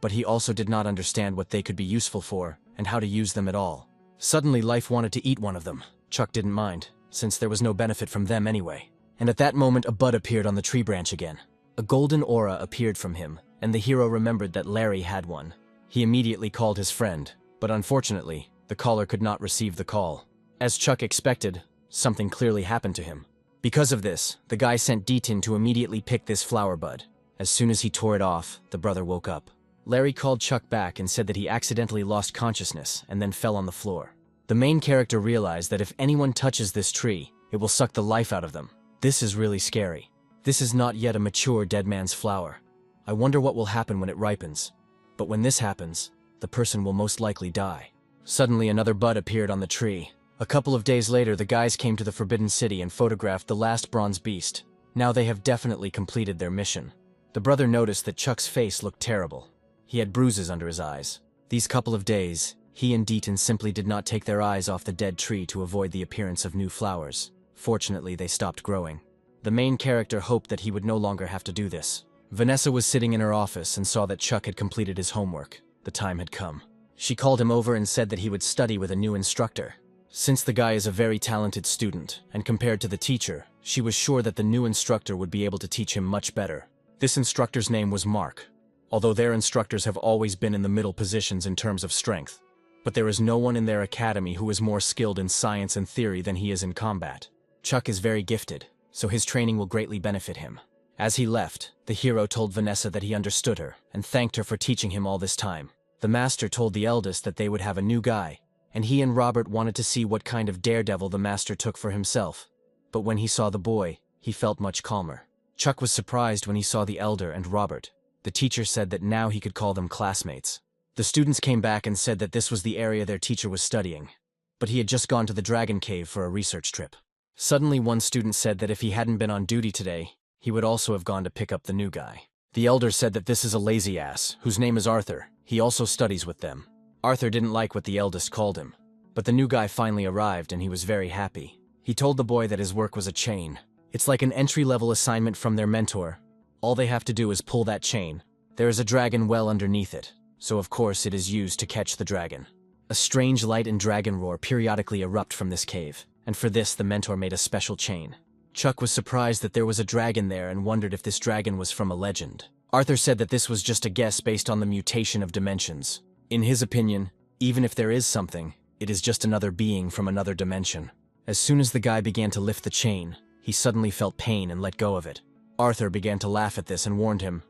but he also did not understand what they could be useful for and how to use them at all. Suddenly, Life wanted to eat one of them. Chuck didn't mind, since there was no benefit from them anyway. And at that moment, a bud appeared on the tree branch again. A golden aura appeared from him, and the hero remembered that Larry had one. He immediately called his friend, but unfortunately, the caller could not receive the call. As Chuck expected, Something clearly happened to him. Because of this, the guy sent Deaton to immediately pick this flower bud. As soon as he tore it off, the brother woke up. Larry called Chuck back and said that he accidentally lost consciousness and then fell on the floor. The main character realized that if anyone touches this tree, it will suck the life out of them. This is really scary. This is not yet a mature dead man's flower. I wonder what will happen when it ripens. But when this happens, the person will most likely die. Suddenly another bud appeared on the tree. A couple of days later, the guys came to the Forbidden City and photographed the last bronze beast. Now they have definitely completed their mission. The brother noticed that Chuck's face looked terrible. He had bruises under his eyes. These couple of days, he and Deaton simply did not take their eyes off the dead tree to avoid the appearance of new flowers. Fortunately, they stopped growing. The main character hoped that he would no longer have to do this. Vanessa was sitting in her office and saw that Chuck had completed his homework. The time had come. She called him over and said that he would study with a new instructor. Since the guy is a very talented student, and compared to the teacher, she was sure that the new instructor would be able to teach him much better. This instructor's name was Mark, although their instructors have always been in the middle positions in terms of strength. But there is no one in their academy who is more skilled in science and theory than he is in combat. Chuck is very gifted, so his training will greatly benefit him. As he left, the hero told Vanessa that he understood her and thanked her for teaching him all this time. The master told the eldest that they would have a new guy, and he and Robert wanted to see what kind of daredevil the master took for himself. But when he saw the boy, he felt much calmer. Chuck was surprised when he saw the elder and Robert. The teacher said that now he could call them classmates. The students came back and said that this was the area their teacher was studying, but he had just gone to the Dragon Cave for a research trip. Suddenly one student said that if he hadn't been on duty today, he would also have gone to pick up the new guy. The elder said that this is a lazy ass, whose name is Arthur. He also studies with them. Arthur didn't like what the eldest called him, but the new guy finally arrived and he was very happy. He told the boy that his work was a chain. It's like an entry-level assignment from their mentor. All they have to do is pull that chain. There is a dragon well underneath it, so of course it is used to catch the dragon. A strange light and dragon roar periodically erupt from this cave, and for this the mentor made a special chain. Chuck was surprised that there was a dragon there and wondered if this dragon was from a legend. Arthur said that this was just a guess based on the mutation of dimensions. In his opinion, even if there is something, it is just another being from another dimension. As soon as the guy began to lift the chain, he suddenly felt pain and let go of it. Arthur began to laugh at this and warned him,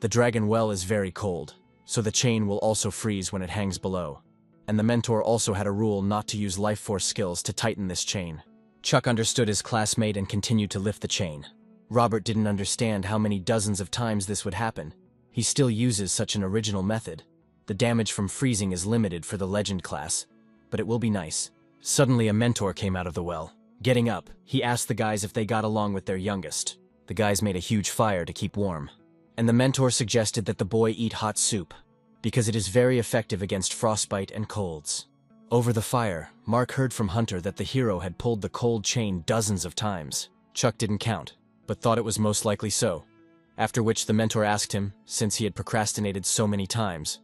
"The dragon well is very cold, so the chain will also freeze when it hangs below." And the mentor also had a rule not to use life force skills to tighten this chain. Chuck understood his classmate and continued to lift the chain. Robert didn't understand how many dozens of times this would happen. He still uses such an original method. The damage from freezing is limited for the legend class, but it will be nice. Suddenly a mentor came out of the well. Getting up, he asked the guys if they got along with their youngest. The guys made a huge fire to keep warm. And the mentor suggested that the boy eat hot soup, because it is very effective against frostbite and colds. Over the fire, Mark heard from Hunter that the hero had pulled the cold chain dozens of times. Chuck didn't count, but thought it was most likely so. After which the mentor asked him, since he had procrastinated so many times,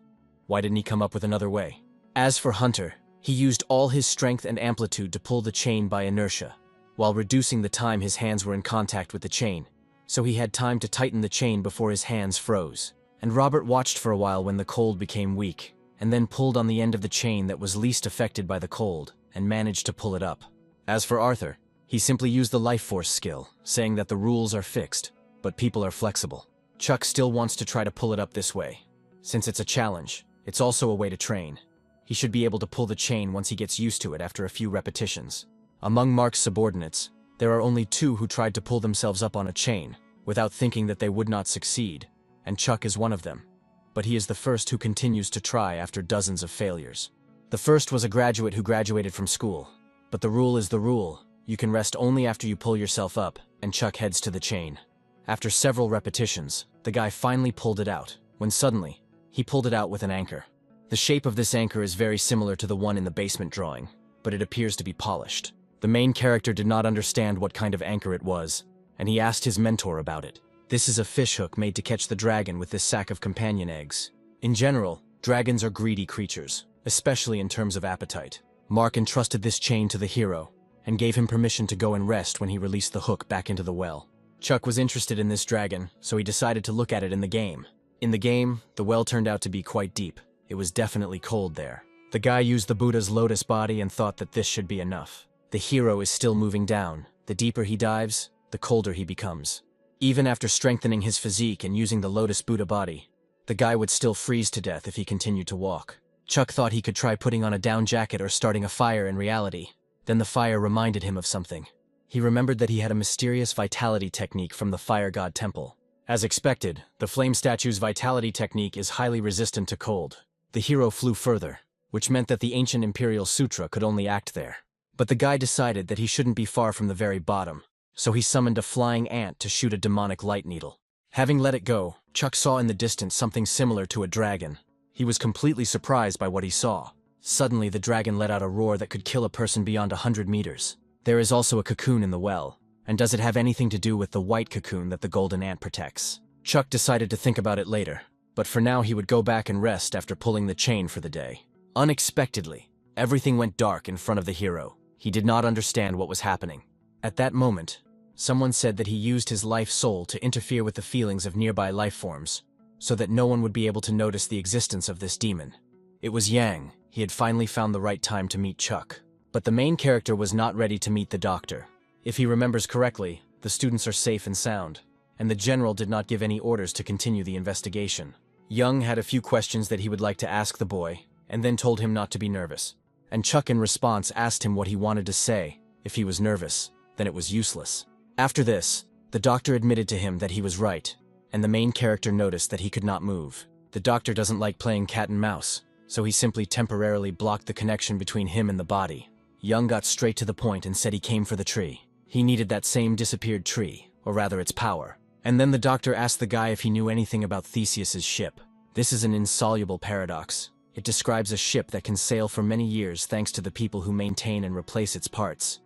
why didn't he come up with another way? As for Hunter, he used all his strength and amplitude to pull the chain by inertia, while reducing the time his hands were in contact with the chain, so he had time to tighten the chain before his hands froze. And Robert watched for a while when the cold became weak, and then pulled on the end of the chain that was least affected by the cold, and managed to pull it up. As for Arthur, he simply used the life force skill, saying that the rules are fixed, but people are flexible. Chuck still wants to try to pull it up this way. Since it's a challenge, it's also a way to train. He should be able to pull the chain once he gets used to it after a few repetitions. Among Mark's subordinates, there are only 2 who tried to pull themselves up on a chain, without thinking that they would not succeed, and Chuck is one of them. But he is the first who continues to try after dozens of failures. The first was a graduate who graduated from school. But the rule is the rule. You can rest only after you pull yourself up, and Chuck heads to the chain. After several repetitions, the guy finally pulled it out, when suddenly, he pulled it out with an anchor. The shape of this anchor is very similar to the one in the basement drawing, but it appears to be polished. The main character did not understand what kind of anchor it was, and he asked his mentor about it. This is a fishhook made to catch the dragon with this sack of companion eggs. In general, dragons are greedy creatures, especially in terms of appetite. Mark entrusted this chain to the hero, and gave him permission to go and rest when he released the hook back into the well. Chuck was interested in this dragon, so he decided to look at it in the game. In the game, the well turned out to be quite deep. It was definitely cold there. The guy used the Buddha's lotus body and thought that this should be enough. The hero is still moving down. The deeper he dives, the colder he becomes. Even after strengthening his physique and using the Lotus Buddha body, the guy would still freeze to death if he continued to walk. Chuck thought he could try putting on a down jacket or starting a fire in reality. Then the fire reminded him of something. He remembered that he had a mysterious vitality technique from the fire god temple. As expected, the flame statue's vitality technique is highly resistant to cold. The hero flew further, which meant that the ancient Imperial Sutra could only act there. But the guy decided that he shouldn't be far from the very bottom, so he summoned a flying ant to shoot a demonic light needle. Having let it go, Chuck saw in the distance something similar to a dragon. He was completely surprised by what he saw. Suddenly, the dragon let out a roar that could kill a person beyond 100 meters. There is also a cocoon in the well, and does it have anything to do with the white cocoon that the golden ant protects? Chuck decided to think about it later, but for now he would go back and rest after pulling the chain for the day. Unexpectedly, everything went dark in front of the hero. He did not understand what was happening. At that moment, someone said that he used his life soul to interfere with the feelings of nearby life forms, so that no one would be able to notice the existence of this demon. It was Yang. He had finally found the right time to meet Chuck. But the main character was not ready to meet the doctor. If he remembers correctly, the students are safe and sound, and the general did not give any orders to continue the investigation. Young had a few questions that he would like to ask the boy, and then told him not to be nervous. And Chuck in response asked him what he wanted to say. If he was nervous, then it was useless. After this, the doctor admitted to him that he was right, and the main character noticed that he could not move. The doctor doesn't like playing cat and mouse, so he simply temporarily blocked the connection between him and the body. Young got straight to the point and said he came for the tree. He needed that same disappeared tree, or rather its power. And then the doctor asked the guy if he knew anything about Theseus's ship. This is an insoluble paradox. It describes a ship that can sail for many years thanks to the people who maintain and replace its parts.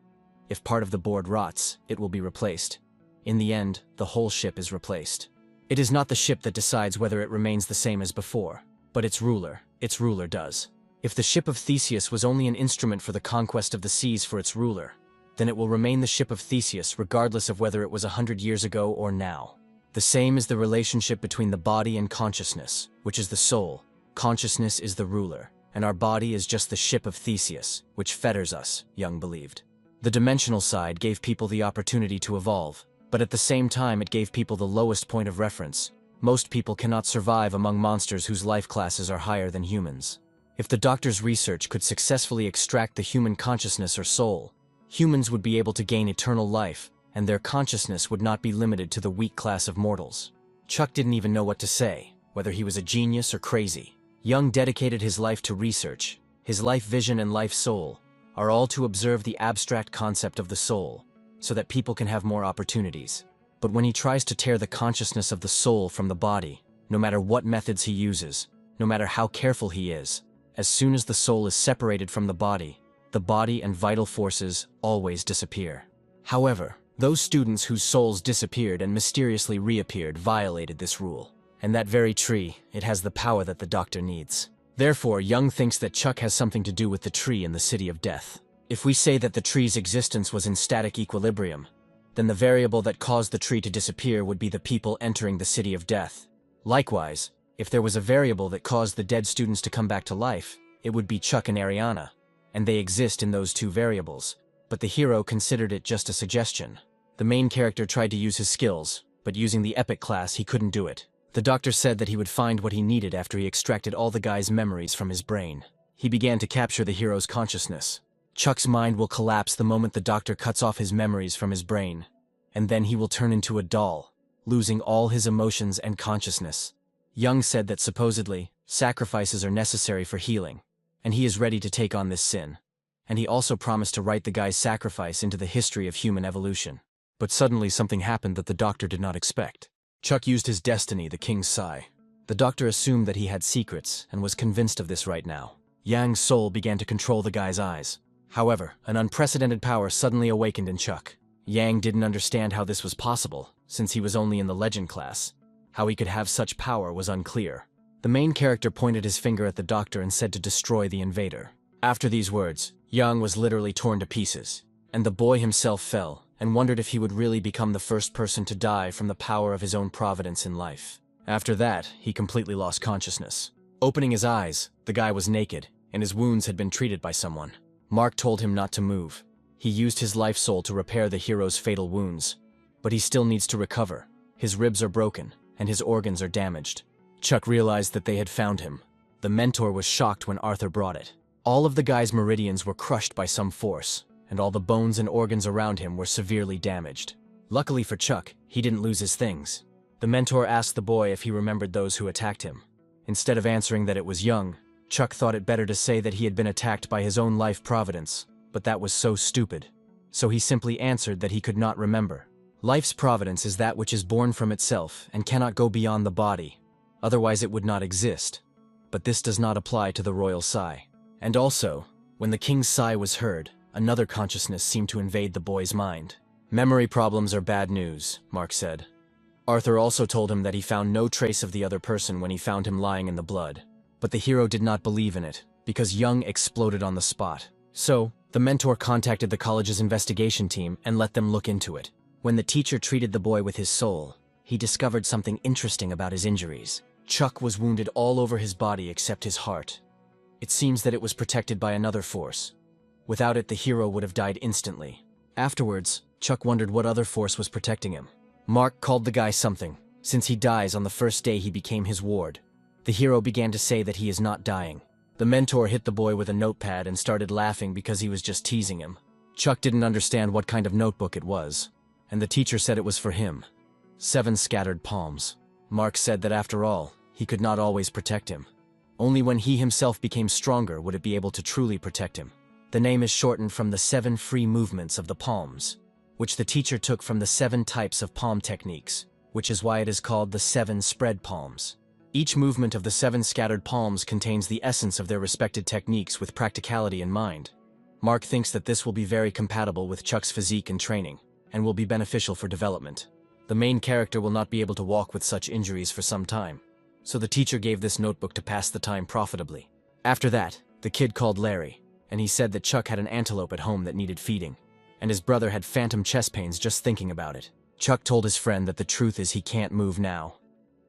If part of the board rots, it will be replaced. In the end, the whole ship is replaced. It is not the ship that decides whether it remains the same as before, but its ruler. Its ruler does. If the ship of Theseus was only an instrument for the conquest of the seas for its ruler, then it will remain the ship of Theseus regardless of whether it was 100 years ago or now. The same is the relationship between the body and consciousness, which is the soul. Consciousness is the ruler, and our body is just the ship of Theseus, which fetters us, Young believed. The dimensional side gave people the opportunity to evolve, but at the same time it gave people the lowest point of reference. Most people cannot survive among monsters whose life classes are higher than humans. If the doctor's research could successfully extract the human consciousness or soul, humans would be able to gain eternal life, and their consciousness would not be limited to the weak class of mortals. Chuck didn't even know what to say, whether he was a genius or crazy. Young dedicated his life to research. His life vision and life soul are all to observe the abstract concept of the soul, so that people can have more opportunities. But when he tries to tear the consciousness of the soul from the body, no matter what methods he uses, no matter how careful he is, as soon as the soul is separated from the body and vital forces always disappear. However, those students whose souls disappeared and mysteriously reappeared violated this rule. And that very tree, it has the power that the doctor needs. Therefore, Young thinks that Chuck has something to do with the tree in the City of Death. If we say that the tree's existence was in static equilibrium, then the variable that caused the tree to disappear would be the people entering the City of Death. Likewise, if there was a variable that caused the dead students to come back to life, it would be Chuck and Ariana, and they exist in those two variables, but the hero considered it just a suggestion. The main character tried to use his skills, but using the epic class he couldn't do it. The doctor said that he would find what he needed after he extracted all the guy's memories from his brain. He began to capture the hero's consciousness. Chuck's mind will collapse the moment the doctor cuts off his memories from his brain, and then he will turn into a doll, losing all his emotions and consciousness. Young said that supposedly, sacrifices are necessary for healing, and he is ready to take on this sin. And he also promised to write the guy's sacrifice into the history of human evolution. But suddenly something happened that the doctor did not expect. Chuck used his destiny, the king's sigh. The doctor assumed that he had secrets and was convinced of this right now. Yang's soul began to control the guy's eyes. However, an unprecedented power suddenly awakened in Chuck. Yang didn't understand how this was possible, since he was only in the legend class. How he could have such power was unclear. The main character pointed his finger at the doctor and said to destroy the invader. After these words, Yang was literally torn to pieces, and the boy himself fell and wondered if he would really become the first person to die from the power of his own providence in life. After that, he completely lost consciousness. Opening his eyes, the guy was naked, and his wounds had been treated by someone. Mark told him not to move. He used his life soul to repair the hero's fatal wounds, but he still needs to recover. His ribs are broken, and his organs are damaged. Chuck realized that they had found him. The mentor was shocked when Arthur brought it. All of the guy's meridians were crushed by some force, and all the bones and organs around him were severely damaged. Luckily for Chuck, he didn't lose his things. The mentor asked the boy if he remembered those who attacked him. Instead of answering that it was Young, Chuck thought it better to say that he had been attacked by his own life providence, but that was so stupid. So he simply answered that he could not remember. Life's providence is that which is born from itself and cannot go beyond the body. Otherwise it would not exist. But this does not apply to the royal sigh. And also, when the king's sigh was heard, another consciousness seemed to invade the boy's mind. Memory problems are bad news, Mark said. Arthur also told him that he found no trace of the other person when he found him lying in the blood. But the hero did not believe in it, because Young exploded on the spot. So, the mentor contacted the college's investigation team and let them look into it. When the teacher treated the boy with his soul, he discovered something interesting about his injuries. Chuck was wounded all over his body except his heart. It seems that it was protected by another force. Without it, the hero would have died instantly. Afterwards, Chuck wondered what other force was protecting him. Mark called the guy something, since he dies on the first day he became his ward. The hero began to say that he is not dying. The mentor hit the boy with a notepad and started laughing because he was just teasing him. Chuck didn't understand what kind of notebook it was, and the teacher said it was for him. 7 scattered palms. Mark said that after all, he could not always protect him. Only when he himself became stronger would it be able to truly protect him. The name is shortened from the 7 free movements of the palms, which the teacher took from the 7 types of palm techniques, which is why it is called the 7 spread palms. Each movement of the 7 scattered palms contains the essence of their respected techniques with practicality in mind. Mark thinks that this will be very compatible with Chuck's physique and training, and will be beneficial for development. The main character will not be able to walk with such injuries for some time, so the teacher gave this notebook to pass the time profitably. After that, the kid called Larry, and he said that Chuck had an antelope at home that needed feeding, and his brother had phantom chest pains just thinking about it. Chuck told his friend that the truth is he can't move now.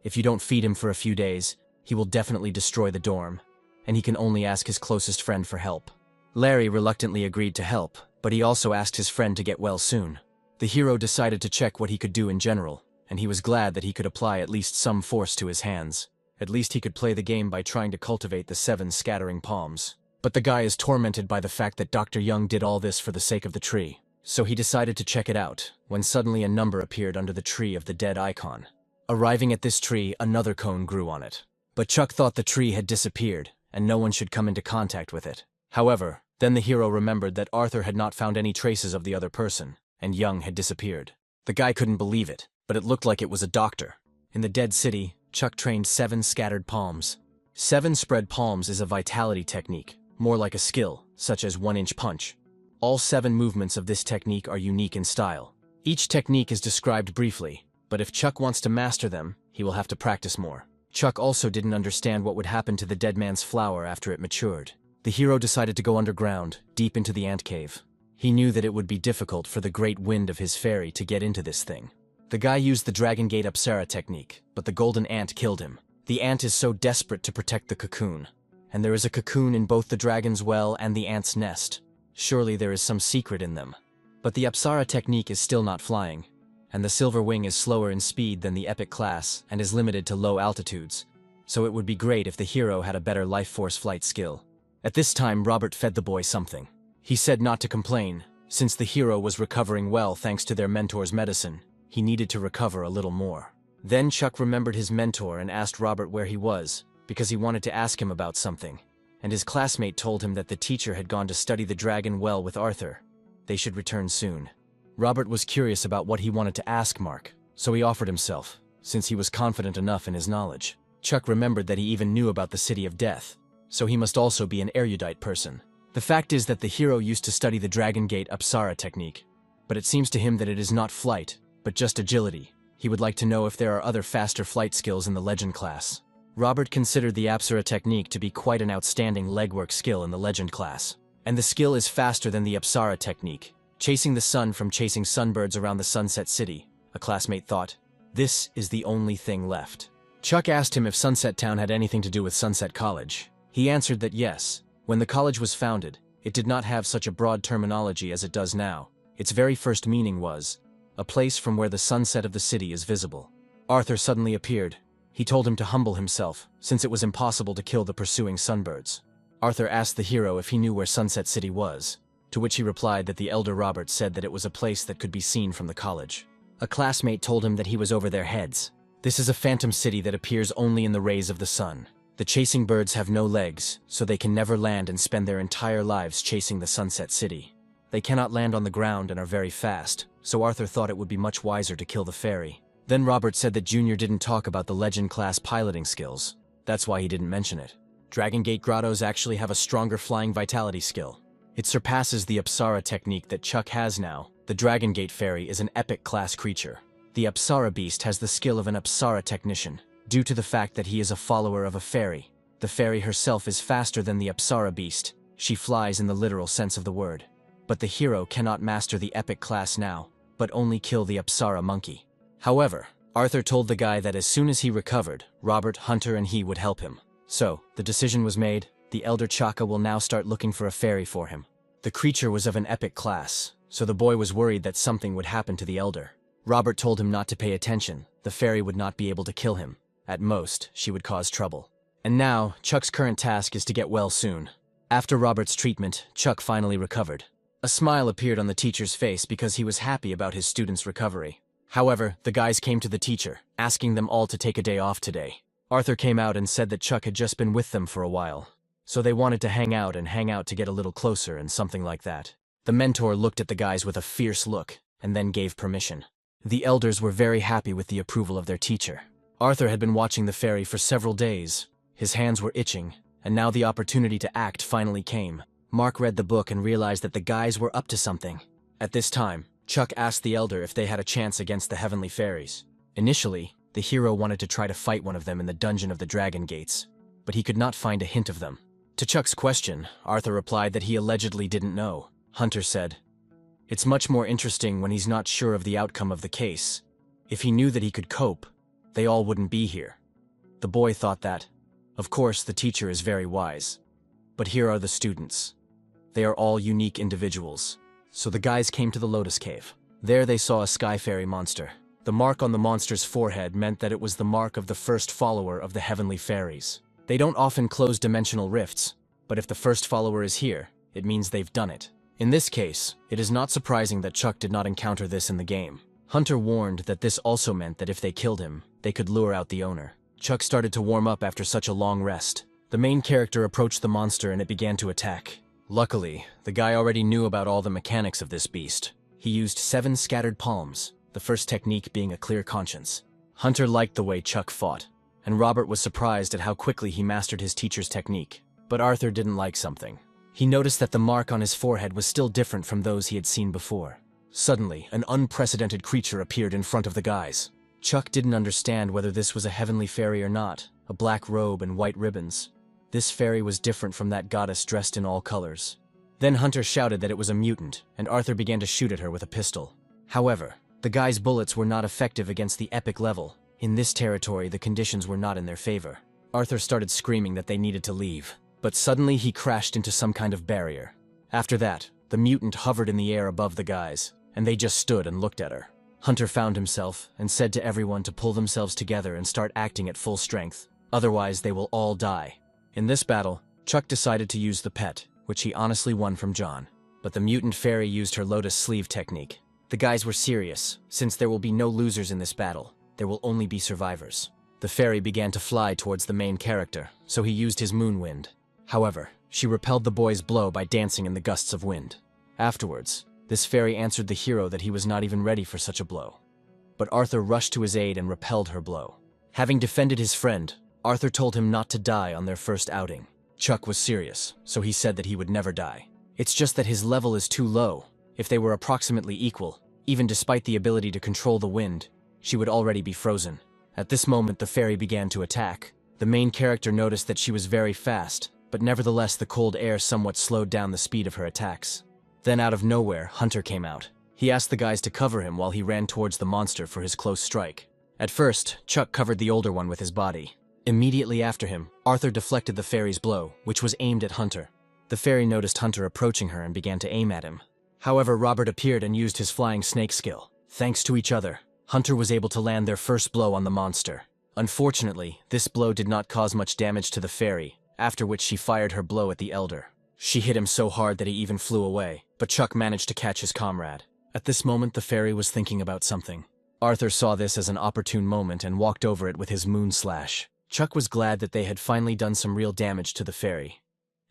If you don't feed him for a few days, he will definitely destroy the dorm, and he can only ask his closest friend for help. Larry reluctantly agreed to help, but he also asked his friend to get well soon. The hero decided to check what he could do in general, and he was glad that he could apply at least some force to his hands. At least he could play the game by trying to cultivate the 7 scattering palms. But the guy is tormented by the fact that Dr. Young did all this for the sake of the tree. So he decided to check it out, when suddenly a number appeared under the tree of the dead icon. Arriving at this tree, another cone grew on it. But Chuck thought the tree had disappeared, and no one should come into contact with it. However, then the hero remembered that Arthur had not found any traces of the other person, and Young had disappeared. The guy couldn't believe it, but it looked like it was a doctor. In the dead city, Chuck trained 7 scattered palms. 7 spread palms is a vitality technique, more like a skill, such as 1-inch punch. All 7 movements of this technique are unique in style. Each technique is described briefly, but if Chuck wants to master them, he will have to practice more. Chuck also didn't understand what would happen to the dead man's flower after it matured. The hero decided to go underground, deep into the ant cave. He knew that it would be difficult for the great wind of his fairy to get into this thing. The guy used the Dragon Gate Asura technique, but the golden ant killed him. The ant is so desperate to protect the cocoon, and there is a cocoon in both the dragon's well and the ant's nest. Surely there is some secret in them. But the Apsara technique is still not flying, and the silver wing is slower in speed than the epic class and is limited to low altitudes, so it would be great if the hero had a better life force flight skill. At this time, Robert fed the boy something. He said not to complain, since the hero was recovering well thanks to their mentor's medicine. He needed to recover a little more. Then Chuck remembered his mentor and asked Robert where he was, because he wanted to ask him about something, and his classmate told him that the teacher had gone to study the dragon well with Arthur. They should return soon. Robert was curious about what he wanted to ask Mark, so he offered himself, since he was confident enough in his knowledge. Chuck remembered that he even knew about the City of Death, so he must also be an erudite person. The fact is that the hero used to study the Dragon Gate Apsara technique, but it seems to him that it is not flight, but just agility. He would like to know if there are other faster flight skills in the Legend class. Robert considered the Apsara technique to be quite an outstanding legwork skill in the Legend class, and the skill is faster than the Apsara technique, chasing the sun from chasing sunbirds around the Sunset City. A classmate thought, this is the only thing left. Chuck asked him if Sunset Town had anything to do with Sunset College. He answered that yes. When the college was founded, It did not have such a broad terminology as it does now. Its very first meaning was, a place from where the sunset of the city is visible. Arthur suddenly appeared. He told him to humble himself, since it was impossible to kill the pursuing sunbirds. Arthur asked the hero if he knew where Sunset City was, to which he replied that the elder Robert said that it was a place that could be seen from the college. A classmate told him that he was over their heads. This is a phantom city that appears only in the rays of the sun. The chasing birds have no legs, so they can never land and spend their entire lives chasing the Sunset City. They cannot land on the ground and are very fast, so Arthur thought it would be much wiser to kill the fairy. Then Robert said that Junior didn't talk about the Legend-class piloting skills. That's why he didn't mention it. Dragon Gate grottos actually have a stronger flying vitality skill. It surpasses the Apsara technique that Chuck has now. The Dragon Gate fairy is an epic-class creature. The Apsara beast has the skill of an Apsara technician, due to the fact that he is a follower of a fairy. The fairy herself is faster than the Apsara beast. She flies in the literal sense of the word. But the hero cannot master the epic class now, but only kill the Apsara monkey. However, Arthur told the guy that as soon as he recovered, Robert, Hunter, and he would help him. So, the decision was made. The elder Chaka will now start looking for a fairy for him. The creature was of an epic class, so the boy was worried that something would happen to the elder. Robert told him not to pay attention. The fairy would not be able to kill him. At most, she would cause trouble. And now, Chuck's current task is to get well soon. After Robert's treatment, Chuck finally recovered. A smile appeared on the teacher's face because he was happy about his student's recovery. However, the guys came to the teacher, asking them all to take a day off today. Arthur came out and said that Chuck had just been with them for a while, so they wanted to hang out to get a little closer and something like that. The mentor looked at the guys with a fierce look, and then gave permission. The elders were very happy with the approval of their teacher. Arthur had been watching the fairy for several days. His hands were itching, and now the opportunity to act finally came. Mark read the book and realized that the guys were up to something. At this time, Chuck asked the elder if they had a chance against the heavenly fairies. Initially, the hero wanted to try to fight one of them in the dungeon of the Dragon Gates, but he could not find a hint of them. To Chuck's question, Arthur replied that he allegedly didn't know. Hunter said, "It's much more interesting when he's not sure of the outcome of the case. If he knew that he could cope, they all wouldn't be here." The boy thought that, of course, the teacher is very wise. But here are the students. They are all unique individuals. So the guys came to the Lotus Cave. There they saw a sky fairy monster. The mark on the monster's forehead meant that it was the mark of the first follower of the heavenly fairies. They don't often close dimensional rifts, but if the first follower is here, it means they've done it. In this case, it is not surprising that Chuck did not encounter this in the game. Hunter warned that this also meant that if they killed him, they could lure out the owner. Chuck started to warm up after such a long rest. The main character approached the monster and it began to attack. Luckily, the guy already knew about all the mechanics of this beast. He used 7 scattered palms, the first technique being a clear conscience. Hunter liked the way Chuck fought, and Robert was surprised at how quickly he mastered his teacher's technique. But Arthur didn't like something. He noticed that the mark on his forehead was still different from those he had seen before. Suddenly, an unprecedented creature appeared in front of the guys. Chuck didn't understand whether this was a heavenly fairy or not, a black robe and white ribbons. This fairy was different from that goddess dressed in all colors. Then Hunter shouted that it was a mutant, and Arthur began to shoot at her with a pistol. However, the guy's bullets were not effective against the epic level. In this territory, the conditions were not in their favor. Arthur started screaming that they needed to leave, but suddenly he crashed into some kind of barrier. After that, the mutant hovered in the air above the guys, and they just stood and looked at her. Hunter found himself and said to everyone to pull themselves together and start acting at full strength. Otherwise, they will all die. In this battle, Chuck decided to use the pet, which he honestly won from John. But the mutant fairy used her lotus sleeve technique. The guys were serious, since there will be no losers in this battle. There will only be survivors. The fairy began to fly towards the main character, so he used his moon wind. However, she repelled the boy's blow by dancing in the gusts of wind. Afterwards, this fairy answered the hero that he was not even ready for such a blow. But Arthur rushed to his aid and repelled her blow. Having defended his friend, Arthur told him not to die on their first outing. Chuck was serious, so he said that he would never die. It's just that his level is too low. If they were approximately equal, even despite the ability to control the wind, she would already be frozen. At this moment, the fairy began to attack. The main character noticed that she was very fast, but nevertheless the cold air somewhat slowed down the speed of her attacks. Then out of nowhere, Hunter came out. He asked the guys to cover him while he ran towards the monster for his close strike. At first, Chuck covered the older one with his body. Immediately after him, Arthur deflected the fairy's blow, which was aimed at Hunter. The fairy noticed Hunter approaching her and began to aim at him. However, Robert appeared and used his flying snake skill. Thanks to each other, Hunter was able to land their first blow on the monster. Unfortunately, this blow did not cause much damage to the fairy, after which she fired her blow at the elder. She hit him so hard that he even flew away, but Chuck managed to catch his comrade. At this moment, the fairy was thinking about something. Arthur saw this as an opportune moment and walked over it with his moon slash. Chuck was glad that they had finally done some real damage to the fairy.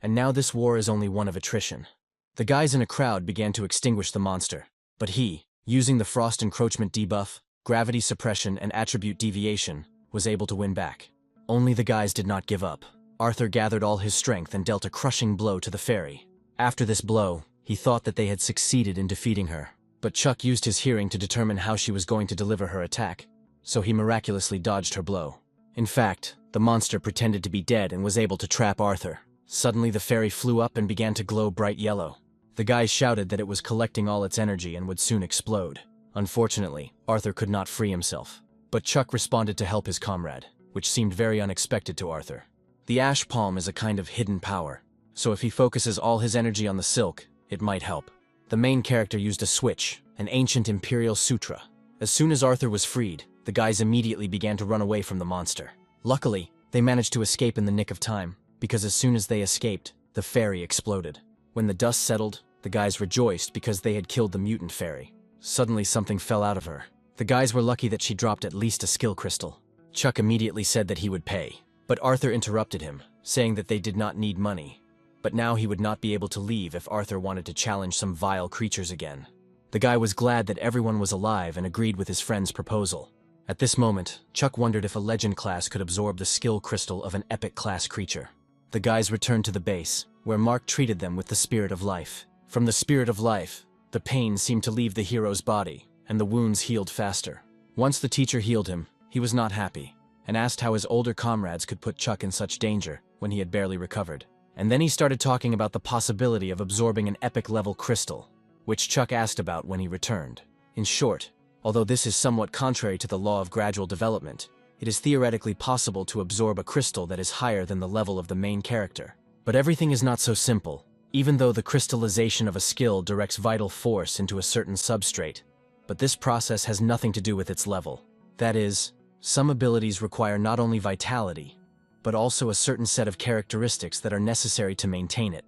And now this war is only one of attrition. The guys in a crowd began to extinguish the monster, but he, using the frost encroachment debuff, gravity suppression, and attribute deviation, was able to win back. Only the guys did not give up. Arthur gathered all his strength and dealt a crushing blow to the fairy. After this blow, he thought that they had succeeded in defeating her, but Chuck used his hearing to determine how she was going to deliver her attack, so he miraculously dodged her blow. In fact, the monster pretended to be dead and was able to trap Arthur. Suddenly the fairy flew up and began to glow bright yellow. The guys shouted that it was collecting all its energy and would soon explode. Unfortunately, Arthur could not free himself, but Chuck responded to help his comrade, which seemed very unexpected to Arthur. The ash palm is a kind of hidden power, so if he focuses all his energy on the silk, it might help. The main character used a switch, an ancient imperial sutra. As soon as Arthur was freed, the guys immediately began to run away from the monster. Luckily, they managed to escape in the nick of time, because as soon as they escaped, the fairy exploded. When the dust settled, the guys rejoiced because they had killed the mutant fairy. Suddenly something fell out of her. The guys were lucky that she dropped at least a skill crystal. Chuck immediately said that he would pay, but Arthur interrupted him, saying that they did not need money. But now he would not be able to leave if Arthur wanted to challenge some vile creatures again. The guy was glad that everyone was alive and agreed with his friend's proposal. At this moment, Chuck wondered if a legend class could absorb the skill crystal of an epic class creature. The guys returned to the base, where Mark treated them with the spirit of life. From the spirit of life, the pain seemed to leave the hero's body, and the wounds healed faster. Once the teacher healed him, he was not happy, and asked how his older comrades could put Chuck in such danger when he had barely recovered. And then he started talking about the possibility of absorbing an epic-level crystal, which Chuck asked about when he returned. In short, although this is somewhat contrary to the law of gradual development, it is theoretically possible to absorb a crystal that is higher than the level of the main character. But everything is not so simple, even though the crystallization of a skill directs vital force into a certain substrate. But this process has nothing to do with its level. That is, some abilities require not only vitality, but also a certain set of characteristics that are necessary to maintain it.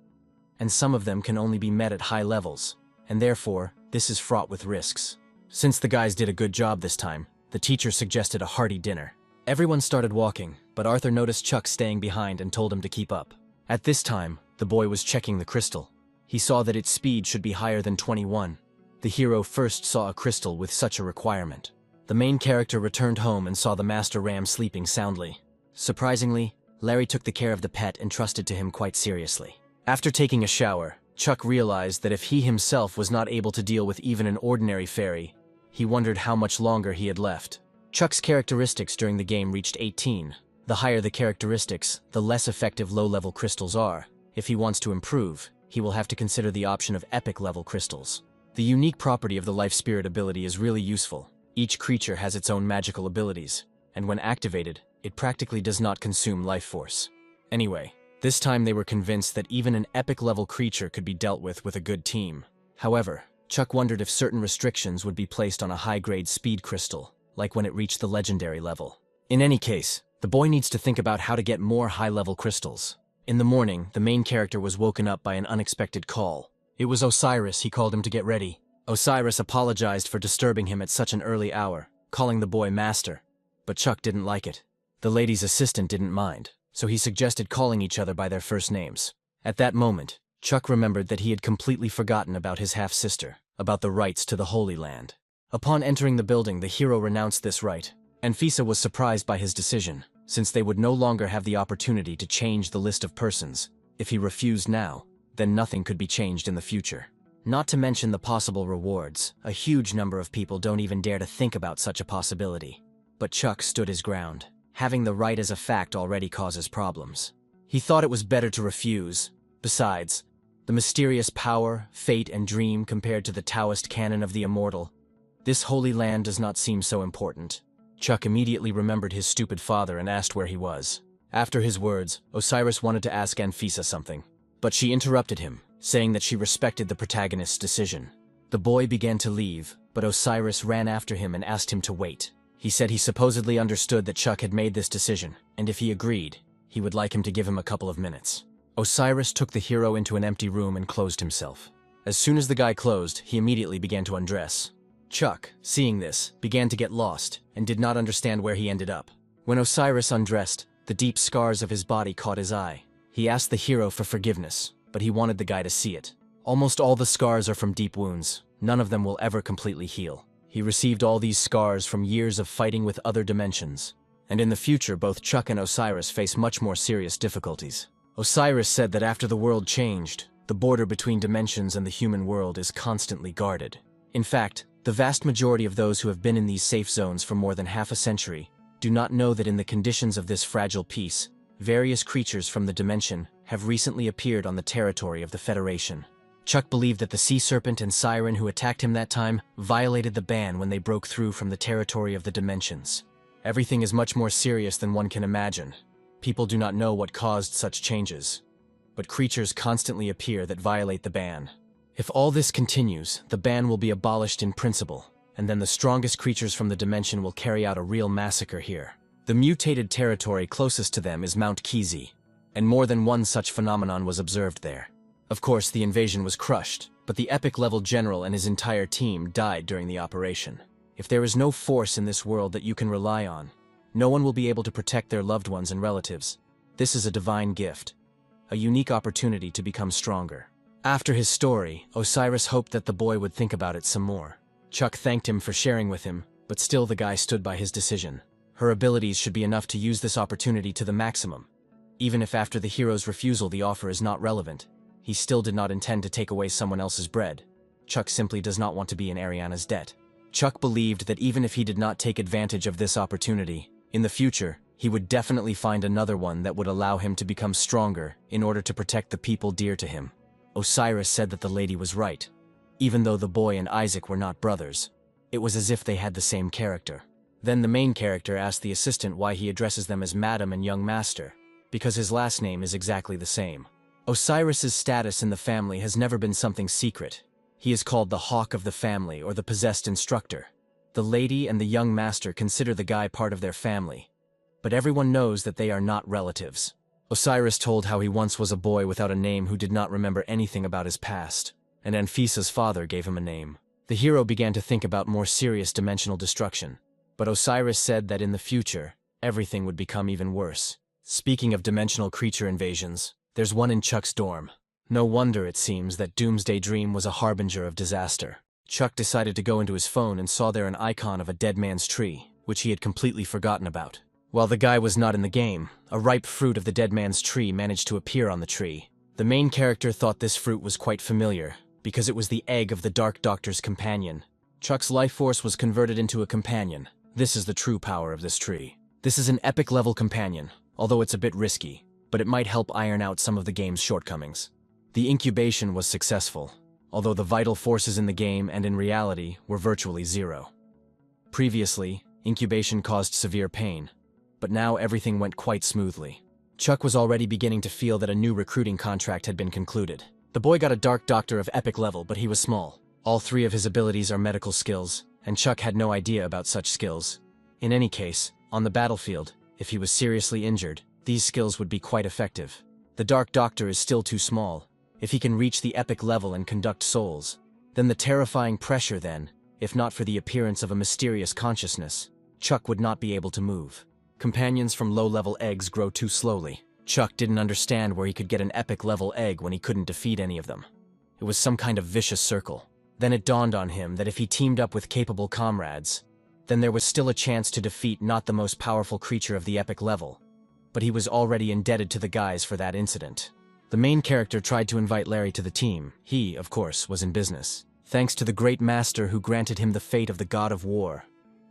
And some of them can only be met at high levels, and therefore, this is fraught with risks. Since the guys did a good job this time, the teacher suggested a hearty dinner. Everyone started walking, but Arthur noticed Chuck staying behind and told him to keep up. At this time, the boy was checking the crystal. He saw that its speed should be higher than 21. The hero first saw a crystal with such a requirement. The main character returned home and saw the master ram sleeping soundly. Surprisingly, Larry took the care of the pet and trusted to him quite seriously. After taking a shower, Chuck realized that if he himself was not able to deal with even an ordinary fairy, he wondered how much longer he had left. Chuck's characteristics during the game reached 18. The higher the characteristics, the less effective low-level crystals are. If he wants to improve, he will have to consider the option of epic-level crystals. The unique property of the Life Spirit ability is really useful. Each creature has its own magical abilities, and when activated, it practically does not consume life force. Anyway, this time they were convinced that even an epic-level creature could be dealt with a good team. However, Chuck wondered if certain restrictions would be placed on a high-grade speed crystal, like when it reached the legendary level. In any case, the boy needs to think about how to get more high-level crystals. In the morning, the main character was woken up by an unexpected call. It was Osiris. He called him to get ready. Osiris apologized for disturbing him at such an early hour, calling the boy master. But Chuck didn't like it. The lady's assistant didn't mind, so he suggested calling each other by their first names. At that moment, Chuck remembered that he had completely forgotten about his half-sister, about the rights to the Holy Land. Upon entering the building, the hero renounced this right. Anfisa was surprised by his decision, since they would no longer have the opportunity to change the list of persons. If he refused now, then nothing could be changed in the future. Not to mention the possible rewards. A huge number of people don't even dare to think about such a possibility. But Chuck stood his ground. Having the right as a fact already causes problems. He thought it was better to refuse. Besides, the mysterious power, fate, and dream compared to the Taoist canon of the immortal. This holy land does not seem so important. Chuck immediately remembered his stupid father and asked where he was. After his words, Osiris wanted to ask Anfisa something. But she interrupted him, saying that she respected the protagonist's decision. The boy began to leave, but Osiris ran after him and asked him to wait. He said he supposedly understood that Chuck had made this decision, and if he agreed, he would like him to give him a couple of minutes. Osiris took the hero into an empty room and closed himself. As soon as the guy closed, he immediately began to undress. Chuck, seeing this, began to get lost and did not understand where he ended up. When Osiris undressed, the deep scars of his body caught his eye. He asked the hero for forgiveness, but he wanted the guy to see it. Almost all the scars are from deep wounds. None of them will ever completely heal. He received all these scars from years of fighting with other dimensions. And in the future, both Chuck and Osiris face much more serious difficulties. Osiris said that after the world changed, the border between dimensions and the human world is constantly guarded. In fact, the vast majority of those who have been in these safe zones for more than half a century do not know that in the conditions of this fragile peace, various creatures from the dimension have recently appeared on the territory of the Federation. Chuck believed that the sea serpent and siren who attacked him that time violated the ban when they broke through from the territory of the dimensions. Everything is much more serious than one can imagine. People do not know what caused such changes, but creatures constantly appear that violate the ban. If all this continues, the ban will be abolished in principle, and then the strongest creatures from the dimension will carry out a real massacre here. The mutated territory closest to them is Mount Kizi, and more than one such phenomenon was observed there. Of course, the invasion was crushed, but the epic-level general and his entire team died during the operation. If there is no force in this world that you can rely on, no one will be able to protect their loved ones and relatives. This is a divine gift, a unique opportunity to become stronger. After his story, Osiris hoped that the boy would think about it some more. Chuck thanked him for sharing with him, but still the guy stood by his decision. Her abilities should be enough to use this opportunity to the maximum. Even if after the hero's refusal the offer is not relevant, he still did not intend to take away someone else's bread. Chuck simply does not want to be in Ariana's debt. Chuck believed that even if he did not take advantage of this opportunity, in the future, he would definitely find another one that would allow him to become stronger in order to protect the people dear to him. Osiris said that the lady was right. Even though the boy and Isaac were not brothers, it was as if they had the same character. Then the main character asked the assistant why he addresses them as Madam and Young Master, because his last name is exactly the same. Osiris's status in the family has never been something secret. He is called the Hawk of the family or the possessed instructor. The lady and the young master consider the guy part of their family, but everyone knows that they are not relatives. Osiris told how he once was a boy without a name who did not remember anything about his past, and Anfisa's father gave him a name. The hero began to think about more serious dimensional destruction, but Osiris said that in the future, everything would become even worse. Speaking of dimensional creature invasions, there's one in Chuck's dorm. No wonder, it seems, that Doomsday Dream was a harbinger of disaster. Chuck decided to go into his phone and saw there an icon of a dead man's tree, which he had completely forgotten about. While the guy was not in the game, a ripe fruit of the dead man's tree managed to appear on the tree. The main character thought this fruit was quite familiar, because it was the egg of the Dark Doctor's companion. Chuck's life force was converted into a companion. This is the true power of this tree. This is an epic-level companion, although it's a bit risky, but it might help iron out some of the game's shortcomings. The incubation was successful, although the vital forces in the game and in reality were virtually zero. Previously, incubation caused severe pain, but now everything went quite smoothly. Chuck was already beginning to feel that a new recruiting contract had been concluded. The boy got a Dark Doctor of epic level, but he was small. All three of his abilities are medical skills, and Chuck had no idea about such skills. In any case, on the battlefield, if he was seriously injured, these skills would be quite effective. The Dark Doctor is still too small. If he can reach the epic level and conduct souls, then the terrifying pressure then, if not for the appearance of a mysterious consciousness, Chuck would not be able to move. Companions from low-level eggs grow too slowly. Chuck didn't understand where he could get an epic-level egg when he couldn't defeat any of them. It was some kind of vicious circle. Then it dawned on him that if he teamed up with capable comrades, then there was still a chance to defeat not the most powerful creature of the epic level, but he was already indebted to the guys for that incident. The main character tried to invite Larry to the team. He, of course, was in business. Thanks to the great master who granted him the fate of the god of war,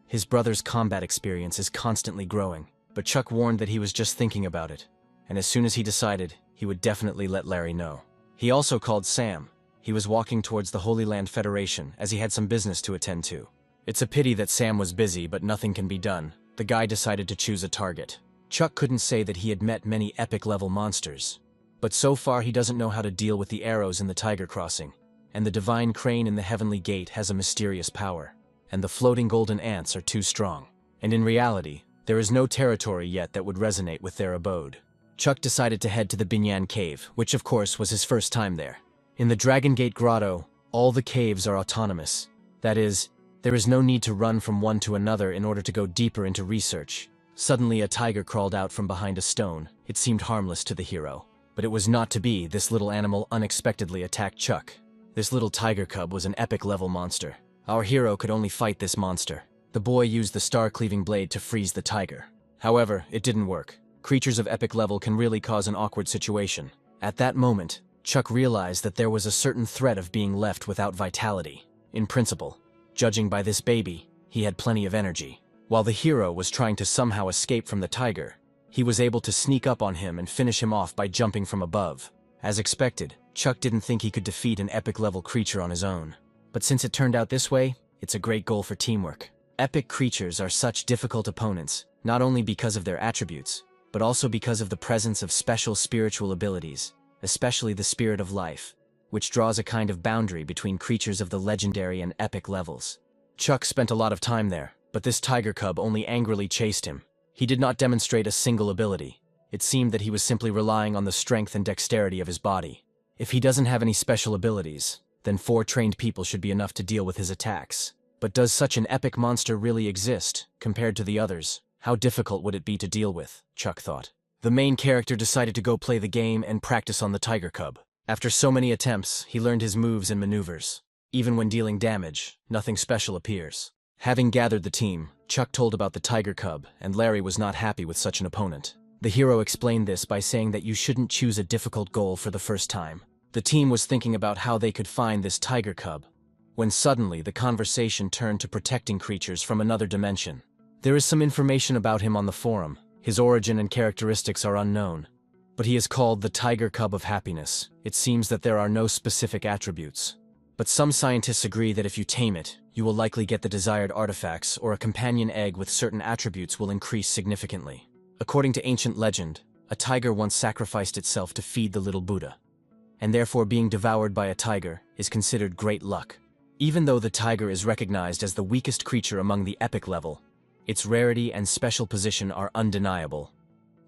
his brother's combat experience is constantly growing, but Chuck warned that he was just thinking about it, and as soon as he decided, he would definitely let Larry know. He also called Sam. He was walking towards the Holy Land Federation, as he had some business to attend to. It's a pity that Sam was busy, but nothing can be done. The guy decided to choose a target. Chuck couldn't say that he had met many epic-level monsters, But so far he doesn't know how to deal with the arrows in the tiger crossing, and the divine crane in the heavenly gate has a mysterious power, and the floating golden ants are too strong. And in reality, there is no territory yet that would resonate with their abode. Chuck decided to head to the Binyan Cave, which of course was his first time there. In the Dragon Gate Grotto, all the caves are autonomous. That is, there is no need to run from one to another in order to go deeper into research. Suddenly a tiger crawled out from behind a stone. It seemed harmless to the hero. But it was not to be. This little animal unexpectedly attacked Chuck. This little tiger cub was an epic-level monster. Our hero could only fight this monster. The boy used the star-cleaving blade to freeze the tiger. However, it didn't work. Creatures of epic level can really cause an awkward situation. At that moment, Chuck realized that there was a certain threat of being left without vitality. In principle, judging by this baby, he had plenty of energy. While the hero was trying to somehow escape from the tiger, he was able to sneak up on him and finish him off by jumping from above. As expected, Chuck didn't think he could defeat an epic-level creature on his own. But since it turned out this way, it's a great goal for teamwork. Epic creatures are such difficult opponents, not only because of their attributes, but also because of the presence of special spiritual abilities, especially the spirit of life, which draws a kind of boundary between creatures of the legendary and epic levels. Chuck spent a lot of time there, but this tiger cub only angrily chased him. He did not demonstrate a single ability. It seemed that he was simply relying on the strength and dexterity of his body. If he doesn't have any special abilities, then 4 trained people should be enough to deal with his attacks. But does such an epic monster really exist, compared to the others? How difficult would it be to deal with, Chuck thought. The main character decided to go play the game and practice on the tiger cub. After so many attempts, he learned his moves and maneuvers. Even when dealing damage, nothing special appears. Having gathered the team, Chuck told about the tiger cub, and Larry was not happy with such an opponent. The hero explained this by saying that you shouldn't choose a difficult goal for the first time. The team was thinking about how they could find this tiger cub, when suddenly the conversation turned to protecting creatures from another dimension. There is some information about him on the forum. His origin and characteristics are unknown, but he is called the tiger cub of happiness. It seems that there are no specific attributes, but some scientists agree that if you tame it, you will likely get the desired artifacts, or a companion egg with certain attributes will increase significantly. According to ancient legend, a tiger once sacrificed itself to feed the little Buddha, and therefore being devoured by a tiger is considered great luck. Even though the tiger is recognized as the weakest creature among the epic level, its rarity and special position are undeniable.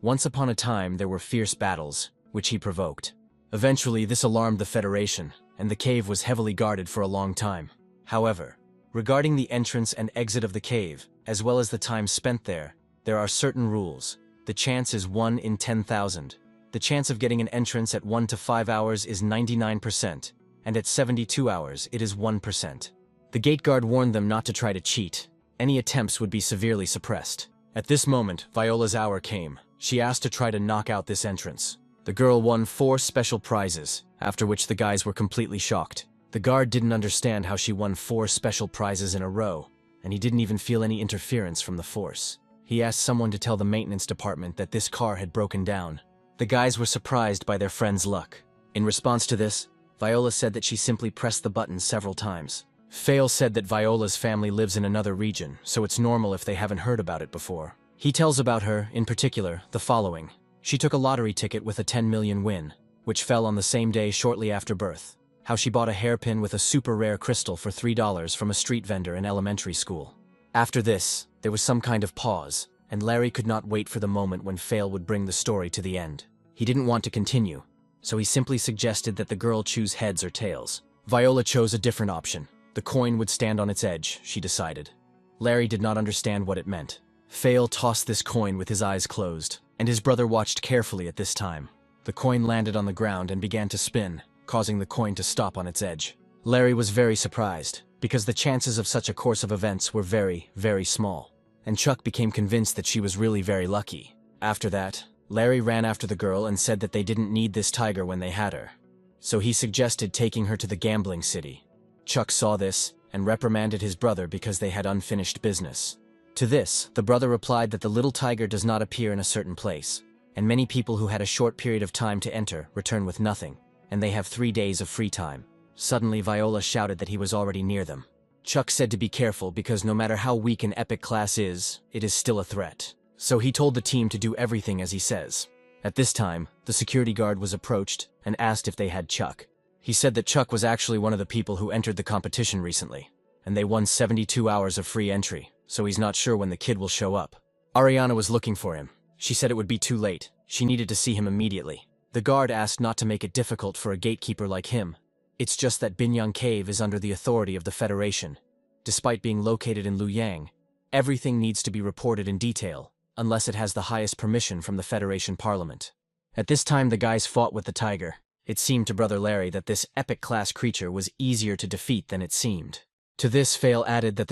Once upon a time there were fierce battles, which he provoked. Eventually this alarmed the Federation, and the cave was heavily guarded for a long time. However, regarding the entrance and exit of the cave, as well as the time spent there are certain rules. The chance is 1 in 10,000. The chance of getting an entrance at 1 to 5 hours is 99%, and at 72 hours it is 1%. The gate guard warned them not to try to cheat. Any attempts would be severely suppressed. At this moment, Viola's hour came. She asked to try to knock out this entrance. The girl won 4 special prizes, after which the guys were completely shocked. The guard didn't understand how she won 4 special prizes in a row, and he didn't even feel any interference from the force. He asked someone to tell the maintenance department that this car had broken down. The guys were surprised by their friend's luck. In response to this, Viola said that she simply pressed the button several times. Fail said that Viola's family lives in another region, so it's normal if they haven't heard about it before. He tells about her, in particular, the following. She took a lottery ticket with a 10 million win, which fell on the same day shortly after birth. How she bought a hairpin with a super rare crystal for $3 from a street vendor in elementary school. After this, there was some kind of pause, and Larry could not wait for the moment when Fail would bring the story to the end. He didn't want to continue, so he simply suggested that the girl choose heads or tails. Viola chose a different option. The coin would stand on its edge, she decided. Larry did not understand what it meant. Fail tossed this coin with his eyes closed, and his brother watched carefully at this time. The coin landed on the ground and began to spin, causing the coin to stop on its edge. Larry was very surprised, because the chances of such a course of events were very, very small, and Chuck became convinced that she was really very lucky. After that, Larry ran after the girl and said that they didn't need this tiger when they had her, so he suggested taking her to the gambling city. Chuck saw this and reprimanded his brother because they had unfinished business. To this, the brother replied that the little tiger does not appear in a certain place, and many people who had a short period of time to enter return with nothing, and they have 3 days of free time. Suddenly, Viola shouted that he was already near them. Chuck said to be careful because no matter how weak an epic class is, it is still a threat. So he told the team to do everything as he says. At this time, the security guard was approached and asked if they had Chuck. He said that Chuck was actually one of the people who entered the competition recently, and they won 72 hours of free entry, so he's not sure when the kid will show up. Ariana was looking for him. She said it would be too late. She needed to see him immediately. The guard asked not to make it difficult for a gatekeeper like him. It's just that Binyang Cave is under the authority of the Federation. Despite being located in Luoyang, everything needs to be reported in detail, unless it has the highest permission from the Federation Parliament. At this time the guys fought with the tiger. It seemed to Brother Larry that this epic-class creature was easier to defeat than it seemed. To this, Fail added that the